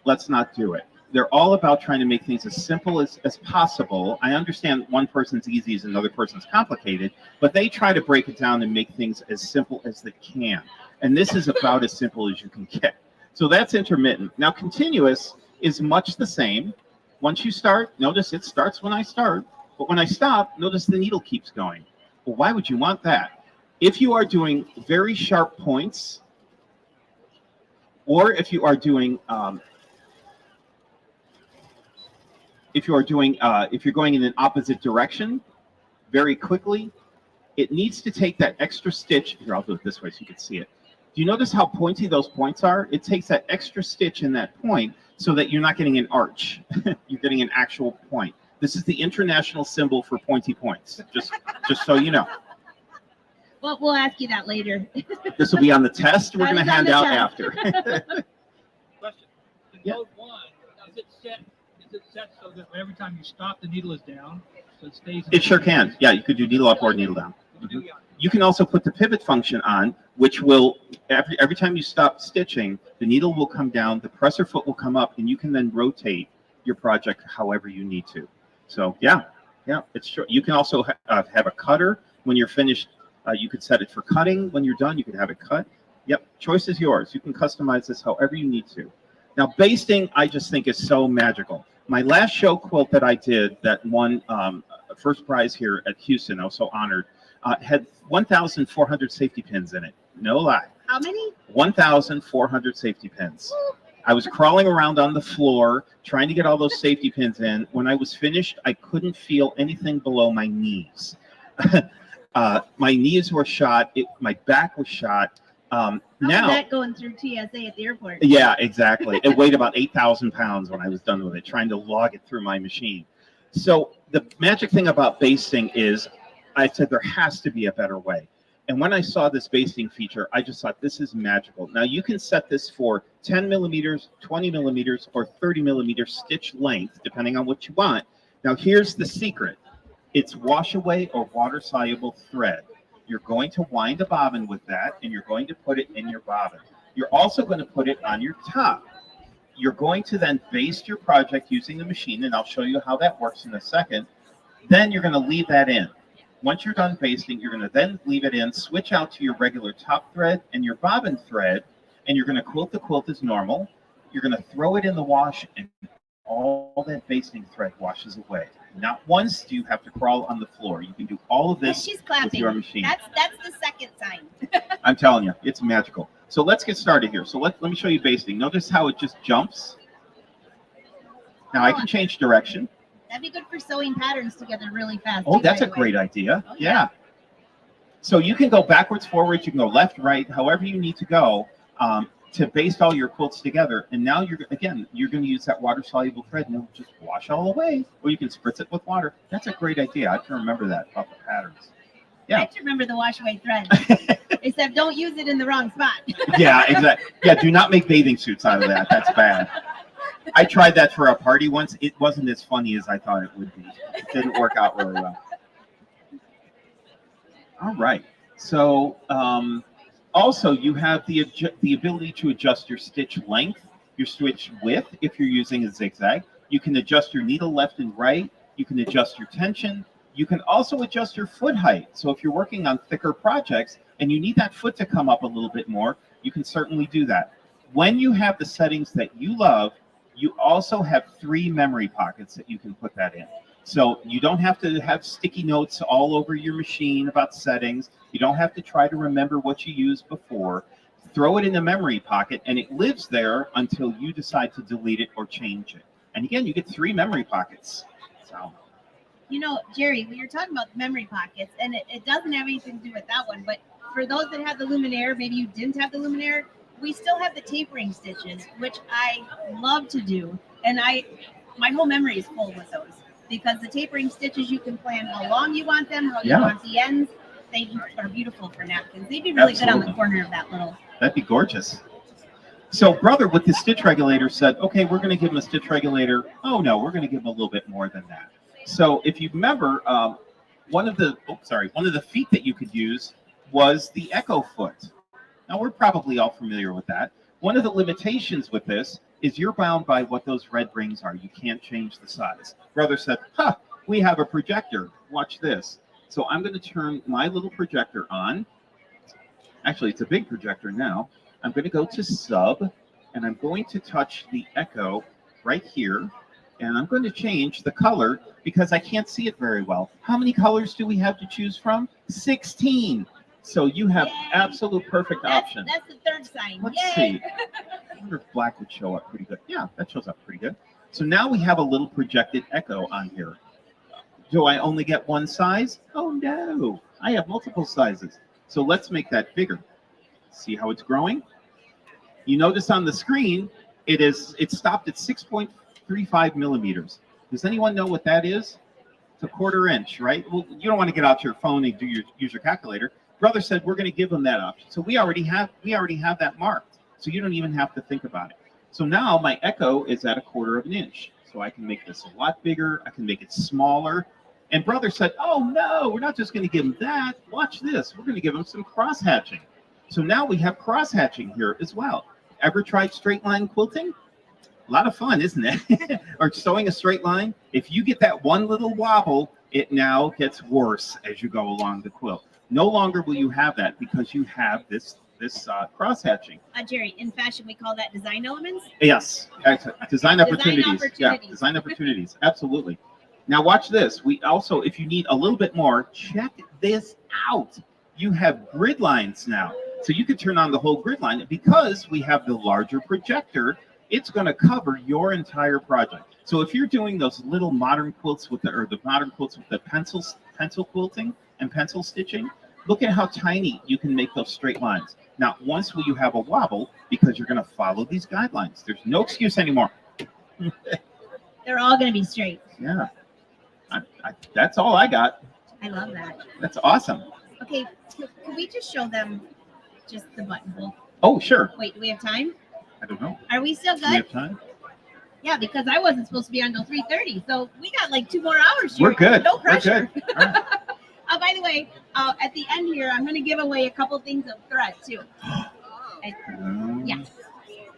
let's not do it. They're all about trying to make things as simple as possible. I understand one person's easy is another person's complicated, but they try to break it down and make things as simple as they can. And this is about as simple as you can get. So that's intermittent. Now, continuous is much the same. Once you start, notice it starts when I start, but when I stop, notice the needle keeps going. Well, why would you want that? If you are doing very sharp points, or if you are doing if you're going in an opposite direction very quickly, it needs to take that extra stitch. Here, I'll do it this way so you can see it. Do you notice how pointy those points are? It takes that extra stitch in that point so that you're not getting an arch. You're getting an actual point. This is the international symbol for pointy points, just so you know. Well, we'll ask you that later. This will be on the test we're going to hand out after. Question. In Yeah. mode 1, is it set so that every time you stop, the needle is down? So it stays. It sure can. Yeah, you could do needle up or needle down. Mhm. You can also put the pivot function on, which will, every time you stop stitching, the needle will come down, the presser foot will come up, and you can then rotate your project however you need to. So yeah, it's true. You can also have a cutter when you're finished. You could set it for cutting. When you're done, you could have it cut. Yep, choice is yours. You can customize this however you need to. Now, basting, I just think is so magical. My last show quilt that I did that won first prize here at Houston, I was so honored, had 1,400 safety pins in it. No lie. How many? 1,400 safety pins. I was crawling around on the floor trying to get all those safety pins in. When I was finished, I couldn't feel anything below my knees. My knees were shot. My back was shot. How now, was that going through TSA at the airport? yeah, exactly. It weighed about 8,000 pounds when I was done with it, trying to log it through my machine. So the magic thing about basting is I said there has to be a better way. And when I saw this basting feature, I just thought this is magical. Now you can set this for 10 millimeters, 20 millimeters, or 30 millimeter stitch length, depending on what you want. Now here's the secret. It's wash away or water soluble thread. You're going to wind a bobbin with that, and you're going to put it in your bobbin. You're also going to put it on your top. You're going to then baste your project using the machine, and I'll show you how that works in a second. Then you're going to leave that in. Once you're done basting, you're going to then leave it in, switch out to your regular top thread and your bobbin thread, and you're going to quilt the quilt as normal. You're going to throw it in the wash, and all that basting thread washes away. Not once do you have to crawl on the floor. You can do all of this She's clapping. with your machine. That's the second sign. I'm telling you, it's magical. So let's get started here. So let me show you basting. Notice how it just jumps. Now I can change direction. That'd be good for sewing patterns together really fast. Oh, that's a great idea. Oh, yeah. So you can go backwards, forwards, you can go left, right, however you need to go to baste all your quilts together. And now you're going to use that water soluble thread and it'll just wash all away. Or you can spritz it with water. That's a great idea. I can remember that about the patterns. Yeah. I have to remember the wash away thread. Except don't use it in the wrong spot. Yeah, exactly. Yeah, do not make bathing suits out of that. That's bad. I tried that for a party once. It wasn't as funny as I thought it would be. It didn't work out really well. All right. So also you have the ability to adjust your stitch length, your stitch width if you're using a zigzag. You can adjust your needle left and right. You can adjust your tension. You can also adjust your foot height. So if you're working on thicker projects and you need that foot to come up a little bit more, you can certainly do that. When you have the settings that you love, you also have 3 memory pockets that you can put that in. So you don't have to have sticky notes all over your machine about settings. You don't have to try to remember what you used before. Throw it in the memory pocket and it lives there until you decide to delete it or change it. And again, you get 3 memory pockets. So. You know, Jerry, we were talking about the memory pockets, and it doesn't have anything to do with that one, but for those that have the Luminaire, maybe you didn't have the Luminaire, we still have the tapering stitches, which I love to do, and my whole memory is full with those, because the tapering stitches, you can plan how long you want them, how you want the ends. They are beautiful for napkins. They'd be really good on the corner of that little. That'd be gorgeous. So brother with the stitch regulator said, okay, we're going to give him a stitch regulator. Oh no, we're going to give him a little bit more than that. So if you remember, one of the feet that you could use was the echo foot. Now we're probably all familiar with that. One of the limitations with this is you're bound by what those red rings are. You can't change the size. Brother said, we have a projector. Watch this. So I'm going to turn my little projector on. Actually, it's a big projector now. I'm going to go to sub, and I'm going to touch the echo right here. And I'm going to change the color because I can't see it very well. How many colors do we have to choose from? 16. So you have absolute perfect options. That's the third sign. Let's see. I wonder if black would show up pretty good. Yeah, that shows up pretty good. So now we have a little projected echo on here. Do I only get one size? Oh no, I have multiple sizes. So let's make that bigger. See how it's growing? You notice on the screen, it's stopped at 6.35 millimeters. Does anyone know what that is? It's a 1/4 inch, right? Well, you don't want to get out your phone and use your calculator. Brother said we're going to give them that option. So we already have that marked. So you don't even have to think about it. So now my echo is at a 1/4 inch. So I can make this a lot bigger. I can make it smaller. And brother said, oh no, we're not just going to give him that. Watch this. We're going to give him some cross hatching. So now we have cross hatching here as well. Ever tried straight line quilting? A lot of fun, isn't it? Or sewing a straight line. If you get that one little wobble, it now gets worse as you go along the quilt. No longer will you have that because you have this cross hatching. Jerry, in fashion, we call that design elements. Yes, design opportunities. Yeah, design opportunities. Absolutely. Now watch this. We also, if you need a little bit more, check this out. You have grid lines now. So you can turn on the whole grid line because we have the larger projector. It's going to cover your entire project. So if you're doing those little modern quilts with the modern quilts with the pencil quilting and pencil stitching, look at how tiny you can make those straight lines. Not once will you have a wobble because you're going to follow these guidelines. There's no excuse anymore. They're all going to be straight. Yeah. That's all I got. I love that. That's awesome. Okay, can we just show them just the buttonhole? Oh, sure. Wait, do we have time? I don't know. Are we still Do we good? have time? Yeah, because I wasn't supposed to be on until 3:30, so we got like 2 more hours. We're Here. good. No We're pressure. good. All right. By the way, at the end here, I'm going to give away a couple things of thread too. Yeah,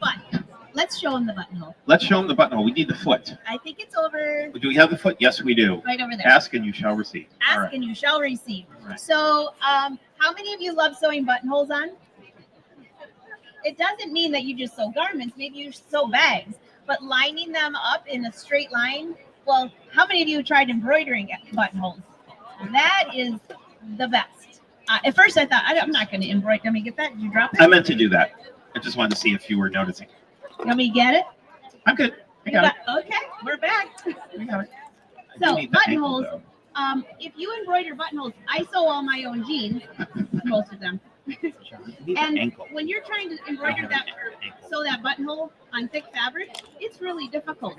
but let's show them the buttonhole. Let's show them the buttonhole. We need the foot. I think it's over Do we have the foot? Yes, we do. right over there. Ask and you shall receive. All Ask right. and you shall receive. Right. So, how many of you love sewing buttonholes on? It doesn't mean that you just sew garments. Maybe you sew bags, but lining them up in a straight line. Well, how many of you tried embroidering buttonholes? That is the best. At first, I thought I'm not going to embroider. Let me get that. Did you drop it? I meant to do that. I just wanted to see if you were noticing. You want me to get it? I'm good. I got it. Okay, we're back. I got it. So, You need the ankle, buttonholes. though. If you embroider buttonholes, I sew all my own jeans, most of them. You need the And ankle. when you're trying to embroider that or sew that buttonhole on thick fabric, it's really difficult.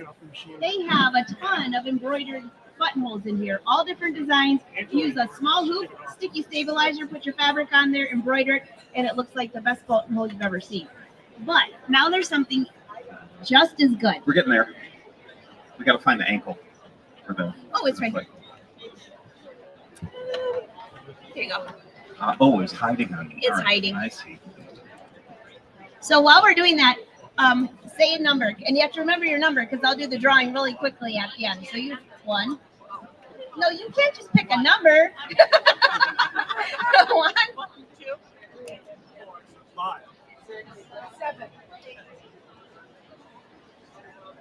They have a ton of embroidered buttonholes in here, all different designs. Use a small hoop, sticky stabilizer, put your fabric on there, embroider it, and it looks like the best buttonhole you've ever seen. But now there's something just as good. We're getting there. We got to find the ankle for the. Oh, it's right here. Here you go. Oh, it's hiding on me. It's All right. hiding. I see. So while we're doing that, say a number, and you have to remember your number because I'll do the drawing really quickly at the end. So you 1. No, you can't just pick a number. 1, 2, 5, 7,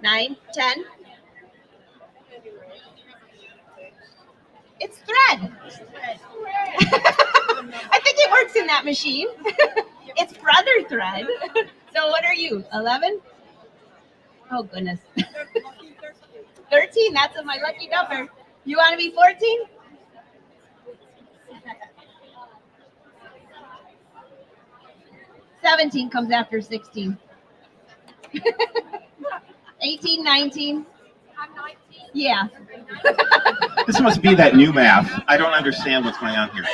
9, 10. It's thread. I think it works in that machine. It's brother thread. So what are you? 11? Oh goodness. 13. That's my lucky number. You want to be 14? $17 comes after 16. 18, 19. I'm 19. Yeah. This must be that new math. I don't understand what's going on here.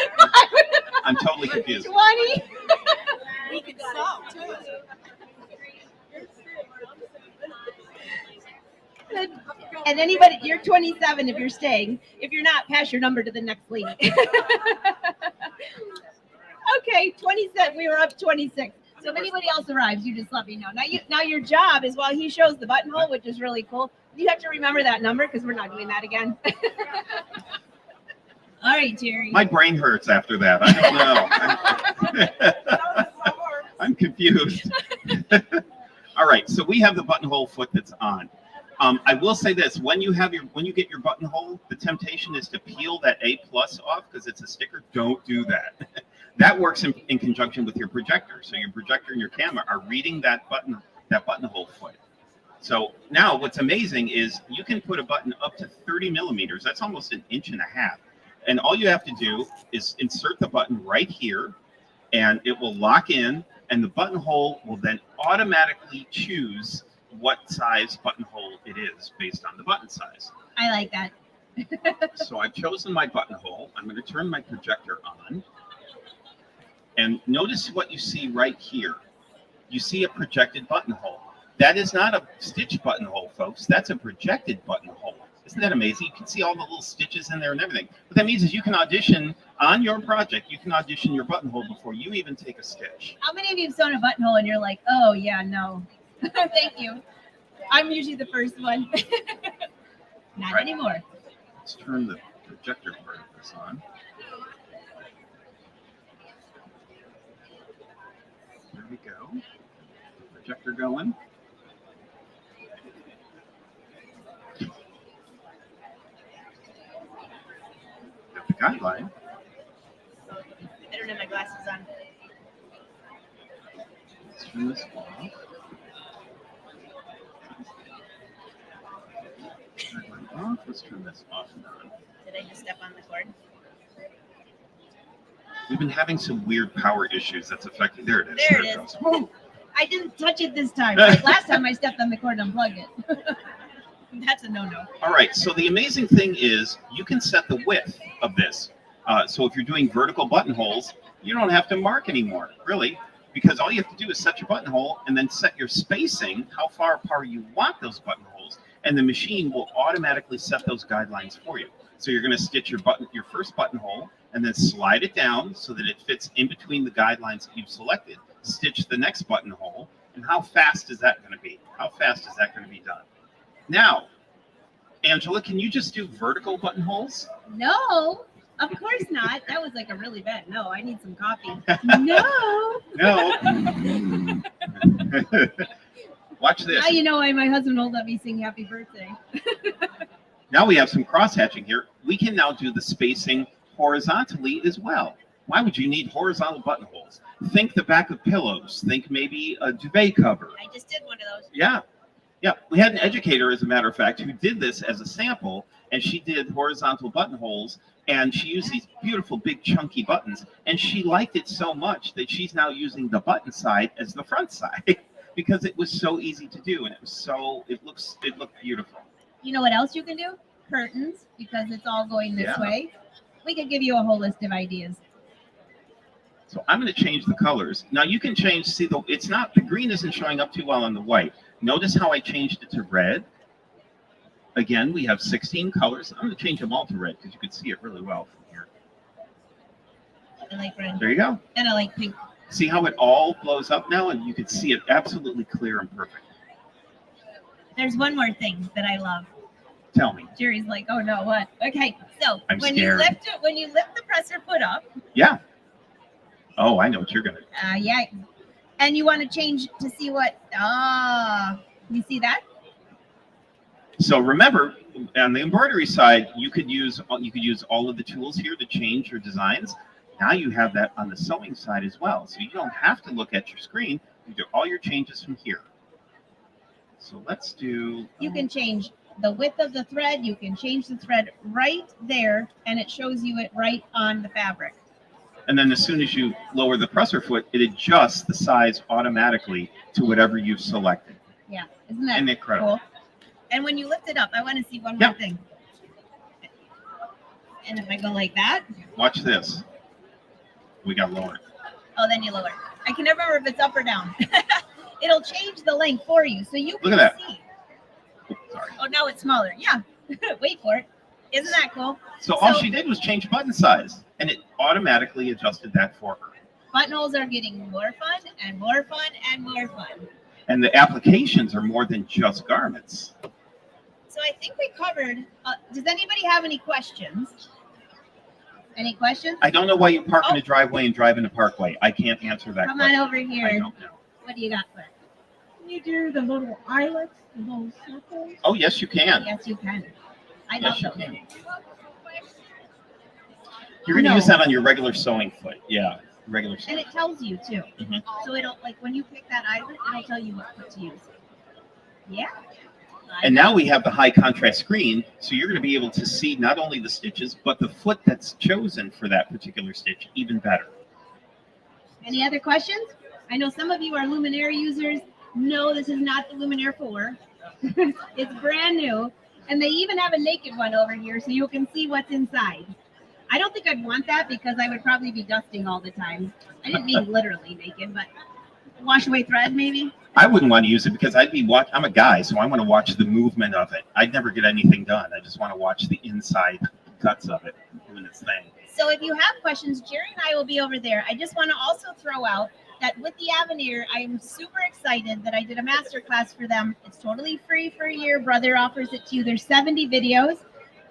I'm totally confused. 20. We can sew too. And anybody, you're 27 if you're staying. If you're not, pass your number to the next lady. Okay, 27. We were up 26. So if anybody else arrives, you just let me know. Now your job is while he shows the buttonhole, which is really cool. You have to remember that number because we're not doing that again. All right, Jerry. My brain hurts after that. I don't know. I'm confused. All right, so we have the buttonhole foot that's on. I will say this: when you get your buttonhole, the temptation is to peel that A+ off because it's a sticker. Don't do that. That works in conjunction with your projector. So your projector and your camera are reading that buttonhole foot. So now what's amazing is you can put a button up to 30 millimeters. That's almost 1.5 inches. And all you have to do is insert the button right here and it will lock in and the buttonhole will then automatically choose what size buttonhole it is based on the button size. I like that. So I've chosen my buttonhole. I'm going to turn my projector on. And notice what you see right here. You see a projected buttonhole. That is not a stitch buttonhole, folks. That's a projected buttonhole. Isn't that amazing? You can see all the little stitches in there and everything. What that means is you can audition on your project. You can audition your buttonhole before you even take a stitch. How many of you have sewn a buttonhole and you're like, oh yeah, no. Thank you. I'm usually the first one. Not anymore. Let's turn the projector part of this on. There we go. Projector going. Got the guideline. I don't have my glasses on. Let's turn this off. Guideline off. Let's turn this off and on. Did I just step on the cord? We've been having some weird power issues that's affecting. There it is. There it is. I didn't touch it this time. Like last time I stepped on the cord and unplugged it. That's a no-no. All right, so the amazing thing is you can set the width of this. So if you're doing vertical buttonholes, you don't have to mark anymore, really, because all you have to do is set your buttonhole and then set your spacing, how far apart you want those buttonholes, and the machine will automatically set those guidelines for you. So you're going to stitch your first buttonhole and then slide it down so that it fits in between the guidelines that you've selected. Stitch the next buttonhole, and how fast is that going to be? How fast is that going to be done? Now, Angela, can you just do vertical buttonholes? No, of course not. That was like a really bad no. I need some coffee. No. No. Watch this. Now you know why my husband won't let me sing happy birthday. Now we have some cross-hatching here. We can now do the spacing horizontally as well. Why would you need horizontal buttonholes? Think the back of pillows. Think maybe a duvet cover. I just did one of those. Yeah. Yeah. We had an educator, as a matter of fact, who did this as a sample, and she did horizontal buttonholes, and she used these beautiful big chunky buttons, and she liked it so much that she's now using the button side as the front side because it was so easy to do, and it looked beautiful. You know what else you can do? Curtains, because it's all going this Yeah. way. We could give you a whole list of ideas. So I'm going to change the colors. Now you can change, see, the green isn't showing up too well on the white. Notice how I changed it to red. Again, we have 16 colors. I'm going to change them all to red because you can see it really well from here. I like red. There you go. And I like pink. See how it all blows up now, and you can see it absolutely clear and perfect. There's one more thing that I love. Tell me. Jerry's like, oh no, what? Okay, so I'm when scared. you lift the presser foot up. Yeah. Oh, I know what you're going to do. Yeah. And you want to change to see what, you see that? So remember, on the embroidery side, you could use all of the tools here to change your designs. Now you have that on the sewing side as well. So you don't have to look at your screen. You do all your changes from here. So let's do... You can change the width of the thread. You can change the thread right there, and it shows you it right on the fabric. And then as soon as you lower the presser foot, it adjusts the size automatically to whatever you've selected. Yeah, isn't that incredible? Cool? And when you lift it up, I want to see one more thing. And if I go like that. Watch this. We got lower. Oh, then you lower. I can never remember if it's up or down. It'll change the length for you, so you can Look at that. see. Oops, sorry. Oh, now it's smaller. Yeah. Wait for it. Isn't that cool? So all she did was change button size, and it automatically adjusted that for her. Buttonholes are getting more fun and more fun and more fun. And the applications are more than just garments. So I think we covered. Does anybody have any questions? Any questions? I don't know why you park in a driveway and drive in a parkway. I can't answer that Come question. on over here. I don't know. What do you got for? Can you do the little eyelets, the little circles? Oh, yes, you can. Yes, you can. I Yes, you love those. can. You're going to use that on your regular sewing foot. Yeah, regular And sewing. it tells you too. Mhm. So it'll, like when you pick that eyelet, it'll tell you what foot to use. Yeah. And now we have the high contrast screen, so you're going to be able to see not only the stitches, but the foot that's chosen for that particular stitch even better. Any other questions? I know some of you are Luminaire users. No, this is not the Luminaire 4. It's brand new. And they even have a naked one over here so you can see what's inside. I don't think I'd want that because I would probably be dusting all the time. I didn't mean literally naked, but wash away thread maybe. I wouldn't want to use it because I'm a guy, so I want to watch the movement of it. I'd never get anything done. I just want to watch the inside guts of it doing its thing. So if you have questions, Jerry and I will be over there. I just want to also throw out that with the Aveneer, I'm super excited that I did a master class for them. It's totally free for a year. Brother offers it to you. There's 70 videos.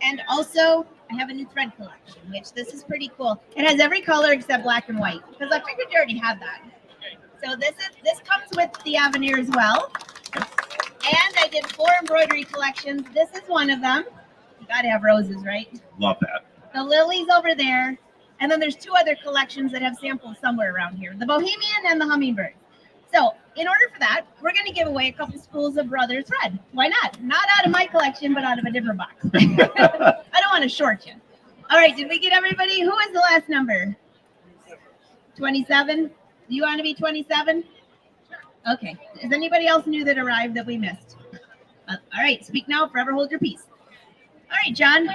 And also, I have a new thread collection, which this is pretty cool. It has every color except black and white, because I figured you already had that. So this comes with the Aveneer as well. And I did 4 embroidery collections. This is one of them. You gotta have roses, right? Love that. The lilies over there. And then there's 2 other collections that have samples somewhere around here. The Bohemian and the Hummingbird. So in order for that, we're going to give away a couple spools of Brother thread. Why not? Not out of my collection, but out of a different box. I don't want to short you. All right, did we get everybody? Who is the last number? 27? Do you want to be 27? Okay. Is anybody else new that arrived that we missed? All right, speak now, forever hold your peace. All right, John.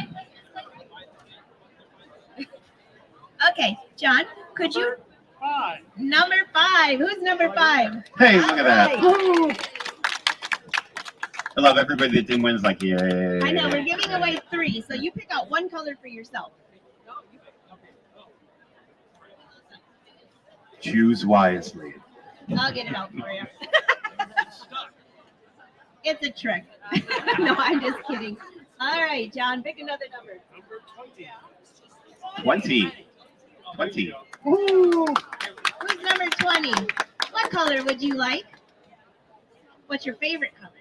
Okay, John, could you? Five. Number 5. Who's number 5? Hey, look at that. Right. I love everybody that didn't win is like, yay. I know, we're giving away 3, so you pick out one color for yourself. Choose wisely. I'll get it out for you. It's a trick. No, I'm just kidding. All right, John, pick another number. Number 20. 20. 20. Ooh. Who's number 20? What color would you like? What's your favorite color?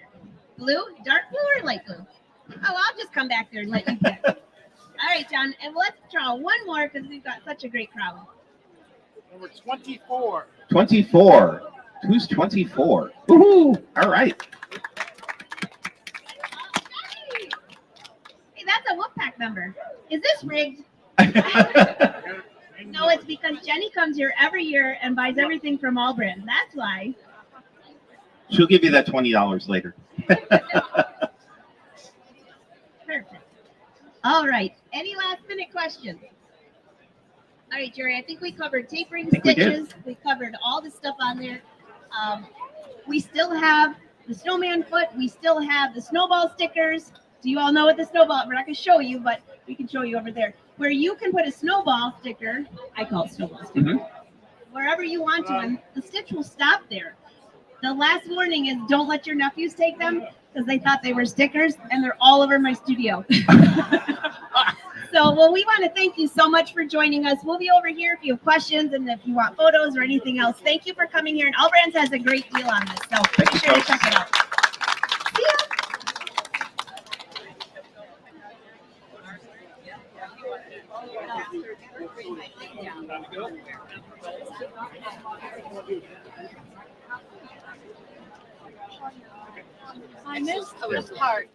Blue? Dark blue or light blue? Oh, I'll just come back there and let you pick. All right, John, and let's draw one more because we've got such a great crowd. Number 24. 24. Who's 24? Woohoo! All right. Hey, that's a Wolfpack number. Is this rigged? No, it's because Jenny comes here every year and buys everything from AllBrands. That's why. She'll give you that $20 later. Perfect. All right. Any last minute questions? All right, Jerry, I think we covered tapering stitches. We covered all the stuff on there. We still have the snowman foot. We still have the snowball stickers. Do you all know what the snowball? We're not going to show you, but we can show you over there. Where you can put a snowball sticker. I call it snowball sticker. Wherever you want to, and the stitch will stop there. The last warning is don't let your nephews take them because they thought they were stickers and they're all over my studio. So, well, we want to thank you so much for joining us. We'll be over here if you have questions and if you want photos or anything else. Thank you for coming here. And AllBrands has a great deal on this, so be sure to check it out. See ya. I missed this part.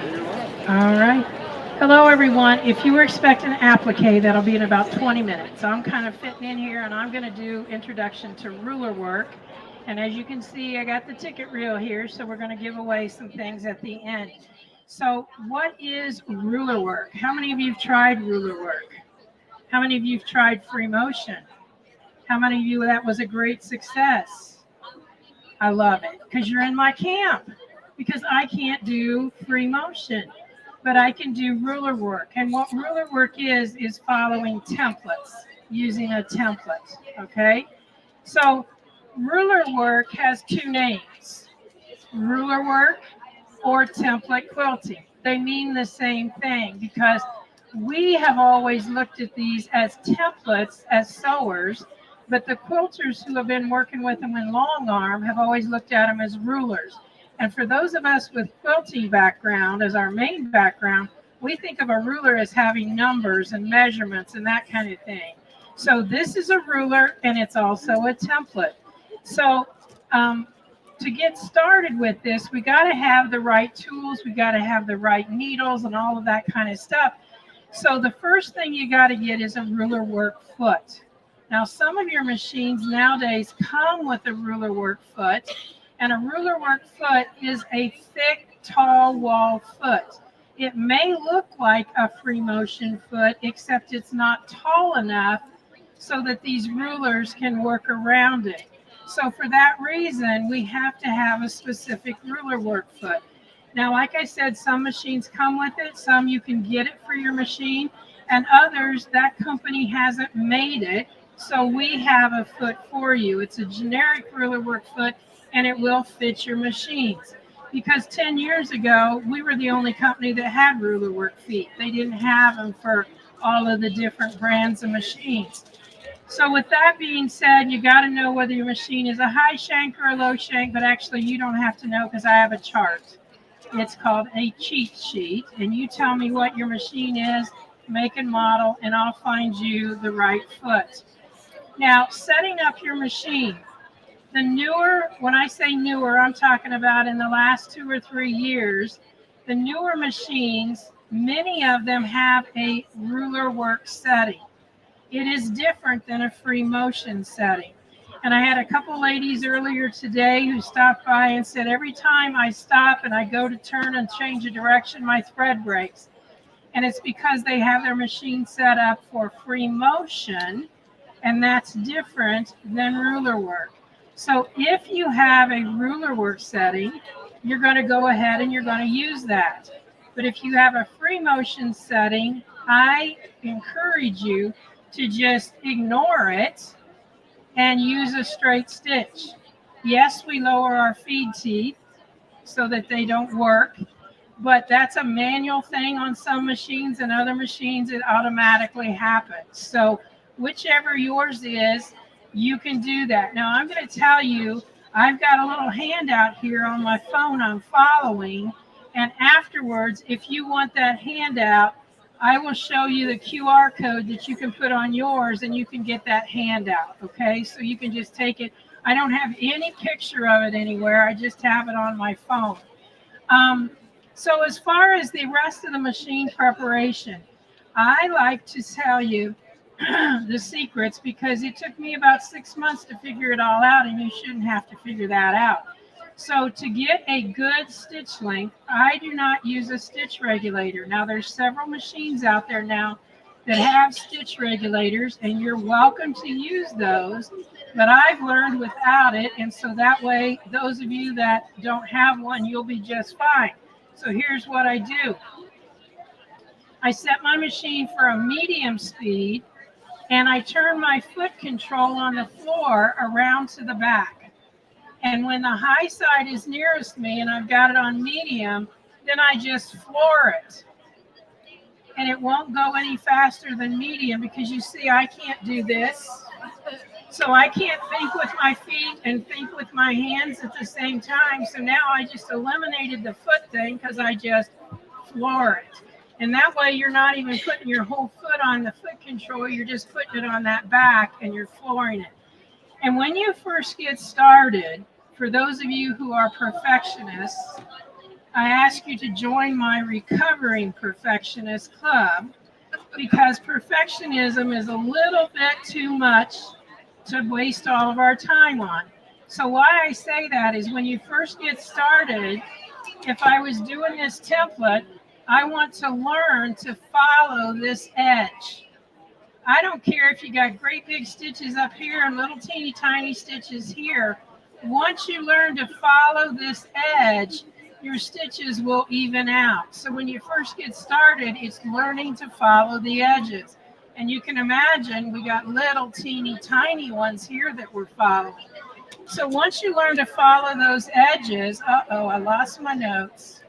All right. Hello, everyone. If you were expecting an applique, that'll be in about 20 minutes. So I'm kind of fitting in here, and I'm going to do introduction to ruler work. And as you can see, I got the ticket reel here, so we're going to give away some things at the end. So what is ruler work? How many of you have tried ruler work? How many of you have tried free motion? How many of you that was a great success? I love it because you're in my camp, because I can't do free motion, but I can do ruler work. And what ruler work is following templates, using a template, okay? So ruler work has two names, ruler work or template quilting. They mean the same thing because we have always looked at these as templates as sewers, but the quilters who have been working with them in long arm have always looked at them as rulers. And for those of us with quilting background as our main background, we think of a ruler as having numbers and measurements and that kind of thing. So this is a ruler and it's also a template. So to get started with this, we got to have the right tools, we got to have the right needles and all of that kind of stuff. So the first thing you got to get is a ruler work foot. Now some of your machines nowadays come with a ruler work foot, and a ruler work foot is a thick, tall wall foot. It may look like a free motion foot, except it's not tall enough so that these rulers can work around it. So for that reason, we have to have a specific ruler work foot. Now, like I said, some machines come with it, some you can get it for your machine, and others, that company hasn't made it, so we have a foot for you. It's a generic ruler work foot, and it will fit your machines. Because 10 years ago, we were the only company that had ruler work feet. They didn't have them for all of the different brands of machines. So with that being said, you got to know whether your machine is a high shank or a low shank, but actually you don't have to know because I have a chart. It's called a cheat sheet, and you tell me what your machine is, make and model, and I'll find you the right foot. Now, setting up your machine. The newer, when I say newer, I'm talking about in the last 2 or 3 years, the newer machines, many of them have a ruler work setting. It is different than a free motion setting. And I had a couple ladies earlier today who stopped by and said, every time I stop and I go to turn and change a direction, my thread breaks. And it's because they have their machine set up for free motion, and that's different than ruler work. So if you have a ruler work setting, you're going to go ahead and you're going to use that. But if you have a free motion setting, I encourage you to just ignore it and use a straight stitch. Yes, we lower our feed teeth so that they don't work, but that's a manual thing on some machines, and other machines it automatically happens. So whichever yours is, you can do that. Now I'm going to tell you, I've got a little handout here on my phone I'm following, and afterwards, if you want that handout, I will show you the QR code that you can put on yours and you can get that handout, okay? So you can just take it. I don't have any picture of it anywhere. I just have it on my phone. So as far as the rest of the machine preparation, I like to tell you the secrets because it took me about 6 months to figure it all out, and you shouldn't have to figure that out. So to get a good stitch length, I do not use a stitch regulator. Now there's several machines out there now that have stitch regulators, and you're welcome to use those, but I've learned without it, and so that way those of you that don't have one, you'll be just fine. So here's what I do. I set my machine for a medium speed, and I turn my foot control on the floor around to the back. And when the high side is nearest me and I've got it on medium, then I just floor it. And it won't go any faster than medium because you see I can't do this. So I can't think with my feet and think with my hands at the same time. So now I just eliminated the foot thing because I just floor it. And that way you're not even putting your whole foot on the foot control. You're just putting it on that back and you're flooring it. And when you first get started, for those of you who are perfectionists, I ask you to join my Recovering Perfectionist Club, because perfectionism is a little bit too much to waste all of our time on. So why I say that is when you first get started, if I was doing this template, I want to learn to follow this edge. I don't care if you got great big stitches up here and little teeny tiny stitches here. Once you learn to follow this edge, your stitches will even out. So when you first get started, it's learning to follow the edges. And you can imagine we got little teeny tiny ones here that we're following. So once you learn to follow those edges, I lost my notes.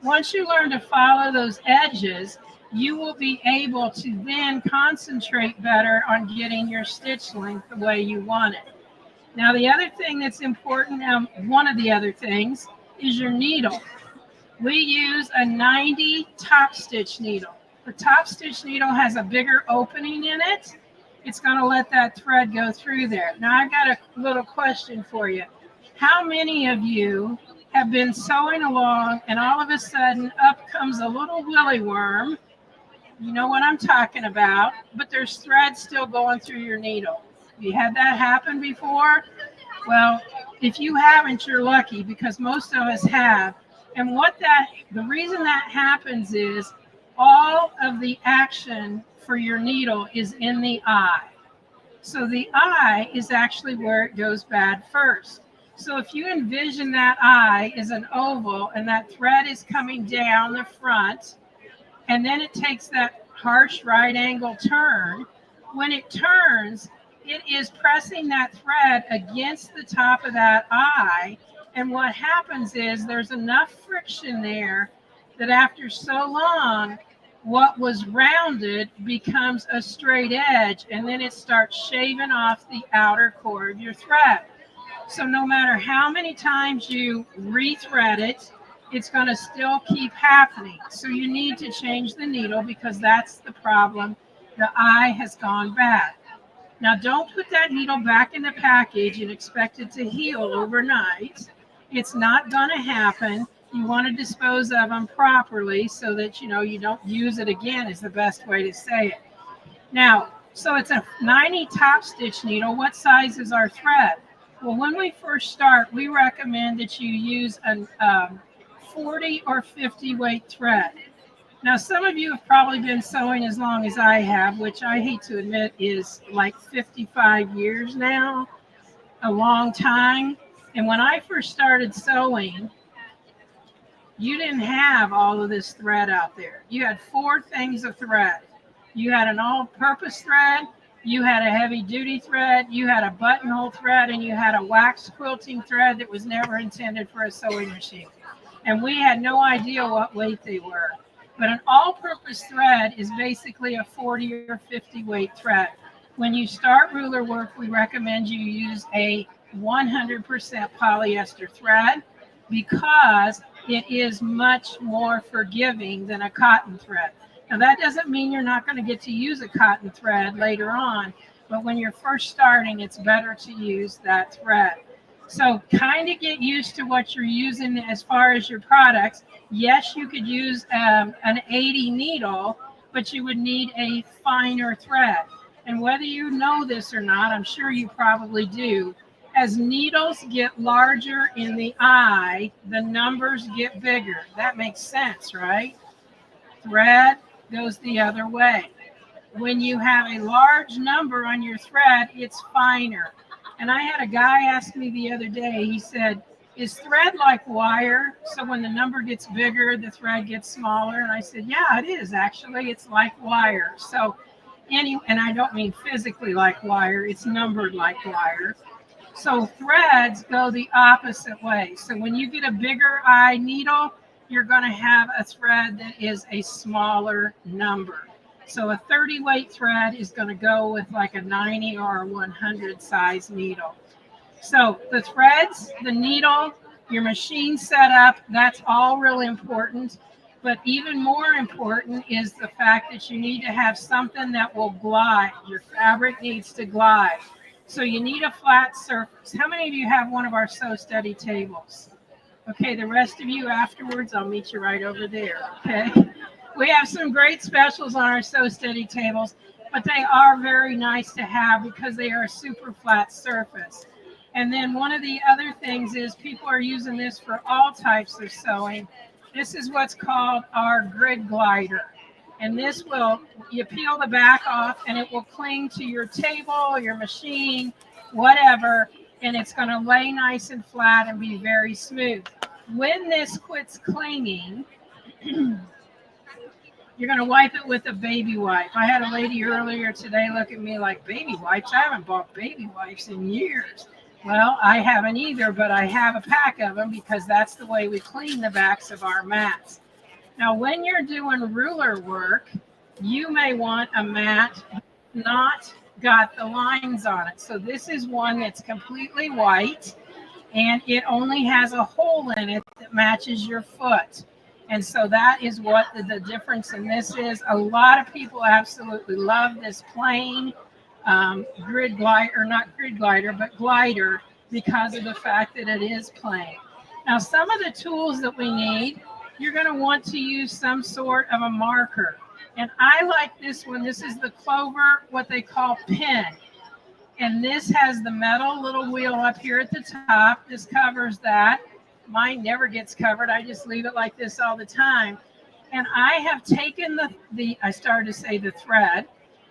Once you learn to follow those edges, you will be able to then concentrate better on getting your stitch length the way you want it. Now, the other thing that's important, one of the other things, is your needle. We use a 90 top stitch needle. The top stitch needle has a bigger opening in it. It's going to let that thread go through there. Now, I've got a little question for you. How many of you have been sewing along and all of a sudden up comes a little willy worm? You know what I'm talking about, but there's thread still going through your needle. You had that happen before? Well, if you haven't, you're lucky, because most of us have. And the reason that happens is all of the action for your needle is in the eye. So the eye is actually where it goes bad first. So if you envision that eye as an oval and that thread is coming down the front, and then it takes that harsh right angle turn, when it turns, it is pressing that thread against the top of that eye. And what happens is there's enough friction there that after so long, what was rounded becomes a straight edge, and then it starts shaving off the outer core of your thread. So no matter how many times you rethread it, it's going to still keep happening. So you need to change the needle, because that's the problem. The eye has gone bad. Now, don't put that needle back in the package and expect it to heal overnight. It's not going to happen. You want to dispose of them properly so that you don't use it again, is the best way to say it. Now, so it's a 90 top stitch needle. What size is our thread? Well, when we first start, we recommend that you use a 40 or 50 weight thread. Now, some of you have probably been sewing as long as I have, which I hate to admit is like 55 years now, a long time. And when I first started sewing, you didn't have all of this thread out there. You had 4 things of thread. You had an all-purpose thread, you had a heavy-duty thread, you had a buttonhole thread, and you had a wax quilting thread that was never intended for a sewing machine. And we had no idea what weight they were. But an all-purpose thread is basically a 40 or 50 weight thread. When you start ruler work, we recommend you use a 100% polyester thread, because it is much more forgiving than a cotton thread. Now, that doesn't mean you're not going to get to use a cotton thread later on, but when you're first starting, it's better to use that thread. So kind of get used to what you're using as far as your products. Yes, you could use an 80 needle, but you would need a finer thread. And whether you know this or not, I'm sure you probably do, as needles get larger in the eye, the numbers get bigger. That makes sense, right? Thread goes the other way. When you have a large number on your thread, it's finer. And I had a guy ask me the other day, he said, is thread like wire? So when the number gets bigger, the thread gets smaller? And I said, yeah, it is actually. It's like wire. So and I don't mean physically like wire, it's numbered like wire. So threads go the opposite way. So when you get a bigger eye needle, you're going to have a thread that is a smaller number. So a 30 weight thread is going to go with like a 90 or a 100 size needle. So the threads, the needle, your machine setup, that's all really important. But even more important is the fact that you need to have something that will glide. Your fabric needs to glide. So you need a flat surface. How many of you have one of our sew study tables? Okay, the rest of you afterwards, I'll meet you right over there. Okay. We have some great specials on our Sew Steady tables, but they are very nice to have because they are a super flat surface. And then one of the other things is people are using this for all types of sewing. This is what's called our grid glider. And this will, you peel the back off and it will cling to your table, your machine, whatever, and it's going to lay nice and flat and be very smooth. When this quits clinging, you're going to wipe it with a baby wipe. I had a lady earlier today look at me like, baby wipes? I haven't bought baby wipes in years. Well, I haven't either, but I have a pack of them because that's the way we clean the backs of our mats. Now, when you're doing ruler work, you may want a mat not got the lines on it. So this is one that's completely white, and it only has a hole in it that matches your foot. And so that is what the difference in this is. A lot of people absolutely love this plain grid glider, not grid glider, but glider, because of the fact that it is plain. Now, some of the tools that we need, you're going to want to use some sort of a marker. And I like this one. This is the Clover, what they call pin. And this has the metal little wheel up here at the top. This covers that. Mine never gets covered. I just leave it like this all the time. And I have taken I started to say the thread,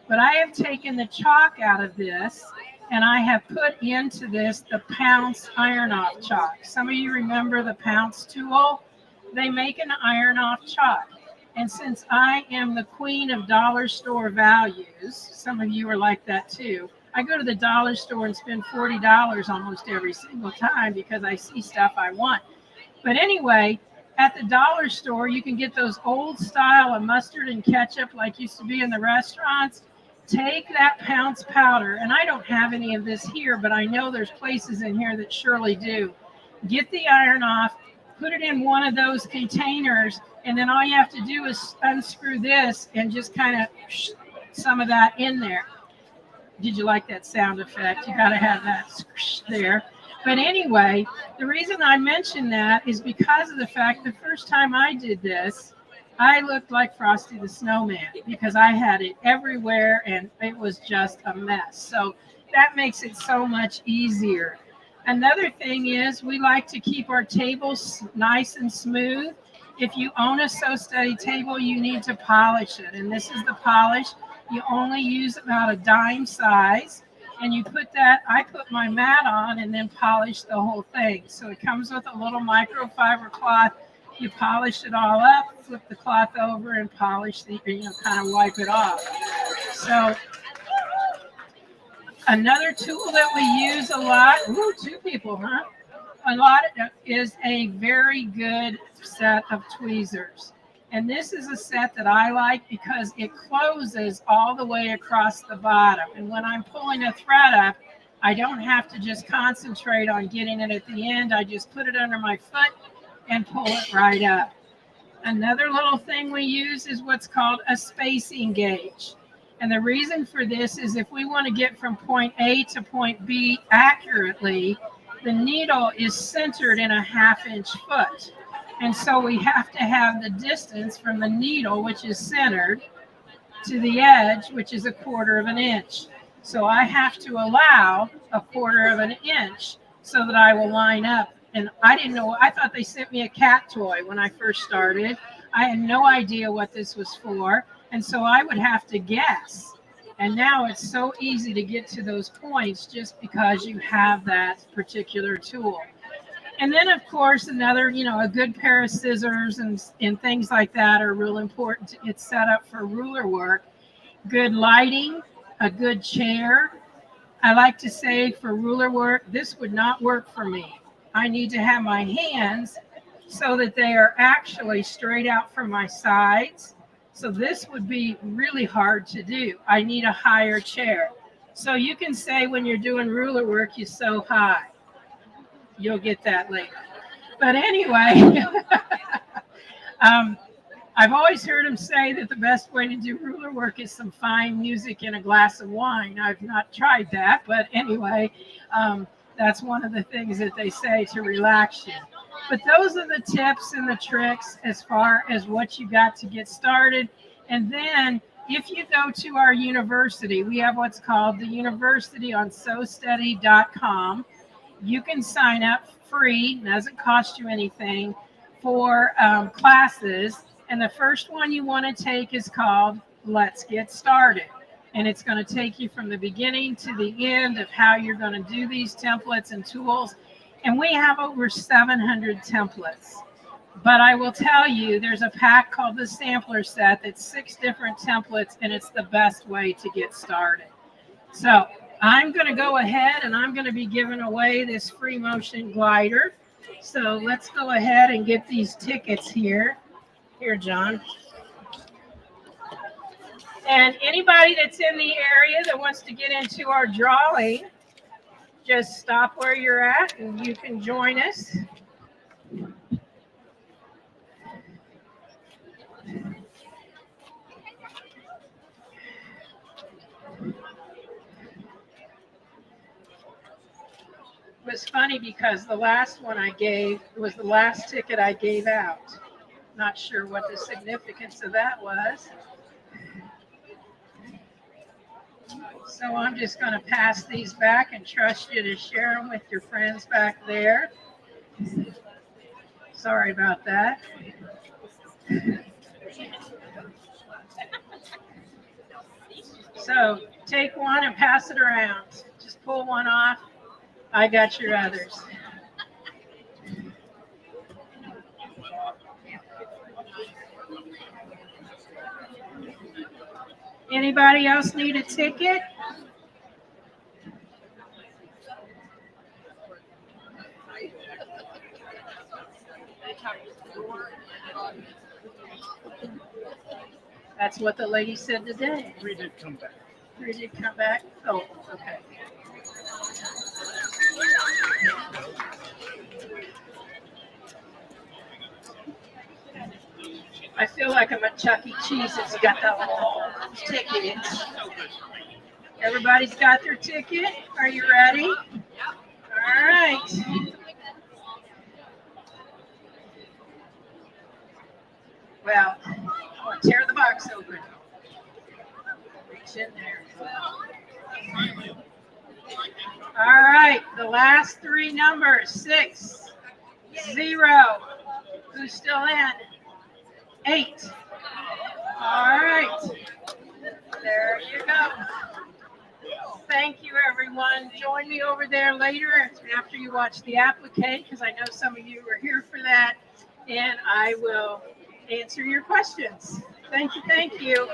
but I have taken the chalk out of this and I have put into this the Pounce iron off chalk. Some of you remember the Pounce tool? They make an iron off chalk. And since I am the queen of dollar store values, some of you are like that too. I go to the dollar store and spend $40 almost every single time because I see stuff I want. But anyway, at the dollar store, you can get those old style of mustard and ketchup like used to be in the restaurants. Take that Pounce powder, and I don't have any of this here, but I know there's places in here that surely do. Get the iron off, put it in one of those containers, and then all you have to do is unscrew this and just kind of some of that in there. Did you like that sound effect? You got to have that there. But anyway, the reason I mention that is because of the fact the first time I did this, I looked like Frosty the Snowman because I had it everywhere and it was just a mess. So that makes it so much easier. Another thing is we like to keep our tables nice and smooth. If you own a Sew Steady table, you need to polish it. And this is the polish. You only use about a dime size, and you put that, I put my mat on and then polish the whole thing. So it comes with a little microfiber cloth. You polish it all up, flip the cloth over and polish kind of wipe it off. So another tool that we use a lot, two people, huh? A lot is a very good set of tweezers. And this is a set that I like because it closes all the way across the bottom. And when I'm pulling a thread up, I don't have to just concentrate on getting it at the end. I just put it under my foot and pull it right up. Another little thing we use is what's called a spacing gauge. And the reason for this is if we want to get from point A to point B accurately, the needle is centered in a 1/2 inch foot. And so we have to have the distance from the needle, which is centered, to the edge, which is 1/4 inch. So I have to allow 1/4 inch so that I will line up. And I didn't know, I thought they sent me a cat toy when I first started. I had no idea what this was for. And so I would have to guess. And now it's so easy to get to those points just because you have that particular tool. And then, of course, another, a good pair of scissors and things like that are real important to get set up for ruler work. Good lighting, a good chair. I like to say for ruler work, this would not work for me. I need to have my hands so that they are actually straight out from my sides. So this would be really hard to do. I need a higher chair. So you can say when you're doing ruler work, you sew high. You'll get that later. But anyway, I've always heard them say that the best way to do ruler work is some fine music and a glass of wine. I've not tried that, but anyway, that's one of the things that they say to relax you. But those are the tips and the tricks as far as what you got to get started. And then if you go to our university, we have what's called the university on sewsteady.com. You can sign up free, doesn't cost you anything, for classes. And the first one you want to take is called Let's Get Started. And it's going to take you from the beginning to the end of how you're going to do these templates and tools. And we have over 700 templates. But I will tell you, there's a pack called the Sampler Set that's 6 different templates, and it's the best way to get started. So I'm going to go ahead and I'm going to be giving away this free motion glider. So let's go ahead and get these tickets here. Here, John. And anybody that's in the area that wants to get into our drawing, just stop where you're at and you can join us. It was funny because the last one I gave was the last ticket I gave out. Not sure what the significance of that was. So I'm just going to pass these back and trust you to share them with your friends back there. Sorry about that. So take one and pass it around. Just pull one off. I got your others. Anybody else need a ticket? That's what the lady said today. 3 did come back. 3 did come back? Oh, okay. I feel like I'm at Chuck E. Cheese. It's got the whole ticket. Everybody's got their ticket. Are you ready? All right. Well, I'll tear the box open. Reach in there. All right, the last 3 numbers, 6, 0. Who's still in? 8. All right. There you go. Thank you, everyone. Join me over there later after you watch the applique, because I know some of you are here for that, and I will answer your questions. Thank you. Thank you.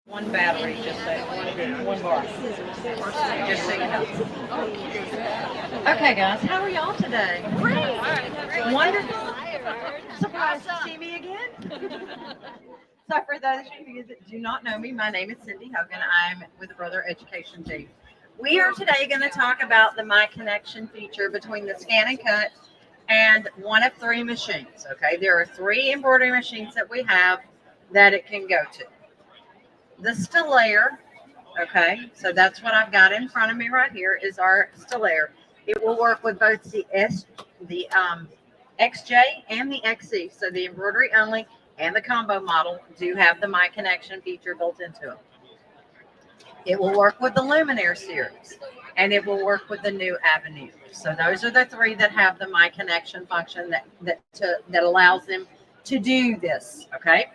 One battery, just so one bar. Just so you know. Okay, guys, how are y'all today? Great. Wonderful. Surprised to see me again. So for those of you that do not know me, my name is Cindy Hogan. I'm with the Brother Education team. We are today going to talk about the My Connection feature between the ScanNCut and one of 3 machines. Okay, there are 3 embroidery machines that we have that it can go to. The Stellaire, okay, so that's what I've got in front of me right here is our Stellaire. It will work with both the XJ and the XC. So the embroidery only and the combo model do have the My Connection feature built into them. It will work with the Luminaire series, and it will work with the new Aveneer. So those are the 3 that have the My Connection function that allows them to do this. Okay,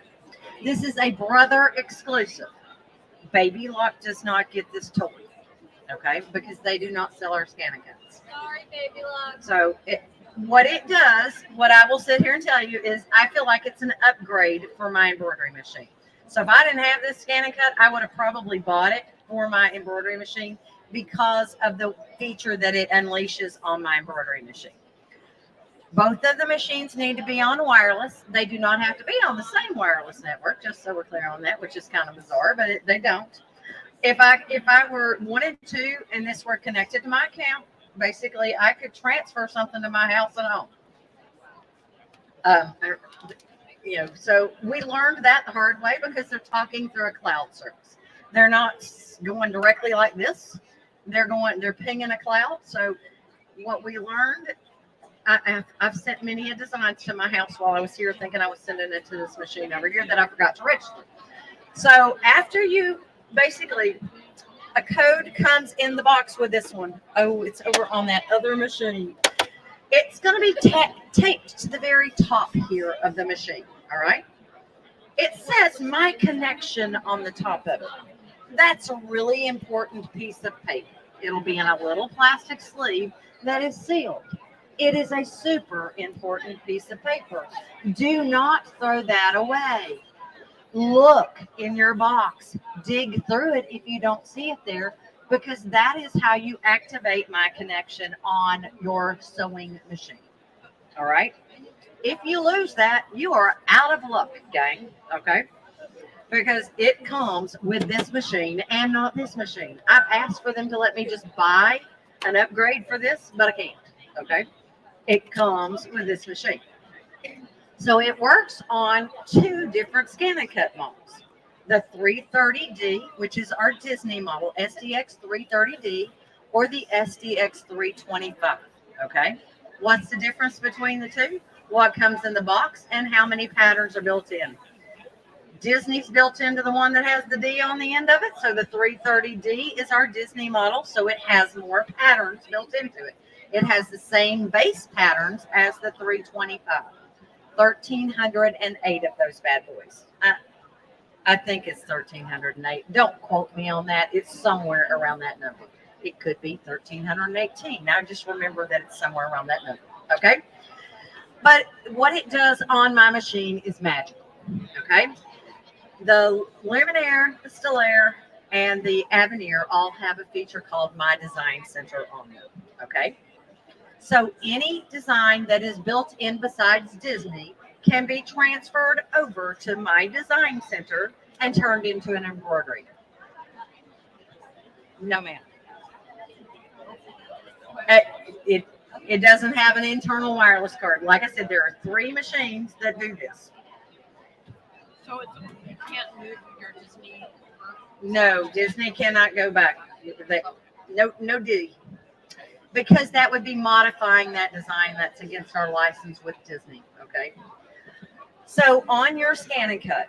this is a Brother exclusive. Baby Lock does not get this toy, okay, because they do not sell our ScanNCuts. Sorry, Baby Lock. So what it does, what I will sit here and tell you is I feel like it's an upgrade for my embroidery machine. So if I didn't have this ScanNCut, I would have probably bought it for my embroidery machine because of the feature that it unleashes on my embroidery machine. Both of the machines need to be on wireless. They do not have to be on the same wireless network, just so we're clear on that, which is kind of bizarre, but they don't. If I wanted to, and this were connected to my account, basically I could transfer something to my house and home. So we learned that the hard way because they're talking through a cloud service. They're not going directly like this. They're pinging a cloud. So what we learned, I've sent many designs to my house while I was here thinking I was sending it to this machine over here that I forgot to register. So after you, basically, a code comes in the box with this one. Oh, it's over on that other machine. It's going to be taped to the very top here of the machine, all right? It says My Connection on the top of it. That's a really important piece of paper. It'll be in a little plastic sleeve that is sealed. It is a super important piece of paper. Do not throw that away. Look in your box. Dig through it if you don't see it there, because that is how you activate My Connection on your sewing machine. All right? If you lose that, you are out of luck, gang. Okay? Because it comes with this machine and not this machine. I've asked for them to let me just buy an upgrade for this, but I can't. Okay? It comes with this machine. So it works on 2 different ScanNCut models. The 330D, which is our Disney model, SDX 330D, or the SDX 325. Okay? What's the difference between the 2? What comes in the box and how many patterns are built in. Disney's built into the one that has the D on the end of it. So the 330D is our Disney model. So it has more patterns built into it. It has the same base patterns as the 325. 1,308 of those bad boys. I think it's 1,308. Don't quote me on that. It's somewhere around that number. It could be 1,318. Now just remember that it's somewhere around that number. Okay? But what it does on my machine is magical. Okay? The Luminaire, the Stellaire, and the Aveneer all have a feature called My Design Center on them. Okay? So any design that is built in besides Disney can be transferred over to My Design Center and turned into an embroidery. No, ma'am. It doesn't have an internal wireless card. Like I said, there are 3 machines that do this. So you can't move your Disney. No, Disney cannot go back. No D. Because that would be modifying that design. That's against our license with Disney. Okay. So on your ScanNCut,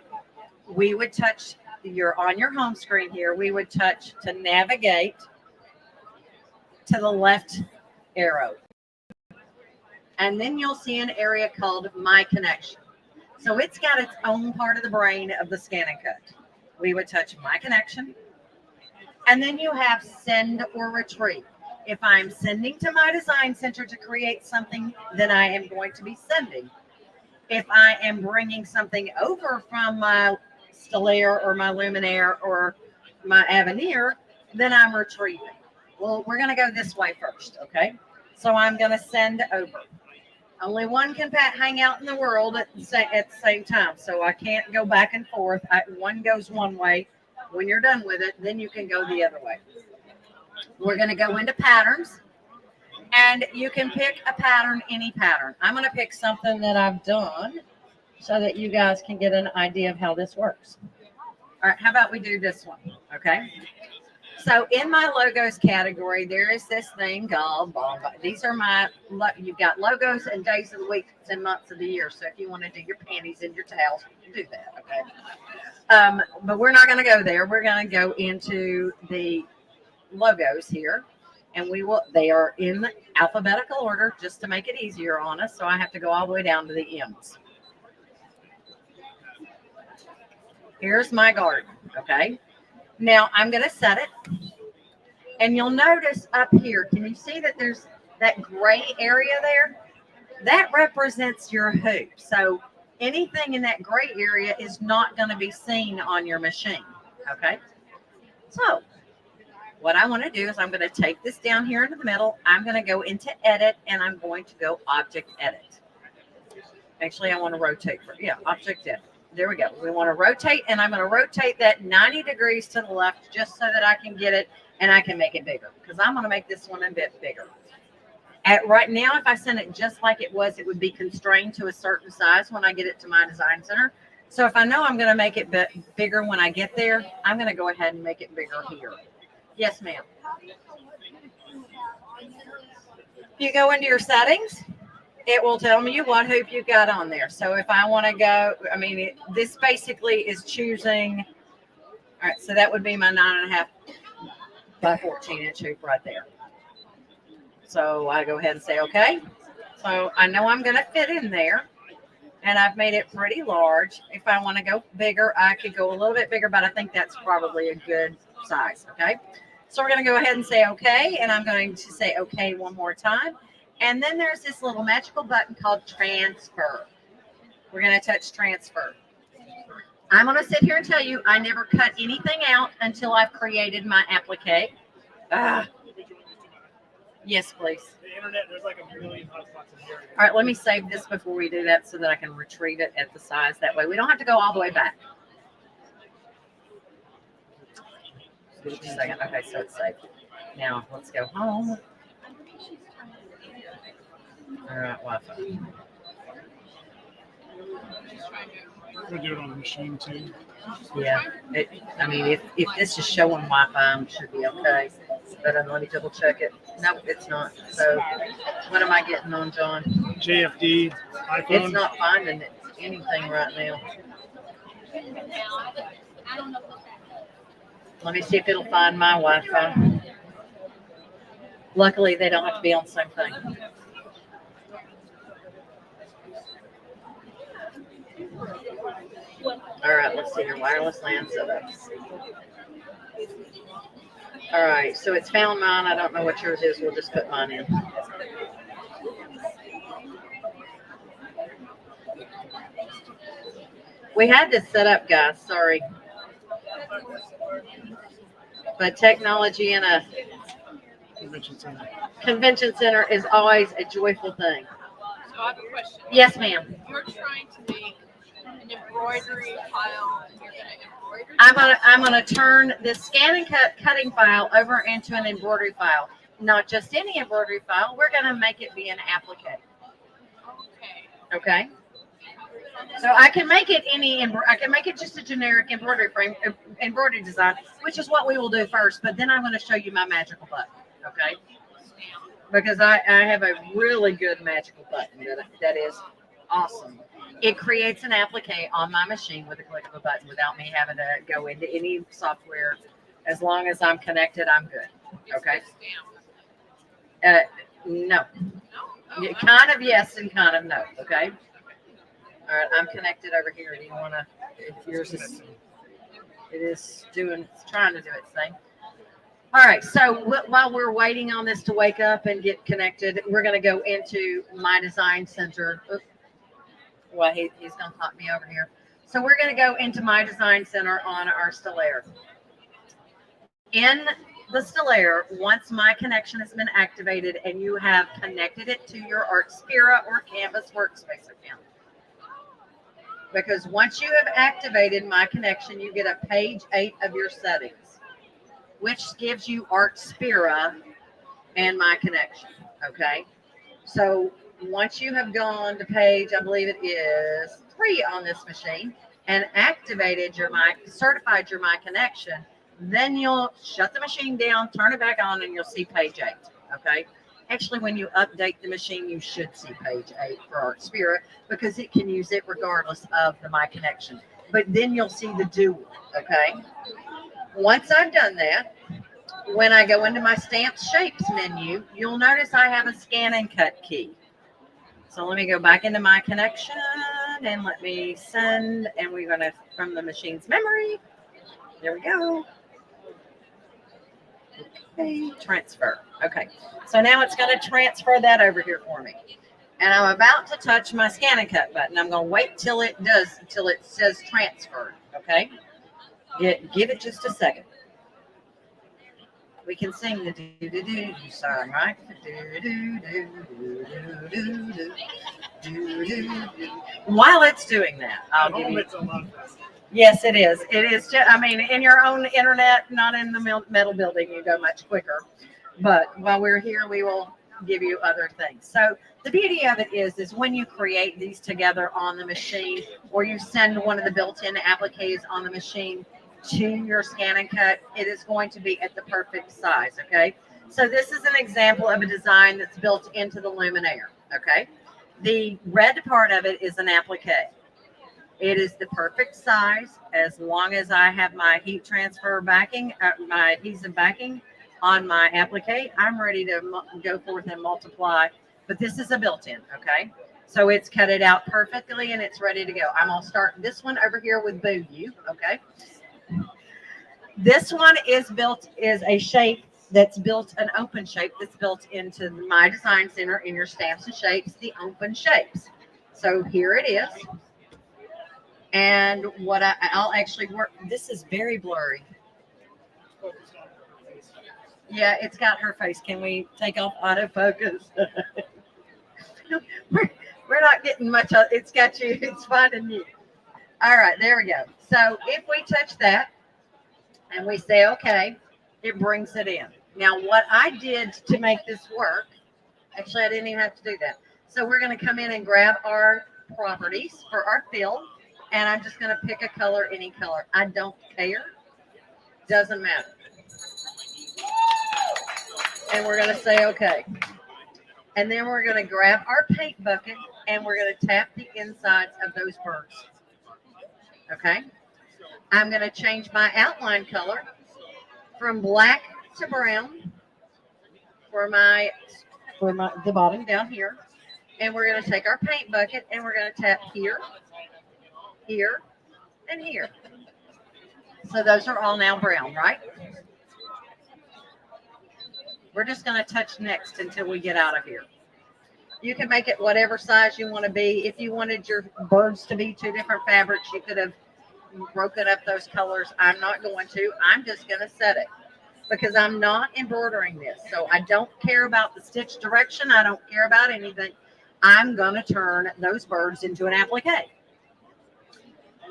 we would touch on your home screen here. We would touch to navigate to the left arrow. And then you'll see an area called My Connection. So it's got its own part of the brain of the ScanNCut. We would touch My Connection. And then you have Send or Retrieve. If I'm sending to My Design Center to create something, then I am going to be sending. If I am bringing something over from my Stellaire or my Luminaire or my Aveneer, then I'm retrieving. Well, we're going to go this way first, okay? So I'm going to send over. Only one can hang out in the world at the same time, so I can't go back and forth. One goes one way. When you're done with it, then you can go the other way. We're going to go into patterns, and you can pick a pattern, any pattern. I'm going to pick something that I've done so that you guys can get an idea of how this works. All right, how about we do this one, okay? So in my logos category, there is this thing called, these are my, you've got logos and days of the week and months of the year. So if you want to do your panties and your towels, you can do that, okay? But we're not going to go there. We're going to go into the logos here, and they are in alphabetical order just to make it easier on us. So I have to go all the way down to the M's. Here's my garden, okay? Now I'm going to set it, and you'll notice up here, can you see that there's that gray area there? That represents your hoop. So anything in that gray area is not going to be seen on your machine, okay? So what I want to do is I'm going to take this down here into the middle. I'm going to go into edit, and I'm going to go object edit. Actually, I want to rotate object edit. There we go. We want to rotate, and I'm going to rotate that 90 degrees to the left just so that I can get it and I can make it bigger, because I'm going to make this one a bit bigger. Right now, if I send it just like it was, it would be constrained to a certain size when I get it to my design center. So if I know I'm going to make it bigger when I get there, I'm going to go ahead and make it bigger here. Yes, ma'am. If you go into your settings, it will tell me what hoop you got on there. So if I want to go, this basically is choosing. All right, so that would be my 9.5 by 14-inch hoop right there. So I go ahead and say, okay. So I know I'm going to fit in there, and I've made it pretty large. If I want to go bigger, I could go a little bit bigger, but I think that's probably a good size, okay? So we're going to go ahead and say okay, and I'm going to say okay one more time. And then there's this little magical button called transfer. We're going to touch transfer. I'm going to sit here and tell you I never cut anything out until I've created my applique. Yes, please. The internet, there's like a million hotspots in here. All right, let me save this before we do that so that I can retrieve it at the size. That way we don't have to go all the way back. Just a second. Okay, so it's saved. Now let's go home. All right, Wi-Fi. We'll do it on the machine too. Yeah, if this is showing Wi-Fi, it should be okay. But let me double check it. No, it's not. So what am I getting on, John? JFD, iPhone. It's not finding anything right now. Let me see if it'll find my Wi-Fi. Luckily, they don't have to be on the same thing. All right, let's see your wireless LAN setups. All right, so it's found mine. I don't know what yours is. We'll just put mine in. We had this set up, guys. Sorry. But technology in a convention center is always a joyful thing. So I have a question. Yes, ma'am. You're trying to make an embroidery file, and you're going to embroider. I'm gonna turn this ScanNCut cutting file over into an embroidery file. Not just any embroidery file. We're gonna make it be an applique. Okay. Okay. So I can make it I can make it just a generic embroidery frame, embroidery design, which is what we will do first. But then I'm going to show you my magical button. Okay. Because I have a really good magical button that is awesome. It creates an applique on my machine with a click of a button without me having to go into any software. As long as I'm connected, I'm good. Okay. No. Kind of yes and kind of no. Okay. All right, I'm connected over here. Do you want to? Yours is. It's trying to do its thing. All right. So while we're waiting on this to wake up and get connected, we're going to go into my design center. Oops. Well, he's going to pop me over here. So we're going to go into my design center on our Stellaire. In the Stellaire, once my connection has been activated and you have connected it to your Artspira or Canvas workspace account, because once you have activated my connection, you get a page 8 of your settings, which gives you Artspira and my connection. Okay. So once you have gone to page, I believe it is 3 on this machine, and activated your certified your my connection, then you'll shut the machine down, turn it back on, and you'll see page 8. Okay. Actually, when you update the machine, you should see page 8 for Artspira because it can use it regardless of the my connection. But then you'll see the dual. Okay. Once I've done that, when I go into my Stamps Shapes menu, you'll notice I have a ScanNCut key. So let me go back into my connection and let me send, and we're going to, from the machine's memory, there we go. Okay, transfer. Okay, so now it's going to transfer that over here for me. And I'm about to touch my ScanNCut button. I'm going to wait till it says transferred. Okay, give it just a second. We can sing the do-do-do song, right? While it's doing that, I'll give you. Yes, it is. It is. I mean, in your own internet, not in the metal building, you go much quicker. But while we're here, we will give you other things. So the beauty of it is when you create these together on the machine, or you send one of the built-in appliques on the machine to your ScanNCut, it is going to be at the perfect size. Okay. So this is an example of a design that's built into the Luminaire. Okay. The red part of it is an applique. It is the perfect size as long as I have my heat transfer backing, my adhesive backing on my applique. I'm ready to go forth and multiply, but this is a built-in. Okay. So it's cut it out perfectly and it's ready to go. I'm going to start this one over here with Boo You. Okay. This one is a shape that's built, an open shape that's built into my design center in your Stamps and Shapes, the open shapes. So here it is. And what I'll actually work, this is very blurry. Yeah, it's got her face. Can we take off autofocus? we're not getting much. It's got you. It's finding you. All right, there we go. So if we touch that and we say, okay, it brings it in. Now, what I did to make this work, actually, I didn't even have to do that. So we're going to come in and grab our properties for our fill. And I'm just going to pick a color, any color. I don't care. Doesn't matter. And we're going to say, okay. And then we're going to grab our paint bucket and we're going to tap the insides of those birds. Okay. I'm going to change my outline color from black to brown for the bottom down here. And we're going to take our paint bucket and we're going to tap here, here, and here. So those are all now brown, right? We're just going to touch next until we get out of here. You can make it whatever size you want to be. If you wanted your birds to be 2 different fabrics, you could have broken up those colors. I'm not going to. I'm just going to set it because I'm not embroidering this. So I don't care about the stitch direction. I don't care about anything. I'm going to turn those birds into an applique.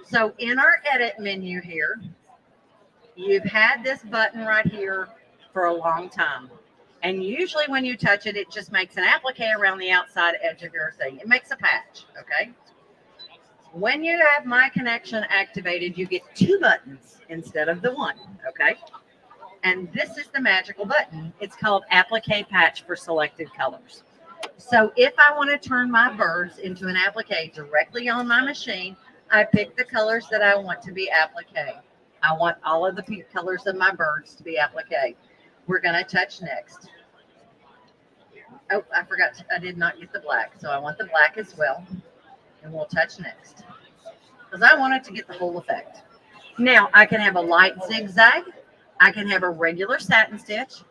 So in our edit menu here, you've had this button right here for a long time. And usually when you touch it, it just makes an applique around the outside edge of your thing. It makes a patch, okay? When you have my connection activated, you get 2 buttons instead of the 1, okay? And this is the magical button. It's called Applique Patch for selected colors. So if I want to turn my birds into an applique directly on my machine, I pick the colors that I want to be applique. I want all of the colors of my birds to be applique. We're going to touch next. Oh, I forgot. I did not get the black. So I want the black as well. And we'll touch next. Because I want it to get the whole effect. Now, I can have a light zigzag. I can have a regular satin stitch.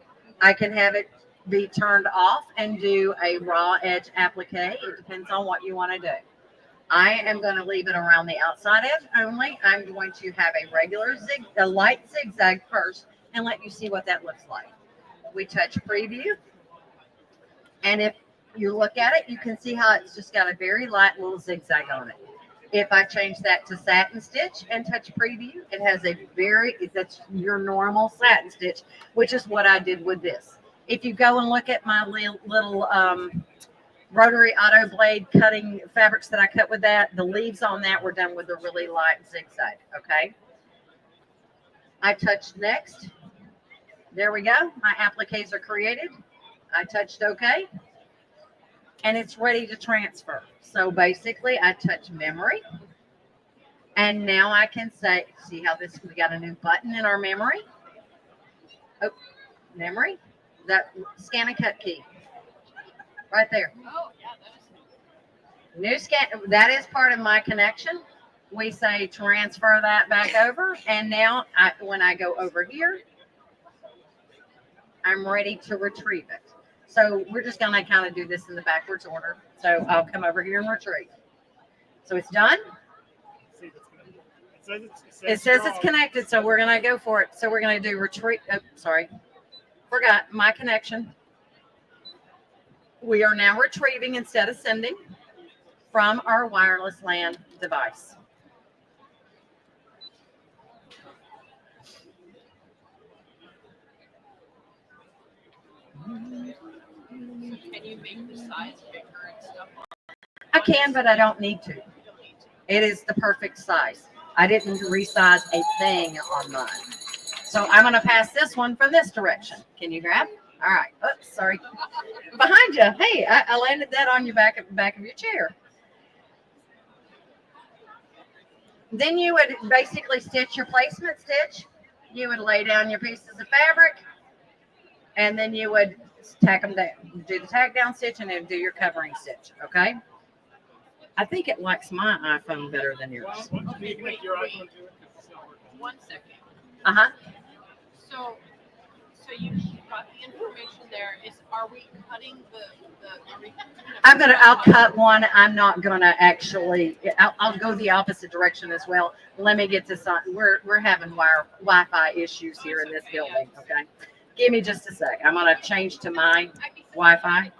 I can have it be turned off and do a raw edge applique. It depends on what you want to do. I am going to leave it around the outside edge only. I'm going to have a light zigzag first and let you see what that looks like. We touch preview. And if you look at it, you can see how it's just got a very light little zigzag on it. If I change that to satin stitch and touch preview, it has that's your normal satin stitch, which is what I did with this. If you go and look at my little rotary auto blade cutting fabrics that I cut with that, the leaves on that were done with a really light zigzag, okay? I touched next. There we go. My appliques are created. I touched OK. And it's ready to transfer. So basically, I touch memory. And now I can say, see how we got a new button in our memory. Oh, memory. That ScanNCut key. Right there. Oh, yeah, New scan, that is part of my connection. We say transfer that back over. And now when I go over here, I'm ready to retrieve it. So we're just going to kind of do this in the backwards order. So I'll come over here and retrieve. So it's done. It says it's connected, so we're going to go for it. So we're going to do retrieve. Oh, sorry. Forgot my connection. We are now retrieving instead of sending from our wireless LAN device. Can you make the size bigger and stuff? I can, but I don't need to. It is the perfect size. I didn't resize a thing on mine. So I'm going to pass this one from this direction. Can you grab? All right. Oops, sorry. Behind you. Hey, I landed that on your back of your chair. Then you would basically stitch your placement stitch. You would lay down your pieces of fabric, and then you would tack them down. Do the tack down stitch and then do your covering stitch. Okay. I think it likes my iPhone better than yours. Okay, wait. 1 second. Uh-huh. So you got the information there. Are we cutting I'll cut one. I'm not gonna actually. I'll go the opposite direction as well. Let me get this on. We're having Wi-Fi issues here in this building. Okay, give me just a sec. I'm gonna change to my Wi-Fi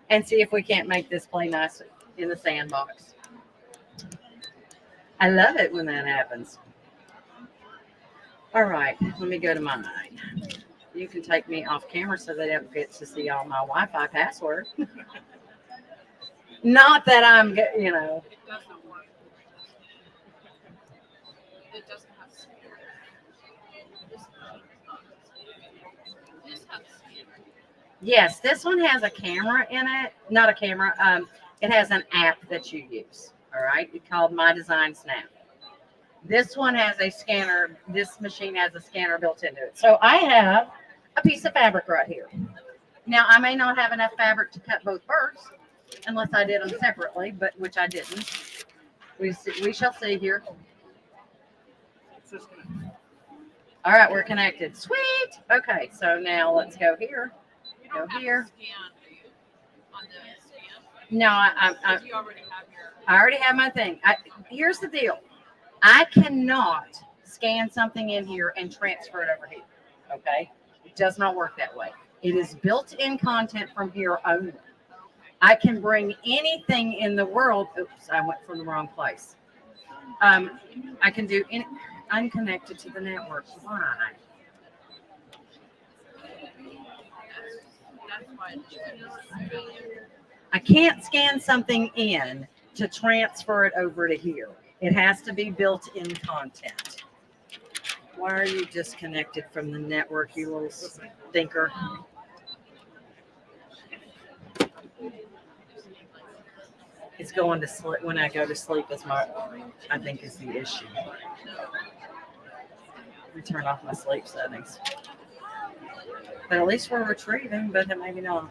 and see if we can't make this play nice in the sandbox. I love it when that happens. All right, let me go to mine. You can take me off camera so they don't get to see all my Wi-Fi password. Not that I'm, It doesn't work. It doesn't have scanner. This has scanner. Yes, this one has a camera in it. Not a camera. It has an app that you use. All right, it's called My Design Snap. This one has a scanner. This machine has a scanner built into it. So I have a piece of fabric right here. Now, I may not have enough fabric to cut both birds unless I did them separately, but which I didn't. We shall see here. All right, we're connected. Sweet. Okay, so now let's go here. Go here. No, I already have my thing. Here's the deal. I cannot scan something in here and transfer it over here. Okay? It does not work that way. It is built-in content from here only. I can bring anything in the world. Oops, I went from the wrong place. I can do any. I'm connected to the network. Why? I can't scan something in to transfer it over to here. It has to be built-in content. Why are you disconnected from the network, you little stinker? It's going to sleep. When I go to sleep is I think is the issue. Let me turn off my sleep settings. But at least we're retrieving, but maybe not.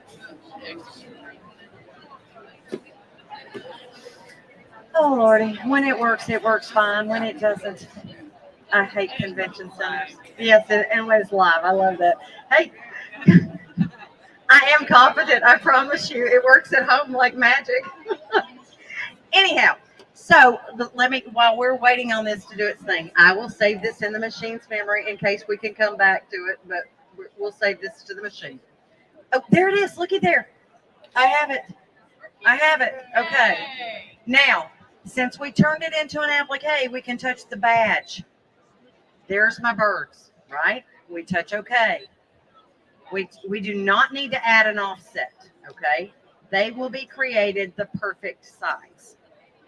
Oh, Lordy. When it works fine. When it doesn't, I hate convention centers. Yes, and when it's live, I love that. Hey, I am confident. I promise you. It works at home like magic. Anyhow, so let me, while we're waiting on this to do its thing, I will save this in the machine's memory in case we can come back to it, but we'll save this to the machine. Oh, there it is. Looky there. I have it. I have it. Okay. Now, since we turned it into an applique, we can touch the badge. There's my birds, right? We touch OK. We do not need to add an offset, okay? They will be created the perfect size.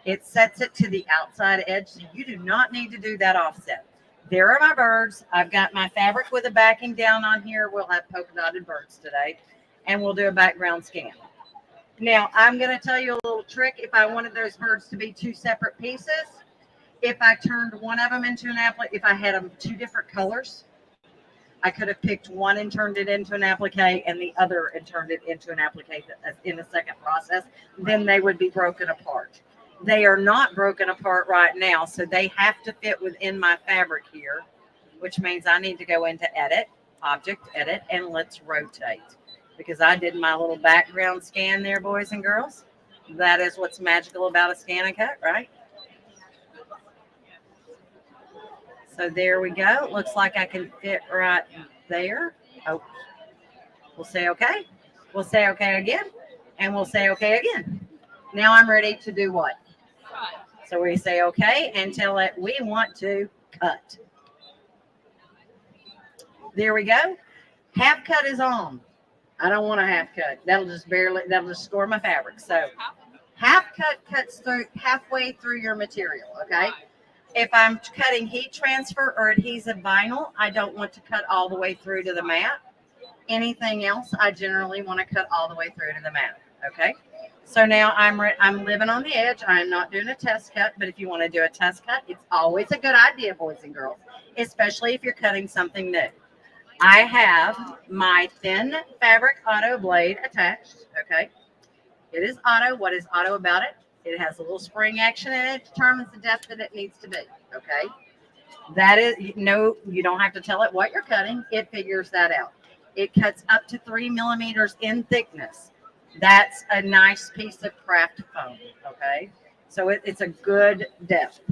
It sets it to the outside edge, so you do not need to do that offset. There are my birds. I've got my fabric with a backing down on here. We'll have polka dotted birds today, and we'll do a background scan. Now, I'm going to tell you a little trick. If I wanted those birds to be two separate pieces, if I turned one of them into an applique, if I had them two different colors, I could have picked one and turned it into an applique and the other and turned it into an applique in the second process. Then they would be broken apart. They are not broken apart right now, so they have to fit within my fabric here, which means I need to go into edit, object, edit, and let's rotate. Because I did my little background scan there, boys and girls. That is what's magical about a ScanNCut, right? So there we go. Looks like I can fit right there. Oh, we'll say okay. We'll say okay again. And we'll say okay again. Now I'm ready to do what? So we say okay and tell it we want to cut. There we go. Half cut is on. I don't want a half cut. That'll just score my fabric. So half cut cuts through halfway through your material, okay? If I'm cutting heat transfer or adhesive vinyl, I don't want to cut all the way through to the mat. Anything else, I generally want to cut all the way through to the mat, okay? So now I'm living on the edge. I'm not doing a test cut, but if you want to do a test cut, it's always a good idea, boys and girls, especially if you're cutting something new. I have my thin fabric auto blade attached, okay? It is auto. What is auto about it? It has a little spring action and it determines the depth that it needs to be, okay? That is, no, you don't have to tell it what you're cutting. It figures that out. It cuts up to 3 millimeters in thickness. That's a nice piece of craft foam, okay? So it's a good depth.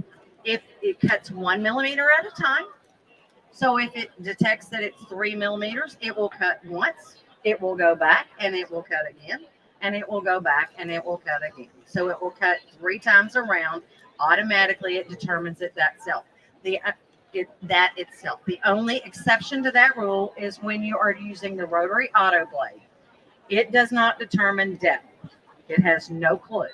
If it cuts 1 millimeter at a time, so if it detects that it's 3 millimeters, it will cut once, it will go back, and it will cut again, and it will go back, and it will cut again. So it will cut 3 times around. Automatically, it determines it that itself. The only exception to that rule is when you are using the rotary auto blade. It does not determine depth. It has no clue.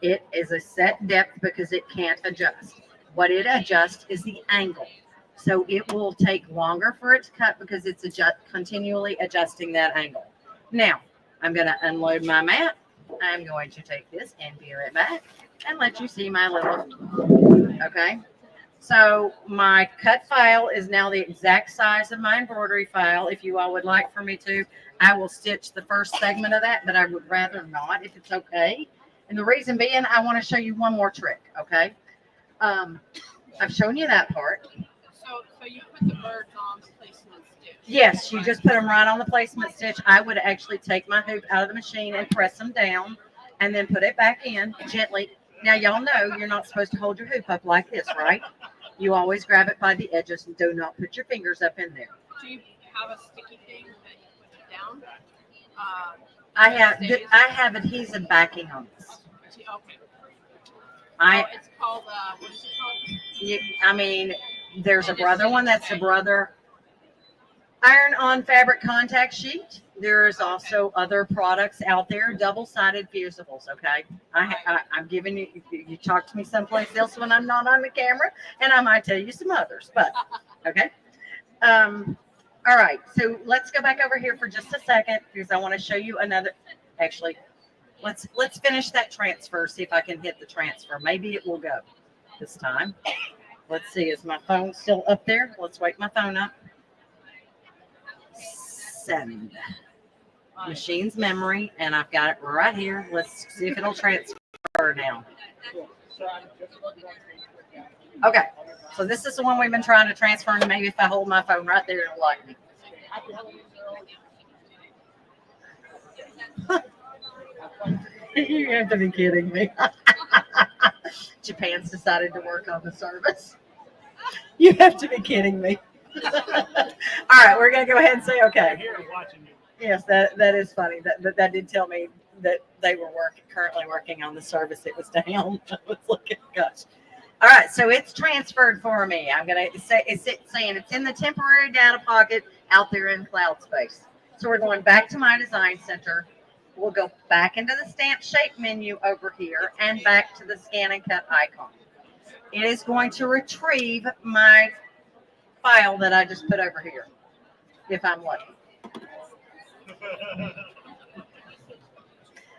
It is a set depth because it can't adjust. What it adjusts is the angle. So it will take longer for it to cut because it's continually adjusting that angle. Now, I'm going to unload my mat. I'm going to take this and veer it back and let you see my little, okay? So my cut file is now the exact size of my embroidery file. If you all would like for me to, I will stitch the first segment of that, but I would rather not if it's okay. And the reason being, I want to show you one more trick, okay? I've shown you that part. So you put the birds on placement stitch. Yes, you just put them right on the placement stitch. I would actually take my hoop out of the machine and press them down and then put it back in gently. Now, y'all know you're not supposed to hold your hoop up like this, right? You always grab it by the edges and do not put your fingers up in there. Do you have a sticky thing that you put it down? I have adhesive backing on this. Okay. It's called, what is it called? There's a brother one. That's the brother iron-on fabric contact sheet. There's also other products out there, double-sided fusibles, okay? I'm giving you, you talk to me someplace else when I'm not on the camera, and I might tell you some others, but, okay? All right, so let's go back over here for just a second because I want to show you another, actually, let's finish that transfer, see if I can hit the transfer. Maybe it will go this time. Let's see, is my phone still up there? Let's wake my phone up. Send. Machine's memory, and I've got it right here. Let's see if it'll transfer now. Okay, so this is the one we've been trying to transfer, and maybe if I hold my phone right there, it'll like me. You have to be kidding me. Japan's decided to work on the service. You have to be kidding me. All right, we're going to go ahead and say okay. Here watching you. Yes, that is funny. That did tell me that they were currently working on the service. It was down. I was looking, gosh. All right, so it's transferred for me. I'm going to say it's saying it's in the temporary data pocket out there in cloud space. So we're going back to my design center. We'll go back into the stamp shape menu over here and back to the ScanNCut icon. It is going to retrieve my file that I just put over here, if I'm lucky.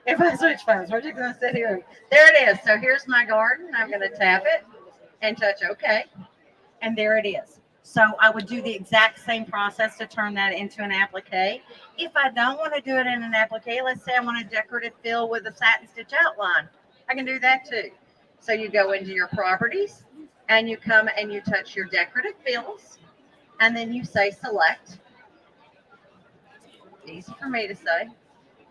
If I switch phones, we're just going to sit here. There it is. So here's my garden. I'm going to tap it and touch OK. And there it is. So I would do the exact same process to turn that into an applique. If I don't want to do it in an applique, let's say I want a decorative fill with a satin stitch outline, I can do that too. So you go into your properties and you come and you touch your decorative fills and then you say select. Easy for me to say.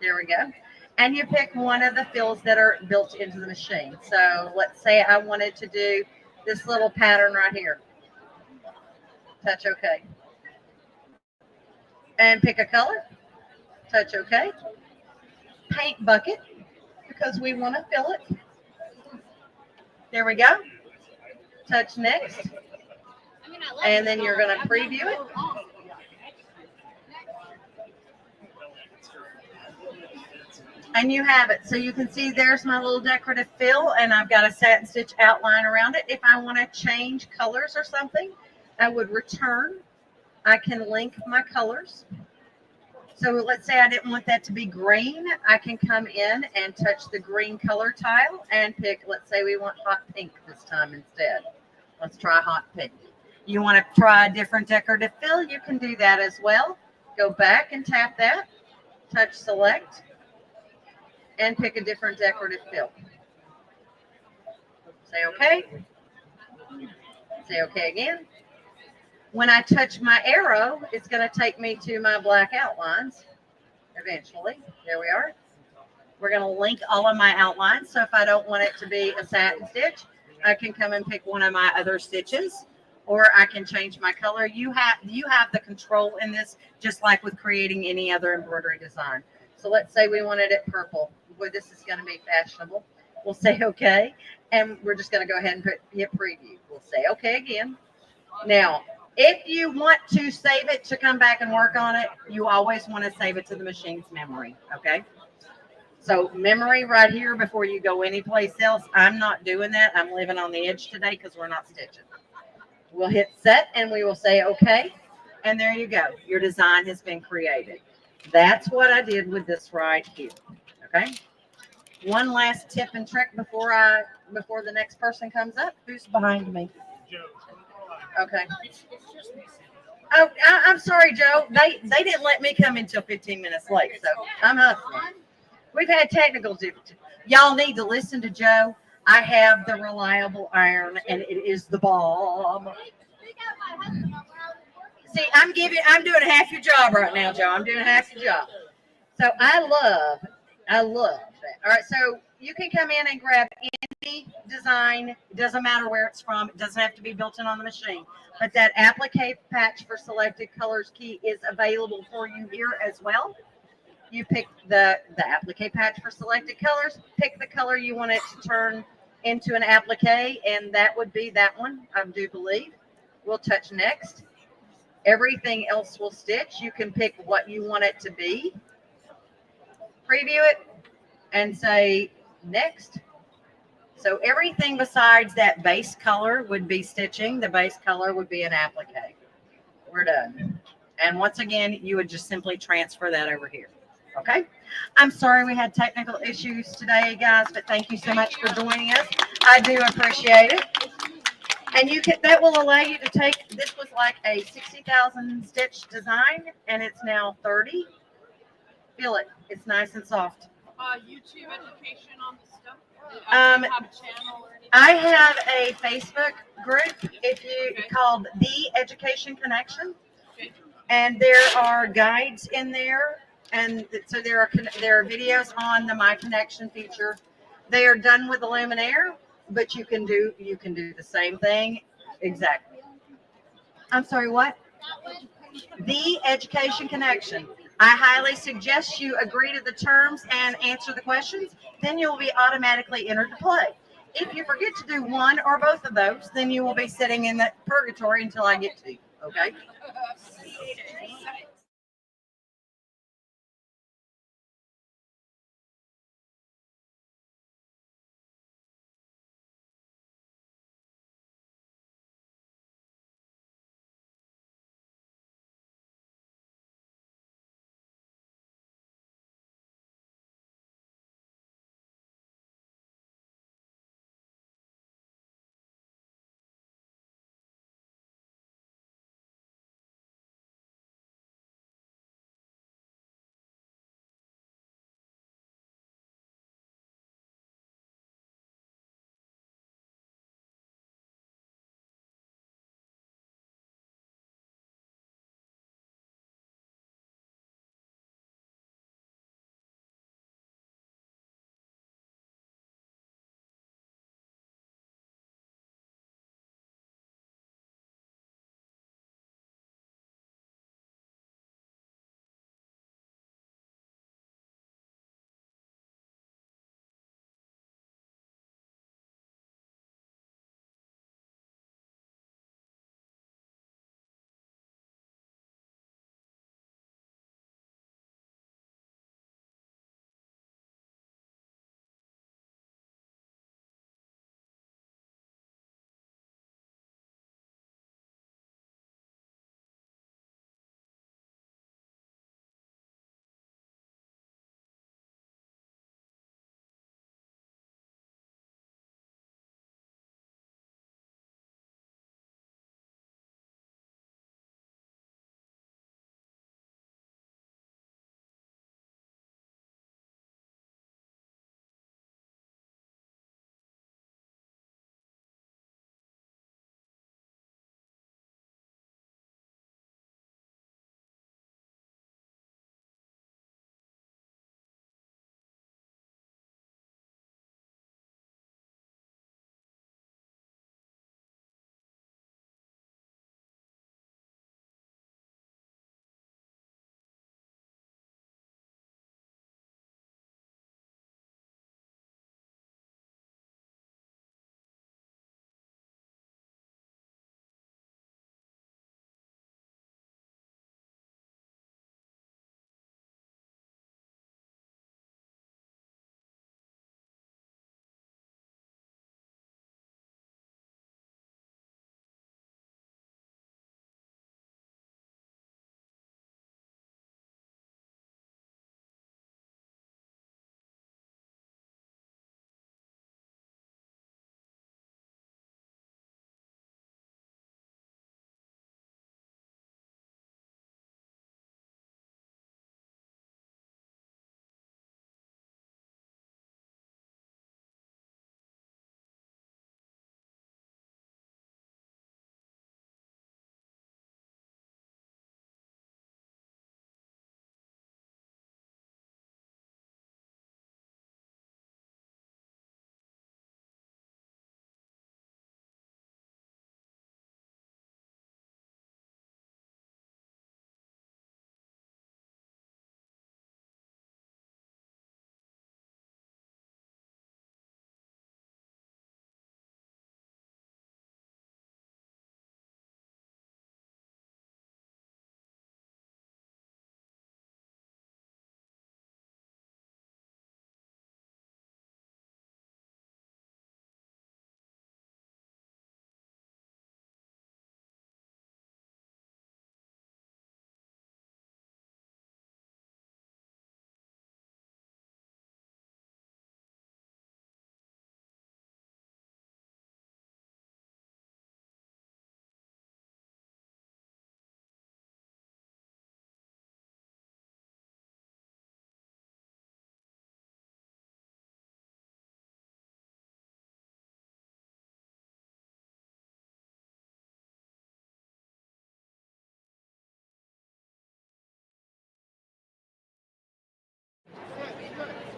There we go. And you pick one of the fills that are built into the machine. So let's say I wanted to do this little pattern right here. Touch OK. And pick a color. Touch OK. Paint bucket, because we want to fill it. There we go. Touch next. And then you're going to preview it. And you have it. So you can see there's my little decorative fill, and I've got a satin stitch outline around it. If I want to change colors or something, I would return. I can link my colors. So let's say I didn't want that to be green. I can come in and touch the green color tile and pick, let's say we want hot pink this time instead. Let's try hot pink. You want to try a different decorative fill, you can do that as well. Go back and tap that, touch select, and pick a different decorative fill. Say okay. Say okay again. When I touch my arrow, it's going to take me to my black outlines eventually. There we are. We're going to link all of my outlines. So if I don't want it to be a satin stitch, I can come and pick one of my other stitches, or I can change my color. You have the control in this, just like with creating any other embroidery design. So let's say we wanted it purple. Boy, this is going to be fashionable. We'll say okay, and we're just going to go ahead and hit preview. We'll say okay again. Now, if you want to save it to come back and work on it, you always want to save it to the machine's memory, okay? So memory right here before you go anyplace else. I'm not doing that. I'm living on the edge today because we're not stitching. We'll hit set and we will say okay, and there you go. Your design has been created. That's what I did with this right here, okay? One last tip and trick before the next person comes up. Who's behind me? Okay. Oh, I'm sorry, Joe. They didn't let me come until 15 minutes late, so I'm hustling. We've had technical difficulties. Y'all need to listen to Joe. I have the reliable iron, and it is the bomb. See, I'm doing half your job right now, Joe. I'm doing half your job. So I love that. All right, so you can come in and grab any design. It doesn't matter where it's from. It doesn't have to be built in on the machine. But that applique patch for selected colors key is available for you here as well. You pick the applique patch for selected colors. Pick the color you want it to turn into an applique, and that would be that one, I do believe. We'll touch next. Everything else will stitch. You can pick what you want it to be. Preview it and say next. So everything besides that base color would be stitching. The base color would be an applique. We're done. And once again, you would just simply transfer that over here. Okay. I'm sorry we had technical issues today, guys, but thank you so much for joining us. I do appreciate it. And that will allow you to take, this was like a 60,000 stitch design, and it's now 30. Feel it. It's nice and soft. YouTube education on the stuff? Have a channel or anything? I have a Facebook group called The Education Connection, and there are guides in there, and so there are videos on the My Connection feature. They are done with the Luminaire, but you can do the same thing. Exactly. I'm sorry, what? The Education Connection. I highly suggest you agree to the terms and answer the questions. Then you'll be automatically entered to play. If you forget to do one or both of those, then you will be sitting in the purgatory until I get to you. Okay?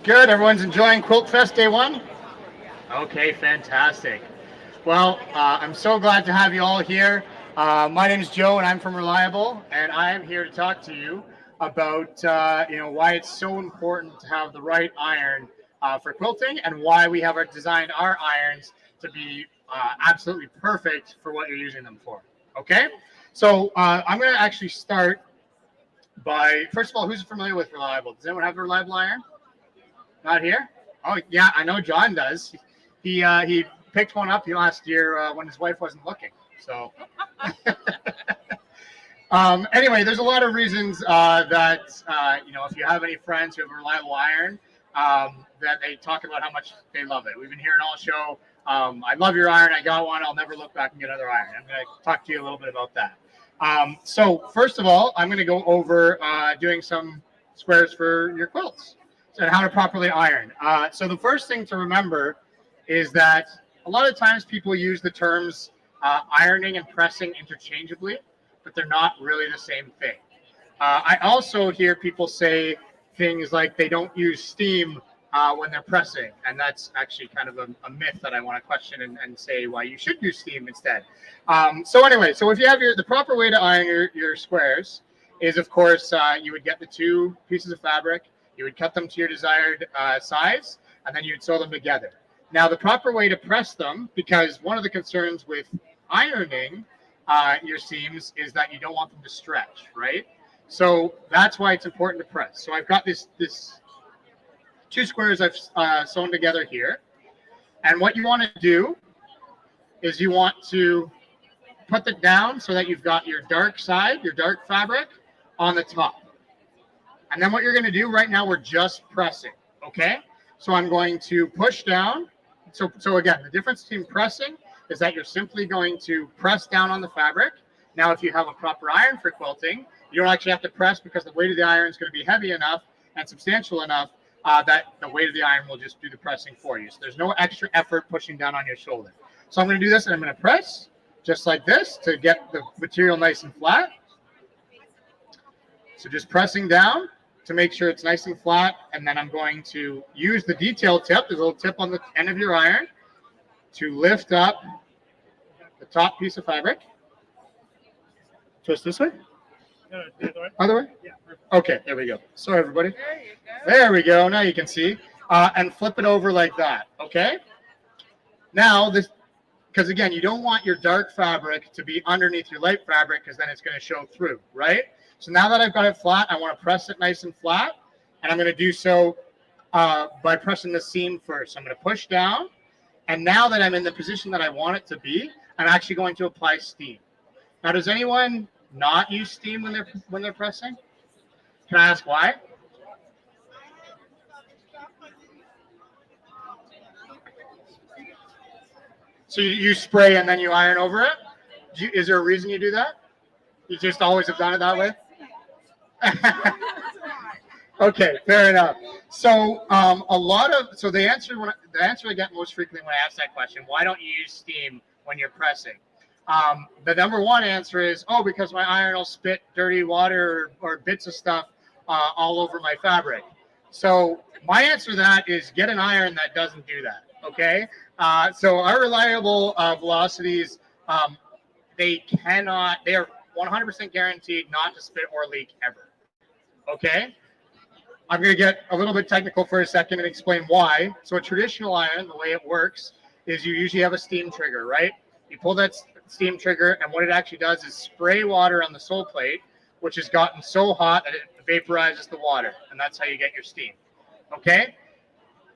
Good. Everyone's enjoying Quilt Fest Day 1? Okay, fantastic. Well, I'm so glad to have you all here. My name is Joe, and I'm from Reliable, and I am here to talk to you about why it's so important to have the right iron for quilting, and why we have designed our irons to be absolutely perfect for what you're using them for. Okay, so I'm going to actually start by, first of all, who's familiar with Reliable? Does anyone have a Reliable iron? Not here? Oh yeah, I know John does. He picked one up last year when his wife wasn't looking. So anyway, there's a lot of reasons that if you have any friends who have a Reliable iron, that they talk about how much they love it. We've been hearing all show. I love your iron. I got one. I'll never look back and get another iron. I'm going to talk to you a little bit about that. So first of all, I'm going to go over doing some squares for your quilts and how to properly iron. So the first thing to remember is that a lot of times people use the terms ironing and pressing interchangeably, but they're not really the same thing. I also hear people say things like they don't use steam when they're pressing, and that's actually kind of a myth that I want to question and say why you should use steam instead. So anyway, so if you have the proper way to iron your squares is, of course, you would get the two pieces of fabric, you would cut them to your desired size, and then you'd sew them together. Now, the proper way to press them, because one of the concerns with ironing your seams is that you don't want them to stretch, right? So that's why it's important to press. So I've got this two squares I've sewn together here. And what you want to do is you want to put it down so that you've got your dark side, your dark fabric on the top. And then what you're going to do right now, we're just pressing, okay? So I'm going to push down. So again, the difference between pressing is that you're simply going to press down on the fabric. Now, if you have a proper iron for quilting, you don't actually have to press because the weight of the iron is going to be heavy enough and substantial enough that the weight of the iron will just do the pressing for you. So there's no extra effort pushing down on your shoulder. So I'm going to do this, and I'm going to press just like this to get the material nice and flat. So just pressing down to make sure it's nice and flat, and then I'm going to use the detail tip, there's a little tip on the end of your iron, to lift up the top piece of fabric. Twist this way? Other way? Yeah. Okay, there we go. Sorry, everybody. There we go. Now you can see. And flip it over like that, okay? Now, because again, you don't want your dark fabric to be underneath your light fabric because then it's going to show through, right? So now that I've got it flat, I want to press it nice and flat. And I'm going to do so by pressing the seam first. So I'm going to push down. And now that I'm in the position that I want it to be, I'm actually going to apply steam. Now, does anyone not use steam when they're pressing? Can I ask why? So you spray and then you iron over it? Is there a reason you do that? You just always have done it that way? Okay, fair enough. So the answer I get most frequently when I ask that question, why don't you use steam when you're pressing? The number one answer is, because my iron will spit dirty water or bits of stuff all over my fabric. So my answer to that is get an iron that doesn't do that, okay? So our Reliable velocities, they are 100% guaranteed not to spit or leak ever, okay? I'm going to get a little bit technical for a second and explain why. So a traditional iron, the way it works is you usually have a steam trigger, right? You pull that steam trigger, and what it actually does is spray water on the sole plate, which has gotten so hot that it vaporizes the water, and that's how you get your steam, okay?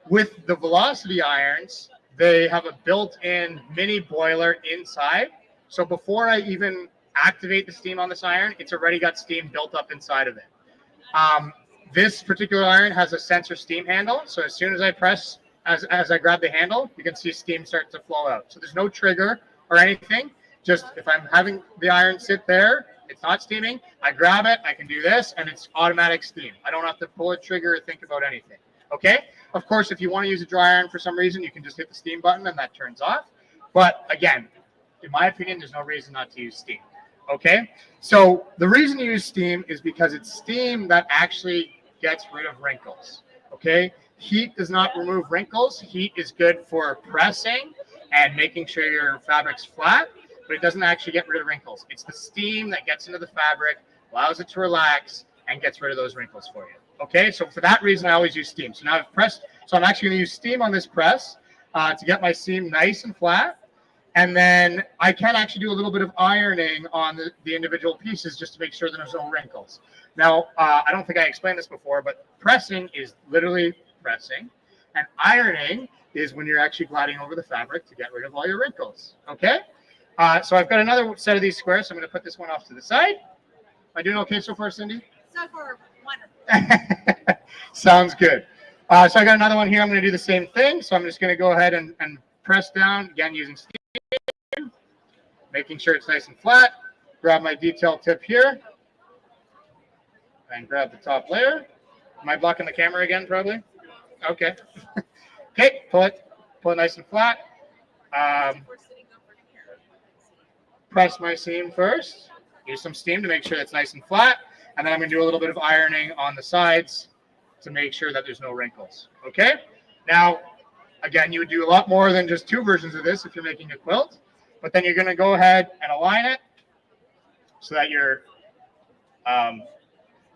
With the velocity irons, they have a built-in mini boiler inside. So before I even activate the steam on this iron, it's already got steam built up inside of it. This particular iron has a sensor steam handle. So as soon as I press, as I grab the handle, you can see steam start to flow out. So there's no trigger or anything. Just if I'm having the iron sit there, it's not steaming, I grab it, I can do this, and it's automatic steam. I don't have to pull a trigger or think about anything. Okay? Of course, if you want to use a dry iron for some reason, you can just hit the steam button and that turns off. But again, in my opinion, there's no reason not to use steam. Okay? So the reason you use steam is because it's steam that actually gets rid of wrinkles. Okay? Heat does not remove wrinkles. Heat is good for pressing and making sure your fabric's flat, but it doesn't actually get rid of wrinkles. It's the steam that gets into the fabric, allows it to relax, and gets rid of those wrinkles for you. Okay, so for that reason, I always use steam. So now I've pressed, so I'm actually gonna use steam on this press to get my seam nice and flat. And then I can actually do a little bit of ironing on the individual pieces just to make sure there's no wrinkles. Now, I don't think I explained this before, but pressing is literally pressing, and ironing is when you're actually gliding over the fabric to get rid of all your wrinkles. Okay, so I've got another set of these squares, so I'm going to put this one off to the side. Am I doing okay so far, Cindy? So far, wonderful. Sounds good. So I got another one here. I'm going to do the same thing. So I'm just going to go ahead and press down, again using steam, making sure it's nice and flat. Grab my detail tip here and grab the top layer. Am I blocking the camera again, probably? Okay. Okay, pull it nice and flat. Press my seam first. Use some steam to make sure it's nice and flat. And then I'm going to do a little bit of ironing on the sides to make sure that there's no wrinkles. Okay? Now, again, you would do a lot more than just 2 versions of this if you're making a quilt. But then you're going to go ahead and align it so that you're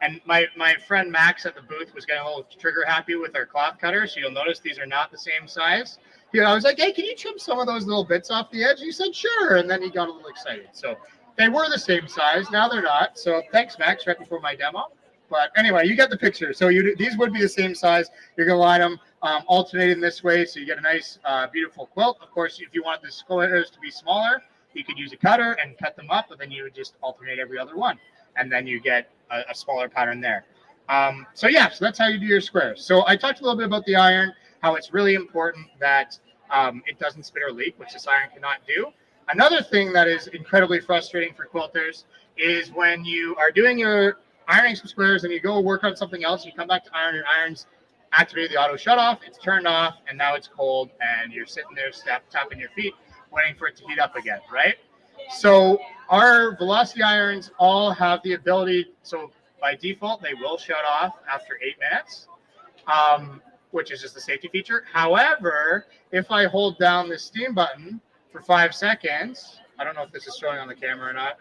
and my friend Max at the booth was getting a little trigger happy with our cloth cutter. So you'll notice these are not the same size. I was like, hey, can you trim some of those little bits off the edge? He said, sure. And then he got a little excited. So they were the same size. Now they're not. So thanks, Max, right before my demo. But anyway, you get the picture. So these would be the same size. You're going to line them alternating this way so you get a nice, beautiful quilt. Of course, if you want the squares to be smaller, you could use a cutter and cut them up, but then you would just alternate every other one. And then you get a smaller pattern there. So that's how you do your squares. So I talked a little bit about the iron, how it's really important that it doesn't spit or leak, which this iron cannot do. Another thing that is incredibly frustrating for quilters is when you are doing your ironing some squares and you go work on something else, you come back to iron, your iron's activated the auto shut off, it's turned off, and now it's cold, and you're sitting there tapping your feet, waiting for it to heat up again, right? So our velocity irons all have the ability, so by default, they will shut off after 8 minutes, which is just a safety feature. However, if I hold down the steam button for 5 seconds, I don't know if this is showing on the camera or not.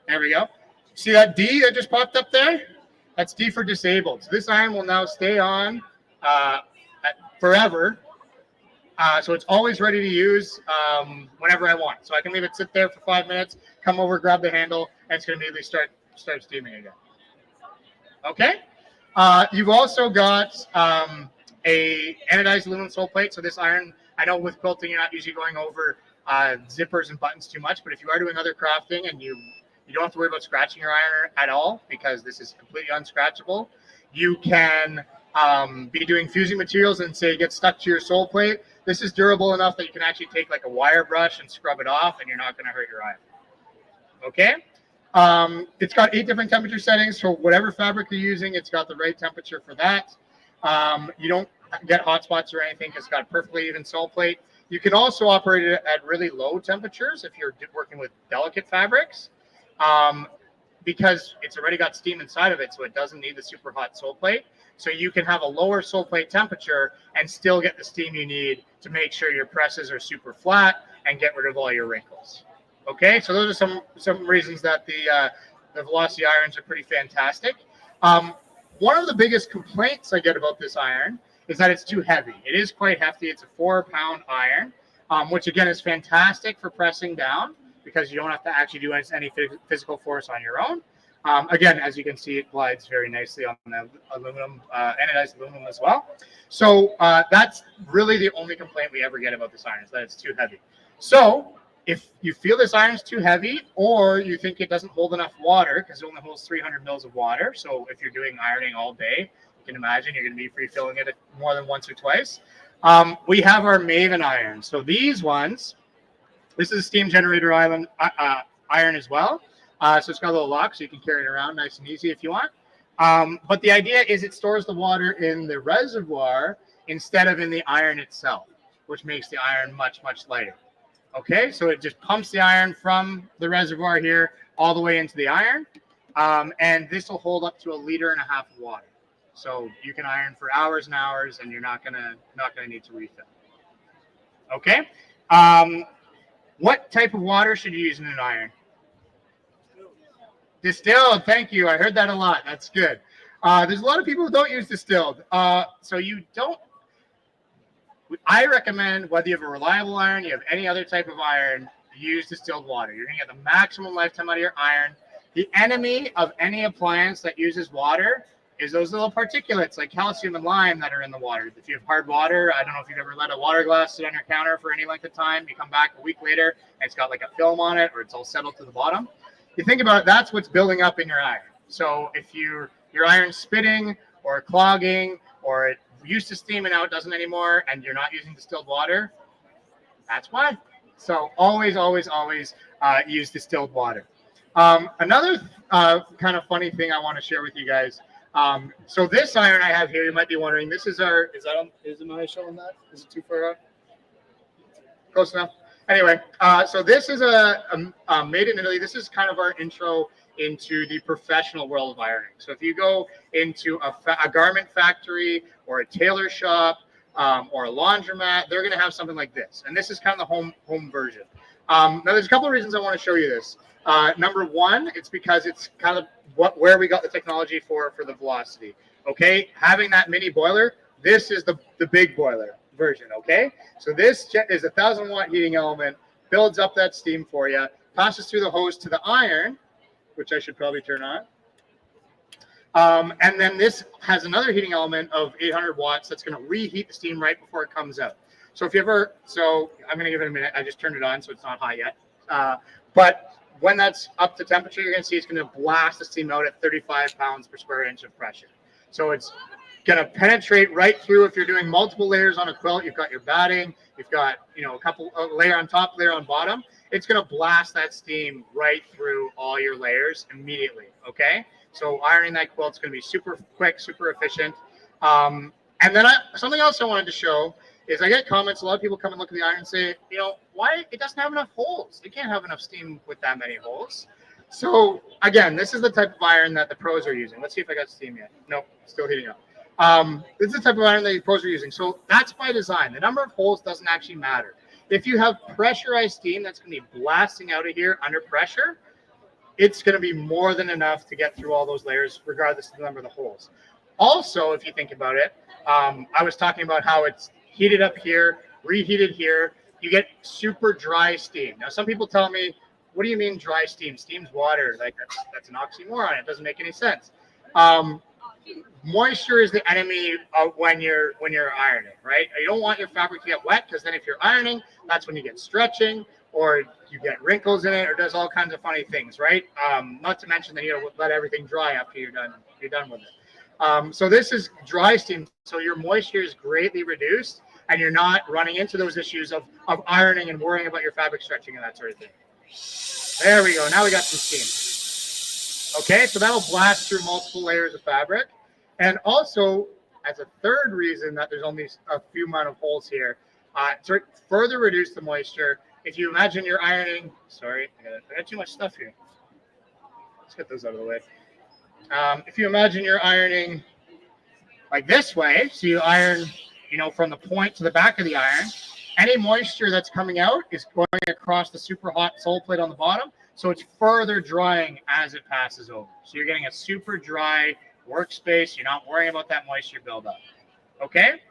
There we go. See that D that just popped up there? That's D for disabled. So this iron will now stay on forever. So it's always ready to use whenever I want. So I can leave it sit there for 5 minutes, come over, grab the handle, and it's going to immediately start steaming again. Okay. You've also got a anodized aluminum sole plate. So this iron, I know with quilting, you're not usually going over zippers and buttons too much, but if you are doing other crafting and you don't have to worry about scratching your iron at all because this is completely unscratchable, you can be doing fusing materials and say it gets stuck to your sole plate. This is durable enough that you can actually take like a wire brush and scrub it off and you're not going to hurt your iron. Okay. It's got 8 different temperature settings. So whatever fabric you're using, it's got the right temperature for that. You don't get hot spots or anything because it's got perfectly even sole plate. You can also operate it at really low temperatures if you're working with delicate fabrics because it's already got steam inside of it, so it doesn't need the super hot sole plate. So you can have a lower sole plate temperature and still get the steam you need to make sure your presses are super flat and get rid of all your wrinkles. Okay, so those are some reasons that the velocity irons are pretty fantastic. One of the biggest complaints I get about this iron is that it's too heavy. It is quite hefty. It's a 4-pound iron, which again is fantastic for pressing down because you don't have to actually do any physical force on your own. Again, as you can see, it glides very nicely on the aluminum, anodized aluminum as well. So that's really the only complaint we ever get about this iron is that it's too heavy. So if you feel this iron is too heavy or you think it doesn't hold enough water because it only holds 300 mils of water, so if you're doing ironing all day, you can imagine you're going to be refilling it more than once or twice. We have our Maven iron. So these ones, this is a steam generator iron as well. So it's got a little lock so you can carry it around nice and easy if you want. But the idea is it stores the water in the reservoir instead of in the iron itself, which makes the iron much, much lighter. Okay, so it just pumps the iron from the reservoir here all the way into the iron. And this will hold up to 1.5 liters of water. So you can iron for hours and hours, and you're not gonna need to refill. Okay. What type of water should you use in an iron? Distilled. Thank you. I heard that a lot. That's good. There's a lot of people who don't use distilled. So you don't. I recommend, whether you have a reliable iron, you have any other type of iron, use distilled water. You're going to get the maximum lifetime out of your iron. The enemy of any appliance that uses water is those little particulates like calcium and lime that are in the water. If you have hard water, I don't know if you've ever let a water glass sit on your counter for any length of time. You come back a week later and it's got like a film on it, or it's all settled to the bottom. You think about it, that's what's building up in your iron. So if your iron's spitting or clogging, or it used to steam and now it doesn't anymore, and you're not using distilled water, that's why. So always use distilled water. Another kind of funny thing I want to share with you guys. So this iron I have here, you might be wondering, this is our, am I showing that? Is it too far out? Close enough. Anyway, so this is a made in Italy. This is kind of our intro into the professional world of ironing. So if you go into a garment factory or a tailor shop or a laundromat, they're going to have something like this. And this is kind of the home version. Now, there's a couple of reasons I want to show you this. Number one, it's because it's kind of where we got the technology for the velocity. Okay, having that mini boiler, this is the big boiler version. Okay, so this is a 1,000-watt heating element, builds up that steam for you, passes through the hose to the iron, which I should probably turn on. And then this has another heating element of 800 watts that's going to reheat the steam right before it comes out. So if you ever, so I'm going to give it a minute. I just turned it on, so it's not hot yet. But when that's up to temperature, you're going to see it's going to blast the steam out at 35 pounds per square inch of pressure. So it's going to penetrate right through. If you're doing multiple layers on a quilt, you've got your batting, you've got, a couple layer on top, layer on bottom. It's going to blast that steam right through all your layers immediately. Okay, so ironing that quilt is going to be super quick, super efficient. And then something else I wanted to show is I get comments. A lot of people come and look at the iron and say, why it doesn't have enough holes? It can't have enough steam with that many holes. So again, this is the type of iron that the pros are using. Let's see if I got steam yet. Nope, still heating up. This is the type of iron that the pros are using. So that's by design. The number of holes doesn't actually matter. If you have pressurized steam that's going to be blasting out of here under pressure, it's going to be more than enough to get through all those layers, regardless of the number of the holes. Also, if you think about it, I was talking about how it's heated up here, reheated here. You get super dry steam. Now, some people tell me, what do you mean dry steam? Steam's water. Like that's an oxymoron. It doesn't make any sense. Moisture is the enemy of when you're ironing, right? You don't want your fabric to get wet, because then if you're ironing, that's when you get stretching, or you get wrinkles in it, or does all kinds of funny things, right? Not to mention that you let everything dry after you're done with it. So this is dry steam, so your moisture is greatly reduced, and you're not running into those issues of ironing and worrying about your fabric stretching and that sort of thing. There we go. Now we got some steam. Okay, so that'll blast through multiple layers of fabric. And also, as a third reason that there's only a few amount of holes here, to further reduce the moisture, if you imagine you're ironing, sorry, I got too much stuff here. Let's get those out of the way. If you imagine you're ironing like this way, so you iron, from the point to the back of the iron, any moisture that's coming out is going across the super hot sole plate on the bottom, so it's further drying as it passes over. So you're getting a super dry workspace. You're not worrying about that moisture buildup. Okay.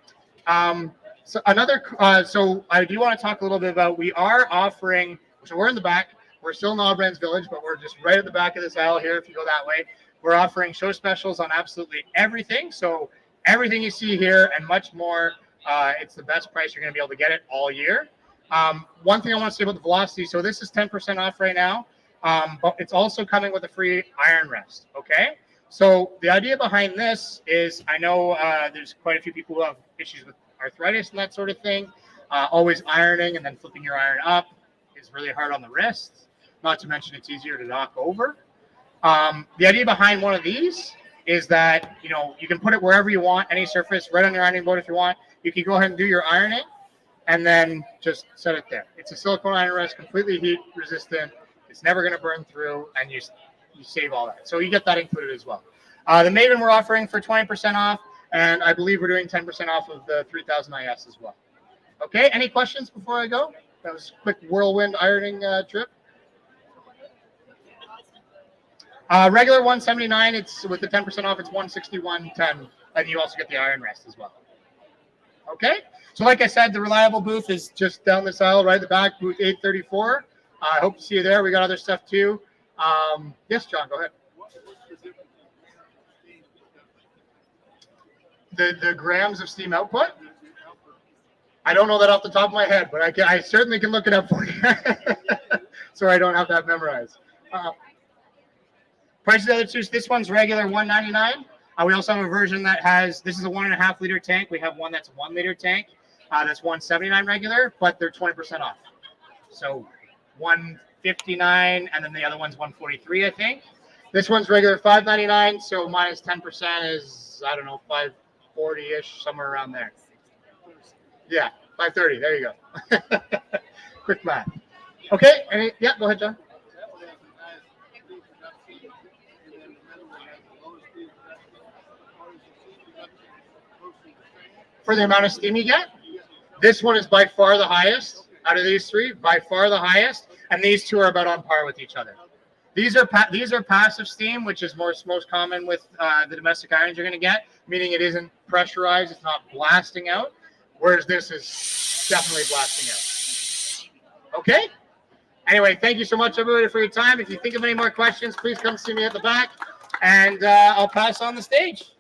So I do want to talk a little bit about, we are offering, so we're in the back, we're still in AllBrands Village, but we're just right at the back of this aisle here. If you go that way, we're offering show specials on absolutely everything. So everything you see here and much more, it's the best price. You're going to be able to get it all year. One thing I want to say about the velocity, so this is 10% off right now, but it's also coming with a free iron rest. Okay. So the idea behind this is, I know there's quite a few people who have issues with arthritis and that sort of thing. Always ironing and then flipping your iron up is really hard on the wrists. Not to mention it's easier to knock over. The idea behind one of these is that, you can put it wherever you want, any surface, right on your ironing board if you want. You can go ahead and do your ironing and then just set it there. It's a silicone iron rest, completely heat resistant. It's never going to burn through, and you save all that. So you get that included as well. The Maven we're offering for 20% off, and I believe we're doing 10% off of the 3000 IS as well. Okay, any questions before I go? That was a quick whirlwind ironing trip. Regular 179. It's with the 10% off. It's 161.10, and you also get the iron rest as well. Okay, so like I said, the Reliable booth is just down this aisle, right at the back, booth 834. I hope to see you there. We got other stuff too. Yes, John, go ahead. The grams of steam output? I don't know that off the top of my head, but I certainly can look it up for you. So I don't have that memorized. Prices of the other two, this one's regular $199. We also have a version that has, this is a 1.5 liter tank. We have one that's a 1 liter tank. That's $179 regular, but they're 20% off. So $159, and then the other one's $143, I think. This one's regular $599, so minus 10% is, I don't know, $540-ish, somewhere around there. Yeah, $530. There you go. Quick math. Okay. Yeah, go ahead, John. For the amount of steam you get, this one is by far the highest out of these three. By far the highest, and these two are about on par with each other. These are passive steam, which is most common with the domestic irons you're going to get, meaning it isn't pressurized, it's not blasting out. Whereas this is definitely blasting out. Okay? Anyway, thank you so much, everybody, for your time. If you think of any more questions, please come see me at the back, and I'll pass on the stage.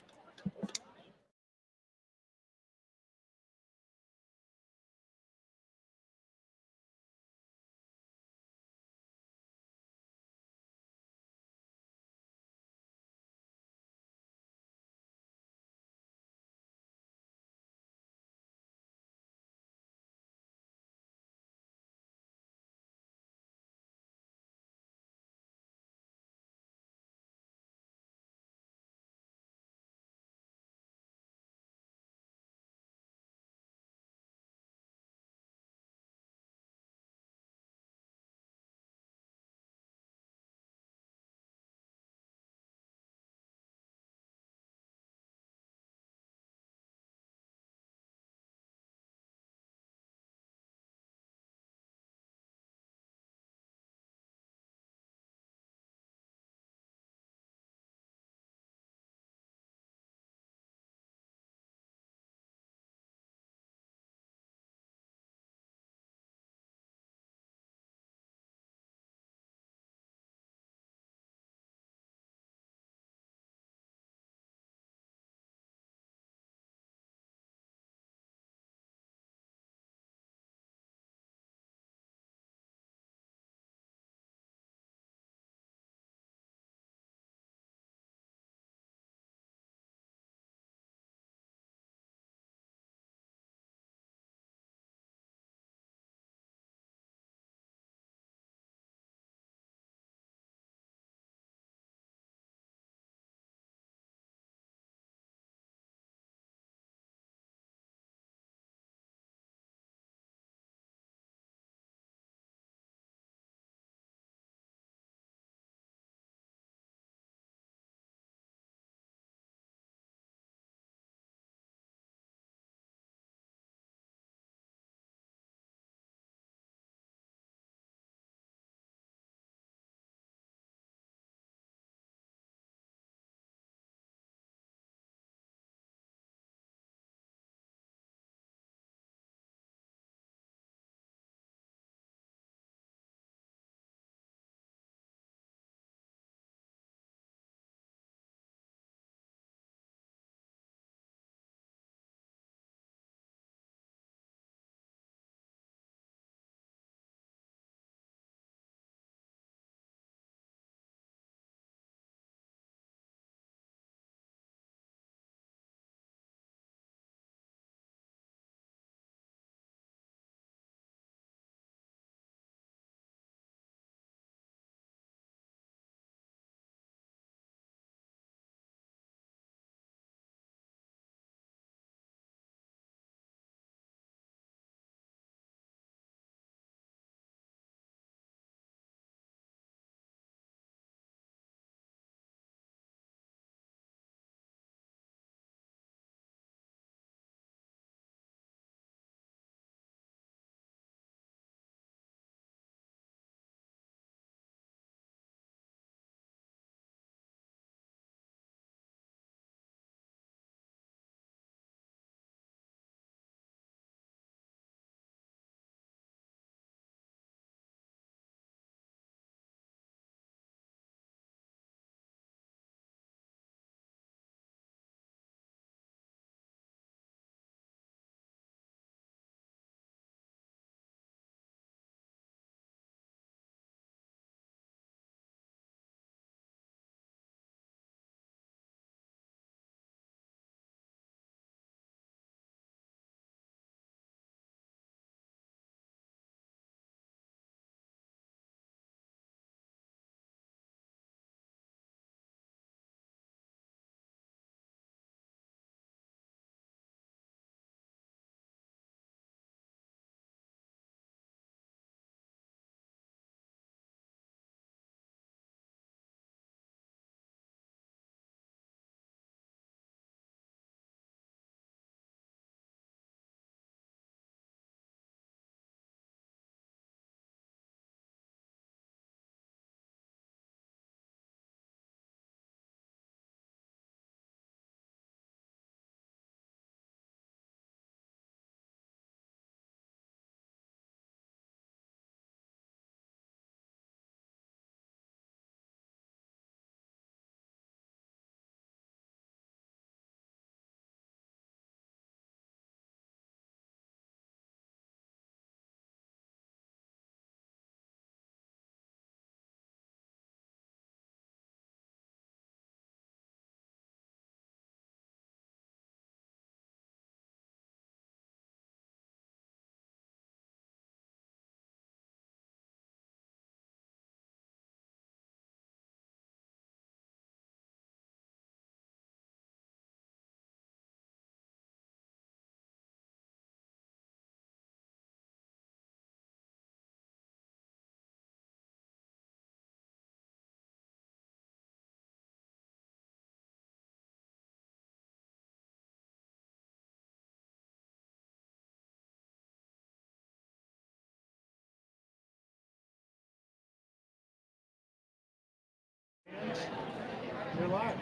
You're live.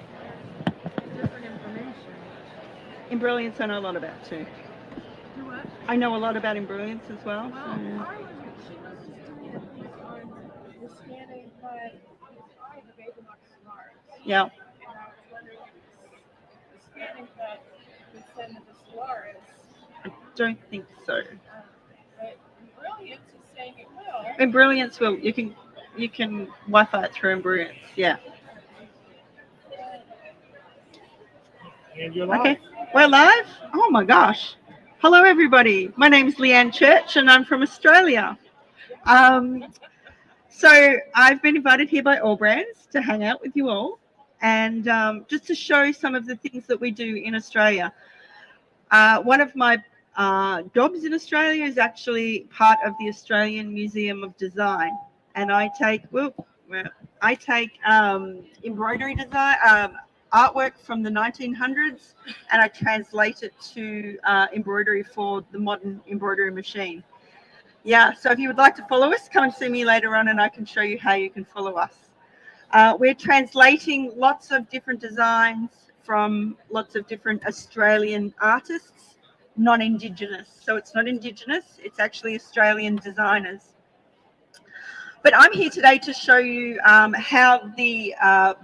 Different information. In Brilliance, I know a lot about too. Do what? I know a lot about in Brilliance as well. Well, So, yeah. she was just doing these on the ScanNCut the baby box smart. Yeah. And I was wondering if the ScanNCut would send the Solaris. I don't think so. But Brilliance is saying it will. In Brilliance, well, you can Wi-Fi it through in Brilliance. Yeah. And you're live. Okay. We're live. Oh my gosh. Hello, everybody. My name's Leanne Church, and I'm from Australia. So I've been invited here by AllBrands to hang out with you all, and just to show some of the things that we do in Australia. One of my jobs in Australia is actually part of the Australian Museum of Design, and I take embroidery design. Artwork from the 1900s, and I translate it to embroidery for the modern embroidery machine. Yeah, so if you would like to follow us, come and see me later on and I can show you how you can follow us. We're translating lots of different designs from lots of different Australian artists, non-Indigenous. So it's not Indigenous, it's actually Australian designers. But I'm here today to show you how the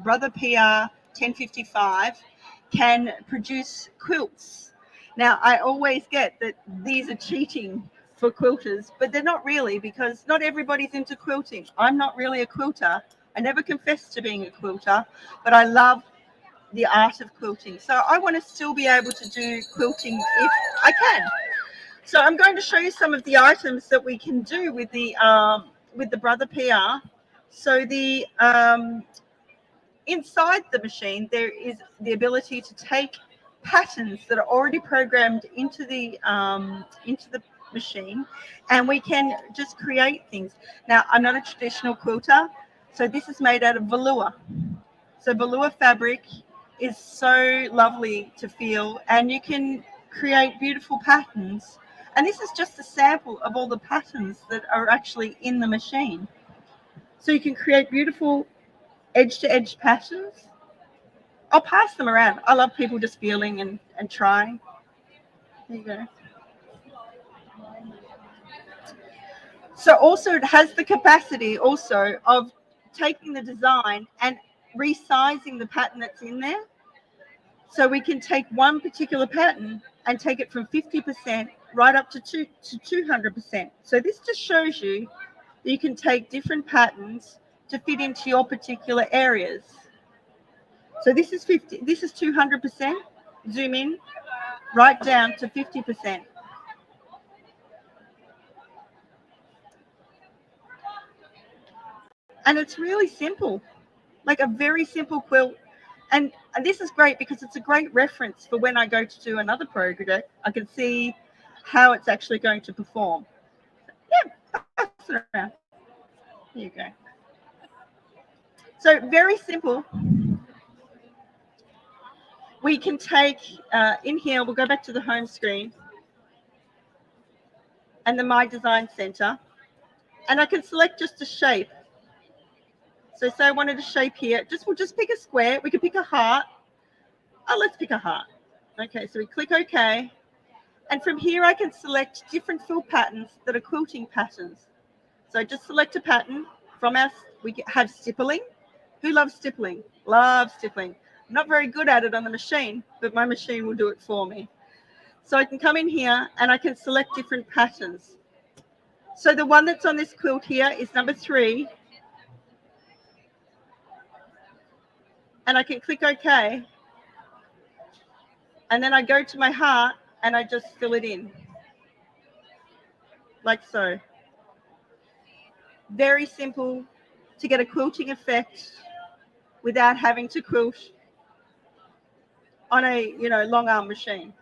Brother PR 1055 can produce quilts. Now, I always get that these are cheating for quilters, but they're not really, because not everybody's into quilting. I'm not really a quilter. I never confessed to being a quilter, but I love the art of quilting. So I want to still be able to do quilting if I can. So I'm going to show you some of the items that we can do with the Brother PR. So the inside the machine, there is the ability to take patterns that are already programmed into the machine, and we can just create things. Now, I'm not a traditional quilter, so this is made out of velour. So velour fabric is so lovely to feel, and you can create beautiful patterns. And this is just a sample of all the patterns that are actually in the machine. So you can create beautiful edge-to-edge patterns. I'll pass them around. I love people just feeling and trying. There you go. So also it has the capacity also of taking the design and resizing the pattern that's in there. So we can take one particular pattern and take it from 50% right up to 200%. So this just shows you that you can take different patterns to fit into your particular areas. So this is 200%. Zoom in right down to 50%. And it's really simple, like a very simple quilt. And this is great because it's a great reference for when I go to do another project. I can see how it's actually going to perform. Yeah, pass it around. Here you go. So very simple. We can take, in here, we'll go back to the home screen and the My Design Center, and I can select just a shape. So say I wanted a shape here, we'll just pick a square. We could pick a heart. Oh, let's pick a heart. Okay, so we click OK. And from here, I can select different fill patterns that are quilting patterns. So just select a pattern from us. We have stippling. Who loves stippling? Love stippling. I'm not very good at it on the machine, but my machine will do it for me. So I can come in here and I can select different patterns. So the one that's on this quilt here is number 3. And I can click OK. And then I go to my heart and I just fill it in. Like so. Very simple to get a quilting effect without having to quilt on a long arm machine.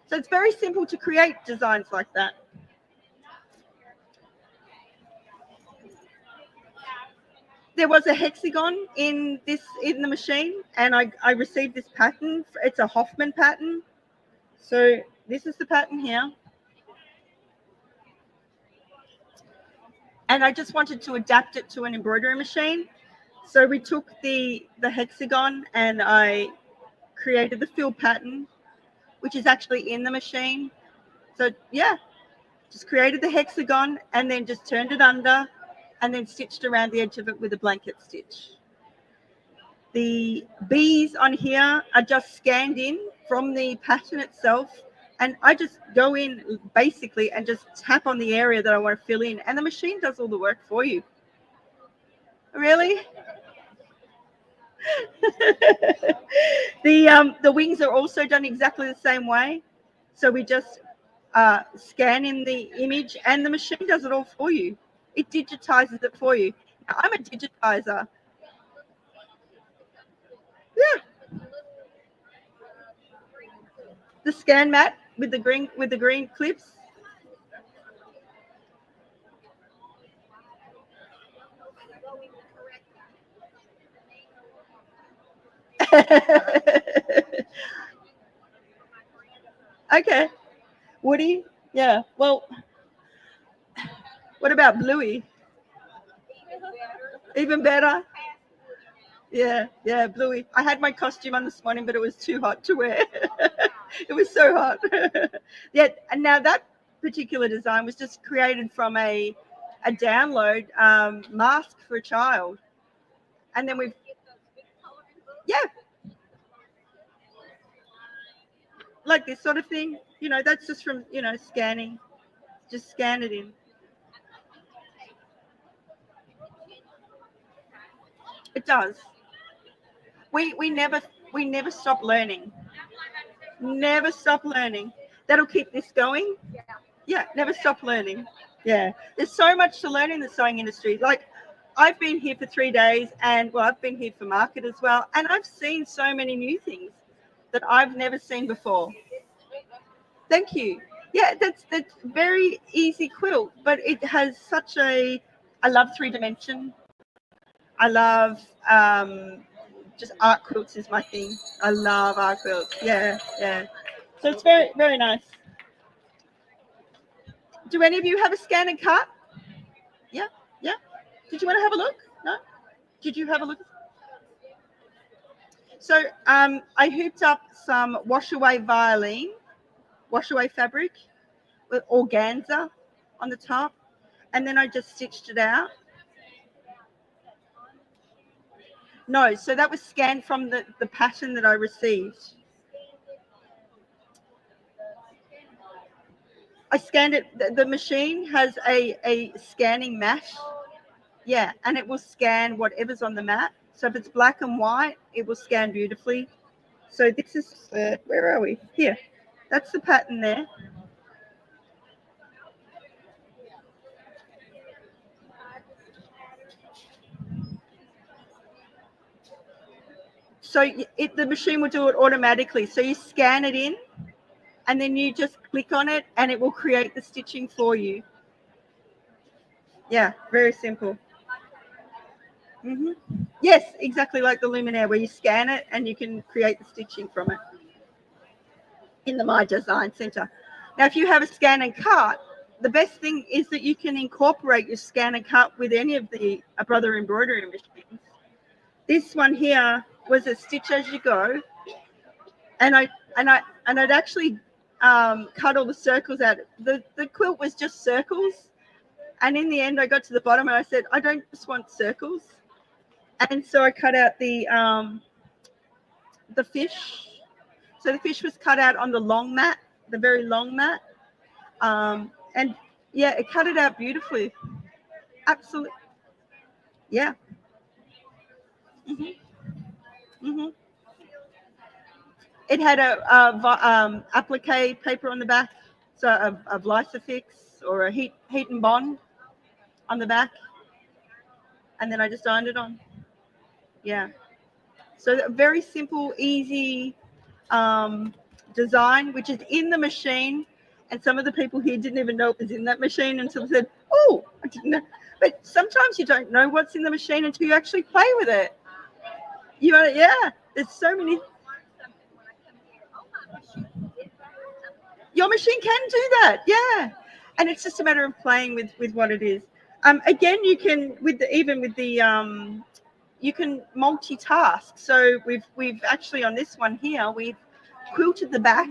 So it's very simple to create designs like that. There was a hexagon in the machine, and I received this pattern. It's a Hoffman pattern. So this is the pattern here. And I just wanted to adapt it to an embroidery machine. So we took the hexagon and I created the fill pattern, which is actually in the machine. So yeah, just created the hexagon and then just turned it under and then stitched around the edge of it with a blanket stitch. The bees on here are just scanned in from the pattern itself, and I just go in basically and just tap on the area that I want to fill in, and the machine does all the work for you. Really? The wings are also done exactly the same way. So we just scan in the image and the machine does it all for you. It digitizes it for you. Now, I'm a digitizer. Yeah. The scan mat with the green clips. Okay. Woody? Yeah. Well, what about Bluey? Even better? Yeah, Bluey. I had my costume on this morning, but it was too hot to wear. It was so hot. Yeah, and now that particular design was just created from a download mask for a child. And then yeah, like this sort of thing. You know, that's just from, scanning. Just scan it in. It does. We never stop learning. Never stop learning. That'll keep this going. Yeah, never stop learning. Yeah, there's so much to learn in the sewing industry. Like, I've been here for 3 days, and well, I've been here for market as well, and I've seen so many new things that I've never seen before. Thank you. Yeah, that's very easy quilt, but it has such a. I love 3-dimension. I love just art quilts is my thing. I love art quilts. Yeah. So it's very, very nice. Do any of you have a ScanNCut? Yeah. Did you want to have a look? No? Did you have a look? So I hooped up some wash-away fabric with organza on the top, and then I just stitched it out. No, so that was scanned from the pattern that I received. I scanned it. The machine has a scanning mat. Yeah, and it will scan whatever's on the mat. So if it's black and white, it will scan beautifully. So this is, where are we? Here. That's the pattern there. So the machine will do it automatically. So you scan it in, and then you just click on it, and it will create the stitching for you. Yeah, very simple. Yes, exactly like the Luminaire, where you scan it and you can create the stitching from it in the My Design Center. Now, if you have a ScanNCut, the best thing is that you can incorporate your ScanNCut with any of the Brother embroidery machines. This one here was a stitch as you go, and I'd actually cut all the circles out. The quilt was just circles, and in the end, I got to the bottom and I said, I don't just want circles. And so I cut out the fish. So the fish was cut out on the long mat, the very long mat. And yeah, it cut it out beautifully. Absolutely. Yeah. It had a applique paper on the back, so a Vlisafix or a heat and bond on the back. And then I just ironed it on. Yeah. So a very simple, easy design, which is in the machine. And some of the people here didn't even know it was in that machine until they said, oh, I didn't know. But sometimes you don't know what's in the machine until you actually play with it. Yeah, there's so many. Your machine can do that, yeah. And it's just a matter of playing with what it is. Again, you can, even with the you can multitask. So we've actually on this one here, we've quilted the back,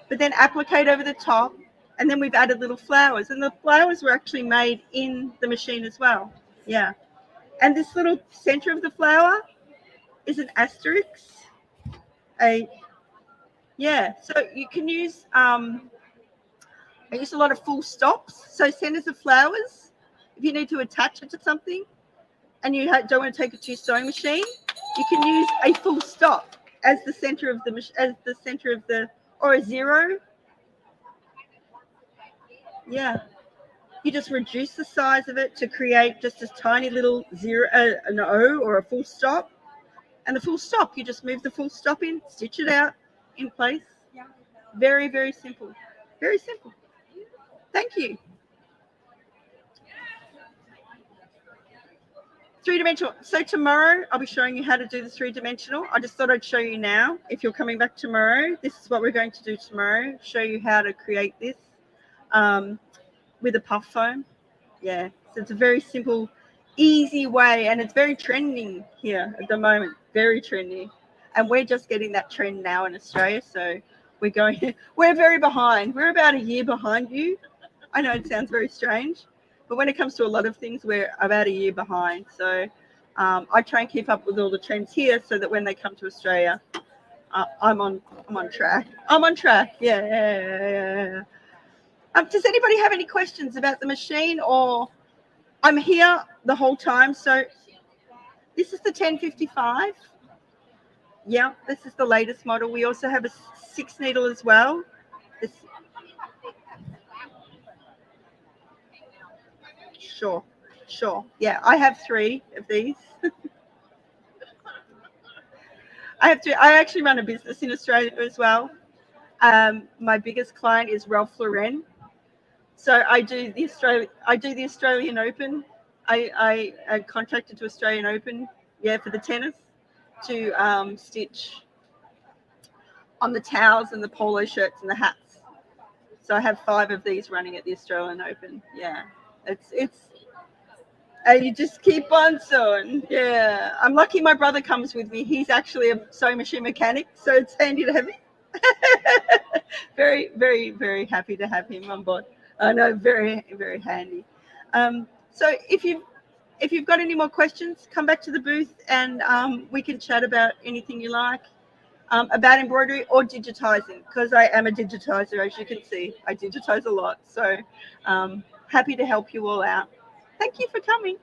but then appliqued over the top, and then we've added little flowers, and the flowers were actually made in the machine as well. Yeah. And this little center of the flower is an asterisk. So you can use I use a lot of full stops. So centers of flowers, if you need to attach it to something and you don't want to take it to your sewing machine, you can use a full stop as the center of the or a zero. Yeah. You just reduce the size of it to create just a tiny little zero, an O or a full stop. And the full stop, you just move the full stop in, stitch it out in place. Very, very simple. Very simple. Thank you. Three-dimensional. So tomorrow I'll be showing you how to do the three-dimensional. I just thought I'd show you now. If you're coming back tomorrow, this is what we're going to do tomorrow. Show you how to create this with a puff foam. Yeah, so it's a very simple, easy way, and it's very trending here at the moment. Very trendy, and we're just getting that trend now in Australia. So we're going. We're very behind. We're about a year behind you. I know it sounds very strange, but when it comes to a lot of things, we're about a year behind. So I try and keep up with all the trends here, so that when they come to Australia, I'm on track. I'm on track. Yeah. Does anybody have any questions about the machine? Or I'm here the whole time. So this is the 1055. Yeah, this is the latest model. We also have a 6 needle as well. Sure. Yeah, I have 3 of these. I actually run a business in Australia as well. My biggest client is Ralph Lauren. So I do the Australian Open. I contracted to Australian Open, for the tennis, to stitch on the towels and the polo shirts and the hats. So I have 5 of these running at the Australian Open. Yeah, it's and you just keep on sewing. Yeah, I'm lucky my brother comes with me. He's actually a sewing machine mechanic, so it's handy to have him. Very, very, very happy to have him on board. I know, very, very handy. So if you've got any more questions, come back to the booth and we can chat about anything you like about embroidery or digitizing, because I am a digitizer, as you can see. I digitize a lot, so happy to help you all out. Thank you for coming.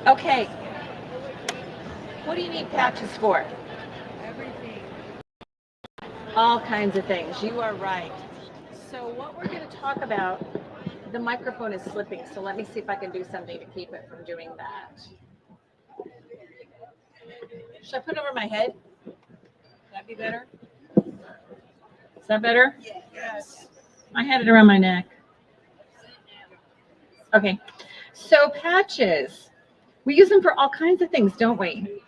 Okay. What do you need patches for? Everything. All kinds of things. You are right. So what we're going to talk about, the microphone is slipping, so let me see if I can do something to keep it from doing that. Should I put it over my head? Would that be better? Is that better? Yes. I had it around my neck. Okay. So patches. We use them for all kinds of things, don't we?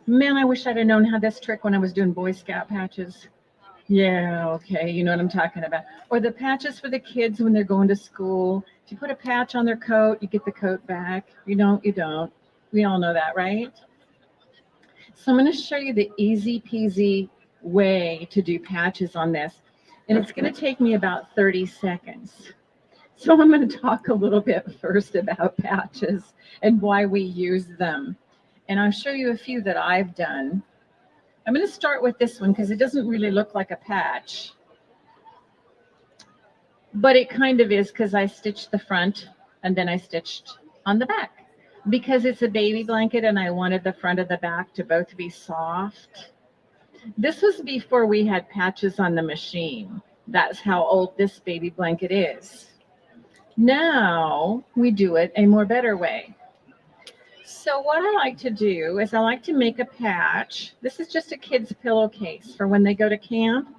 Man, I wish I'd have known how this trick when I was doing Boy Scout patches. Yeah, okay, you know what I'm talking about. Or the patches for the kids when they're going to school. If you put a patch on their coat, you get the coat back. You don't, you don't. We all know that, right? So I'm going to show you the easy peasy way to do patches on this. And it's going to take me about 30 seconds. So I'm going to talk a little bit first about patches and why we use them. And I'll show you a few that I've done. I'm going to start with this one because it doesn't really look like a patch. But it kind of is because I stitched the front and then I stitched on the back. Because it's a baby blanket and I wanted the front and the back to both be soft. This was before we had patches on the machine. That's how old this baby blanket is. Now we do it a more better way. So what I like to do is I like to make a patch. This is just a kid's pillowcase for when they go to camp.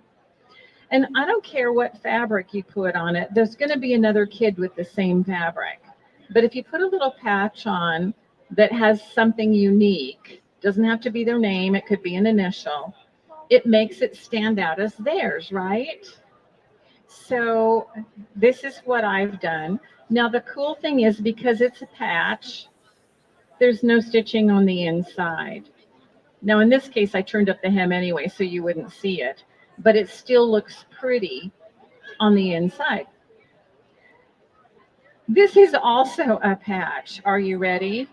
And I don't care what fabric you put on it. There's going to be another kid with the same fabric. But if you put a little patch on that has something unique, doesn't have to be their name, it could be an initial, it makes it stand out as theirs, right? So this is what I've done. Now the cool thing is because it's a patch, there's no stitching on the inside. Now in this case, I turned up the hem anyway, so you wouldn't see it, but it still looks pretty on the inside. This is also a patch. Are you ready?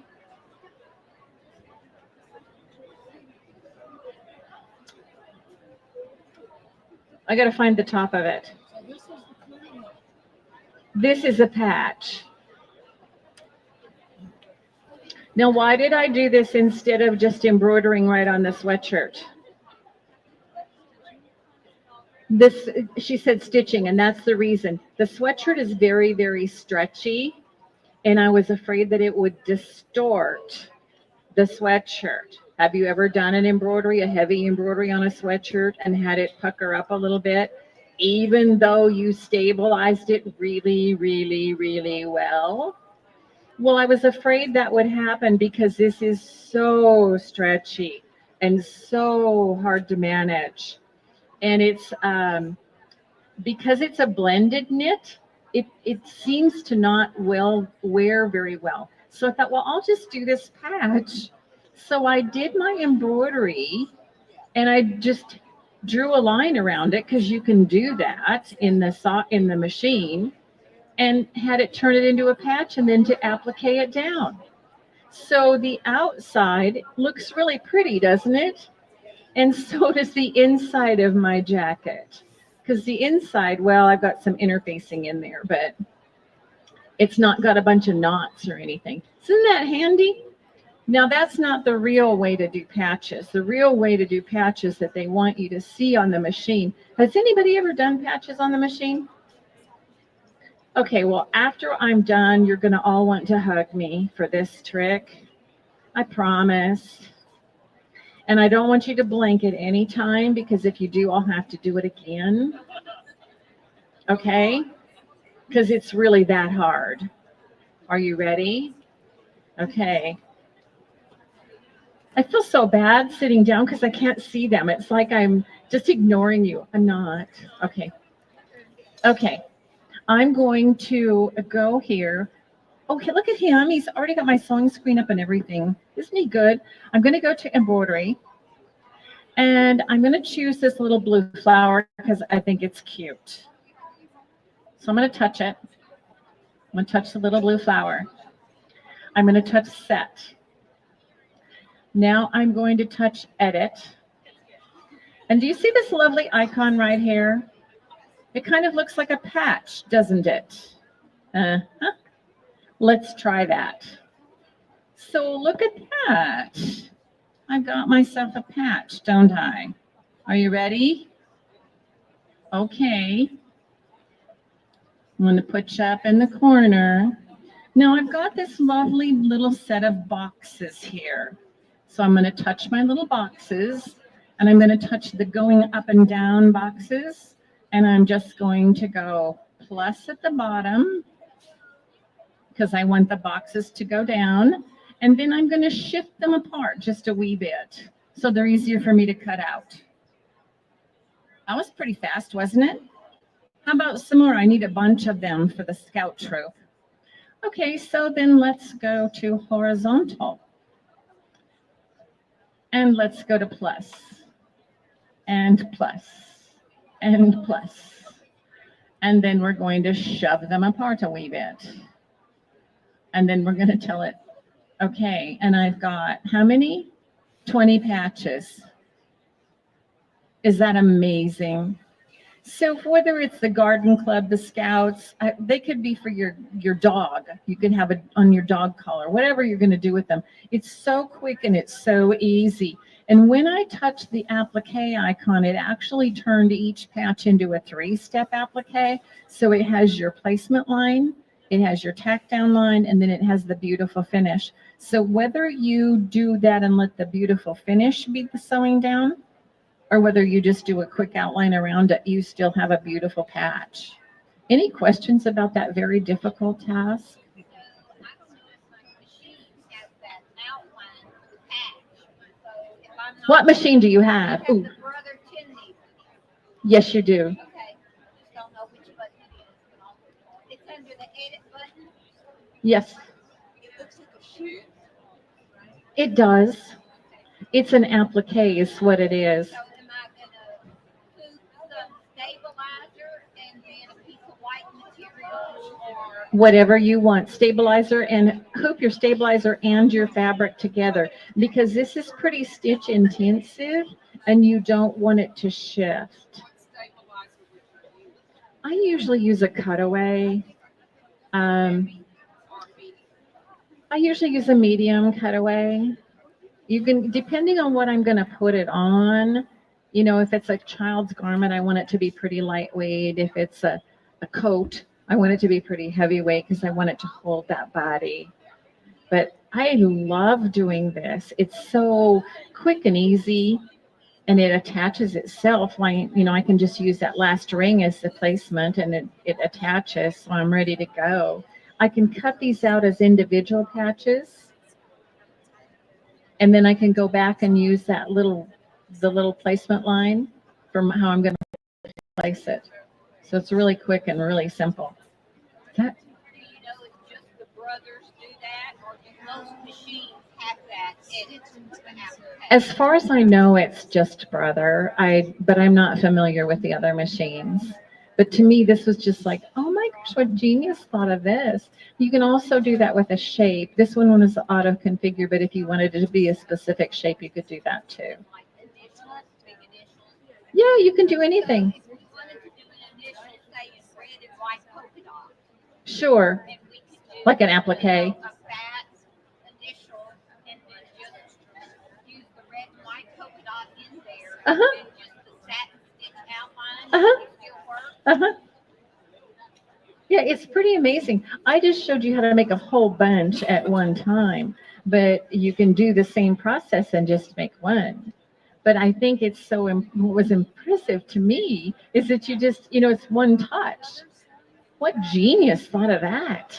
I got to find the top of it. This is a patch. Now, why did I do this instead of just embroidering right on the sweatshirt? This, she said stitching, and that's the reason. The sweatshirt is very, very stretchy, and I was afraid that it would distort the sweatshirt. Have you ever done an embroidery, a heavy embroidery on a sweatshirt and had it pucker up a little bit, even though you stabilized it really, really, really well? Well, I was afraid that would happen because this is so stretchy and so hard to manage. And it's, because it's a blended knit, it seems to not wear very well. So I thought, well, I'll just do this patch. So I did my embroidery and I just drew a line around it because you can do that in the machine, and had it turn it into a patch and then to applique it down. So the outside looks really pretty, doesn't it? And so does the inside of my jacket. Because the inside, well, I've got some interfacing in there, but it's not got a bunch of knots or anything. Isn't that handy? Now, that's not the real way to do patches. The real way to do patches that they want you to see on the machine. Has anybody ever done patches on the machine? Okay, well, after I'm done, you're going to all want to hug me for this trick. I promise. And I don't want you to blink at any time, because if you do, I'll have to do it again. Okay? Because it's really that hard. Are you ready? Okay. I feel so bad sitting down because I can't see them. It's like I'm just ignoring you. I'm not. Okay. Okay. I'm going to go here. Oh, look at him. He's already got my sewing screen up and everything. Isn't he good? I'm going to go to embroidery. And I'm going to choose this little blue flower because I think it's cute. So I'm going to touch it. I'm going to touch the little blue flower. I'm going to touch set. Now I'm going to touch edit. And do you see this lovely icon right here? It kind of looks like a patch, doesn't it? Let's try that. So look at that. I've got myself a patch, don't I? Are you ready? Okay. I'm going to put you up in the corner. Now I've got this lovely little set of boxes here. So I'm going to touch my little boxes, and I'm going to touch the going up and down boxes, and I'm just going to go plus at the bottom because I want the boxes to go down, and then I'm going to shift them apart just a wee bit so they're easier for me to cut out. That was pretty fast, wasn't it? How about some more? I need a bunch of them for the scout troop. Okay, so then let's go to horizontal. And let's go to plus, and plus, and plus. And then we're going to shove them apart a wee bit. And then we're going to tell it, okay, and I've got how many? 20 patches. Is that amazing? So whether it's the garden club, the scouts, they could be for your dog. You can have it on your dog collar, whatever you're going to do with them. It's so quick and it's so easy. And when I touched the applique icon, it actually turned each patch into a 3-step applique. So it has your placement line, it has your tack down line, and then it has the beautiful finish. So whether you do that and let the beautiful finish be the sewing down, or whether you just do a quick outline around it, you still have a beautiful patch. Any questions about that very difficult task? What machine do you have? Ooh. Yes, you do. Yes. It does. It's an applique is what it is. Whatever you want, stabilizer, and hoop your stabilizer and your fabric together, because this is pretty stitch intensive and you don't want it to shift. I usually use a cutaway. I usually use a medium cutaway. You can, depending on what I'm going to put it on, you know, if it's a child's garment, I want it to be pretty lightweight. If it's a coat, I want it to be pretty heavyweight because I want it to hold that body. But I love doing this. It's so quick and easy, and it attaches itself. Like, you know, I can just use that last ring as the placement, and it attaches, so I'm ready to go. I can cut these out as individual patches, and then I can go back and use that the little placement line for how I'm going to place it. So it's really quick and really simple. As far as I know, it's just Brother. But I'm not familiar with the other machines. But to me, this was just like, oh my gosh, what genius thought of this. You can also do that with a shape. This one was auto configure, but if you wanted it to be a specific shape, you could do that too. Yeah, you can do anything. Sure. Like an applique. Uh-huh. Uh-huh. Uh-huh. Yeah, it's pretty amazing. I just showed you how to make a whole bunch at one time, but you can do the same process and just make one. But I think it's so, what was impressive to me is that you just, you know, it's one touch. What genius thought of that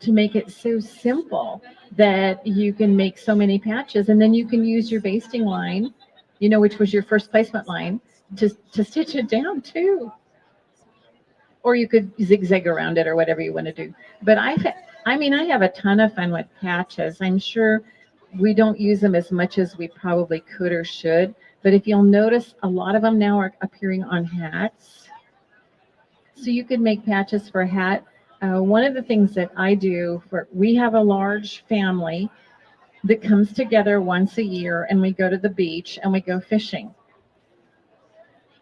to make it so simple that you can make so many patches, and then you can use your basting line, you know, which was your first placement line, to stitch it down too. Or you could zigzag around it or whatever you want to do. But I have a ton of fun with patches. I'm sure we don't use them as much as we probably could or should. But if you'll notice, a lot of them now are appearing on hats. So you could make patches for a hat. One of the things that I do, we have a large family that comes together once a year, and we go to the beach and we go fishing.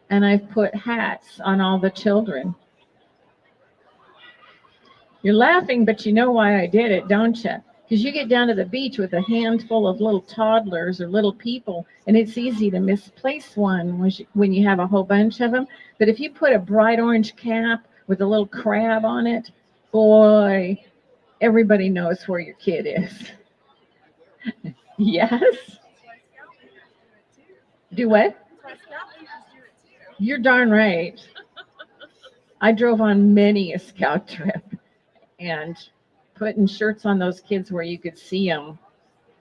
And I've put hats on all the children. You're laughing, but you know why I did it, don't you? Because you get down to the beach with a handful of little toddlers or little people, and it's easy to misplace one when you have a whole bunch of them. But if you put a bright orange cap with a little crab on it, boy, everybody knows where your kid is. Yes? Do what? You're darn right. I drove on many a scout trip, and putting shirts on those kids where you could see them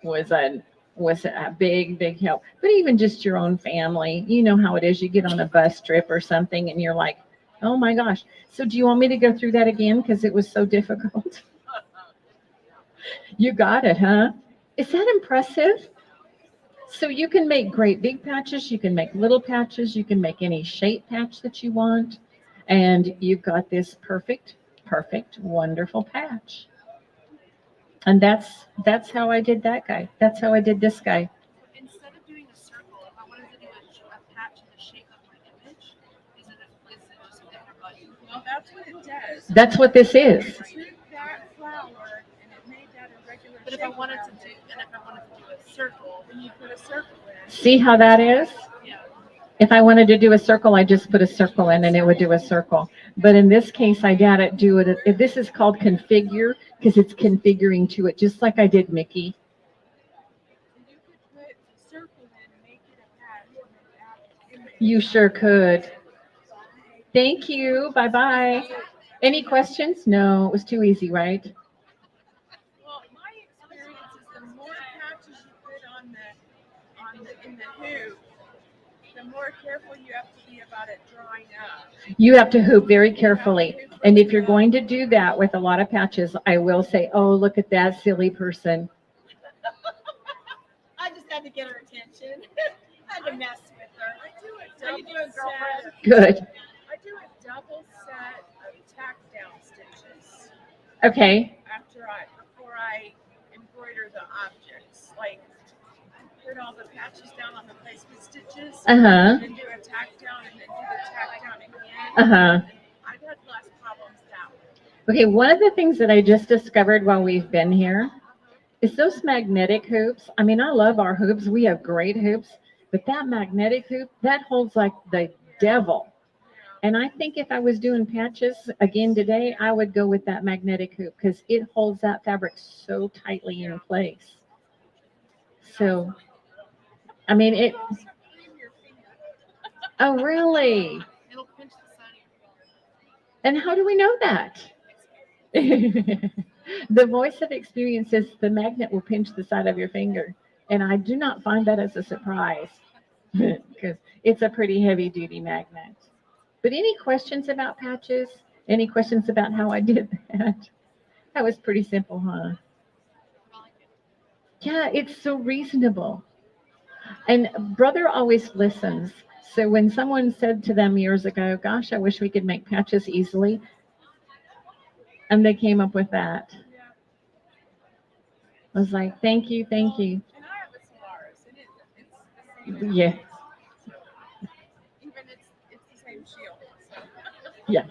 was a big help. But even just your own family, you know how it is. You get on a bus trip or something, and you're like, oh my gosh. So do you want me to go through that again because it was so difficult? You got it, huh? Is that impressive? So you can make great big patches, you can make little patches, you can make any shape patch that you want, and you've got this perfect, wonderful patch. And that's how I did that guy. That's how I did this guy. Instead of doing a circle, if I wanted to do a patch in the shape of my image, is it just a different button? Well, that's what it does. That's what this is. It took that flower and it made that a regular shape. But if I wanted to do a circle, then you put a circle in. See how that is? Yeah. If I wanted to do a circle, I just put a circle in and it would do a circle. But in this case, I got it do it. This is called configure because it's configuring to it, just like I did Mickey. You could put a circle in and make it a patch and then add it. You sure could. Thank you. Bye-bye. Any questions? No, it was too easy, right? Well, my experience is the more patches you put in the hoop, the more careful you have to be about it drying up. You have to hoop very carefully. And if you're going to do that with a lot of patches, I will say, oh, look at that silly person. I just had to get her attention. I had to mess with her. I do a double set. Good. I do a double set of tack down stitches. Okay. Before I embroider the objects, like put all the patches down on the placement stitches, Uh-huh. and then do a tack down, and then do the tack down again. Uh-huh. I've had less problems that way. Okay, one of the things that I just discovered while we've been here is those magnetic hoops. I mean, I love our hoops. We have great hoops, but that magnetic hoop, that holds like the devil. And I think if I was doing patches again today, I would go with that magnetic hoop because it holds that fabric so tightly in place. So, I mean, it. Oh, really? It'll pinch the side of your finger. And how do we know that? The voice of experience says the magnet will pinch the side of your finger. And I do not find that as a surprise because it's a pretty heavy duty magnet. But any questions about patches? Any questions about how I did that? That was pretty simple, huh? Yeah, it's so reasonable. And brother always listens. So when someone said to them years ago, gosh, I wish we could make patches easily, and they came up with that. I was like, thank you, thank you. And I have a Solaris, and it's the same. Yeah. Even it's the same shield. So. Yeah.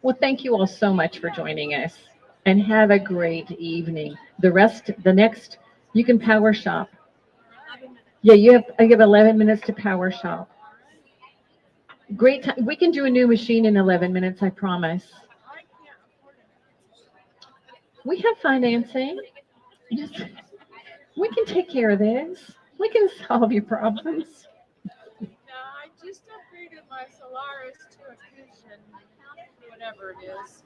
Well, thank you all so much for joining us, and have a great evening. The next, you can power shop. Yeah, I have 11 minutes to power shop. Great time. We can do a new machine in 11 minutes, I promise. We have financing. We can take care of this. We can solve your problems. No, I just upgraded my Solaris to a cushion, whatever it is.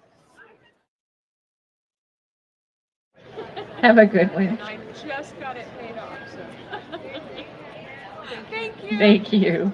Have a good one. And I just got it paid off. So. Thank you. Thank you.